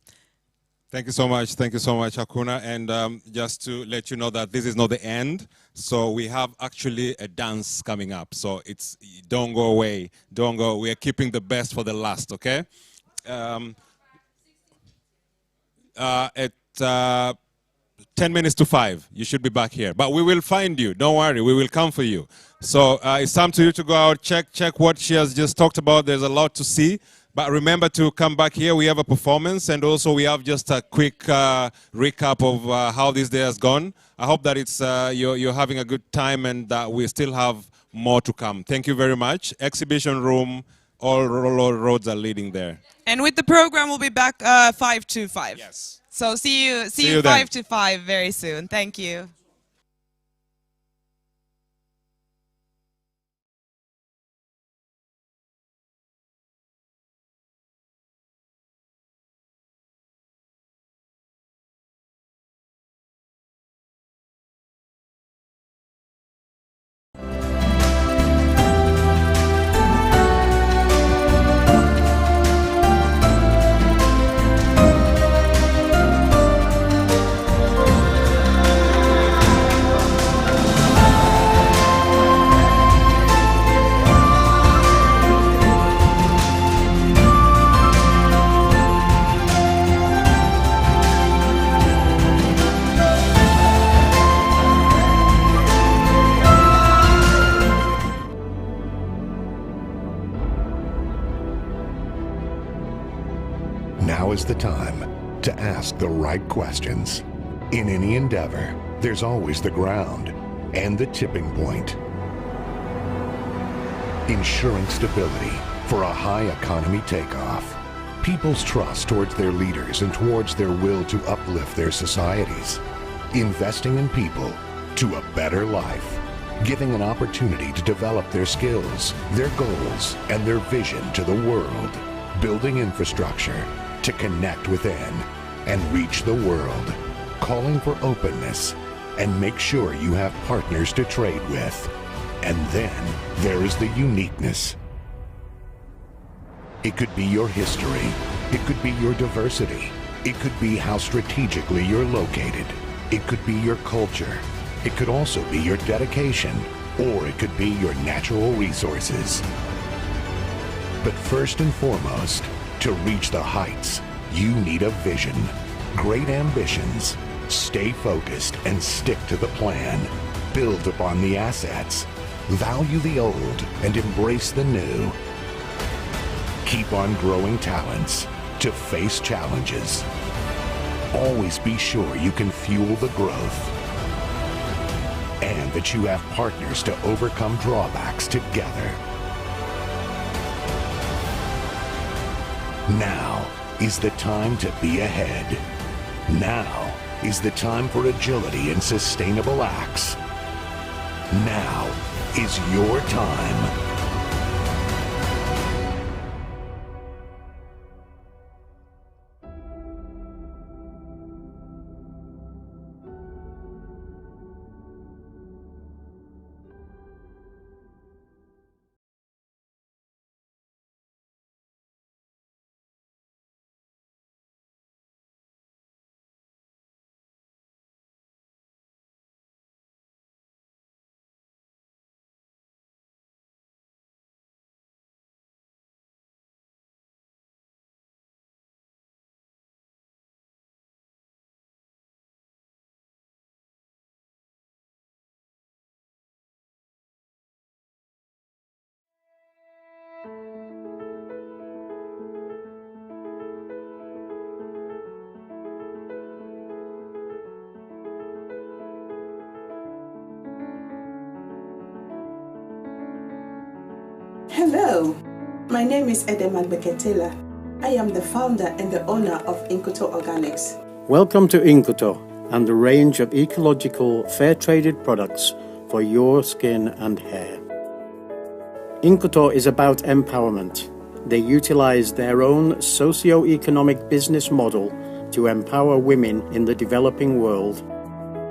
Thank you so much. Thank you so much, Hakuna. And just to let you know that this is not the end. So we have actually a dance coming up. So don't go away. Don't go. We are keeping the best for the last, okay? At 10 minutes to 5, you should be back here. But we will find you. Don't worry. We will come for you. So it's time for you to go out, check what she has just talked about. There's a lot to see. But remember to come back here. We have a performance, and also we have just a quick recap of how this day has gone. I hope that you're having a good time, and that we still have more to come. Thank you very much. Exhibition room all roads are leading there. And with the program, we'll be back 5 to 5. Yes. So see you you 5 then. to 5 very soon. Thank you. Now is the time to ask the right questions. In any endeavor, there's always the ground and the tipping point. Ensuring stability for a high economy takeoff. People's trust towards their leaders and towards their will to uplift their societies. Investing in people to a better life. Giving an opportunity to develop their skills, their goals, and their vision to the world. Building infrastructure to connect within and reach the world. Calling for openness and make sure you have partners to trade with. And then there is the uniqueness. It could be your history. It could be your diversity. It could be how strategically you're located. It could be your culture. It could also be your dedication, or it could be your natural resources. But first and foremost, to reach the heights, you need a vision. Great ambitions. Stay focused and stick to the plan. Build upon the assets. Value the old and embrace the new. Keep on growing talents to face challenges. Always be sure you can fuel the growth and that you have partners to overcome drawbacks together. Now is the time to be ahead. Now is the time for agility and sustainable acts. Now is your time. Hello, my name is Edema Beketela. I am the founder and the owner of Inkuto Organics. Welcome to Inkuto and the range of ecological, fair-traded products for your skin and hair. Inkuto is about empowerment. They utilize their own socio-economic business model to empower women in the developing world.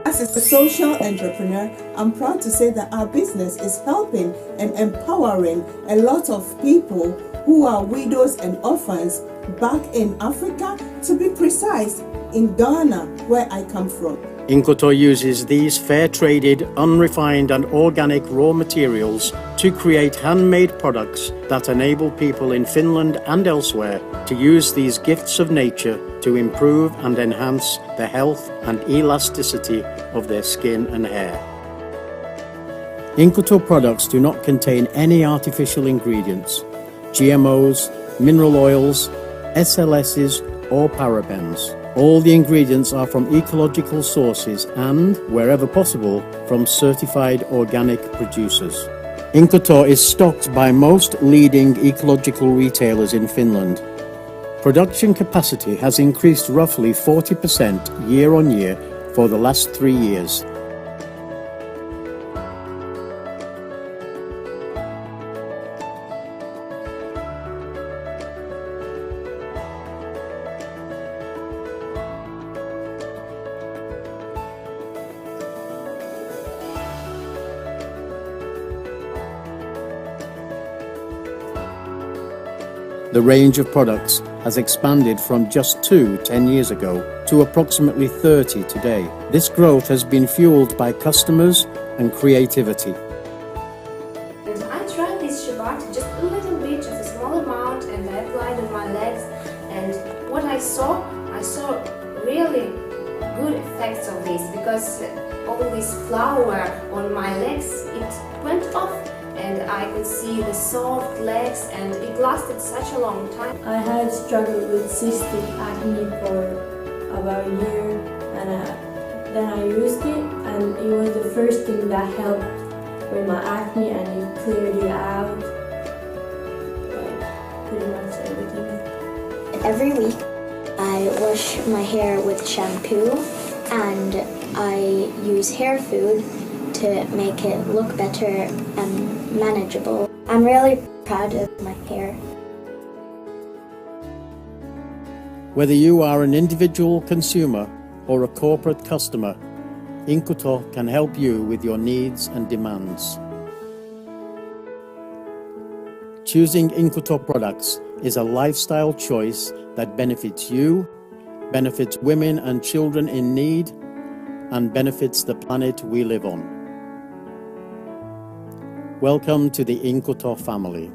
As a social entrepreneur, I'm proud to say that our business is helping and empowering a lot of people who are widows and orphans back in Africa, to be precise, in Ghana, where I come from. Inkuto uses these fair-traded, unrefined and organic raw materials to create handmade products that enable people in Finland and elsewhere to use these gifts of nature to improve and enhance the health and elasticity of their skin and hair. Inkuto products do not contain any artificial ingredients, GMOs, mineral oils, SLSs or parabens. All the ingredients are from ecological sources and, wherever possible, from certified organic producers. Inkoto is stocked by most leading ecological retailers in Finland. Production capacity has increased roughly 40% year on year for the last 3 years. The range of products has expanded from just 2 10 years ago to approximately 30 today. This growth has been fueled by customers and creativity. And I tried this Shabbat just a little bit, just a small amount, and I applied on my legs. And what I saw really good effects of this, because all this flour on my legs, it went off. And I could see the soft legs, and it lasted such a long time. I had struggled with cystic acne for about a year, and then I used it, and it was the first thing that helped with my acne, and it cleared it out, like pretty much everything. Every week I wash my hair with shampoo, and I use hair food to make it look better and manageable. I'm really proud of my hair. Whether you are an individual consumer or a corporate customer, Inkoto can help you with your needs and demands. Choosing Inkoto products is a lifestyle choice that benefits you, benefits women and children in need, and benefits the planet we live on. Welcome to the Inkoto family.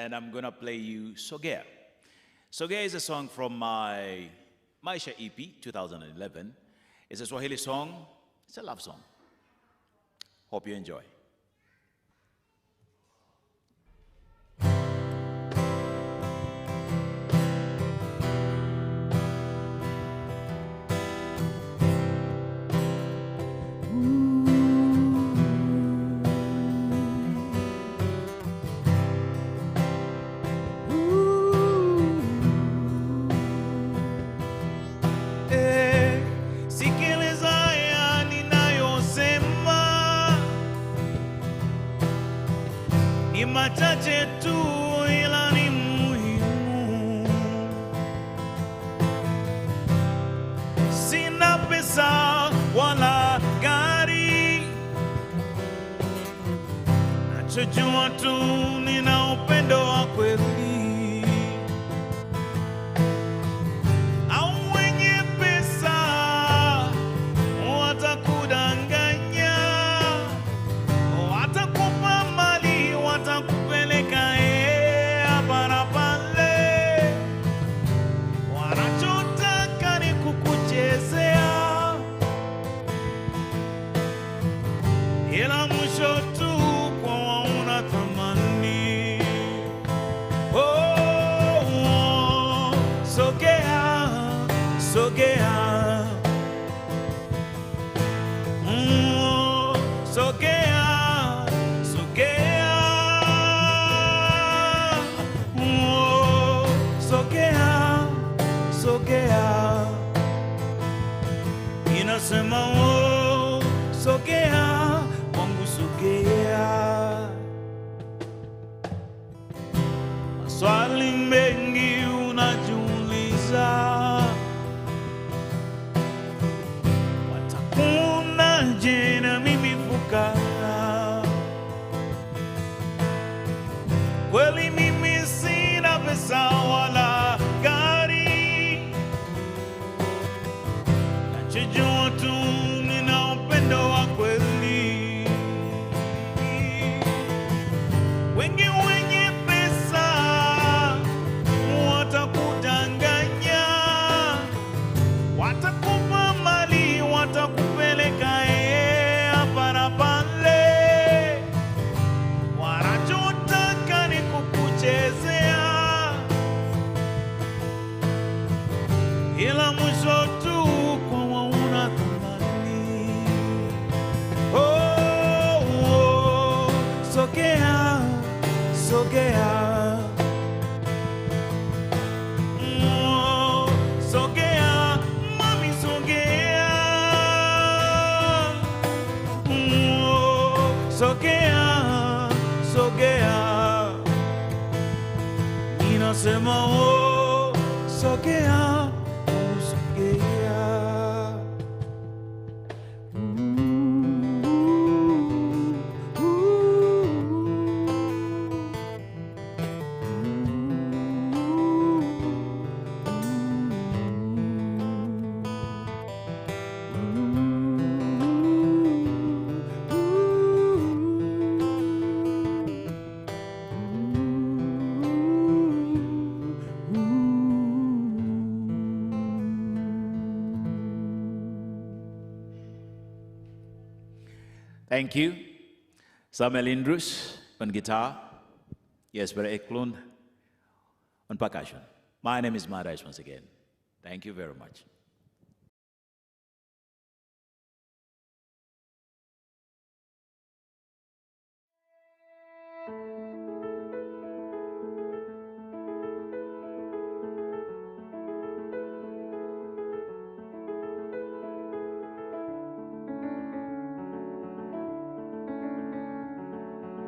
and I'm gonna play you Sogea. Sogea is a song from my Maisha EP 2011. It's a Swahili song. It's a love song. Hope you enjoy. Sikiliza haya ninayosema, ni machache tu ila ni muhimu. Sina pesa wala gari, nachojua tu nina upendo wa kweli. Ila mwisho tu kwa wauna thamani. Oh, oh, sogea, sogea. Oh, sogea, sogea. Oh, sogea, sogea. Inasema oh, sogea. Maswali mengi unajiuliza, watakuonaje na mimi fukara? Kweli mimi sina pesa wala gari, nachojua tu nina upendo wa kweli. Wengi wenye pesa watakudanganya, watakupa mali, watakupeleka hapa na pale, wanachotaka ni kukuchezea, ila mwisho tu kwa wauna thamani. Oh, oh, sogea, sogea. Oh, sogea, mami sogea. Oh, sogea, sogea. Ninasema oh, sogea, oh, sogea. Thank you. Samuel Indrus on guitar. Jesper Eklund on percussion. My name is Maharaj once again. Thank you very much.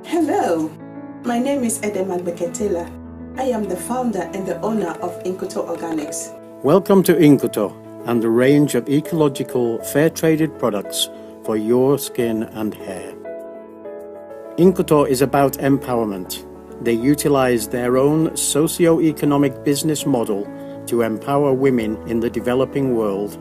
Hello, my name is Edeman Beketela. I am the founder and the owner of Inkuto Organics. Welcome to Inkuto and the range of ecological, fair-traded products for your skin and hair. Inkuto is about empowerment. They utilize their own socio-economic business model to empower women in the developing world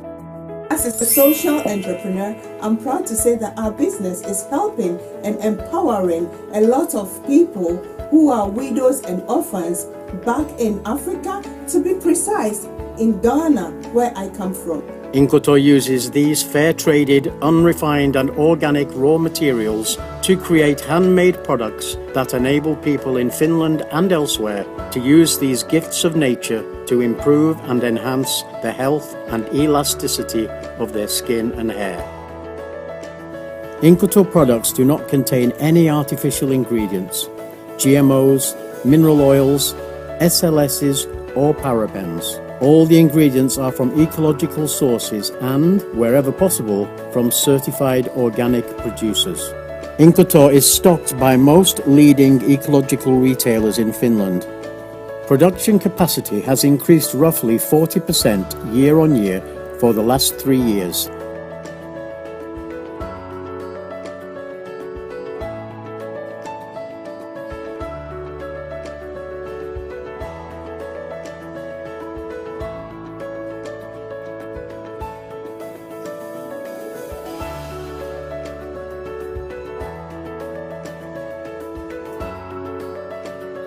As a social entrepreneur, I'm proud to say that our business is helping and empowering a lot of people who are widows and orphans back in Africa, to be precise, in Ghana, where I come from. Inkoto uses these fair-traded, unrefined and organic raw materials to create handmade products that enable people in Finland and elsewhere to use these gifts of nature to improve and enhance the health and elasticity of their skin and hair. Inkoto products do not contain any artificial ingredients, GMOs, mineral oils, SLSs or parabens. All the ingredients are from ecological sources and, wherever possible, from certified organic producers. Inkoto is stocked by most leading ecological retailers in Finland. Production capacity has increased roughly 40% year on year for the last 3 years.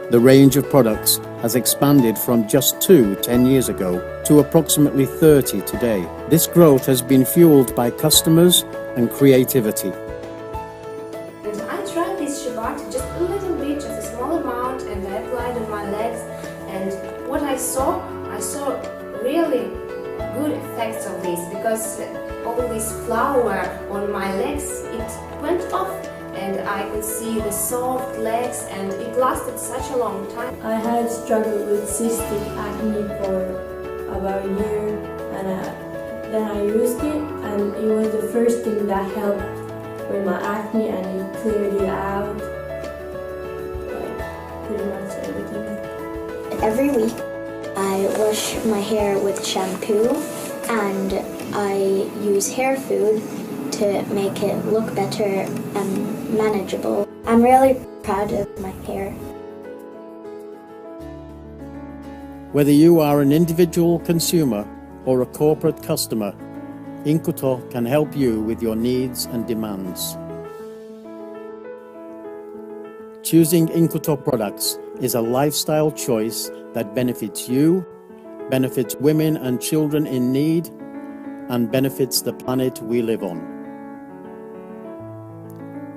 The range of products has expanded from just 10 years ago to approximately 30 today. This growth has been fueled by customers and creativity. And I tried this Shabbat, just a little bit, just a small amount, and I applied on my legs. And what I saw really good effects of this, because all this flour on my legs, it went off. And I could see the soft legs, and it lasted such a long time. I had struggled with cystic acne for about a year, and then I used it, and it was the first thing that helped with my acne, and it cleared it out, like pretty much everything. Every week I wash my hair with shampoo and I use hair food to make it look better and manageable. I'm really proud of my hair. Whether you are an individual consumer or a corporate customer, Inkoto can help you with your needs and demands. Choosing Inkoto products is a lifestyle choice that benefits you, benefits women and children in need, and benefits the planet we live on.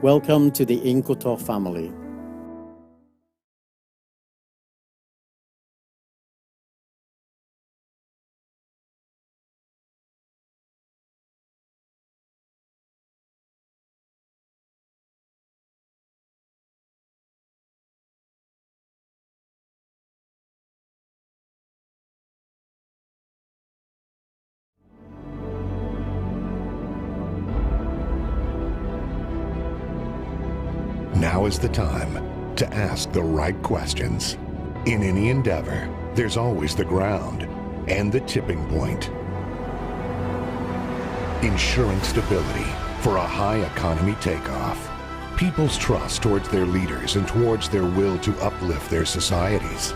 Welcome to the Inkoto family. Now is the time to ask the right questions. In any endeavor, there's always the ground and the tipping point. Ensuring stability for a high economy takeoff. People's trust towards their leaders and towards their will to uplift their societies.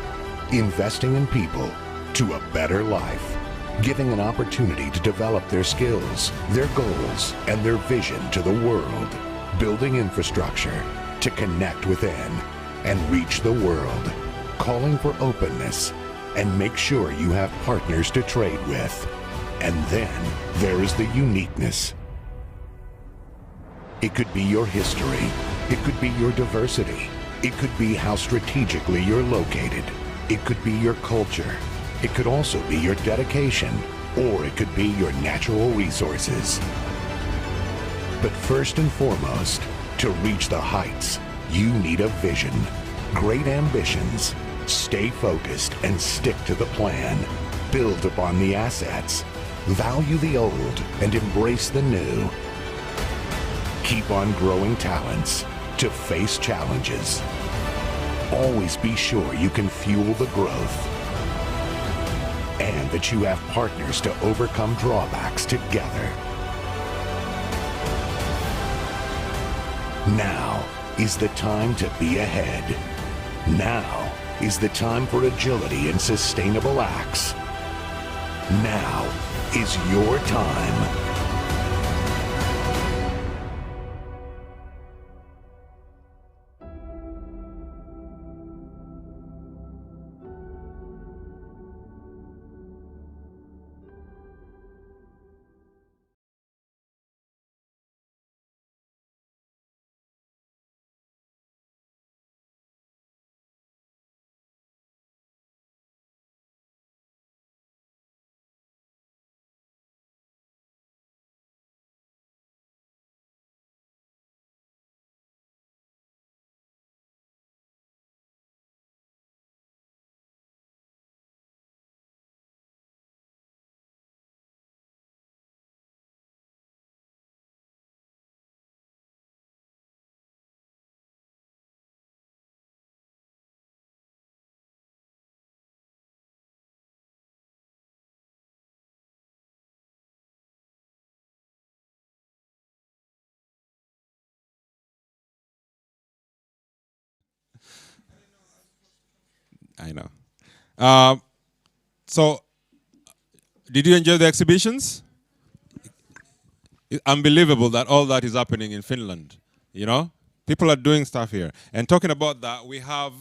Investing in people to a better life. Giving an opportunity to develop their skills, their goals, and their vision to the world. Building infrastructure to connect within and reach the world, calling for openness and make sure you have partners to trade with. And then there is the uniqueness. It could be your history, it could be your diversity, it could be how strategically you're located, it could be your culture, it could also be your dedication, or it could be your natural resources. But first and foremost, to reach the heights, you need a vision, great ambitions. Stay focused and stick to the plan. Build upon the assets. Value the old and embrace the new. Keep on growing talents to face challenges. Always be sure you can fuel the growth and that you have partners to overcome drawbacks together. Now is the time to be ahead. Now is the time for agility and sustainable acts. Now is your time. I know. So, did you enjoy the exhibitions? It's unbelievable that all that is happening in Finland. You know, people are doing stuff here. And talking about that, we have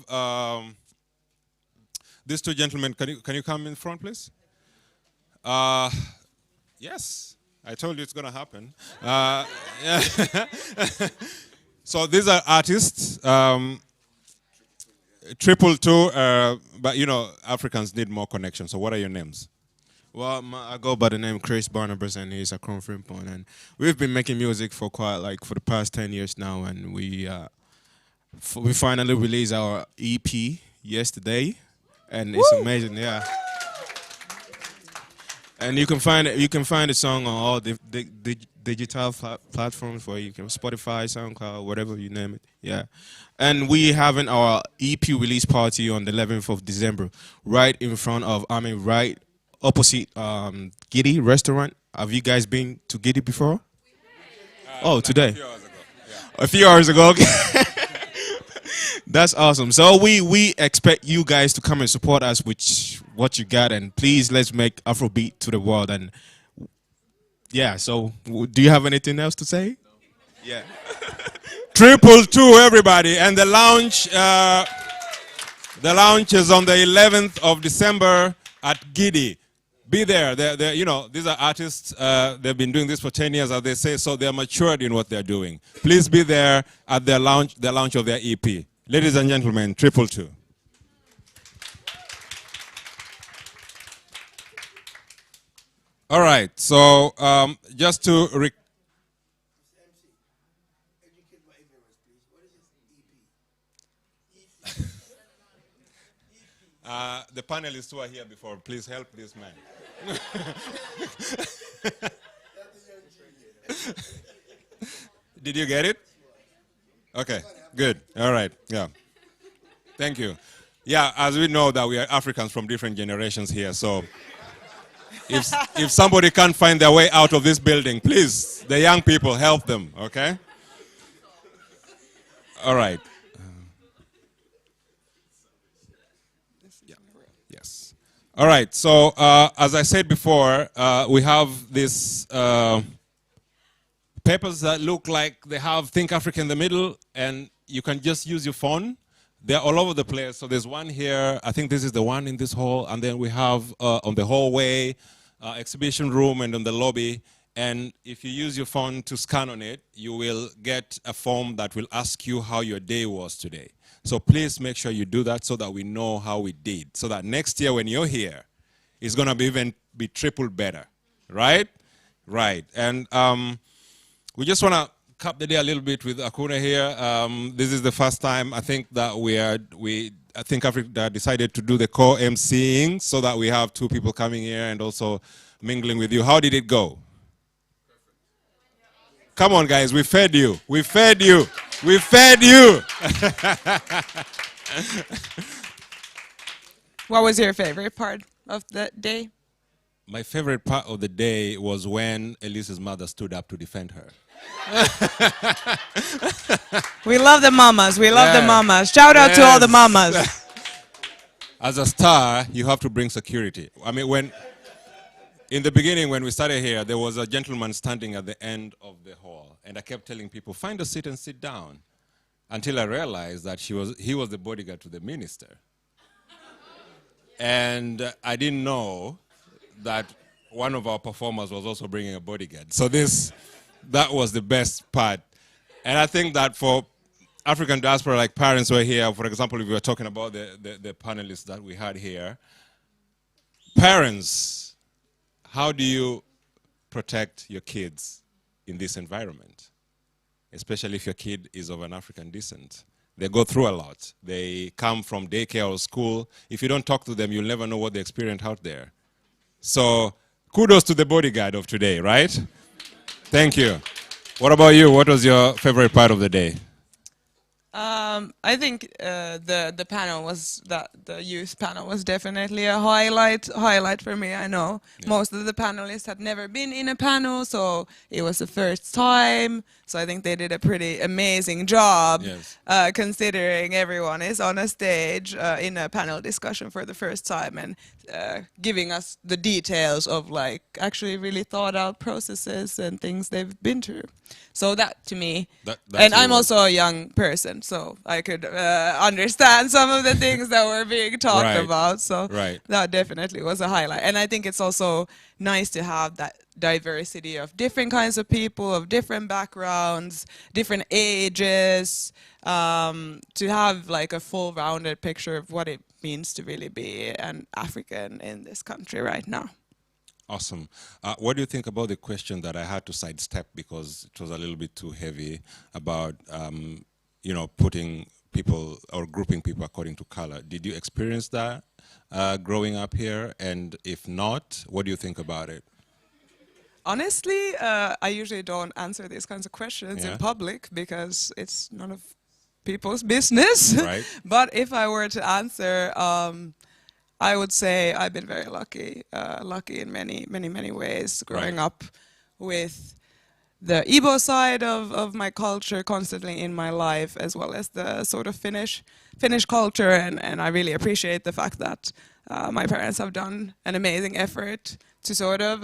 these two gentlemen. Can you come in front, please? Yes, I told you it's going to happen. Yeah. So these are artists. 222, but you know, Africans need more connection. So what are your names? Well, I go by the name Chris Barnabas, and he's a Chrome Frimpong, and we've been making music for for the past 10 years now, and we finally released our EP yesterday, and it's amazing, yeah. And you can find the song on all the digital platforms, where you can Spotify, SoundCloud, whatever you name it, yeah. And we having our EP release party on the 11th of December, right opposite Giddy restaurant. Have you guys been to Giddy before? Oh, today. A few hours ago. Okay. That's awesome. So we expect you guys to come and support us with what you got, and please let's make Afrobeat to the world. And yeah, so do you have anything else to say? Yeah. 222, everybody, and the launch is on the 11th of December at Giddy. Be there. They're, you know, these are artists. They've been doing this for 10 years, as they say, so they're matured in what they're doing. Please be there at the launch of their EP. Ladies and gentlemen, 222. All right. So just to the panelists who are here before, please help this man. Did you get it? Okay, good. All right, yeah. Thank you. Yeah, as we know that we are Africans from different generations here, so if somebody can't find their way out of this building, please, the young people, help them, okay? All right. Yes. All right, so as I said before, we have these papers that look like they have Think Africa in the middle, and you can just use your phone. They're all over the place. So there's one here. I think this is the one in this hall. And then we have on the hallway, exhibition room, and on the lobby. And if you use your phone to scan on it, you will get a form that will ask you how your day was today. So please make sure you do that so that we know how we did. So that next year when you're here, it's going to be triple better. Right? Right. And we just want to cap the day a little bit with Akuna here. This is the first time I think that I think Africa decided to do the co-MCing so that we have two people coming here and also mingling with you. How did it go? Come on, guys, we fed you. We fed you. We fed you. What was your favorite part of the day? My favorite part of the day was when Elise's mother stood up to defend her. We love the mamas. We love the mamas. Shout out to all the mamas. As a star, you have to bring security. I mean, In the beginning, when we started here, there was a gentleman standing at the end of the hall, and I kept telling people, find a seat and sit down, until I realized that he was the bodyguard to the minister. And I didn't know that one of our performers was also bringing a bodyguard. So that was the best part. And I think that for African diaspora, like parents who are here, for example, if we were talking about the panelists that we had here, parents, how do you protect your kids in this environment? Especially if your kid is of an African descent. They go through a lot. They come from daycare or school. If you don't talk to them, you'll never know what they experience out there. So kudos to the bodyguard of today, right? Thank you. What about you? What was your favorite part of the day? I think the panel the youth panel was definitely a highlight for me. I know most of the panelists had never been in a panel, so it was the first time. So I think they did a pretty amazing job, considering everyone is on a stage in a panel discussion for the first time and giving us the details of like actually really thought out processes and things they've been through. So that to me, and I'm also a young person, so I could understand some of the things that were being talked about. So that definitely was a highlight. And I think it's also nice to have that diversity of different kinds of people, of different backgrounds, different ages, to have like a full rounded picture of what it means to really be an African in this country right now. Awesome. What do you think about the question that I had to sidestep because it was a little bit too heavy about, putting people or grouping people according to color? Did you experience that growing up here? And if not, what do you think about it? Honestly, I usually don't answer these kinds of questions in public because it's none of people's business. Right. But if I were to answer, I would say I've been very lucky in many ways, growing up with the Igbo side of my culture constantly in my life, as well as the sort of Finnish culture, and I really appreciate the fact that my parents have done an amazing effort to sort of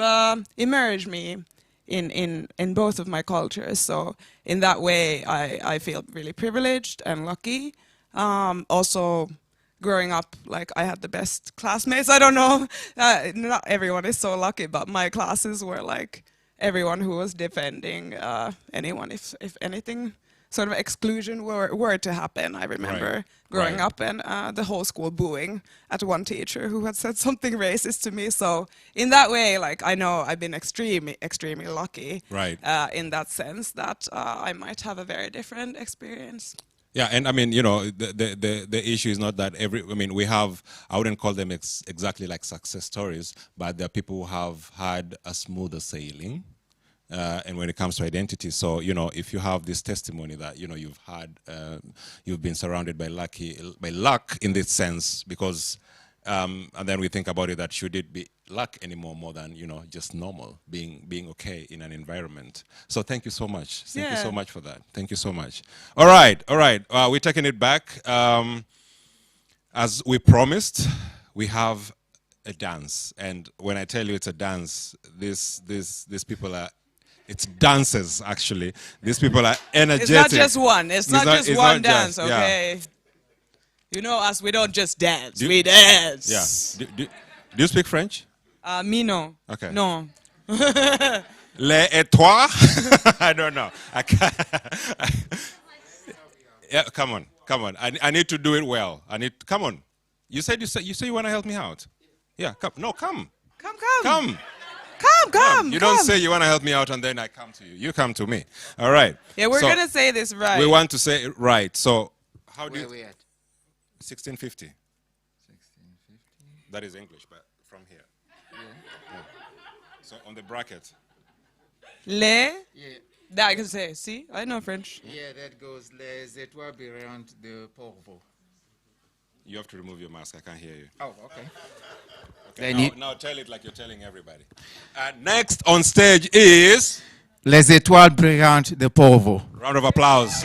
immerse me in both of my cultures. So in that way, I feel really privileged and lucky. Also, growing up, like I had the best classmates. I don't know, not everyone is so lucky, but my classes were like everyone who was defending anyone if anything sort of exclusion were to happen. I remember growing up and the whole school booing at one teacher who had said something racist to me. So in that way, like I know I've been extremely lucky in that sense that I might have a very different experience. Yeah, and I mean, the issue is not that we have, I wouldn't call them exactly like success stories, but there are people who have had a smoother sailing. And when it comes to identity, so, if you have this testimony that, you've been surrounded by luck in this sense, because, and then we think about it that should it be luck anymore more than, just normal, being okay in an environment. So thank you so much. Thank you so much for that. Thank you so much. All right. We're taking it back. As we promised, we have a dance. And when I tell you it's a dance, these people are, it's dances, actually. These people are energetic. It's not just one. It's not just one dance, okay? Yeah. You know us, we don't just dance. We dance. Yeah. Do you speak French? Me, no. Okay. No. Les et toi? I don't know. I can't. Yeah, come on. I need to do it well. Come on. You say you want to help me out. Yeah, come. No, come. Come. You don't say you want to help me out and then I come to you. You come to me. All right. Yeah, we're going to say this right. We want to say it right. So how do you... Where are we at? 1650. 1650. That is English, but from here. Yeah. So on the bracket. Les? Yeah. That I can say. See? I know French. Yeah, that goes les étoiles brillantes de Porvo. You have to remove your mask. I can't hear you. Oh, okay. Okay, now tell it like you're telling everybody. Next on stage is... Les étoiles brillantes de Porvo. Round of applause.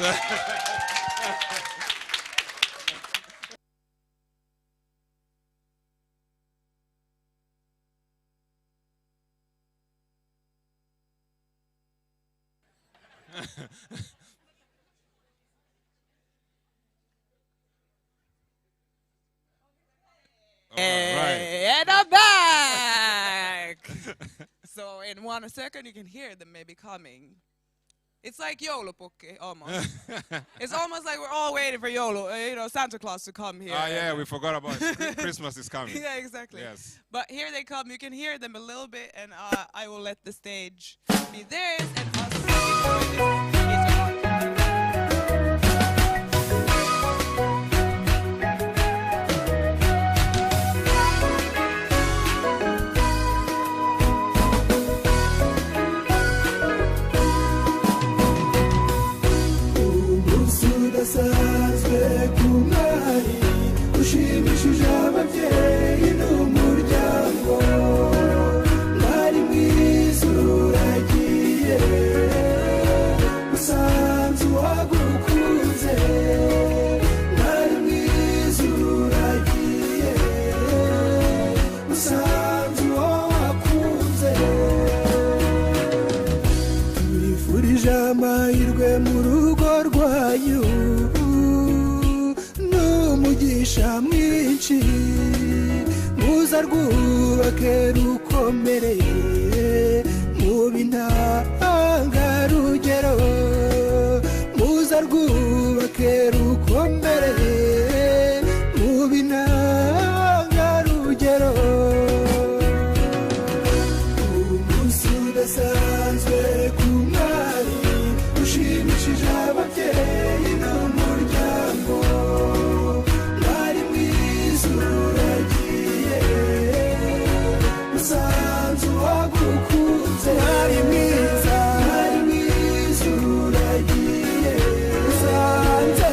And I'm back. So in 1 second you can hear them maybe coming. It's like Joulupukki almost. It's almost like we're all waiting for Santa Claus to come here. Yeah, we forgot about it. Christmas is coming. Yeah, exactly. Yes. But here they come. You can hear them a little bit, and I will let the stage be theirs and us enjoy this. udasanzwe ku mwari ushimishije ababyeyi n'umuryango mwari mwiza uragiye usanze uwagukunze mwari mwiza uragiye usanze uwo wakunze tubifurije amahirwe mu rugo rwanyu n'umugisha mwinshi muza rwubake rukomereye muba intangarugero muza rwubake rukomereye muba intangarugero umunsi udasanzwe ku mwari ushimishije ababyeyi n'umuryango mwari mwiza uragiye usanze uwagukunze mwari mwiza uragiye usanze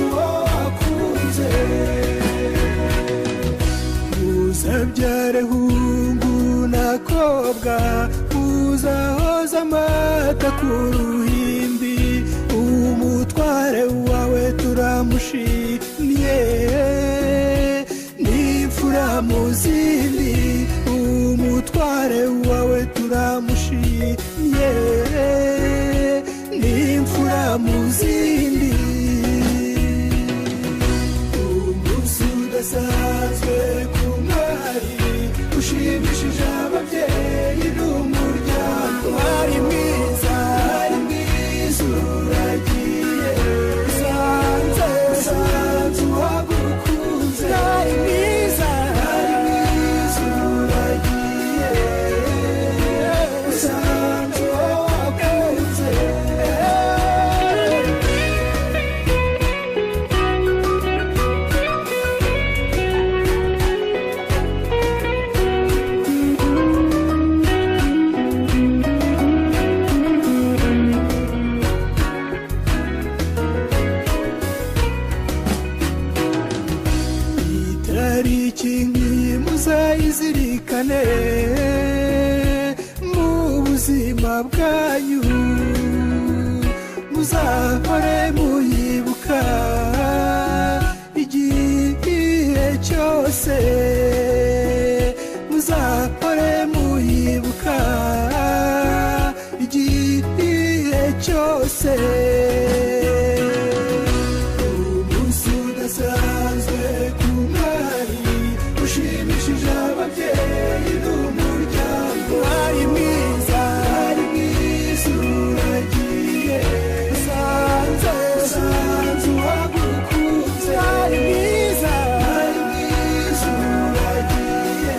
uwo wakunze muzabyare hungu n'akobwa uzahoza amata ku ruhimbi umutware wawe turamushimye n'imfura mu zindi umutware wawe turamushimye n'imfura mu zindi umunsi udasanzwe ku mwari ushimishije ababyeyi n'umuryango mwari mwiza uragiye usanze uwagukunze mwari mwiza uragiye usanze uwo wakunze itariki nk'iyi muzayizirikane mu buzima bwanyu muzahore muyibuka igihe cyose muzahore muyibuka igihe cyose umunsi udasanzwe ku mwari ushimishije ababyeyi n'umuryango mwari mwiza uragiye usanze uwagukunze mwari mwiza uragiye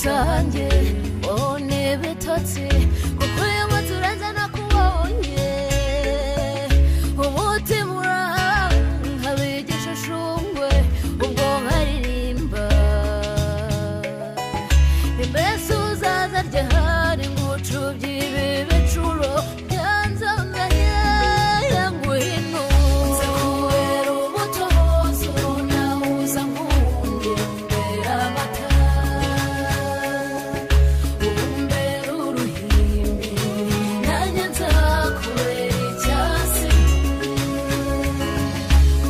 rusange wone bitotsi kuko uyu munsi urenze nakubonye umutima urankabira ishungwe ubwo nkaririmba mbese uzaza ryahari ngucubye ibi bicuro byanzangaye nguhino nza kubera umutozo nawe uza nkundira mbera amata umbera uruhimbi nanjye nzakubera icyasi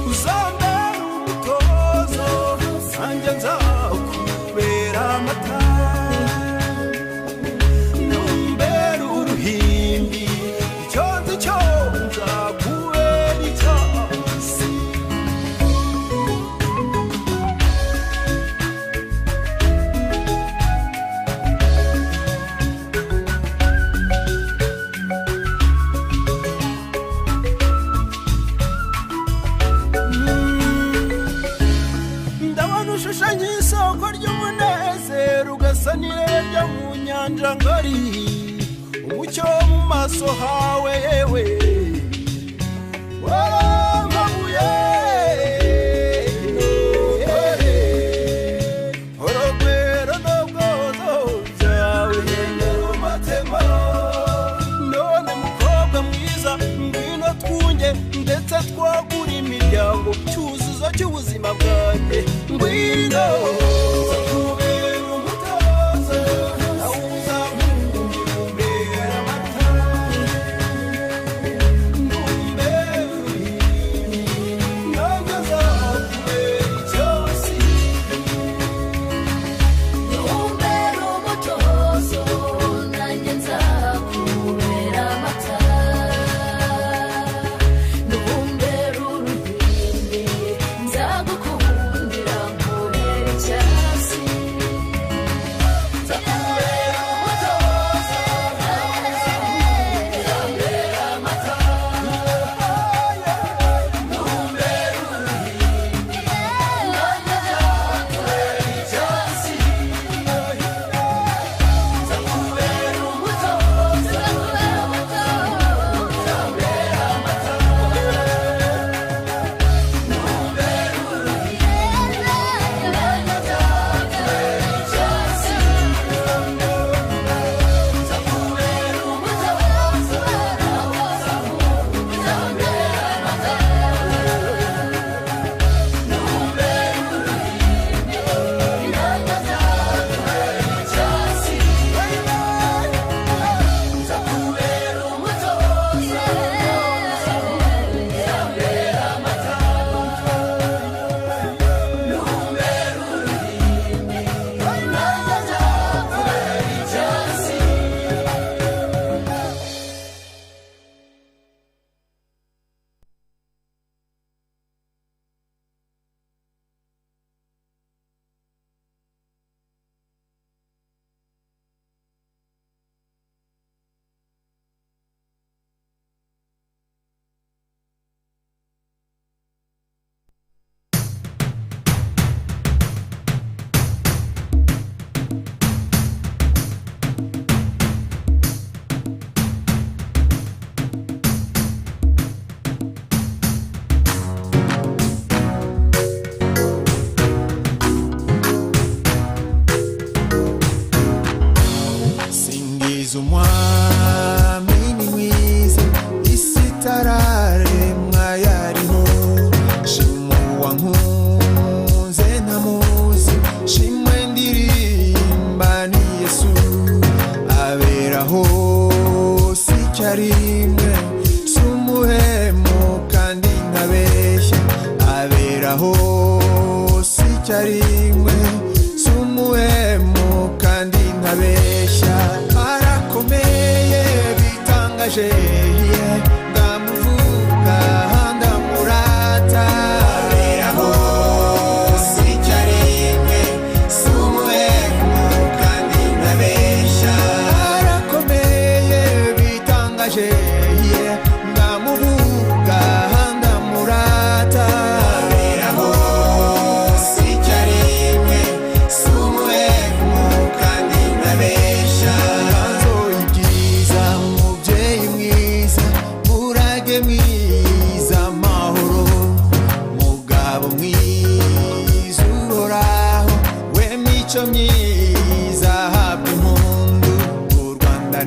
uzambera umutozo nanjye nzakubera amata numbera uruhimbi icyo nzi cyo nzakubera icyasi ndabona ushushanya isoko ry'umunezero ugasa n'irerya mu nyanja ngari umucyo wo mu maso hawe yewe warampabuye orogwero n'ubwozo byawe yengera umatema none mukobwa mwiza ngwino twunge ndetse twagura imiryango cyuzuzo cy'ubuzima bwanjye ngwino nzakubera umutozo nawe uzankundira umbera amata numbera uruhimbi nanjye nzakubera icyasi numbera umutozo nanjye nzakubera amata numbera uruhimbi nzagukundira nkubera icyasi nzakubera umutozo nzakubera amata numbera uruhimbi nanjye nzakubera icyasi nzakubera umutozo nzakubera amata singiza umwami ni mwiza isi itararemwa yariho shimwa uwankunze ntamuzi shimwe ndirimba ni yesu aberaho si icyarimwe si umuhemu kandi ntabeshya aberaho si icyarimwe si umuhemu kandi ntabeshya arakomeye bitangaje ndamuvuga ndamurata aberaho si icyarimwe si umuhemu kandi ntabeshya arakomeye bitangaje ndamuvuga ndamurata aberaho si icyarimwe si umuhemu kandi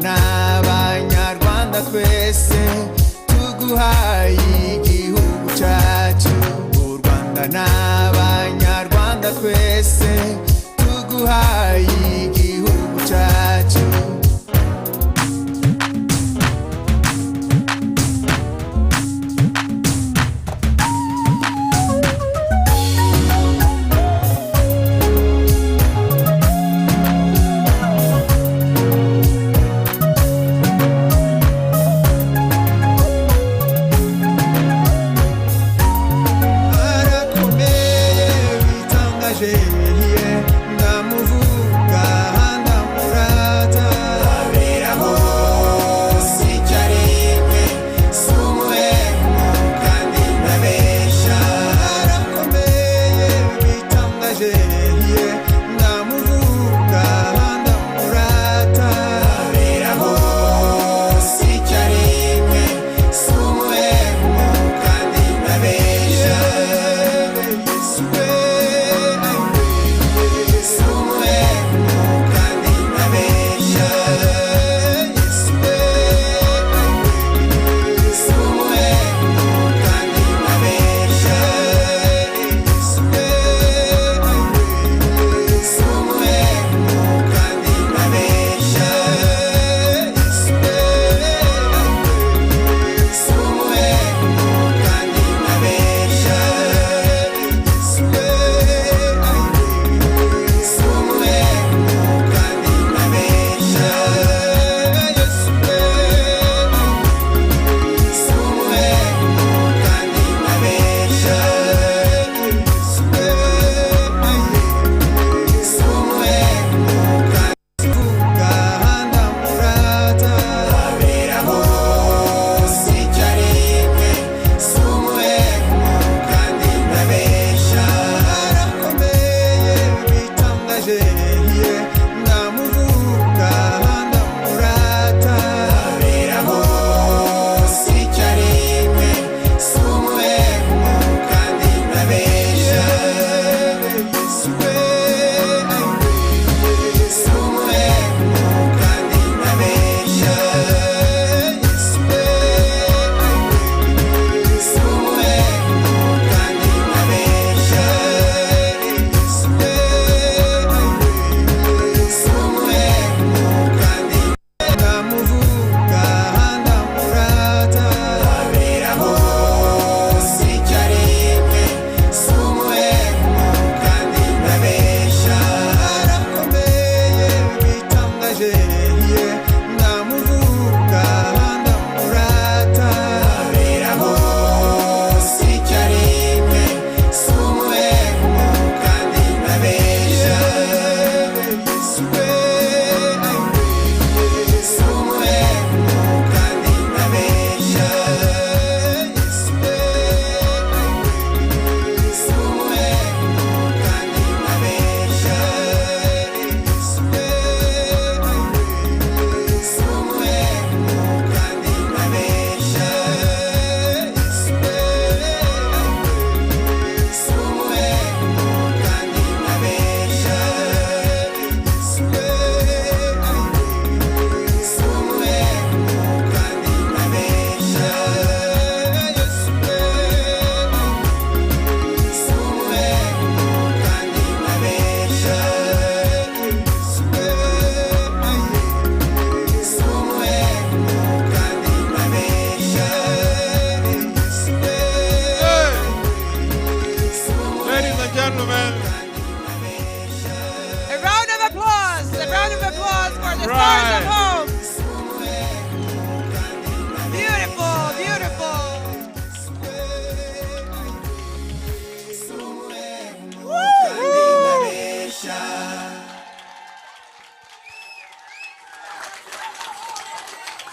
n'abanyarwanda twese tuguhaye igihugu cyacu. U Rwanda n'abanyarwanda twese tuguhaye igihugu cyacu.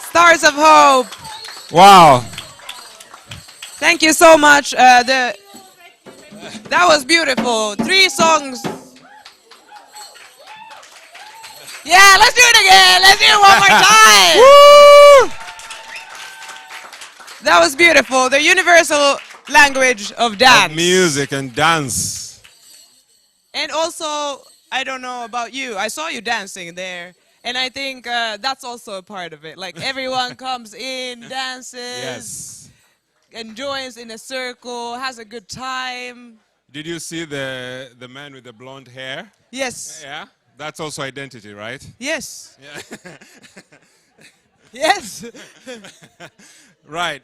Stars of Hope. Wow. Thank you so much. That was beautiful. 3 songs. Yeah, let's do it again. Let's do it one more time. Woo! That was beautiful. The universal language of dance. Of music and dance. And also, I don't know about you. I saw you dancing there. And I think that's also a part of it. Like everyone comes in, dances, Yes. and joins in a circle, has a good time. Did you see the man with the blonde hair? Yes. Yeah. That's also identity, right? Yes. Yeah. Yes. Right.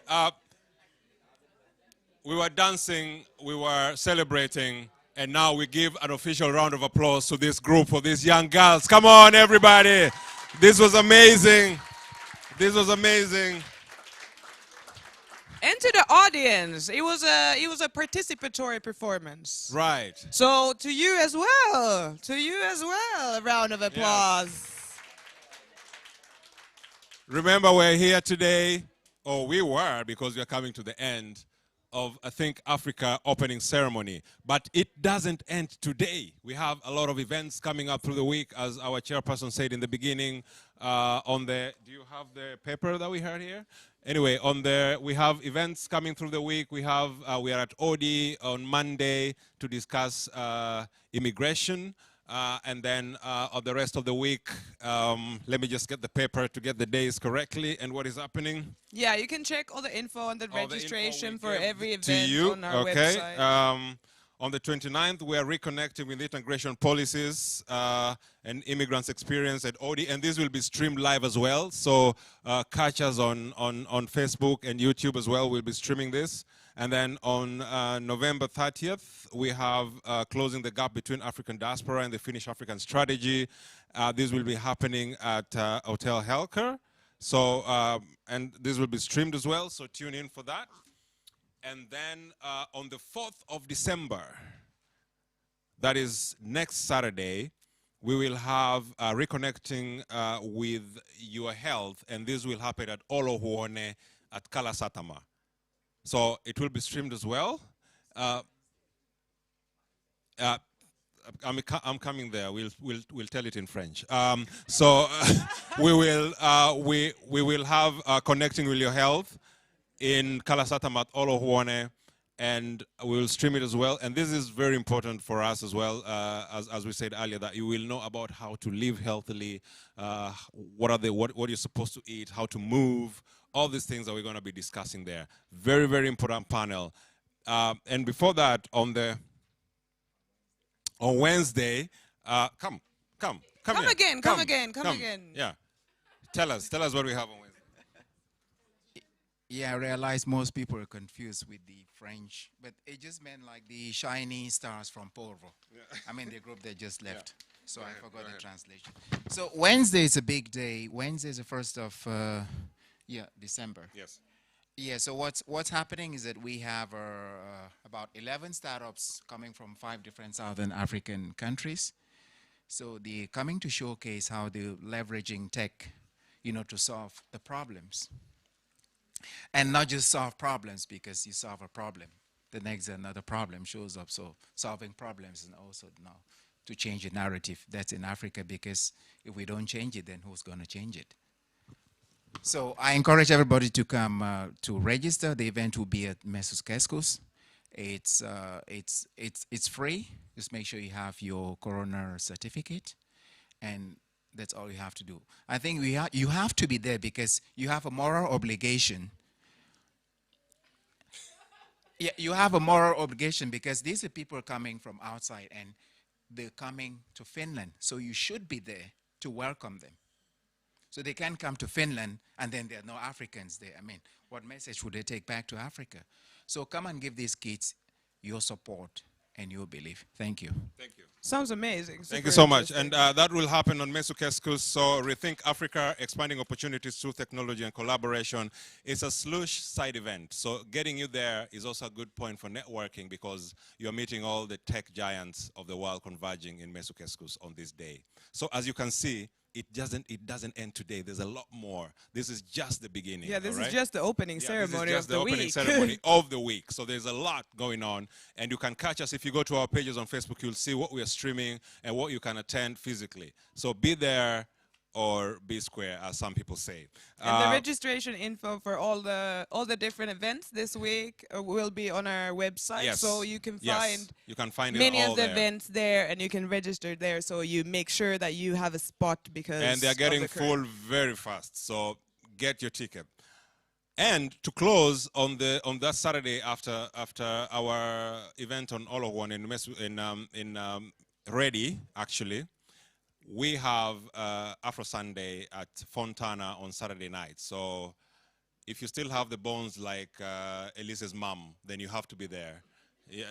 We were dancing, we were celebrating, and now we give an official round of applause to this group for these young girls. Come on, everybody. This was amazing. This was amazing. And to the audience, it was a participatory performance. Right. So to you as well, a round of applause. Remember, we're here today, or we were, because we're coming to the end of, I think, Africa opening ceremony. But it doesn't end today. We have a lot of events coming up through the week, as our chairperson said in the beginning. Do you have the paper that we heard here? Anyway, we have events coming through the week. We are at ODI on Monday to discuss immigration. And then on the rest of the week, let me just get the paper to get the days correctly and what is happening. Yeah, you can check all the info and the registration for every event To you, on our okay. website. On the 29th, we are reconnecting with integration policies and immigrants' experience at ODI, and this will be streamed live as well. So catch us on Facebook and YouTube as well. We'll be streaming this. And then on November 30th, we have Closing the Gap Between African Diaspora and the Finnish African Strategy. This will be happening at Hotel Helker. So, and this will be streamed as well, so tune in for that. And then on the 4th of December, that is next Saturday, we will have Reconnecting with Your Health, and this will happen at Olohuone at Kalasatama. So it will be streamed as well. I'm coming there. We'll tell it in French. We will have Connecting with Your Health in Kalasatama at Olohuone, and we will stream it as well. And this is very important for us as well, as we said earlier, that you will know about how to live healthily, what you're supposed to eat, how to move, all these things that we're going to be discussing there. Very, very important panel. And before that, on Wednesday, come again. Yeah, tell us what we have on Wednesday. Yeah, I realize most people are confused with the French, but it just meant like the shiny stars from Polvo. Yeah. I mean, the group that just left. Yeah. So I forgot the translation. So Wednesday is a big day. Wednesday is the 1st of December. Yes. Yeah, so what's happening is that we have about 11 startups coming from 5 different Southern African countries. So they're coming to showcase how they're leveraging tech, to solve the problems. And not just solve problems, because you solve a problem, the next another problem shows up. So solving problems is also now to change the narrative that's in Africa, because if we don't change it, then who's going to change it? So I encourage everybody to come to register. The event will be at Mesus Keskus. It's free. Just make sure you have your coroner certificate, and that's all you have to do. I think you have to be there because you have a moral obligation. Yeah, you have a moral obligation because these are people coming from outside and they're coming to Finland. So you should be there to welcome them. So they can't come to Finland and then there are no Africans there. I mean, what message would they take back to Africa? So come and give these kids your support and your belief. Thank you. Thank you. Sounds amazing. Thank you so much. And that will happen on Mesu Keskus. So Rethink Africa, expanding opportunities through technology and collaboration. It's a slush side event. So getting you there is also a good point for networking because you're meeting all the tech giants of the world converging in Mesu Keskus on this day. So as you can see, it doesn't end today. There's a lot more. This is just the beginning. Yeah, this is just the opening ceremony of the week. This is just the opening ceremony of the week. So there's a lot going on. And you can catch us. If you go to our pages on Facebook, you'll see what we are streaming and what you can attend physically. So be there or B Square, as some people say. And the registration info for all the different events this week will be on our website, Yes. so you can Yes. find You can find it many all of the there. events there, and you can register there, so you make sure that you have a spot because And they're of getting the current- full very fast. So get your ticket. And to close on that Saturday after our event on Ologon in Ready, actually, we have Afro Sunday at Fontana on Saturday night. So if you still have the bones like Elise's mom, then you have to be there. Yeah.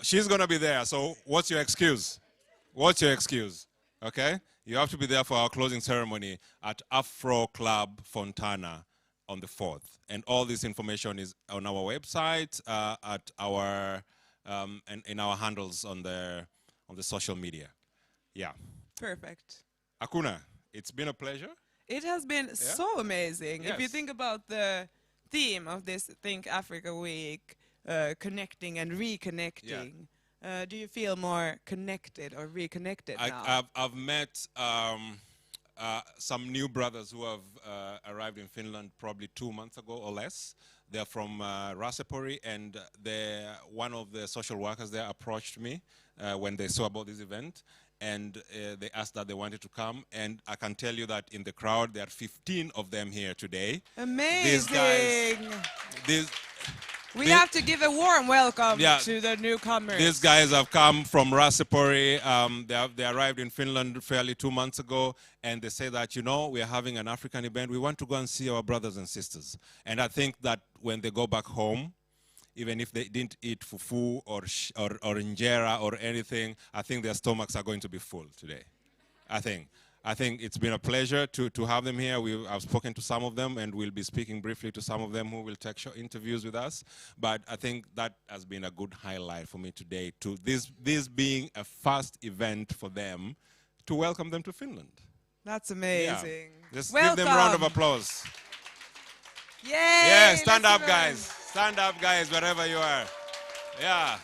She's gonna be there. So what's your excuse? What's your excuse? Okay? You have to be there for our closing ceremony at Afro Club Fontana on the 4th. And all this information is on our website, at our and in our handles on the social media. Yeah. Perfect. Akuna, it's been a pleasure. It has been so amazing. If you Yes. think about the theme of this Think Africa Week, connecting and reconnecting, do you feel more connected or reconnected now? I've met some new brothers who have arrived in Finland probably 2 months ago or less. They're from Raasepori, and one of the social workers there approached me when they saw about this event, and they asked that they wanted to come. And I can tell you that in the crowd, there are 15 of them here today. Amazing! We These- have to give a warm welcome Yeah. to the newcomers. These guys have come from Raasepori. They arrived in Finland fairly 2 months ago, and they say that, we are having an African event. We want to go and see our brothers and sisters. And I think that when they go back home, even if they didn't eat fufu or injera or anything, I think their stomachs are going to be full today. I think it's been a pleasure to have them here. I've spoken to some of them, and we'll be speaking briefly to some of them who will take short interviews with us. But I think that has been a good highlight for me today, to this being a first event for them to welcome them to Finland. That's amazing. Yeah. Just welcome. give them a round of applause. Yay! Yeah, stand let's up, go. guys. Stand up, guys, wherever you are. Yeah.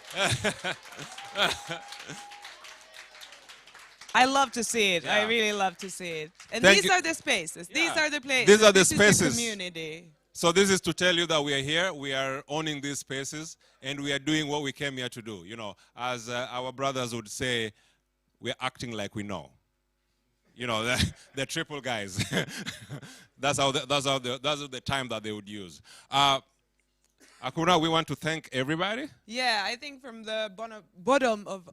I love to see it. I Yeah. really love to see it. And Thank these you. are the spaces. These are the places. These are the This is the spaces. community. So this is to tell you that we are here, we are owning these spaces, and we are doing what we came here to do. As our brothers would say, we're acting like we know. The triple guys. that's the time that they would use. Akuna, we want to thank everybody. Yeah, I think from the bottom of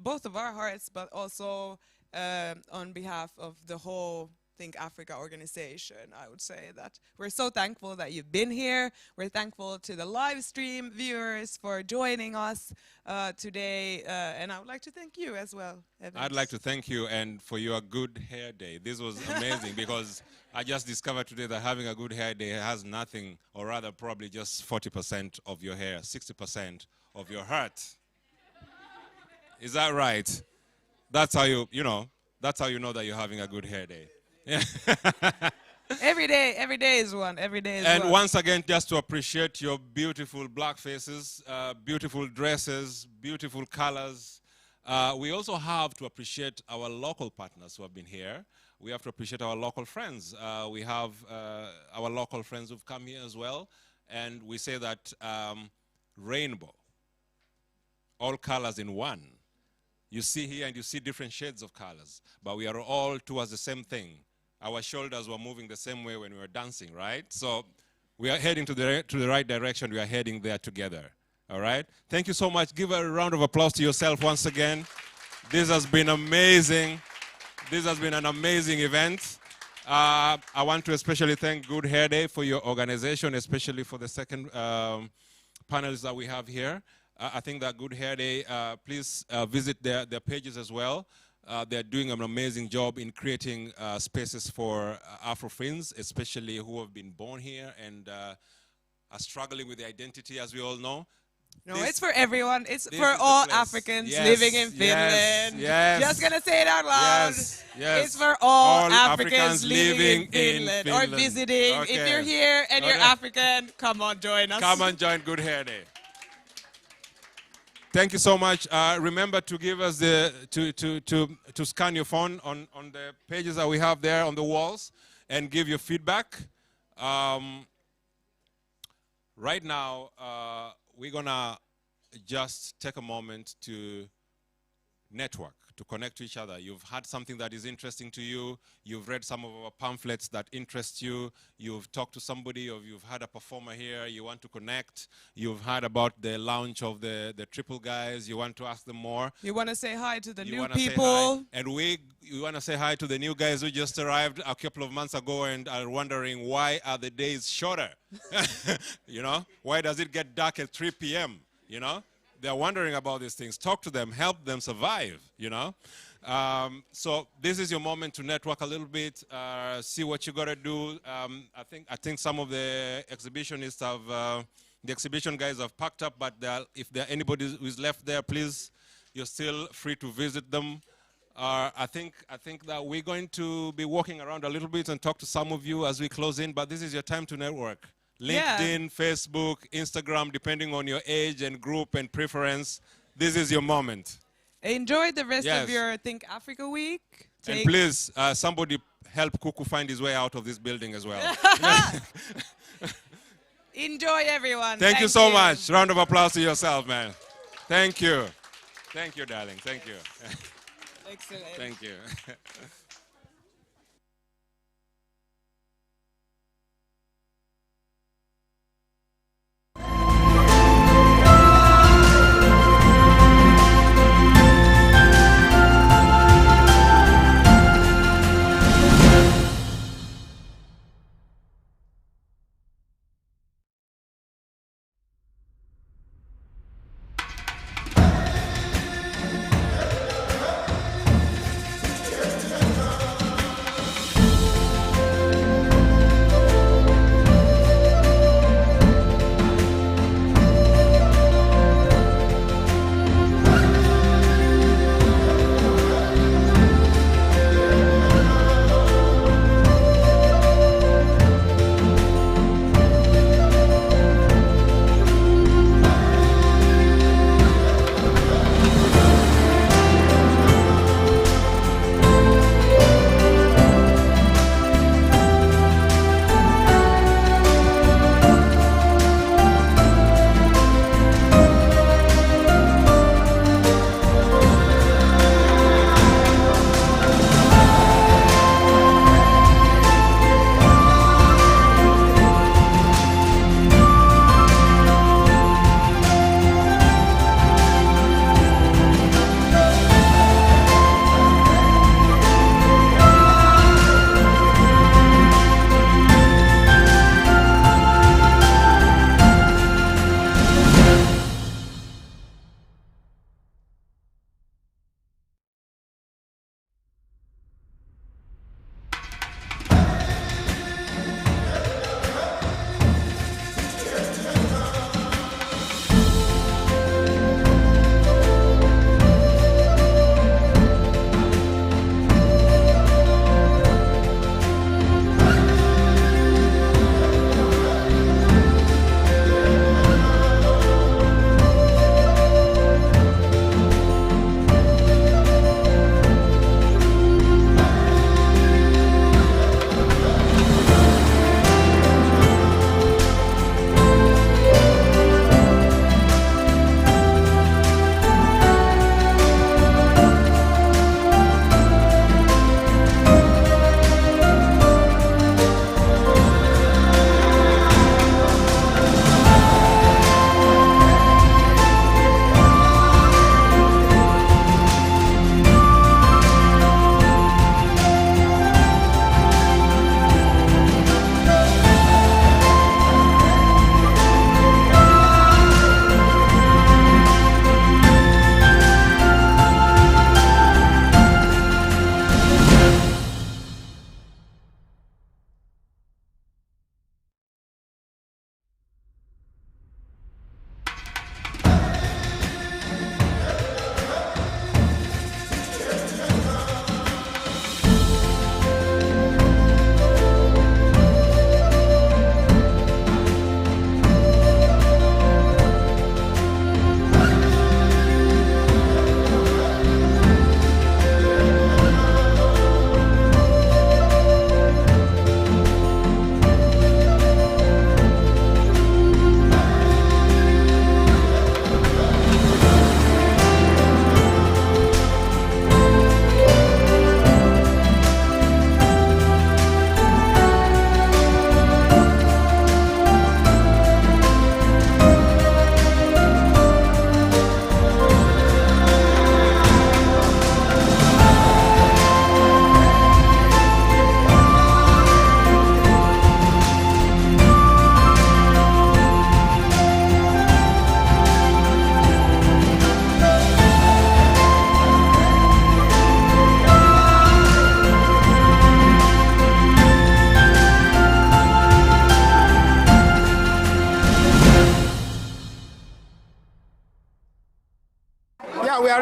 both of our hearts, but also on behalf of the whole Think Africa organization, I would say that we're so thankful that you've been here. We're thankful to the live stream viewers for joining us today, and I would like to thank you as well, Evans. I'd like to thank you and for your good hair day. This was amazing because I just discovered today that having a good hair day has nothing, or rather probably just 40% of your hair, 60% of your heart. Is that right? That's how that's how you know that you're having a good hair day. Yeah. Every day is one. Every day is one. And once again, just to appreciate your beautiful black faces, beautiful dresses, beautiful colors. We also have to appreciate our local partners who have been here. We have to appreciate our local friends. We have our local friends who've come here as well. And we say that rainbow, all colors in one. You see here and you see different shades of colors, but we are all towards the same thing. Our shoulders were moving the same way when we were dancing, right? So we are heading to the right direction. We are heading there together, all right? Thank you so much. Give a round of applause to yourself once again. This has been amazing. This has been an amazing event. I want to especially thank Good Hair Day for your organization, especially for the second panels that we have here. I think that Good Hair Day, please visit their pages as well. They're doing an amazing job in creating spaces for Afro-Finns, especially who have been born here and are struggling with their identity, as we all know. No, it's for everyone. It's this for is the all place. Africans Yes, living in yes, Finland. yes. Just gonna say it out loud. Yes, yes. It's for all, All Africans, Africans living in in Finland, or Finland. visiting. If Okay. you're here and you're Okay. African, come on, join us. Come and join Good Hair Day. Thank you so much. Remember to give us to scan your phone on the pages that we have there on the walls and give your feedback. Right now, we're gonna just take a moment to network, to connect to each other. You've had something that is interesting to you. You've read some of our pamphlets that interest you. You've talked to somebody, or you've had a performer here. You want to connect. You've heard about the launch of the Triple Guys. You want to ask them more. You want to say hi to the You new wanna say people. hi. And we want to say hi to the new guys who just arrived a couple of months ago and are wondering, why are the days shorter? You know, why does it get dark at 3 p.m.? You know, they're wondering about these things. Talk to them, help them survive, you know. So this is your moment to network a little bit, see what you got to do. I think some of the exhibitionists have, the exhibition guys have packed up, but if there anybody who's left there, please, you're still free to visit them. I think that we're going to be walking around a little bit and talk to some of you as we close in, but this is your time to network. LinkedIn, Facebook, Instagram, depending on your age and group and preference, this is your moment. Enjoy the rest Yes. of your Think Africa week. And please, somebody help Kuku find his way out of this building as well. Enjoy, everyone. Thank you so much. Round of applause to yourself, man. Thank you. Thank you, darling. Thank you. Excellent. Thank you.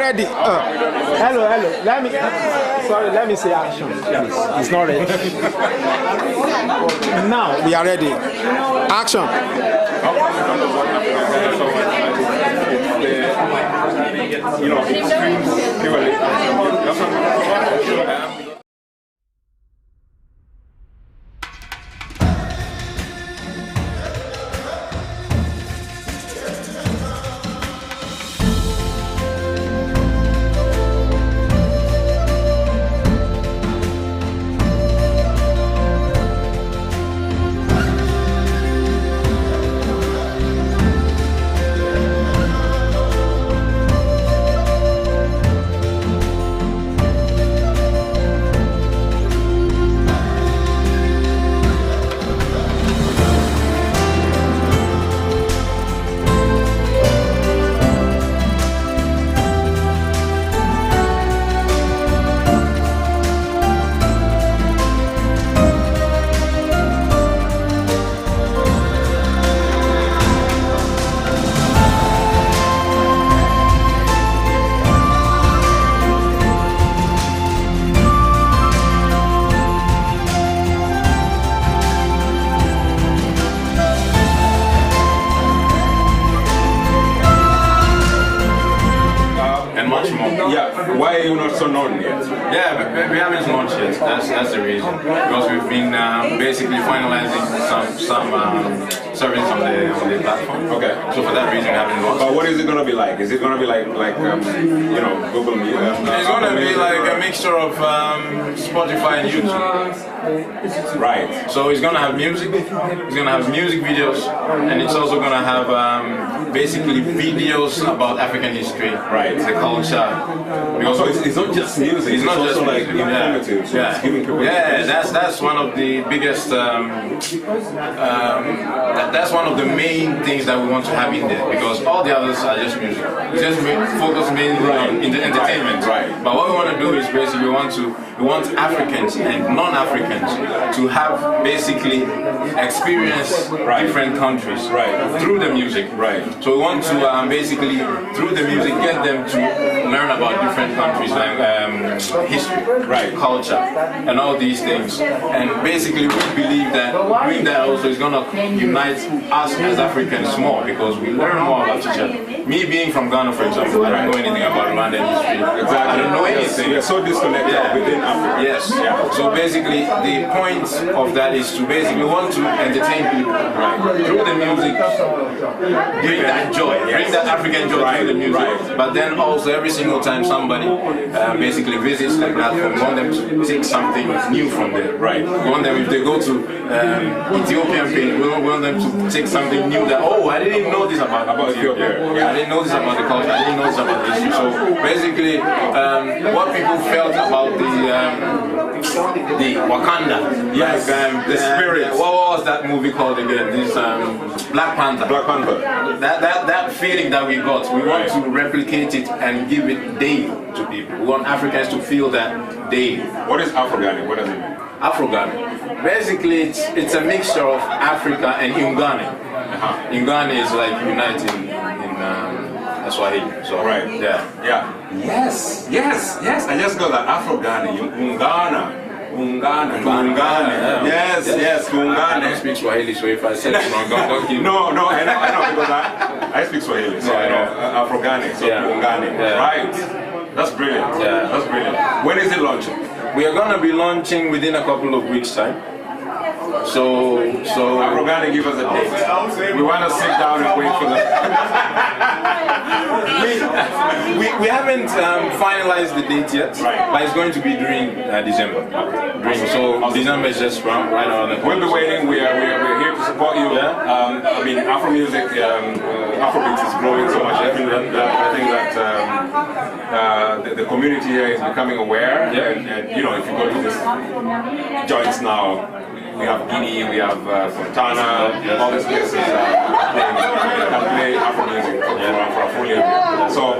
ready. Hello. Let me say action. Please. It's not ready. Now we are ready. Action. Why are you not so known yet? Yeah, we haven't launched yet. That's the reason. Because we've been basically finalizing some services on the platform. Okay. So for that reason, we haven't launched. But what is it going to be like? Is it going to be like Google Music? It's going to be like a mixture of Spotify and YouTube. Right. So it's going to have music. It's going to have music videos, and it's also going to have basically videos about African history, right? The culture. Because so it's not just music. It's not just like informative. Yeah. So it's giving people. Yeah, that's one of the biggest. That's one of the main things that we want to have in there, because all the others are just music. We just focus mainly on entertainment. Right. But what we want to do is basically we want Africans and non-Africans to have basically experience different countries through the music. Right. So we want to basically through the music get them to learn about different countries like history, culture, and all these things. And basically we believe that doing that also is going to unite us as Africans more, because we learn more about each other. Me being from Ghana, for example, I don't know anything about Rwandan history. Exactly. I don't know anything. We're so disconnected within Africa. Yes. Yeah. So basically, the point of that is to basically want to entertain people through the music, bring that joy, bring that African joy through the music. But then also every single time somebody basically visits the platform, we want them to take something new from there. Right. We want them, if they go to Ethiopian page, we want them to take something new that, oh, I didn't know this about Ethiopia. Yeah, I didn't know this about the culture. I didn't know this about the history. So basically, what people felt about the Wakanda, yes, the spirit. What was that movie called again? This Black Panther. Black Panther. That feeling that we got, we want to replicate it and give it daily to people. We want Africans to feel that daily. What is Afro-Ghana? What does it mean? Afro-Ghana. Basically, it's a mixture of Africa and Ungani. Ungani is like united in Swahili. So yeah. Yes. I just got that Afro-Ghana, Ungana. Yes, Ungana. I don't speak Swahili, so if I say it wrong, don't keep. No, I know because I speak Swahili, so I know Afro-Ghana, so Ungani. Right. That's brilliant. Yeah, that's brilliant. When is it launching? We are going to be launching within a couple of weeks' time. So Afro-Ghana, give us a date. We want to sit down and wait for we haven't finalized the date yet, but it's going to be during December. So December is just right around the corner. We'll be waiting. We're here to support you. I mean, Afro music, Afrobeats is growing so much. I think that the community here is becoming aware. And if you go to these joints now, we have Guinea, we have Fontana, all these places can play Afro music for a full year. So,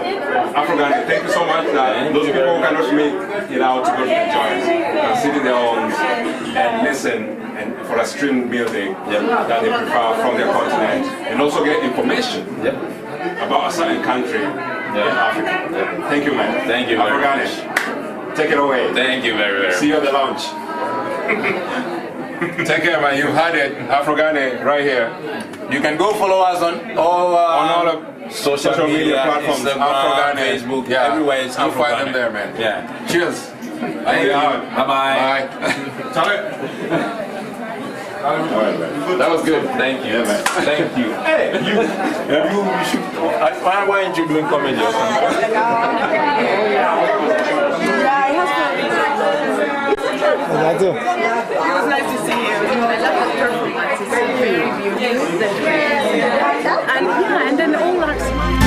Afro-Ghana, thank you so much. Those people who cannot make it out to go to the joints can sit in their homes and listen for a streamed music that they prefer from their continent, and also get information about a certain country Yeah. Thank you, man. Thank you very much. Take it away. Thank you very much. See you at the lounge. Take care, man. You've had it. Afro-Ghana right here. You can go follow us on all the social media platforms. Instagram, Afro-Ghana, Facebook, yeah. everywhere it's You'll find them Afro-Ghana. there, man. Yeah. Cheers. Thank you. Bye-bye. Bye. Charlie. All right, man. That was good. Thank you. Yeah, man. Thank you. Hey, you should. Why aren't you doing comedy or something? I do. It was nice to see you. I love the performance. It's very beautiful. And then all our smiles.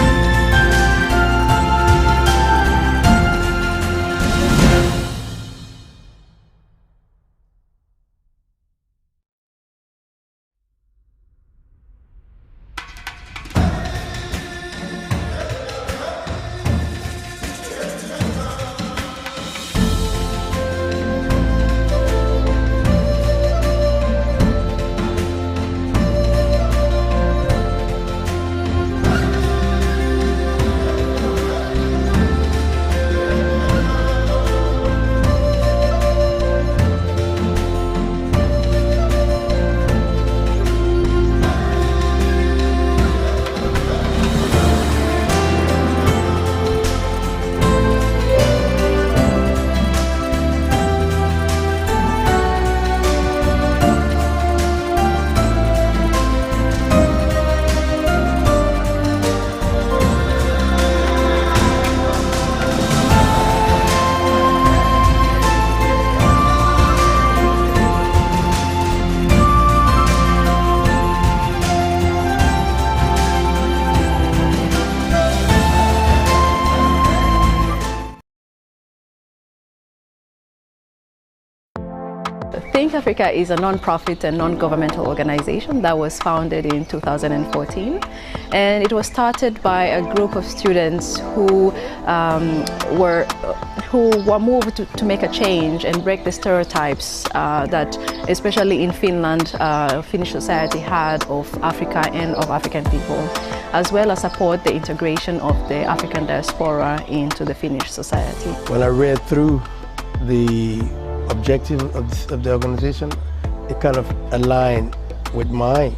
Think Africa is a non-profit and non-governmental organization that was founded in 2014, and it was started by a group of students who were moved to make a change and break the stereotypes that, especially in Finland, Finnish society had of Africa and of African people, as well as support the integration of the African diaspora into the Finnish society. When I read through the objective of the organization, it kind of aligned with my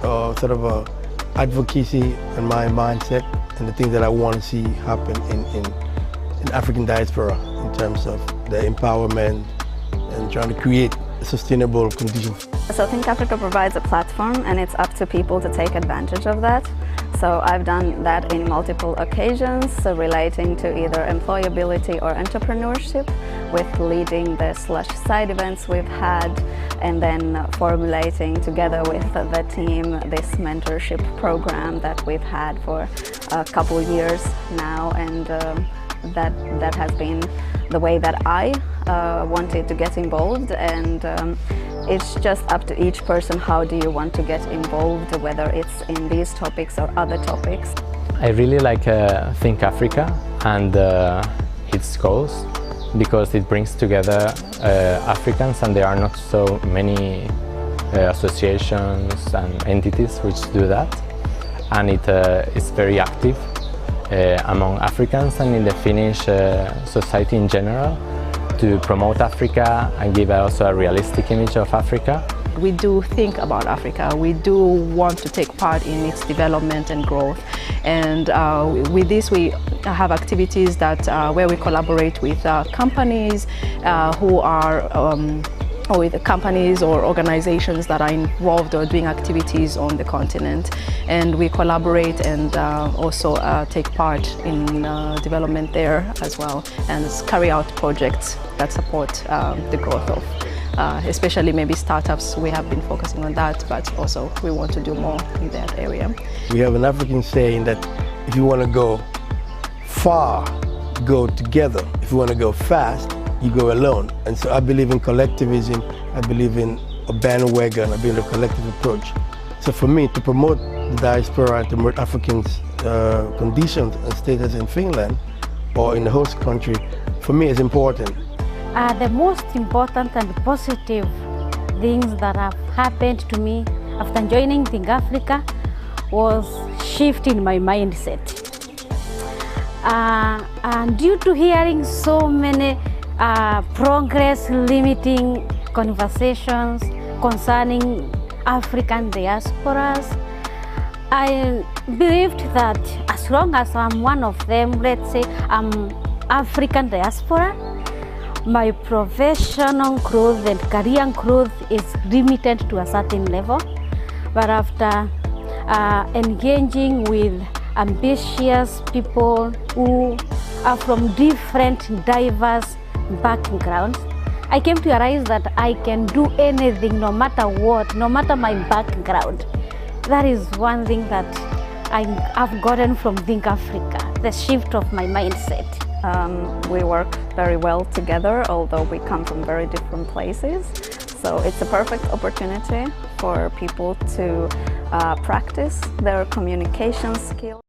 sort of advocacy and my mindset and the things that I want to see happen in African diaspora in terms of the empowerment and trying to create sustainable conditions. So Think Africa provides a platform, and it's up to people to take advantage of that. So I've done that in multiple occasions, so relating to either employability or entrepreneurship, with leading the Slush side events we've had, and then formulating together with the team this mentorship program that we've had for a couple years now, and that has been the way that I wanted to get involved, and it's just up to each person, how do you want to get involved, whether it's in these topics or other topics. I really like Think Africa and its goals, because it brings together Africans, and there are not so many associations and entities which do that, and it is very active among Africans and in the Finnish society in general, to promote Africa and give also a realistic image of Africa. We do think about Africa. We do want to take part in its development and growth. And with this, we have activities that where we collaborate with companies who are or with companies or organizations that are involved or doing activities on the continent. And we collaborate and also take part in development there as well, and carry out projects that support the growth of especially maybe startups. We have been focusing on that, but also we want to do more in that area. We have an African saying that if you want to go far, go together. If you want to go fast, you go alone. And so I believe in collectivism, I believe in a bandwagon, I believe in a collective approach. So for me, to promote the diaspora and to promote Africans' conditions and status in Finland or in the host country, for me is important. The most important and positive things that have happened to me after joining Think Africa was shift in my mindset. And due to hearing so many progress limiting conversations concerning African diasporas, I believed that as long as I'm one of them, let's say I'm African diaspora, my professional growth and career growth is limited to a certain level. But after engaging with ambitious people who are from different diverse backgrounds, I came to realize that I can do anything no matter what, no matter my background. That is one thing that I've gotten from Think Africa, the shift of my mindset. We work very well together, although we come from very different places. So it's a perfect opportunity for people to practice their communication skills.